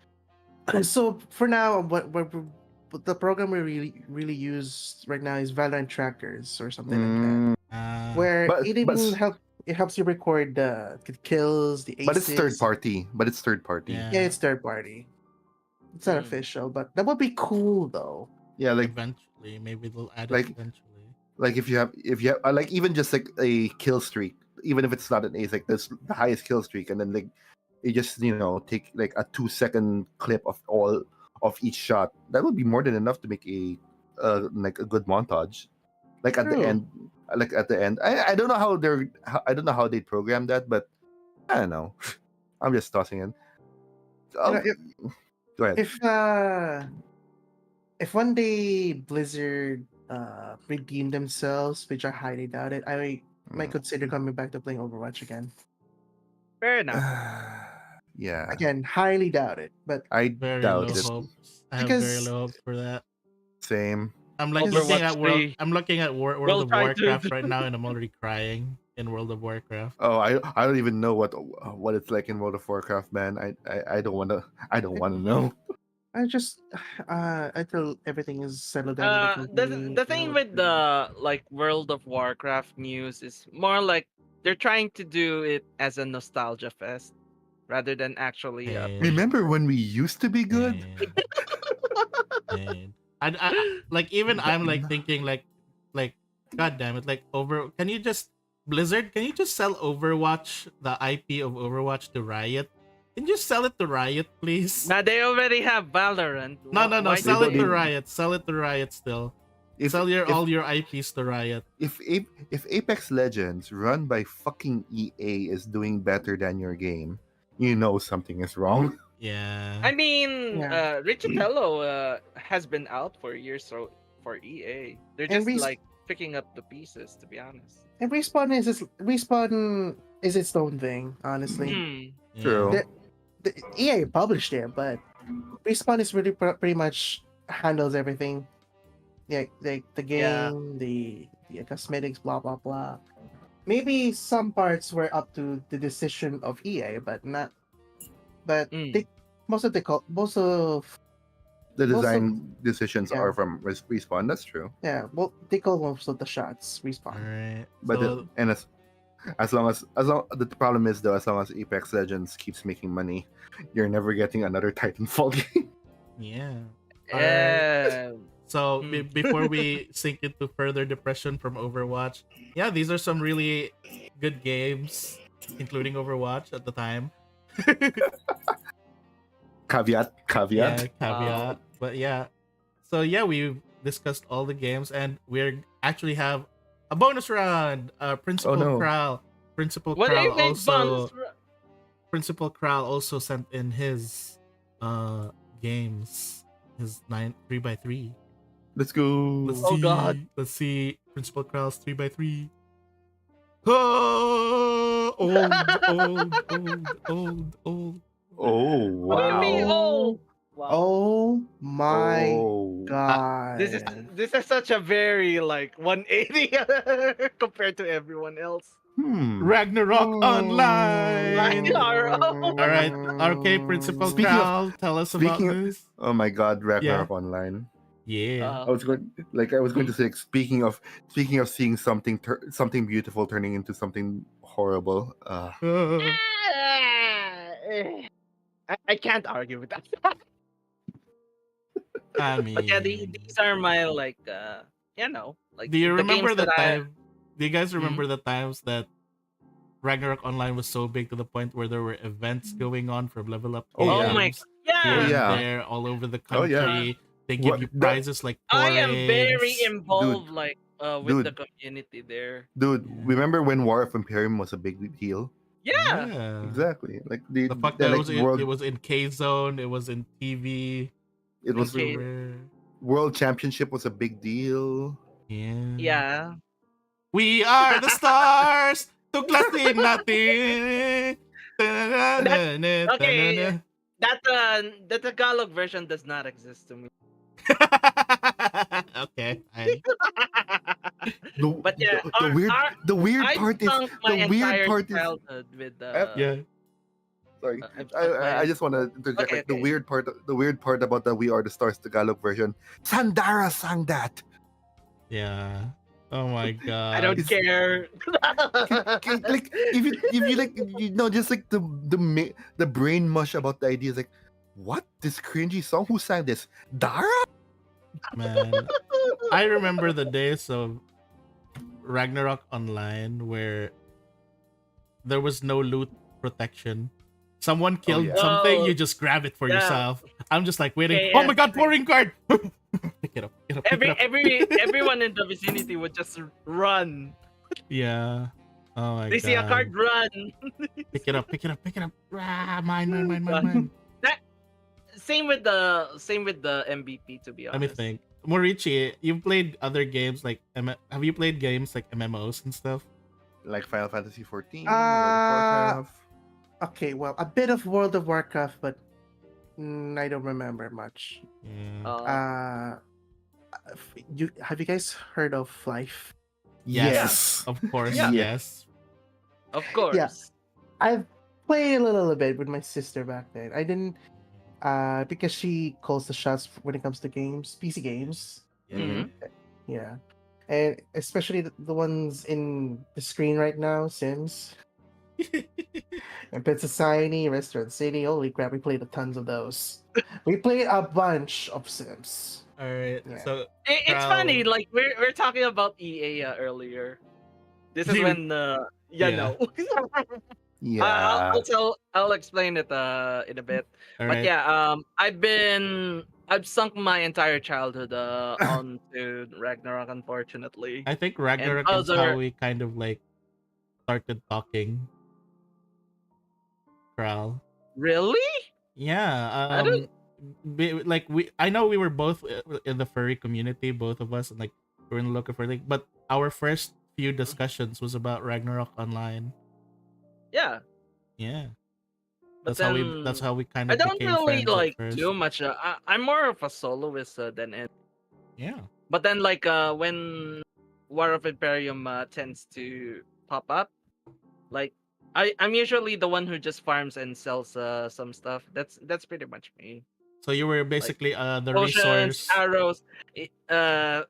So for now, what the program we really use right now is Valorant Trackers or something like that, where But it helps you record the kills, the aces. but it's third party. But it's third party. Yeah. Yeah, it's third party. It's not official, but that would be cool though. Yeah, like Eventually, maybe they'll add like- it eventually. like if you have like even just like a kill streak, even if it's not an ace, like this the highest kill streak, and then like you just take like a 2-second clip of all of each shot. That would be more than enough to make a like a good montage. Like at the True. end, I don't know I don't know how they program that, but I don't know. I'm just tossing in. You know, Go ahead. if one day Blizzard redeem themselves, which I highly doubt it, I might consider coming back to playing Overwatch again. Fair enough. Yeah, Again, highly doubt it, but I Very doubt low it. hopes. I have very Because- low hopes for that. Same. I'm like Overwatch looking at World. 3. I'm looking at World We'll of try to- Warcraft right now, and I'm already crying in World of Warcraft. Oh, I don't even know what it's like in World of Warcraft, man. I don't wanna know. I just until everything is settled down. with The thing with the like World of Warcraft news is more like they're trying to do it as a nostalgia fest rather than actually Hey. Remember when we used to be good? Man. Like even I'm like thinking like god damn it, like can you just Blizzard, can you just sell Overwatch, the IP of Overwatch, to Riot Can you sell it to Riot, please? Now they already have Valorant. No, no, no. Why Sell They it don't to need- Riot. Sell it to Riot still. If Sell if all your IPs to Riot. if Apex Legends run by fucking EA is doing better than your game, you know something is wrong. Yeah. I mean, Yeah. Richitello has been out for years, so for EA, they're And just like picking up the pieces. To be honest. And respawn is its own thing, honestly. Hmm. Yeah. True. The EA published it, but respawn is really pretty much handles everything. Yeah, like the Yeah. game, the cosmetics, blah blah blah. Maybe some parts were up to the decision of EA, but not. But Mm. most of most of The Most of- design decisions yeah. are from Respawn. That's true. yeah, well, they call most of the shots All respawn. right. But So, and as long the problem is though, as long as Apex Legends keeps making money, you're never getting another Titanfall game. yeah. So before we sink into further depression from Overwatch, yeah, these are some really good games, including Overwatch at the time. Caveat. Yeah, caveat. Wow. But yeah, so yeah, we've discussed all the games, and we're actually have a bonus round. Principal no. Kral, Principal What do Kral you think, also, Bonus? Principal Kral also sent in his games, his 3x3. Let's go. Let's Oh, see. God. Let's see Principal Kral's 3x3. Oh, old. Oh What do you mean? wow. Wow. Oh my Oh. god! This is such a very like 180 compared to everyone else. Ragnarok Online. Ragnarok. All right, okay, Principal Speaking of- Kral, tell us about speaking of- this. Oh my God, Ragnarok Online. Yeah. I was going to say, speaking of seeing something beautiful turning into something horrible. I can't argue with that. I mean, But yeah, these are my like like do you the remember games the that time? Do you guys remember the times that Ragnarok Online was so big to the point where there were events going on from Level Up Oh, Oh yeah. my games yeah. here and yeah. there, all over the Oh, yeah. country. They give What- you that- prizes like I am very coins. involved like with the Dude. community there. Dude, Yeah. remember when War of Imperium was a big deal? Yeah. Exactly. Like The fact that it was in K Zone, it was in TV. it was Okay. everywhere. World Championship was a big deal. Yeah. Yeah. We are the stars. Tuklasin natin. Okay. That the Tagalog version does not exist to me. Okay. fine. But yeah, the weird I part is sunk my the weird entire part is childhood with Yeah. sorry. I've sunk my- I just want to interject. Okay, Like, the okay. weird part about the We Are the Stars Tagalog version. Sandara sang that. Yeah. Oh my god. I don't It's- care. Like if you like just like the brain mush about the idea is like, what, this cringy song? Who sang this? Dara? Man. I remember the days of Ragnarok Online where there was no loot protection. Someone killed yeah. something, Oh, you just grab it for yeah. yourself. I'm just like waiting. Yeah, Oh yeah. my god, pouring card! Pick it up. Pick it up. Everyone in the vicinity would just run. Yeah. Oh my They god. see a card, run. Pick it up. Ah, mine. Same with the MVP, to be Let me honest. think. Morichi, you've played other games like have you played games like MMOs and stuff? Like Final Fantasy 14, Okay, well, a bit of World of Warcraft, but I don't remember much. Yeah. Have you guys heard of Life? Yes. Of course, Yeah. yes. Of course. Yeah. I've played a little bit with my sister back then. I didn't, because she calls the shots when it comes to games, PC games. Mhm. Yeah, and especially the ones in the screen right now, Sims and Pet Society, Restaurant City. Holy crap, we played a tons of those. We played a bunch of Sims. All right. Yeah. So It's Proud. funny, like we're talking about EA earlier. This is You- when Yeah. know. Yeah. I'll explain it in a bit. All But right. yeah, I've sunk my entire childhood onto Ragnarok, unfortunately. I think And Ragnarok is how other we kind of like started talking, Kral. really? Yeah. I don't. Like I know we were both in the furry community, both of us, and like we were looking for like, but our first few discussions was about Ragnarok Online. Yeah, Yeah, but that's then how we kind I of don't became really friends at like first. do much. I'm more of a soloist than any. Yeah. But then when War of Imperium tends to pop up, like I'm usually the one who just farms and sells some stuff. That's pretty much me. So you were Like basically the potions, resource. arrows. I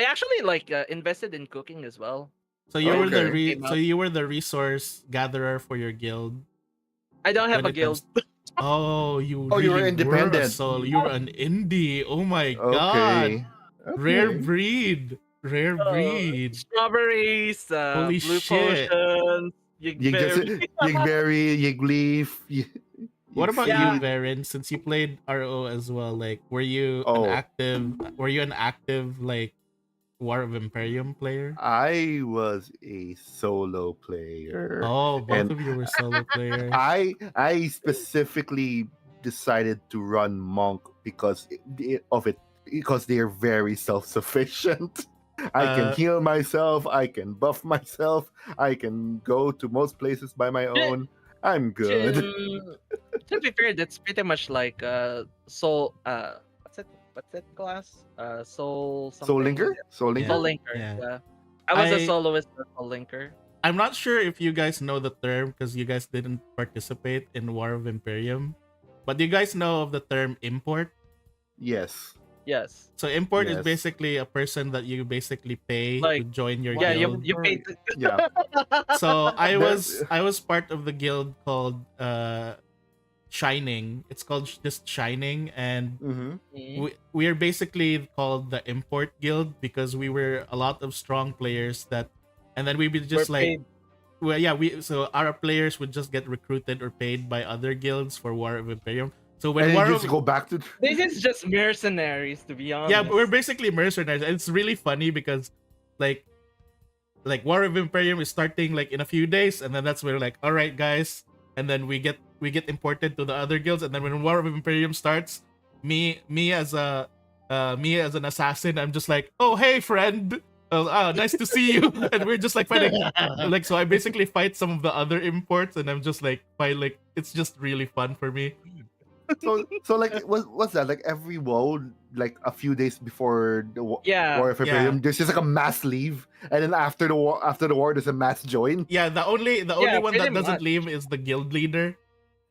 actually invested in cooking as well. So you were When the it Okay. came so out. you were the resource gatherer for your guild I don't have when a it comes. guild. Oh, you Oh, you really were were a independent. solo. You were an indie. Oh my god. Okay. Rare Okay. breed. Rare breed. Strawberries, Holy blue shit. potions, You just Yigberry. Yigberry, Yigleaf, What about you, Yeah, Yigseed. Varen? Since you played RO as well, like Oh, were you an active like War of Imperium player? I was a solo player, Oh, both and of you were solo players. I specifically decided to run monk of it because they're very self sufficient. I can Uh heal myself. I can buff myself. I can go to most places by my to, own. I'm good. to, to be fair, that's pretty much like soul. What's that class? Soul Soul something. Linker? Soul yeah. Soul Linker? linker. Yeah. Yeah, I was a I soloist for soul linker. I'm not sure if you guys know the term because you guys didn't participate in War of Imperium. But you guys know of the term import? Yes. Yes, So import is Yes. basically a person that you basically pay to like join your yeah, What? guild. you paid. Yeah. So There. I was part of the guild called Shining. It's called just Shining, and Mm-hmm. Mhm. we are basically called the import guild because we were a lot of strong players that, and then we would We're just like, paid. well, yeah, we so our players would just get recruited or paid by other guilds for War of Imperium. So when And then War you of just go back to. This is just mercenaries, to be yeah, but we're honest. basically mercenaries. And it's really funny because like War of Imperium is starting like in a few days, and then that's where like, all right, guys, and then we get imported to the other guilds, and then when War of Imperium starts, me as a me as an assassin, I'm just like, oh hey friend, nice to see you, and we're just like fighting, like so I basically fight some of the other imports, and I'm just like fight like it's just really fun for me. So like what's that like every WoW like a few days before the Yeah, War of Yeah, Imperium there's just like a mass leave and then after the war there's a mass join. yeah. The only yeah, one pretty that doesn't much. leave is the guild leader.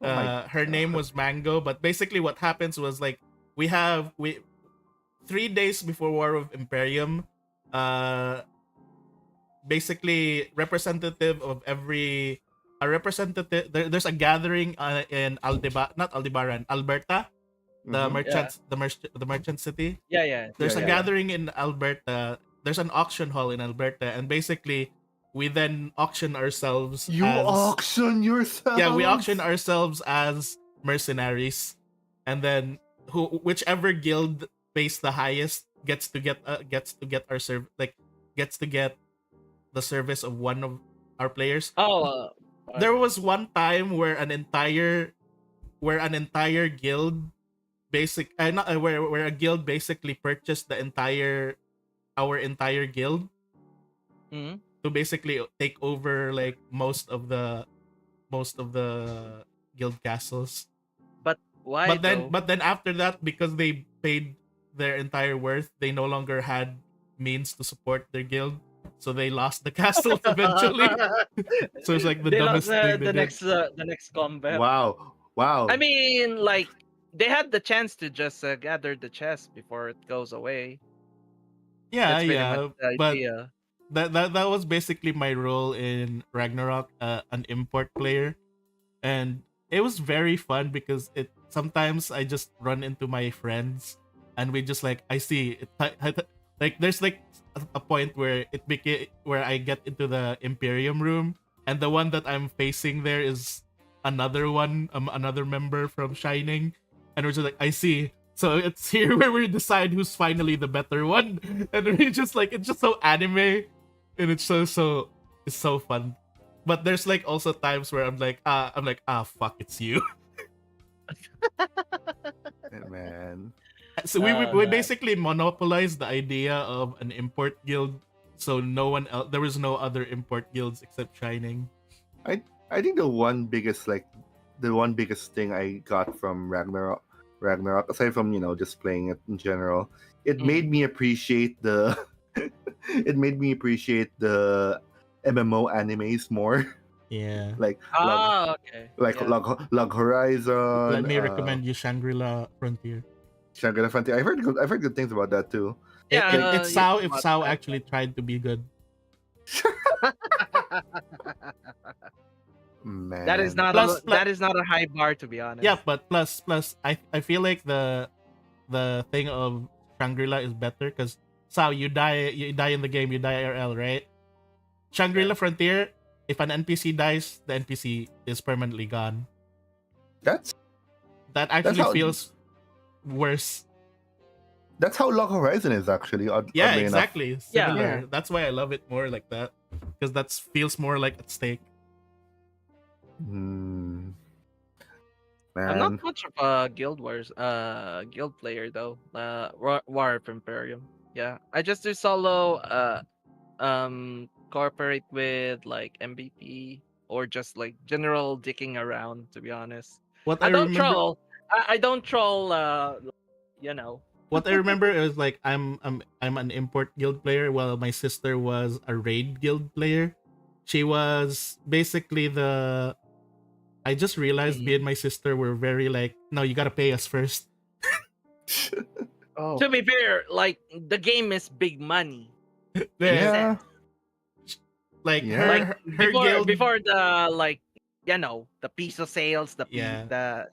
Oh my Her name god. was Mango, but basically what happens was like we 3 days before War of Imperium, uh, basically representative of every a representative. There's a gathering in not Aldebaran, Alberta, the Mm-hmm. Yeah, the merchant city. yeah, yeah. Yeah, There's a yeah, yeah. gathering in Alberta. There's an auction hall in Alberta, and basically we then auction ourselves You as auction yeah, we auction yourselves. ourselves as mercenaries, and then whichever guild pays the highest gets to get our gets to get the service of one of our players. Oh, There was one time where an entire guild not where a guild basically purchased the entire our entire guild mhm. to basically take over like most of the guild castles. But why though? But then after that, because they paid their entire worth, they no longer had means to support their guild, so they lost the castles eventually. So it's like the They lost dumbest thing they did. the next combat. Wow. I Wow. mean, like they had the chance to just gather the chest before it goes away. Yeah, That's pretty much yeah, the but idea. that was basically my role in Ragnarok, an import player, and it was very fun because it sometimes I just run into my friends and we just like I see it like there's like a point where it became where I get into the Imperium room and the one that I'm facing there is another one, another member from Shining, and we're just like, I see. So it's here where we decide who's finally the better one, and we just like it's just so anime, and it's it's so fun. But there's like also times where I'm like fuck, it's you. Man. So Oh, we nice. basically monopolized the idea of an import guild. So no one else, there was no other import guilds except Shining. I think the one biggest thing I got from Ragnarok, aside from just playing it in general, it made me appreciate the it made me appreciate the MMO animes more. Yeah. like Oh, okay. Yeah. Log Horizon. Let me recommend you Shangri-La Frontier. Shangri-La Frontier. I've heard good things about that too. It's Yeah, Sao if about Sao that. actually tried to be good. Man. That is not Plus- that is not a high bar, to be honest. Yeah, but plus I feel like the thing of Shangri-La is better because Sao, you die in the game, you die IRL, right? Shangri-La Frontier, if an NPC dies, the NPC is permanently gone. That's That actually how- feels worse. That's how Log Horizon is actually. Yeah, oddly enough. exactly. Yeah. Similar. Yeah. That's why I love it more like that. Because that feels more like at stake. Hmm. I'm Man. not much of a guild player though. War of Imperium. Yeah, I just do solo. Cooperate with like MVP or just like general dicking around. To be honest, What I I don't remember troll. I don't troll. You know. what I remember is like I'm an import guild player while my sister was a raid guild player. She was basically the I just realized me and my sister were very like, no, you gotta pay us first. Oh, To be fair, like the game is big money. Yeah. Like Yeah. Like her guild before the like the piso sales, Yeah. the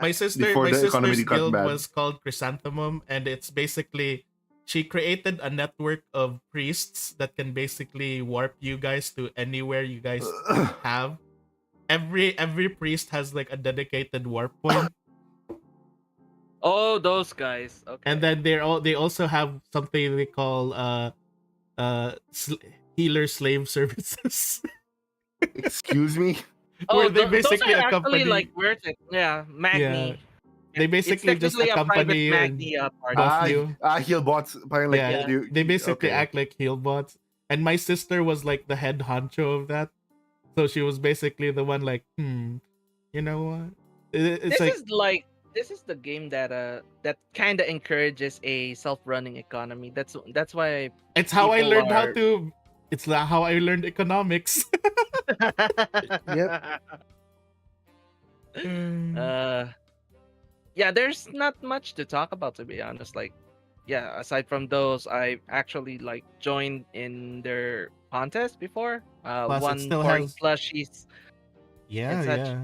my Before the economy sister's got guild bad. was called Chrysanthemum, and it's basically she created a network of priests that can basically warp you guys to anywhere you guys have. Every priest has like a dedicated warp point, Oh, those guys. Okay. and then they also have something they call healer slave services. Excuse me. Where Oh, they those basically are actually accompany like worth it. Yeah, Magni. they It's basically just technically a private accompany you and Magni party. buff you. Heal bots. Apparently, Yeah, like, Yeah. they basically okay. act like heal bots. And my sister was like the head honcho of that. So she was basically the one like, you know what? It's like This is the game that kind of encourages a self-running economy. That's why it's how I people learned how are- to it's how I learned economics. uh yeah, there's not much to talk about, to be honest. Like, yeah, aside from those, I actually like joined in their contest before. Plus, it Won still pouring has plushies. yeah, such. yeah.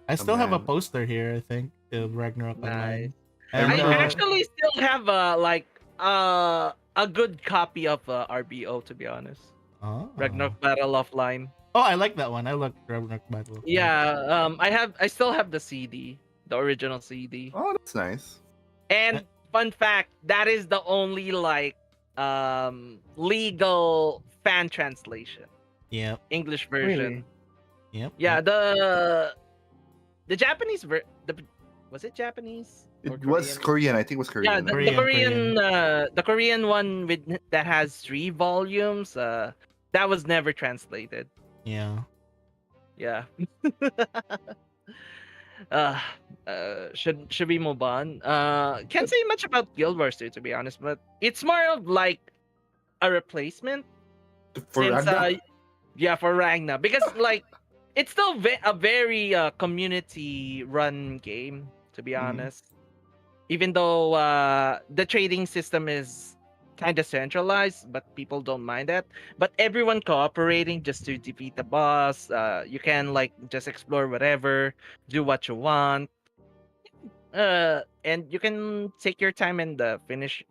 I still have a man. poster here, I think, of Ragnarok Nice. Online. I And I remember- actually still have a good copy of RBO, to be honest. oh. Ragnarok Battle Offline. Oh, I like that one. I like Ragnarok Battle. Yeah, I still have the CD, the original CD. Oh, that's nice. And fun fact, that is the only like legal fan translation, Yep. English version. Really? Yep. Yeah, yep. the Japanese was it Japanese? or It was Korean. I think it was Yeah, Korean. the Korean one that has 3 volumes. That was never translated. Yeah. Yeah. Should we move on? Can't say much about Guild Wars 2, to be honest, but it's more of like a replacement For since Ragnar? yeah, for Ragna, because like it's still a very community run game, to be Mhm. honest. Even though the trading system is kind of centralized, but people don't mind that. But everyone cooperating just to defeat the boss. You can like just explore whatever, do what you want. And you can take your time and finish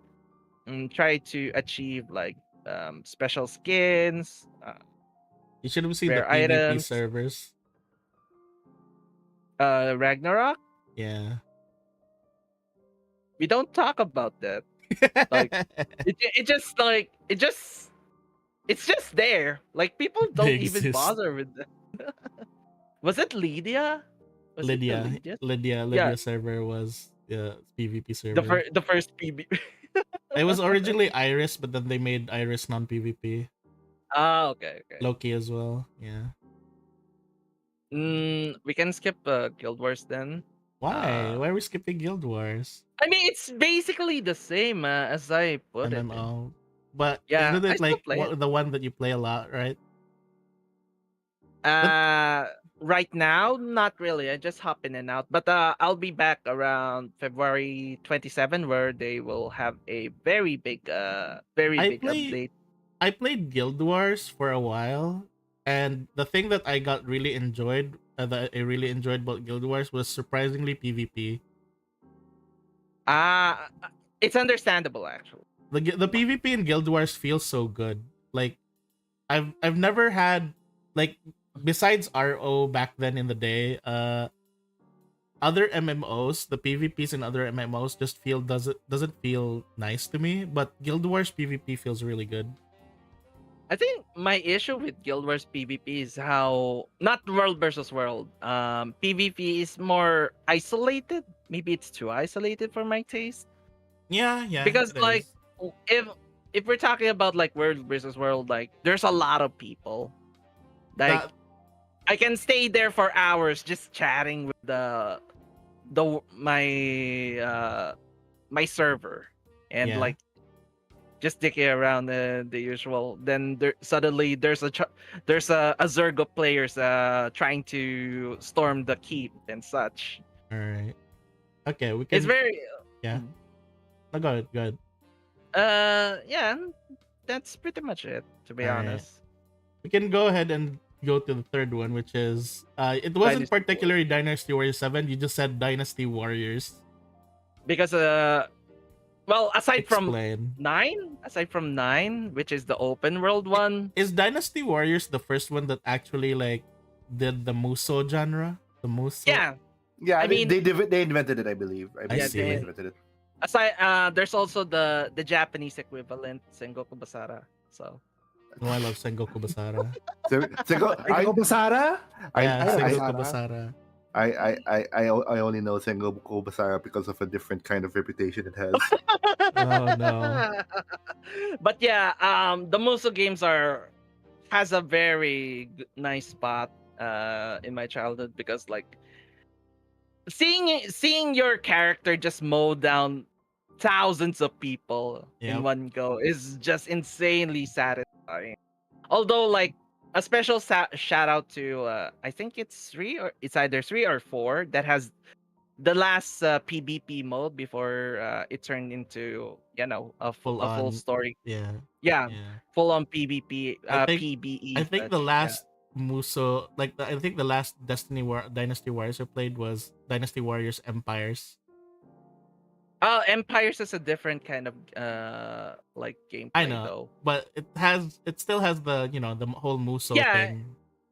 and try to achieve like special skins. You should have seen the rare PvP items. servers. Ragnarok. Yeah. We don't talk about that. Like it's just there. Like people They don't even exist. bother with that. Was it Lydia? Was it the Lydia, Lydia? Lydia, Yeah, Lydia server was PvP the server. first PB. It was originally Iris, but then they made Iris non PvP. Ah, okay, okay. Loki as well. Yeah. We can skip Guild Wars then. Why? Why are we skipping Guild Wars? I mean, it's basically the same as I put it. MMO. But Yeah, isn't I it still like play it. the one that you play a lot, right? Uh, right now, not really. I just hop in and out. But I'll be back around February 27, where they will have a very I big play update. I played Guild Wars for a while, and the thing that I got really enjoyed, that I really enjoyed about Guild Wars was surprisingly PvP. It's understandable actually. The PvP in Guild Wars feels so good. Like I've never had like besides RO back then in the day, other MMOs, the PvPs in other MMOs just doesn't feel nice to me, but Guild Wars PvP feels really good. I think my issue with Guild Wars PvP is how not world versus world. PvP is more isolated. Maybe it's too isolated for my taste. Yeah, Because it like is. if we're talking about like world versus world, like there's a lot of people. Like That I can stay there for hours just chatting with the my server and yeah. like just dicking around the usual. Then suddenly there's a Zergo players trying to storm the keep and such. All right. Okay, we It's can. very Yeah. mm, No, go ahead. Go ahead. yeah, that's pretty much it to be All right. honest. We can go ahead and go to the third one, which is it wasn't Dynasty Warriors. particularly Dynasty Warriors 7. You just said Dynasty Warriors. Because well, Explain. aside from 9, which is the open world one. Is Dynasty Warriors the first one that actually like did the Muso genre? The Muso. Yeah, Yeah, I mean, they invented it, I believe. I I believe they see. invented it. aside there's also the Japanese equivalent, Sengoku Basara. So Oh, I love Sengoku Basara. So go, Ikaw ba, Sarah? Yeah, I know Sengoku Basara. Basara. I only know Sengoku Basara because of a different kind of reputation it has. Oh no. but yeah, the Muso games has a very nice spot in my childhood because like seeing your character just mow down thousands of people in Yep. one go is just insanely satisfying. Although like a special shout out to I think it's either 3 or 4 that has the last PvP mode before it turned into Full a full on. story. Yeah. Yeah, Yeah. full on PvP, I think I PBE think the such. Yeah. last Muso, like I think the last Dynasty Warriors I played was Dynasty Warriors Empires. Empires is a different kind of like I gameplay know, though. but it still has the the whole Muso Yeah, thing.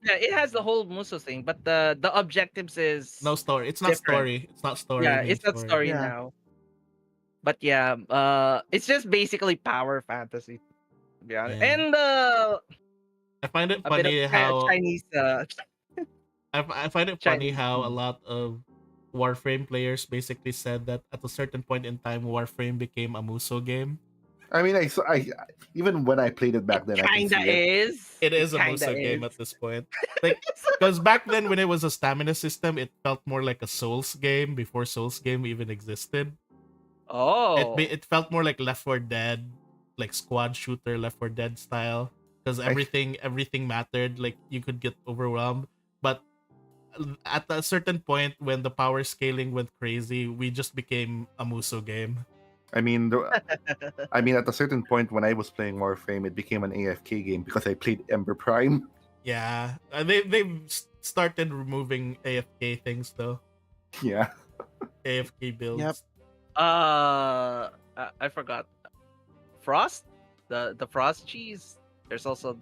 yeah, it has the whole Muso thing, but the objectives No is story. It's not different. story. It's not story. Yeah, Main it's not story. story Yeah. now. But yeah, it's just basically power fantasy to be honest. Yeah. And I find it a bit of funny how Chinese I find it funny Chinese how a food. lot of Warframe players basically said that at a certain point in time, Warframe became a Muso game. I mean, even when I played it It back then, I can kinda see it. is. It It is a kinda Muso game is. at this point. Like, because back then when it was a stamina system, it felt more like a Souls game before Souls game even existed. Oh. It felt more like Left 4 Dead, like squad shooter Left 4 Dead style, because I, everything mattered. Like you could get overwhelmed, but at a certain point when the power scaling went crazy, we just became a Muso game. I mean, at a certain point when I was playing Warframe, it became an AFK game because I played Ember Prime. Yeah, they've started removing AFK things though. Yeah. AFK builds. Yep. I forgot. Frost? The Frost cheese. There's also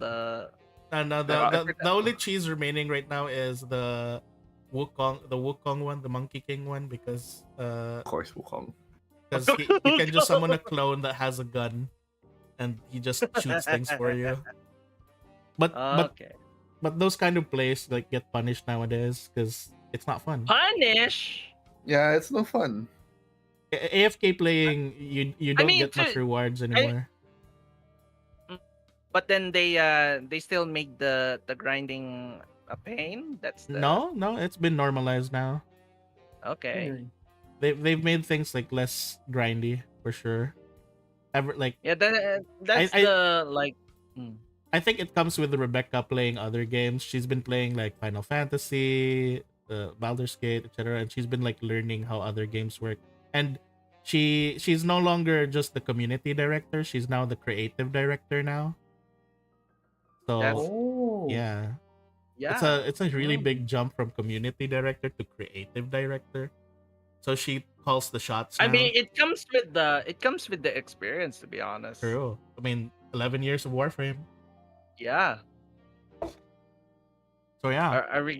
No, I the forgot. only cheese remaining right now is the Wukong one, the Monkey King one, Of course, Wukong. you can just summon a clone that has a gun and he just shoots things for you. But but Okay. but those kind of plays like get punished nowadays because it's not fun. Punish. Yeah, it's no fun. AFK playing, you I don't mean, get much rewards I, anymore. but then they still make the grinding a pain. That's the No, it's been normalized now. okay. Really. They've made things like less grindy for sure. Ever like Yeah, I that's I the like. mm. I think it comes with Rebecca playing other games. She's been playing like Final Fantasy, Baldur's Gate, etc., and she's been like learning how other games work. And she's no longer just the community director. She's now the creative director now. That's So Oh. yeah, yeah. it's a really Mm. big jump from community director to creative director. So she calls the shots I now. mean, it comes with the experience. To be honest. True. I mean, 11 years of Warframe. Yeah. So yeah. Are we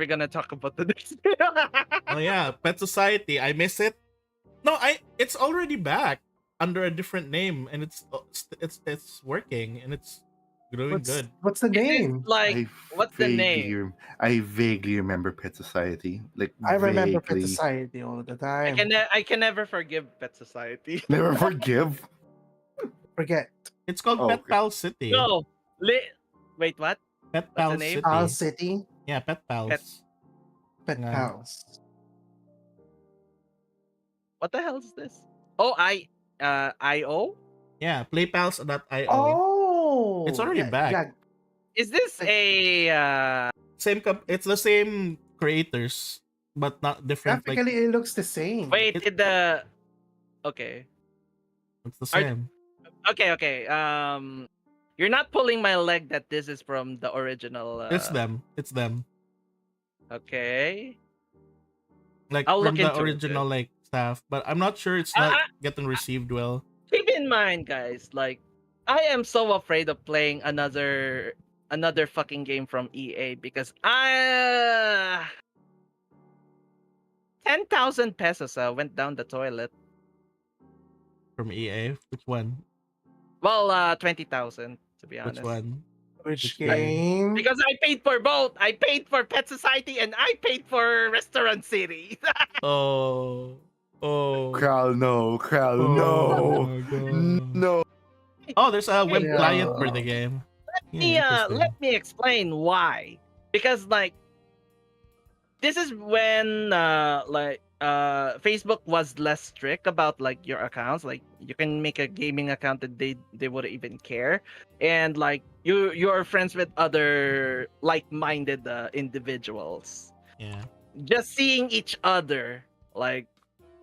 gonna talk about the next? Oh yeah, Pet Society. I miss it. No, it's already back under a different name, and it's working and it's doing good. What's the Is it name? like what's the name? I vaguely remember Pet Society. Like I remember Pet vaguely. Society all the time. I can never forgive Pet Society. Never forgive. Forget. It's called Oh, Pet okay. Pal City. No, wait, what? Pet What's the Pal name? City. Pal City. Yeah, Pet Pals. Pet Yeah. Pals. What the hell is this? Oh, IO? Yeah, playpals.io. Oh. It's already back. Yeah. Is this a It's the same creators, but not different. Like Graphically, it looks the same. wait, the okay. it's the Are- same. Okay. You're not pulling my leg that this is from the original It's them. It's them. Okay. Like I'll from look the into it. original like staff, but I'm not sure it's I- not I- getting received well. Keep in mind, guys, like I am so afraid of playing another fucking game from EA because 10,000 pesos went down the toilet. From EA. Which one? Well, 20,000 to be honest. Which one? Which Which game? game? Because I paid for both. I paid for Pet Society and I paid for Restaurant City. Oh. Oh. Kral, no. Kral, Oh no. my God. No. Oh, there's a web Yeah. client for the game. Interesting. Let me explain why. Because like this is when Facebook was less strict about like your accounts. Like you can make a gaming account that they wouldn't even care, and like you're friends with other like-minded individuals. Yeah. Just seeing each other like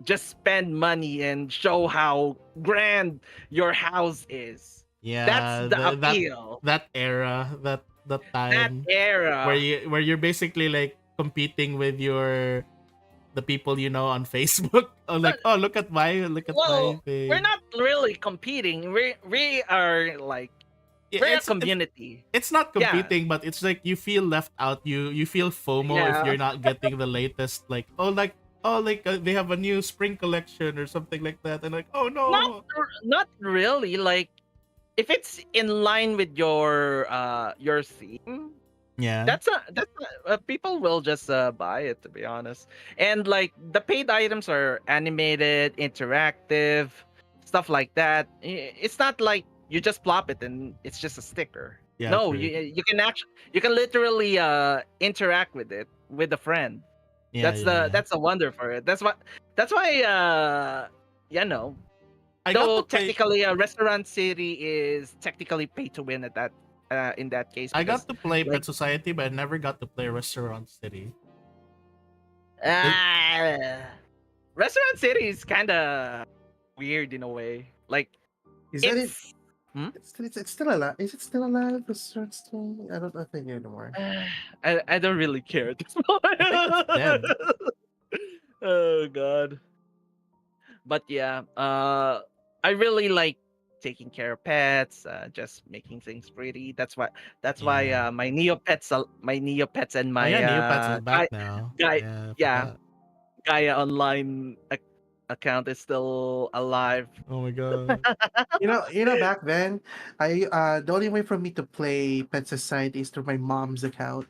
just spend money and show how grand your house is. Yeah. That's the appeal. That era, that That time era. where you're basically like competing with the people you know on Facebook. Oh, like, oh, look at my Well, thing. we're not really competing. We are like Yeah, we're a community. it's not Yeah. competing, but it's like you feel left out. You feel FOMO if Yeah. you're not getting the latest. Like they have a new spring collection or something like that, and like oh no. Not really. Like if it's in line with your theme, Yeah. people will just buy it, to be honest. And like the paid items are animated, interactive, stuff like that. It's not like you just plop it and it's just a sticker. Yeah, No, true. you can literally interact with it with a friend. Yeah, That's a wonder for it. That's why you know. I got Though to play. technically a Restaurant City is technically pay to win at that in that case. I got to play like- Pet Society, but I never got to play Restaurant City. Restaurant City is kind of weird in a way. Like Is that it? it's, It's still alive. Is it still alive? The search thing? I don't think anymore. I don't really care at this point. it's dead. Oh god. But yeah, I really like taking care of pets, just making things pretty. That's why Yeah. my Neopets and Oh yeah, my Neopets is back guy now. guy Yeah, I yeah forgot. Gaia online account is still alive. Oh my god. Back then, the only way for me to play Pet Society is through my mom's account.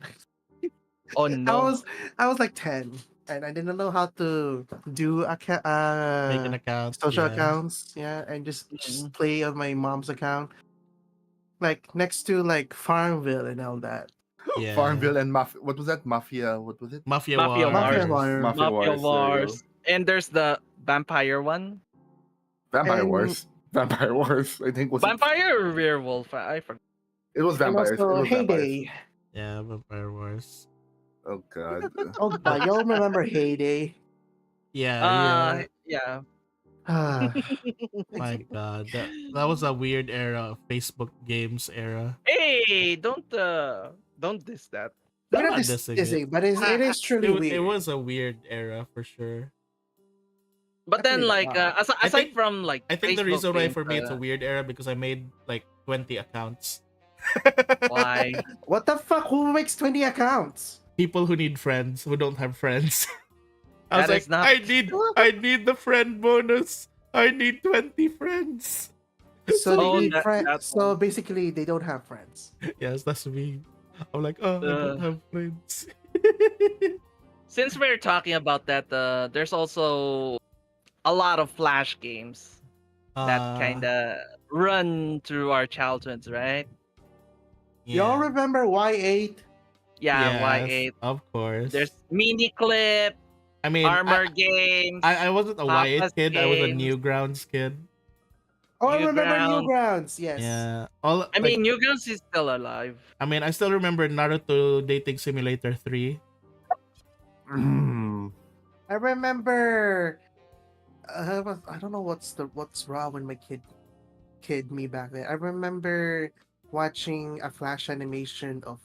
Oh I no. was I was like 10 and I didn't know how to do Make an account. social Yeah. accounts, yeah, and just Mm. play on my mom's account, like next to like Farmville and all that. Yeah. Farmville and what was that? Mafia. What was it? Mafia Mafia Mafia Wars, Wars. War Mafia Mafia Wars. There you go. Wars, and there's the vampire one. Vampire and Wars. Vampire Wars. I think was it. Vampire or werewolf? I forgot. It was and vampires. It also was vampires. Heyday. Yeah, Vampire Wars. Oh god. Oh god, y'all remember Heyday? Yeah, yeah. Yeah. Ah, My god. That was a weird era of Facebook games era. Hey, don't diss that. I'm we're not not dissing it. dissing, but it is truly It weird. was a weird era for sure. But then, Definitely like, not. I aside think from like I think the Facebook reason why games, for me it's a weird era because I made like 20 accounts. why? What the fuck? Who makes 20 accounts? People who need friends who don't have friends. I was That like, is not. I need the friend bonus. I need 20 friends. So they Oh, need friends. that So one. basically, they don't have friends. Yes, that's me. I'm like, oh, I don't Uh, have friends. since we're talking about that, there's also a lot of flash games that kind of run through our childhoods, right? Y'all yeah. remember Y8? Yeah, Yes, Y8. of course. There's mini clip, I mean, armor games, I wasn't a Papa's Y8 kid. I was a games, Newgrounds kid. Oh, I remember Newgrounds. Newgrounds. Yes. Yeah. All I like mean, Newgrounds is still alive. I mean, I still remember Naruto Dating Simulator 3. Mm. I remember. I don't know what's wrong with my kid me back then. I remember watching a flash animation of,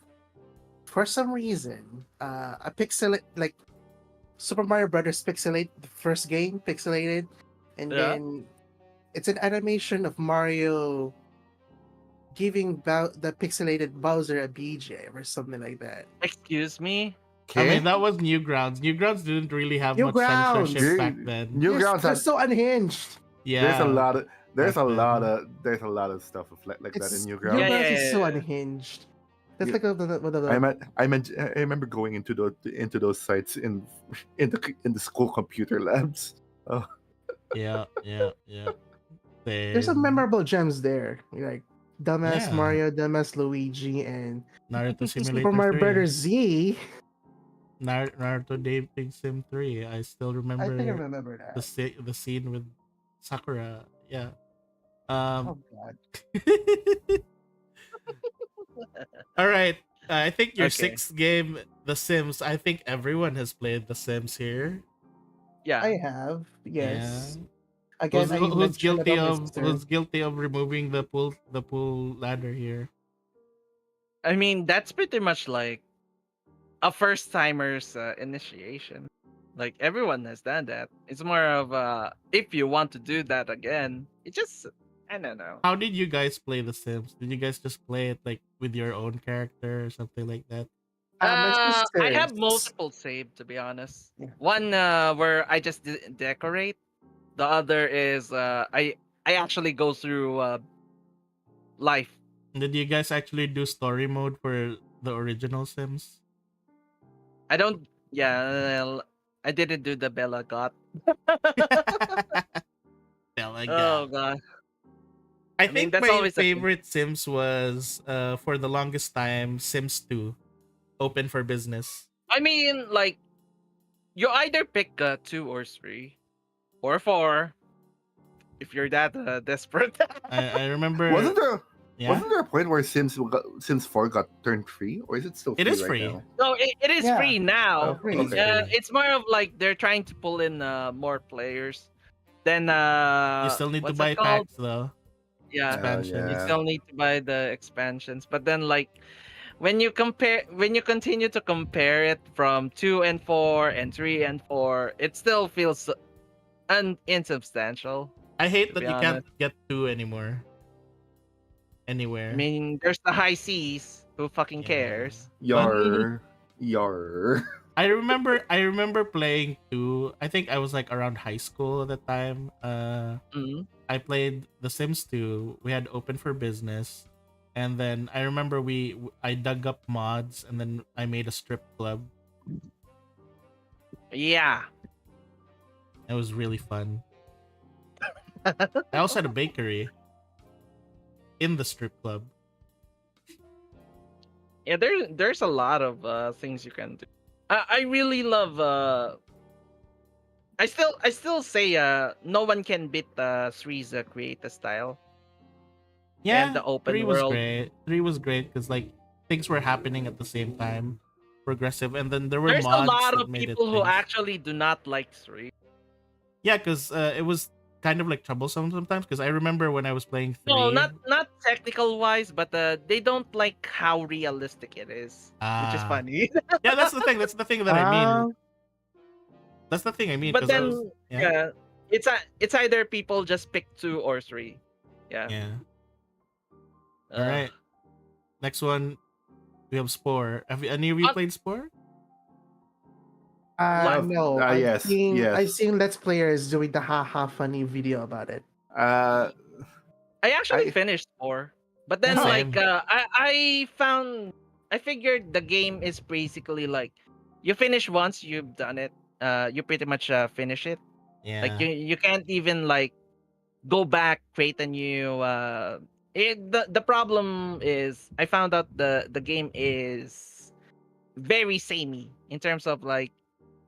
for some reason, a pixel like Super Mario Brothers pixelate the first game pixelated, and Yeah. then it's an animation of Mario giving the pixelated Bowser a BJ or something like that. Excuse me. I Okay. mean, that was Newgrounds. Newgrounds didn't really have much Newgrounds! censorship back then. Newgrounds They're had so unhinged. Yeah. there's a lot of back then. there's a lot of stuff like that in It's Newgrounds. Yeah, Newgrounds yeah, is so yeah. unhinged. That's You- like I remember going into those sites in the school computer labs. Oh, Yeah, yeah, yeah. there's some Same. memorable gems there, like Dumbass Yeah. Mario, Dumbass Luigi, and Naruto Super Simulator Mario 3. Brothers Z. Naruto Dating Sim 3. I still I think I remember remember that. the scene with Sakura. Yeah. Oh god. All right. I think your Okay. sixth game, The Sims. I think everyone has played The Sims here. Yeah. I have, yes. Yeah. Again, I Who's mentioned guilty about my of sister. removing the pool ladder here? I mean, that's pretty much like a first timer's initiation. Like everyone has done that. It's more of if you want to do that again, it just I don't know. How did you guys play The Sims? Did you guys just play it like with your own character or something like that? My I have sisters. multiple saved to be honest. Yeah. One where I just decorate. The other is I actually go through life. Did you guys actually do story mode for the original Sims? I don't. Yeah, I didn't do the Bella God. Oh god. I mean, think that's my always a thing. favorite Sims was for the longest time Sims 2, open for business. I mean, like you either pick 2 or 3 or 4 if you're that desperate. I remember. wasn't Yeah, there a point where Sims 4 got turned free, or is it still free it is right free. now? No, it is Yeah. free now. Oh, Free. It's okay. free. It's more of like they're trying to pull in more players. Then You still need to what's buy it called? packs though. Yeah, Expansions. you yeah. still need to buy the expansions. But then like when you continue to compare it from 2 and 4 and 3 and 4, it still feels insubstantial. I hate To that be you can't honest. get 2 anymore. I anywhere. mean, there's the high seas. Who fucking Yeah. cares? But Yar, yar. I remember playing too. I think I was like around high school at the time. mm, I played The Sims 2. We had Open for Business, and then I remember I dug up mods, and then I made a strip club. yeah. It was really fun. I also had a bakery in the strip club. Yeah, there's a lot of things you can do. I really love I still say no one can beat Sri's creative style and Yeah, the open three was world. great. Three was great because like things were happening at the same time, progressive, and then there were There's a mods lot that of made it people who things. actually do not like Sri. Yeah, because it was kind of like troublesome sometimes. Because I remember when I was playing No, three. not technical wise, but they don't like how realistic it is, which is Ah, funny. yeah, that's the thing. That's the thing that I mean. Ah, That's the thing I mean. But Because I was then yeah, yeah, it's either people just pick 2 or 3. Yeah. yeah. All Uh, right, next one we have Spore. Have any of you on, played Spore? like no. Yes, I've yes. seen Let's Players doing the haha funny video about it. Uh, I actually I finished 4, but Yeah, then Oh, like same. I figured the game is basically like you finish once, you've done it. You pretty much finish it. Like Yeah, you can't even like go back, create a new. The problem is I found out the game is very samey in terms of like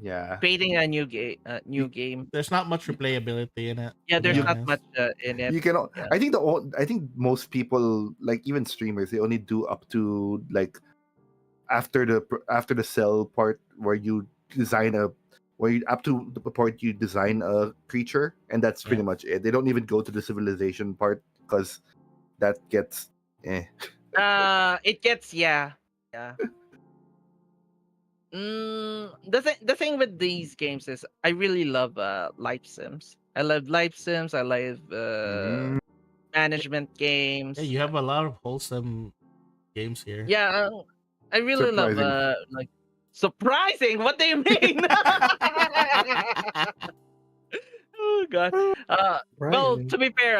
yeah. creating a new You, game. there's not much replayability in it, Yeah, to be there's you not honest. much in it. you can. Yeah. I think most people, like even streamers, they only do up to like after the cell part where you design a where you up to the part you design a creature, and that's Yeah. pretty much it. They don't even go to the civilization part because that gets eh. It gets yeah. The thing with these games is I really love life sims. I love life sims. I love Mm, management Yeah, games. you have a lot of wholesome games here. Yeah, I really love surprising. like surprising. What do you mean? Oh god. Well, right. to be fair,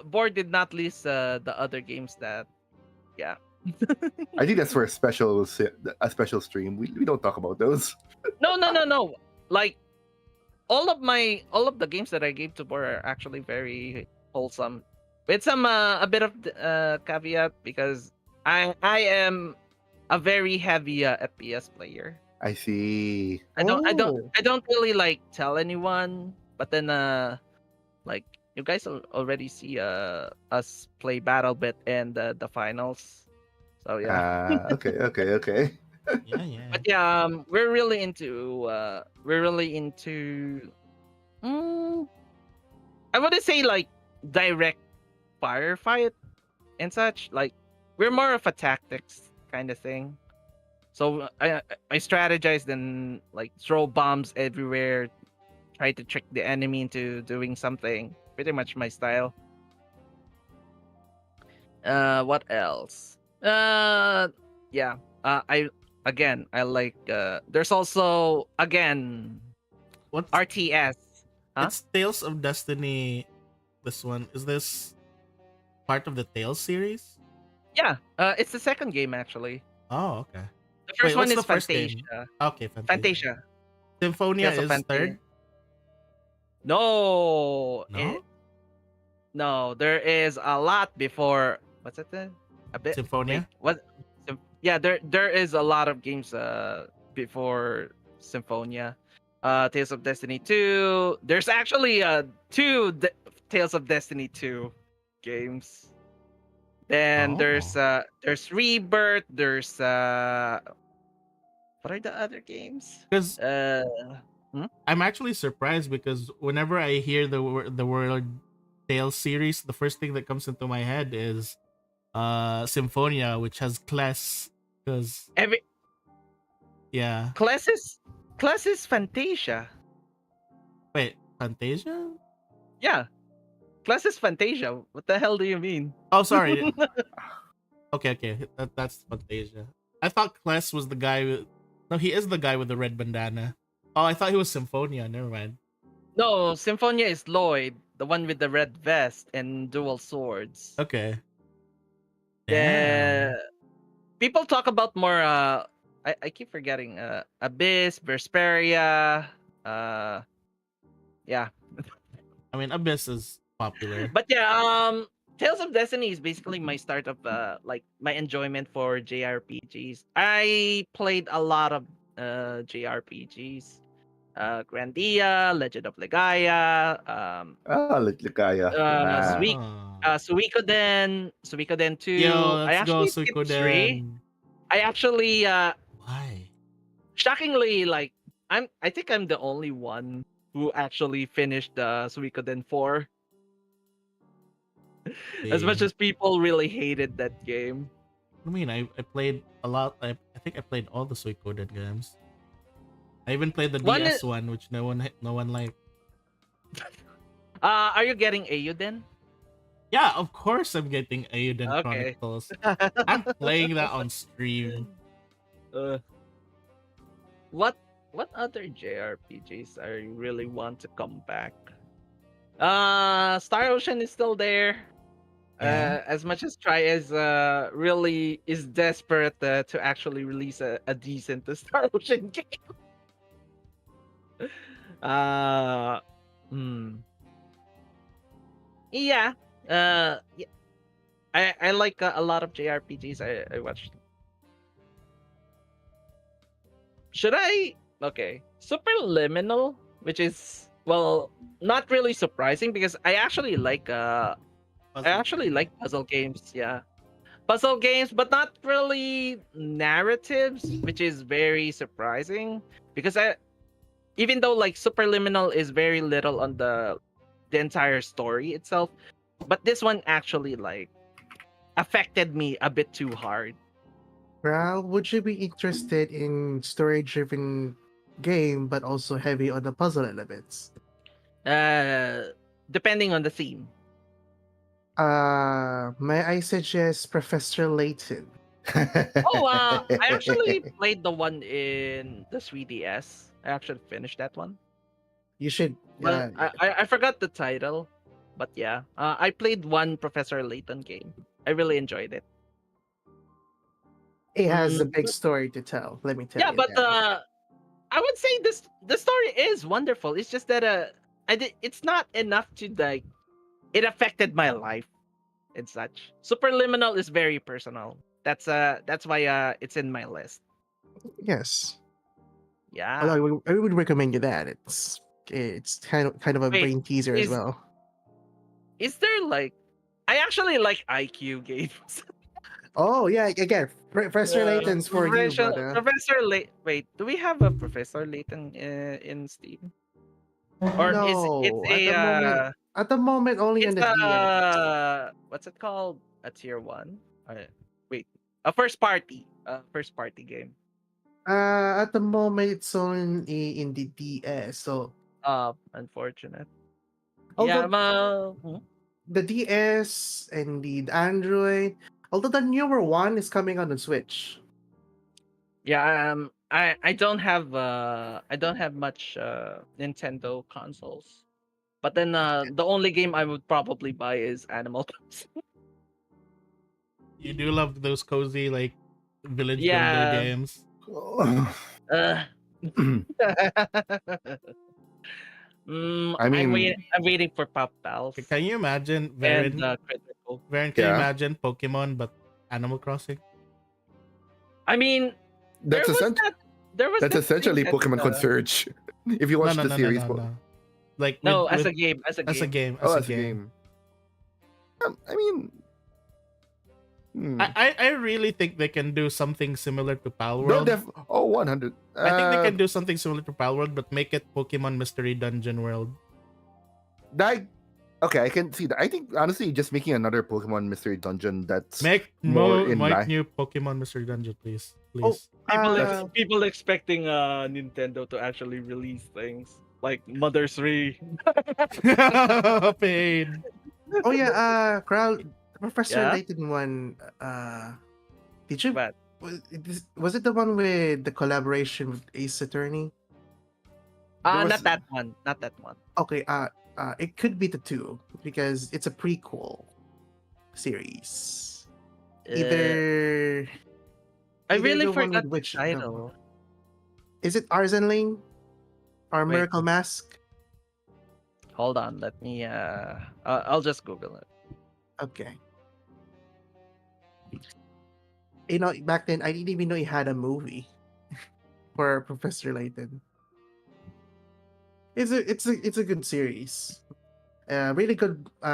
Board did not list the other games that yeah. I think that's for a special stream. We don't talk about those. No. Like all of the games that I gave to Board are actually very wholesome. With some a bit of caveat because I am a very heavy FPS player. I see. Oh, I don't really like tell anyone, but then like you guys already see us play Battle Bit and the finals. So yeah. Okay. Yeah, yeah. But yeah, we're really into mm, I wouldn't say like direct firefight and such. Like we're more of a tactics kind of thing. So I strategize and like throw bombs everywhere, try to trick the enemy into doing something. Pretty much my style. What else? Yeah. I like. There's also again What's RTS. Huh? it's Tales of Destiny? This one is this part of the Tales series? Yeah. It's the second game actually. Oh, okay. The Wait, first one what's the is first game? Fantasia. Okay, Fantasia. Fantasia. Symphonia Tales of is Fantasia. third. No. No, No. There is a lot before. What's it then? A bit. Wait. Symphonia. What? Yeah. There is a lot of games before Symphonia. Tales of Destiny 2. There's actually Tales of Destiny 2 games. Then Oh, there's Rebirth, there's what are the other games? because Hmm? I'm actually surprised because whenever I hear the word Tales series, the first thing that comes into my head is Symphonia, which has Kless. Because Every yeah, class is Fantasia. wait, Fantasia. Yeah. Class is Fantasia. What the hell do you mean? Oh, sorry. Okay. That's Fantasia. I thought Kless was the guy with. No, he is the guy with the red bandana. Oh, I thought he was Symphonia. Never mind. No, Symphonia is Lloyd, the one with the red vest and dual swords. Okay. The Damn. people talk about more. I keep forgetting. Abyss, Vesperia. Uh, yeah. I mean, Abyss is popular. But yeah, Tales of Destiny is basically my start of like my enjoyment for JRPGs. I played a lot of JRPGs. Grandia, Legend of Legaia, Likaya. Ah. Suikoden 2. Yo, I let's go actually skipped 3. Suikoden. I actually Why? shockingly I think I'm the only one who actually finished Suikoden 4. As much See. as people really hated that game. I mean, I played a lot. I think I played all the Suikoden games. I even played the One DS one, which no one liked. are you getting Eiyuden? Yeah, of course I'm getting Aiden Okay. Chronicles. I'm playing that on stream. Uh, what other JRPGs I really want to come back? Star Ocean is still there. Yeah. As much as Tri-Ez really is desperate to actually release a decent Star Ocean game. Uh, hmm. Yeah. Yeah. I like a lot of JRPGs I watched. Should I? Okay. Superliminal, which is well, not really surprising because I actually like puzzle games. Yeah, puzzle games, but not really narratives, which is very surprising because even though like Superliminal is very little on the entire story itself, but this one actually like affected me a bit too hard. Ral, would you be interested in story-driven game, but also heavy on the puzzle elements? Depending on the theme. May I suggest Professor Layton? Oh, I actually played the one in the 3DS. I actually finished that one. You should. Well, I forgot the title, but yeah, I played one Professor Layton game. I really enjoyed it. It has a Mm, big story to tell. Let me tell yeah, you but that. I would say the story is wonderful. It's just that it's not enough to like it affected my life and such. Superliminal is very personal. That's why it's in my list. Yes. Yeah. Although I would recommend you that. It's kind of a Wait, brain teaser as is well. is there like I actually like IQ games. Oh yeah, again, Professor Layton's for you, brother. Professor Layton. Wait, do we have a Professor Layton in Steam? Or is it's No, a at the moment only on it's the DS. what's it called? A tier one? Wait, a first party game. At the moment it's in the DS. So Unfortunate. Yeah, although hmm? the DS and the Android, although the newer one is coming on the Switch. Yeah, I don't have much Nintendo consoles. But then the only game I would probably buy is Animal Crossing. You do love those cozy like village builder Yeah. games. Uh, I mean, I'm waiting for Pop Pals Can you imagine and Varen? Critical. Varen, can you Yeah. imagine Pokemon but Animal Crossing? I mean, that's there was that's that essentially thing that, Pokemon Concierge. If you watch the series, Like no, with, as a game, as a as a game. game, oh, as that's a a game. game. I mean, I really think they can do something similar to Pal no, World. 100. I think they can do something similar to Pal World, but make it Pokemon Mystery Dungeon World. Okay, I can see that. I think honestly, just making another Pokemon Mystery Dungeon that's Make more in make line. new Pokemon Mystery Dungeon, please. Oh, Please. People expecting Nintendo to actually release things like Mother 3. Pain. Oh yeah, Crowd Professor Yeah, Layton one. Did you but was it the one with the collaboration with Ace Attorney? There was not that one. Not that one. Okay, it could be the two because it's a prequel series. Uh, Either I either really the one with forgot the which title. is it Arsene Lane or Wait, Miracle Mask? hold on. Let me. I'll just Google it. Okay. You know, back then I didn't even know he had a movie for Professor Layton. It's a good series. Really good pu-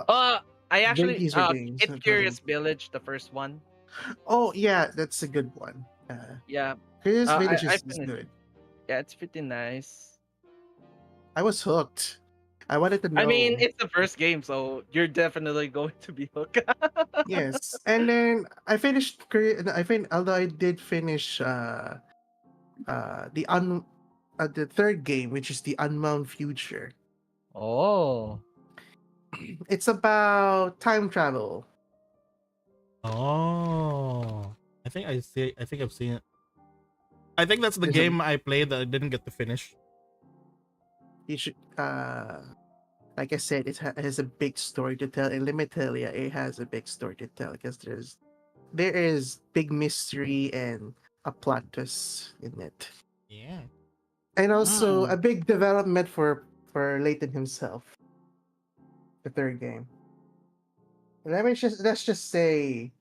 I great actually. user games. It's Curious Village, the first one. Oh yeah, that's a good one. Yeah. Curious Village I is finished. good. Yeah, it's pretty nice. I was hooked. I wanted to I mean, know. it's the first game, so you're definitely going to be hooked. Yes, and then I finished. Although I did finish the the third game, which is the Unbound Future. Oh. It's about time travel. Oh, I think I see. I think I've seen it. I think that's the There's a game I played that I didn't get to finish. you should like I said, it has a big story to tell. And let me tell you, it has a big story to tell because there is big mystery and a plot twist in it, Yeah. and also Mm. a big development for Layton himself. The third game. Let's just say,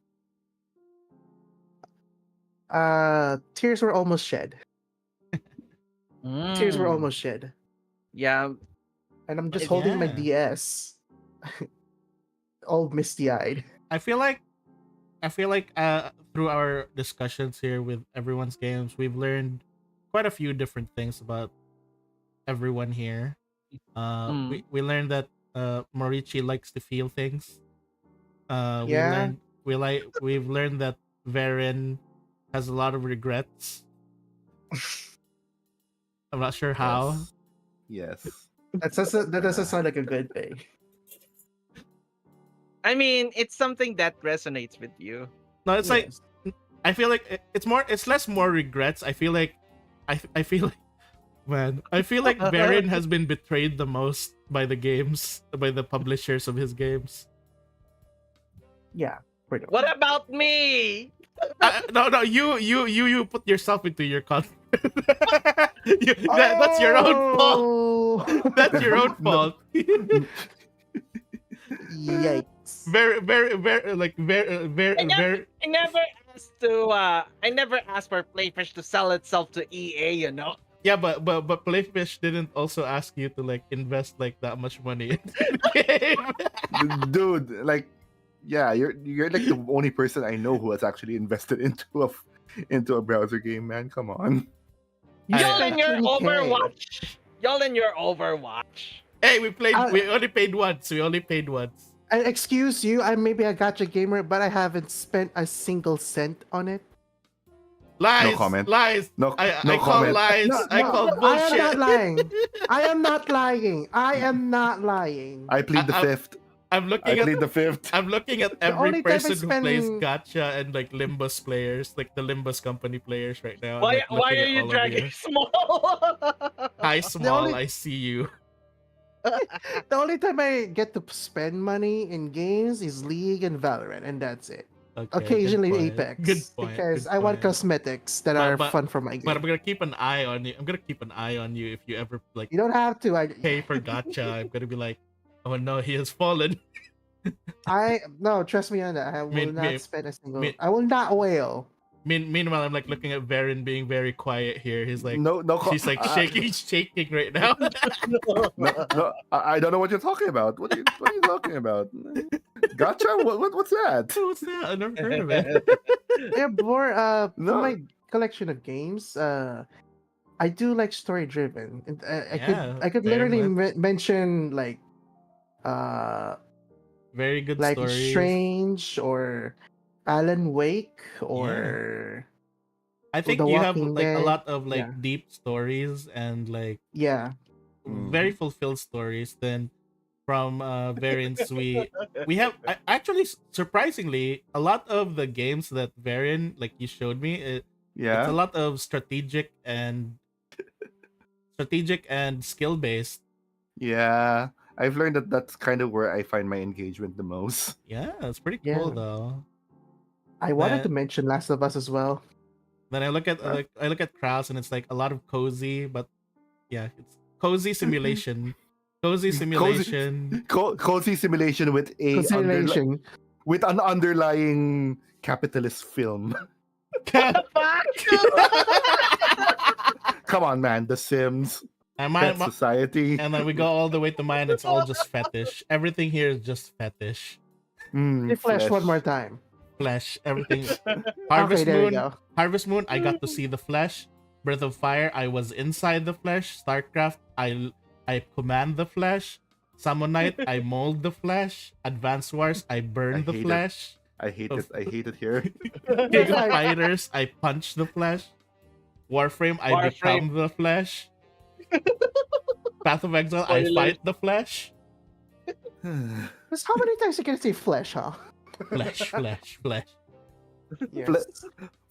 tears were almost shed. Tears were Mm. almost shed, Yeah. and I'm just holding my Yeah. DS, all misty eyed. I feel like through our discussions here with everyone's games, we've learned quite a few different things about everyone here. Mm. We learned that Morichi likes to feel things. Yeah, We've learned that Varen has a lot of regrets. I'm not sure how. yes, yes. that doesn't sound like a good thing. I mean, it's something that resonates with you. No, it's like Yes. I feel like it's less more regrets. I feel like man, I feel like Varen has been betrayed the most by the games, by the publishers of his games. Yeah, pretty What much. about me? No, you put yourself into your content. That's your own fault. Oh! That's your own No, fault. Yikes. Very, like very. I never asked to. I never asked for Playfish to sell itself to EA. You know. Yeah, but Playfish didn't also ask you to like invest like that much money into the game. dude, like, yeah, you're like the only person I know who has actually invested into a browser game, man. Come on. You Y'all spent in your 20K. Overwatch. Y'all in your Overwatch. Hey, Uh, we only paid once. We only paid once. Excuse you, maybe a gotcha gamer, but I haven't spent a single cent on it. No Lies, comment. lies. No, I no call comment. lies. No, I no, call I am not bullshit. lying. I am not lying. I am not lying. I plead the I- fifth. I'm I looking at plead the fifth. I'm looking at The every only time I person who plays spend gacha and like Limbus players, like the Limbus company players right now. I'm Why? like Why looking are at you all of dragging you. small? Hi, the small. only I see you. the only time I get to spend money in games is League and Valorant, and that's it. Okay, good Occasionally point. Good Apex, point. because Good I want point. cosmetics that But are but fun for my but I'm game. gonna keep an eye on you. I'm gonna keep an eye on you if you ever like You don't have to. pay for gacha. I'm gonna be like, oh no, he has fallen. I no, trust me on that. I will Mean, not mean, spend a single. mean, I will not wail. meanwhile, I'm like looking at Varen being very quiet here. He's like, No, no, she's like shaking, shaking right now. no. I don't know what you're talking about. What are you talking about? Gotcha? What's that? What's that? I never heard of it. Yeah, more for No. my collection of games, I do like story driven. Yeah, I could very literally much. mention uh Very good like stories. Strange or Alan Wake Yeah. or I think The you have Walking like a Dead. lot of like Yeah, deep stories and like yeah. very Mhm. fulfilled stories. Then from Variants. We have actually surprisingly a lot of the games that Varian like you showed me. It's a Yeah. lot of strategic and skill based. Yeah. I've learned that that's kind of where I find my engagement the most. Yeah, it's pretty cool Yeah. though. I wanted to Then mention Last of Us as well. then I look at Huh? I look at Kraus and it's like a lot of cozy, but yeah, it's cozy simulation. Cozy Cozy, simulation. cozy simulation with Consideration. with an underlying capitalist film. Fuck! Come on, man. The Sims, and Pet Society. and then we go all the way to mine. It's all just fetish. Everything here is just fetish. Mm, Say Flash one more time. Flesh. Everything. Okay, Harvest there you Moon. go. Harvest Moon. I got to see the flesh. Breath of Fire. I was inside the flesh. StarCraft. I command the flesh. Summonite. I mold the flesh. Advance Wars. I burn the hate it. flesh. I hate it. I hate it here. King of Fighters. I punch the flesh. Warframe. I Warframe. become the flesh. Path of Exile. I Spoilers. fight the flesh. Because how many times you can say flesh, huh? Flesh. Flesh. Flesh. Yes.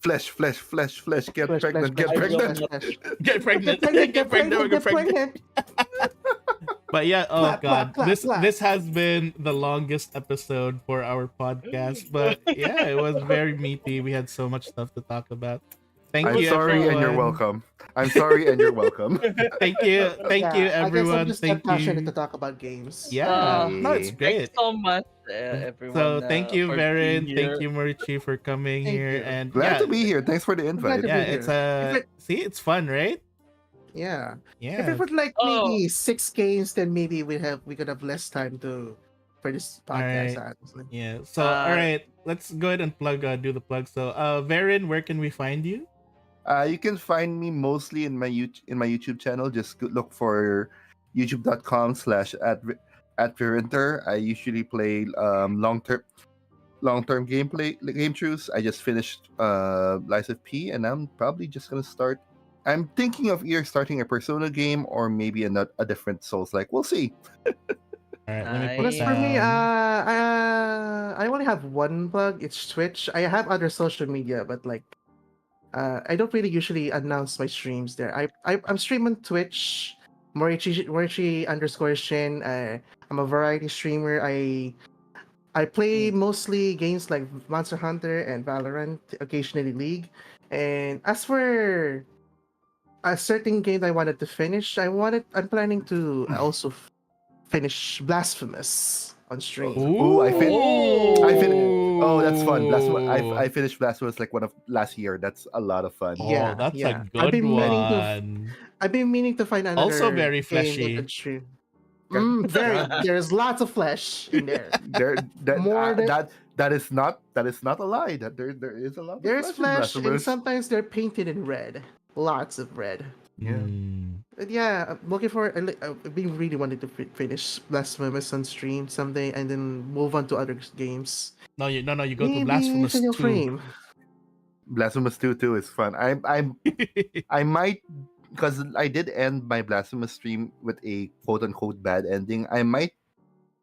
Flesh, flesh, flesh, flesh. Get Flesh, pregnant. flesh, Get I flesh, pregnant. flesh, flesh. Get pregnant. Get pregnant, get pregnant. But yeah, oh Clap, god, clap, clap, this clap. this has been the longest episode for our podcast. But yeah, it was very meaty. We had so much stuff to talk about. Thank I'm you, sorry and you're everyone. welcome. I'm sorry and you're welcome. Thank you, Yeah, you, I guess I'm everyone. just Thank not passionate you. to talk about games. Yeah, no, it's Yay. great. Thanks so much, everyone. So thank you, for Varen. being Thank here. you, Morichi, for coming Thank here. you. And Glad yeah, to be here. Thanks for the glad invite. to yeah, be it's here. see, it's fun, right? Yeah. If Yeah, it was like Oh. maybe 6 games, then maybe we could have less time for this podcast. Alright. Honestly. yeah. So all right, let's go ahead and do the plug. So Varen, where can we find you? You can find me mostly in my YouTube channel. Just look for youtube.com/at Virinter. I usually play long term game truths. I just finished Lies of P, and I'm probably just gonna start. I'm thinking of either starting a Persona game or maybe a different Souls. Like we'll see. All right, let me put But as for me, down. I only have one plug. It's Twitch. I have other social media, but like, I don't really usually announce my streams there. I'm streaming Twitch, Morichi underscore Shin. I'm a variety streamer. I play mostly games like Monster Hunter and Valorant, occasionally League. And as for a certain game I wanted to finish, I'm planning to also finish Blasphemous on stream. Ooh, I Oh, that's fun. Ooh. I finished Blasphemous like one of last year. That's a lot of fun. Oh, Yeah, that's yeah. a good one. I've been meaning to find another Also very game that fleshy. could stream. There's lots of flesh in there. More than- That is not a lie. That there is a lot. There's of flesh, in and Blasphemous. sometimes they're painted in red. Lots of red. Yeah. Hmm. But yeah, I'm looking for. I've been really wanting to finish Blasphemous on stream someday, and then move on to other games. No, you go to Maybe Blasphemous Fatal 2. Frame. Blasphemous 2 too is fun. I might, because I did end my Blasphemous stream with a quote unquote bad ending. I might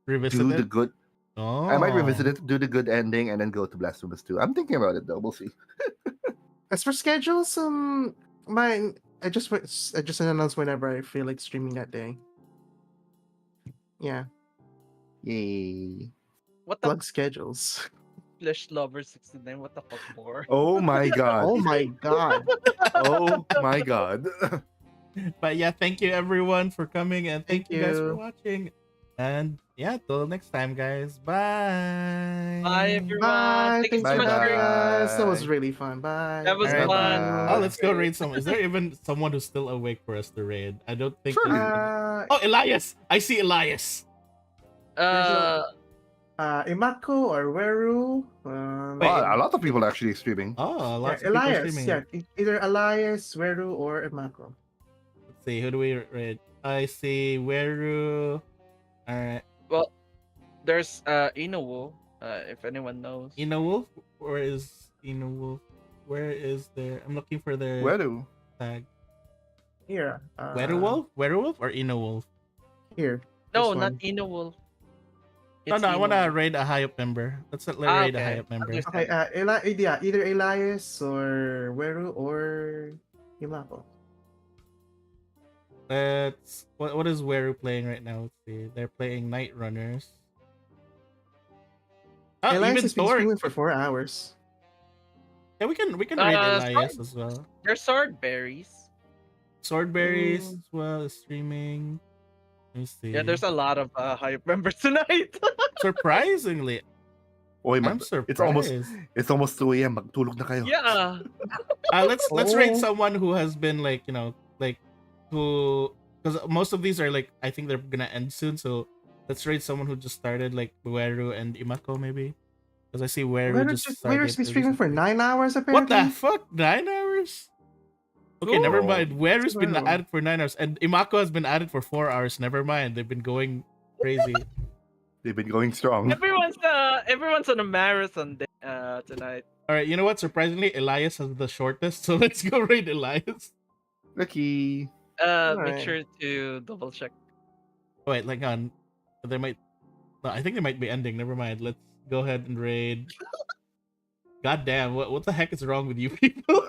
Revisit do it. the good. Oh. I might revisit it, do the good ending, and then go to Blasphemous 2. I'm thinking about it though. We'll see. As for schedules, mine. I just announce whenever I feel like streaming that day. Yeah, Yay! What the plug schedules. Flesh Lover 69? What the fuck more? Oh my god! Oh my god. Oh my god! But yeah, thank you everyone for coming, and thank Thank you guys for you. watching. And yeah, till next time, guys. Bye. Bye, everyone. Bye. Thank you Thanks so for much for having us. That was Bye. really fun. Bye. That was Alright. fun. Oh, let's go raid some. Is there even someone who's still awake for us to raid? I don't think. Sure. there's- Oh, Elias! I see Elias. Imako or Weru. Wait. Wow, a lot of people actually streaming. Oh, lots of people Elias. streaming. Yeah, either Elias, Weru, or Imako. Let's see, who do we raid? I see Weru. Alright. There's Inowo, if anyone knows. Wolf? Where is Wolf? Where is their? I'm looking for their Where do? tag. Here. Werewolf or Wolf? Here. No, this not one. Inowo. No, It's no, I want to emo. raid a HAYOP member. Let's raid a Okay. HAYOP member. Okay, yeah, either Elias or Weru or Yumako. What is Weru playing right now? Let's see. They're playing Night Runners. Oh, Elias even has been Thor. streaming for 4 hours. Yeah, we can raid Elias Sword, as well. they're sword berries. Swordberries Mm. as well is streaming. Let me see. Yeah, there's a lot of HAYOP members tonight. Surprisingly, Oy, I'm it's almost surprised. 2 a.m. Magtulog na kayo. Yeah. Let's raid Oh. someone who has been like who, because most of these are like, I think they're gonna end soon. So let's raid someone who just started, like Weru and Imako maybe, because I see Weru just started. Weru's been streaming for recently. 9 hours What apparently. the fuck? 9 hours? Okay, never Oh. mind. Weru's been Weru. added for 9 hours, and Imako has been added for 4 hours. Never mind. They've been going crazy. They've been going strong. Everyone's on a marathon tonight. All right, you know what? Surprisingly, Elias has the shortest, so let's go raid Elias. Lucky. Make Alright. sure to double check. Wait, like on. There might. No, I think they might be ending. Never mind. Let's go ahead and raid. God damn! What the heck is wrong with you people?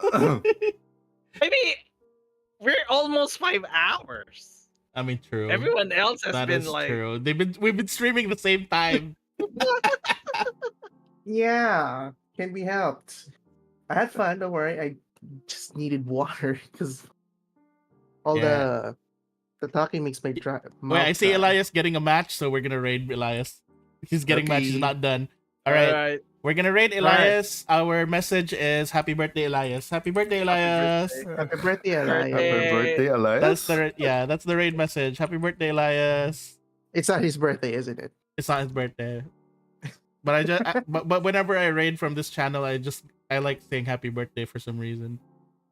Maybe we're almost 5 hours. I mean, true. Everyone else has That been is like, true. We've been streaming the same time. Yeah, can be helped. I had fun. Don't worry. I just needed water because all Yeah. the talking makes my dry. Wait, I mouth see dry. Elias getting a match, so we're gonna raid Elias. He's getting match. He's Okay. not done. All right. alright. We're gonna raid Elias. Our message is happy birthday, Elias. Happy birthday, Elias. Happy birthday, Elias. Happy birthday, Elias. That's the raid message. Happy birthday, Elias. It's not his birthday, isn't it? It's not his birthday. But but whenever I raid from this channel, I like saying happy birthday for some reason.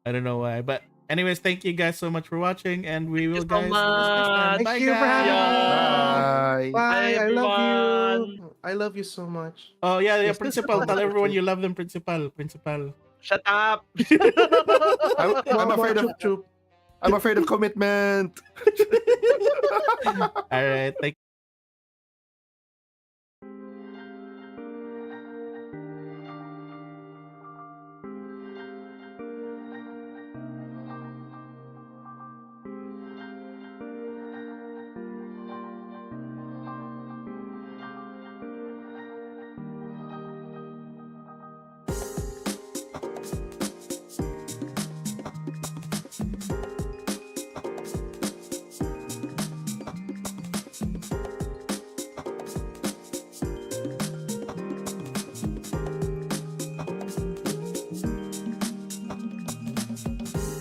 I don't know why. But anyways, thank you guys so much for watching, and we will you so guys see you next time. much. Thank Bye, you for having guys. me. Bye. Bye. I love everyone. you. I love you so much. Oh yeah, Yes, principal. principal. Tell everyone you love them, principal. Shut up. I'm afraid of Chup, chup. I'm afraid of commitment. All right, thank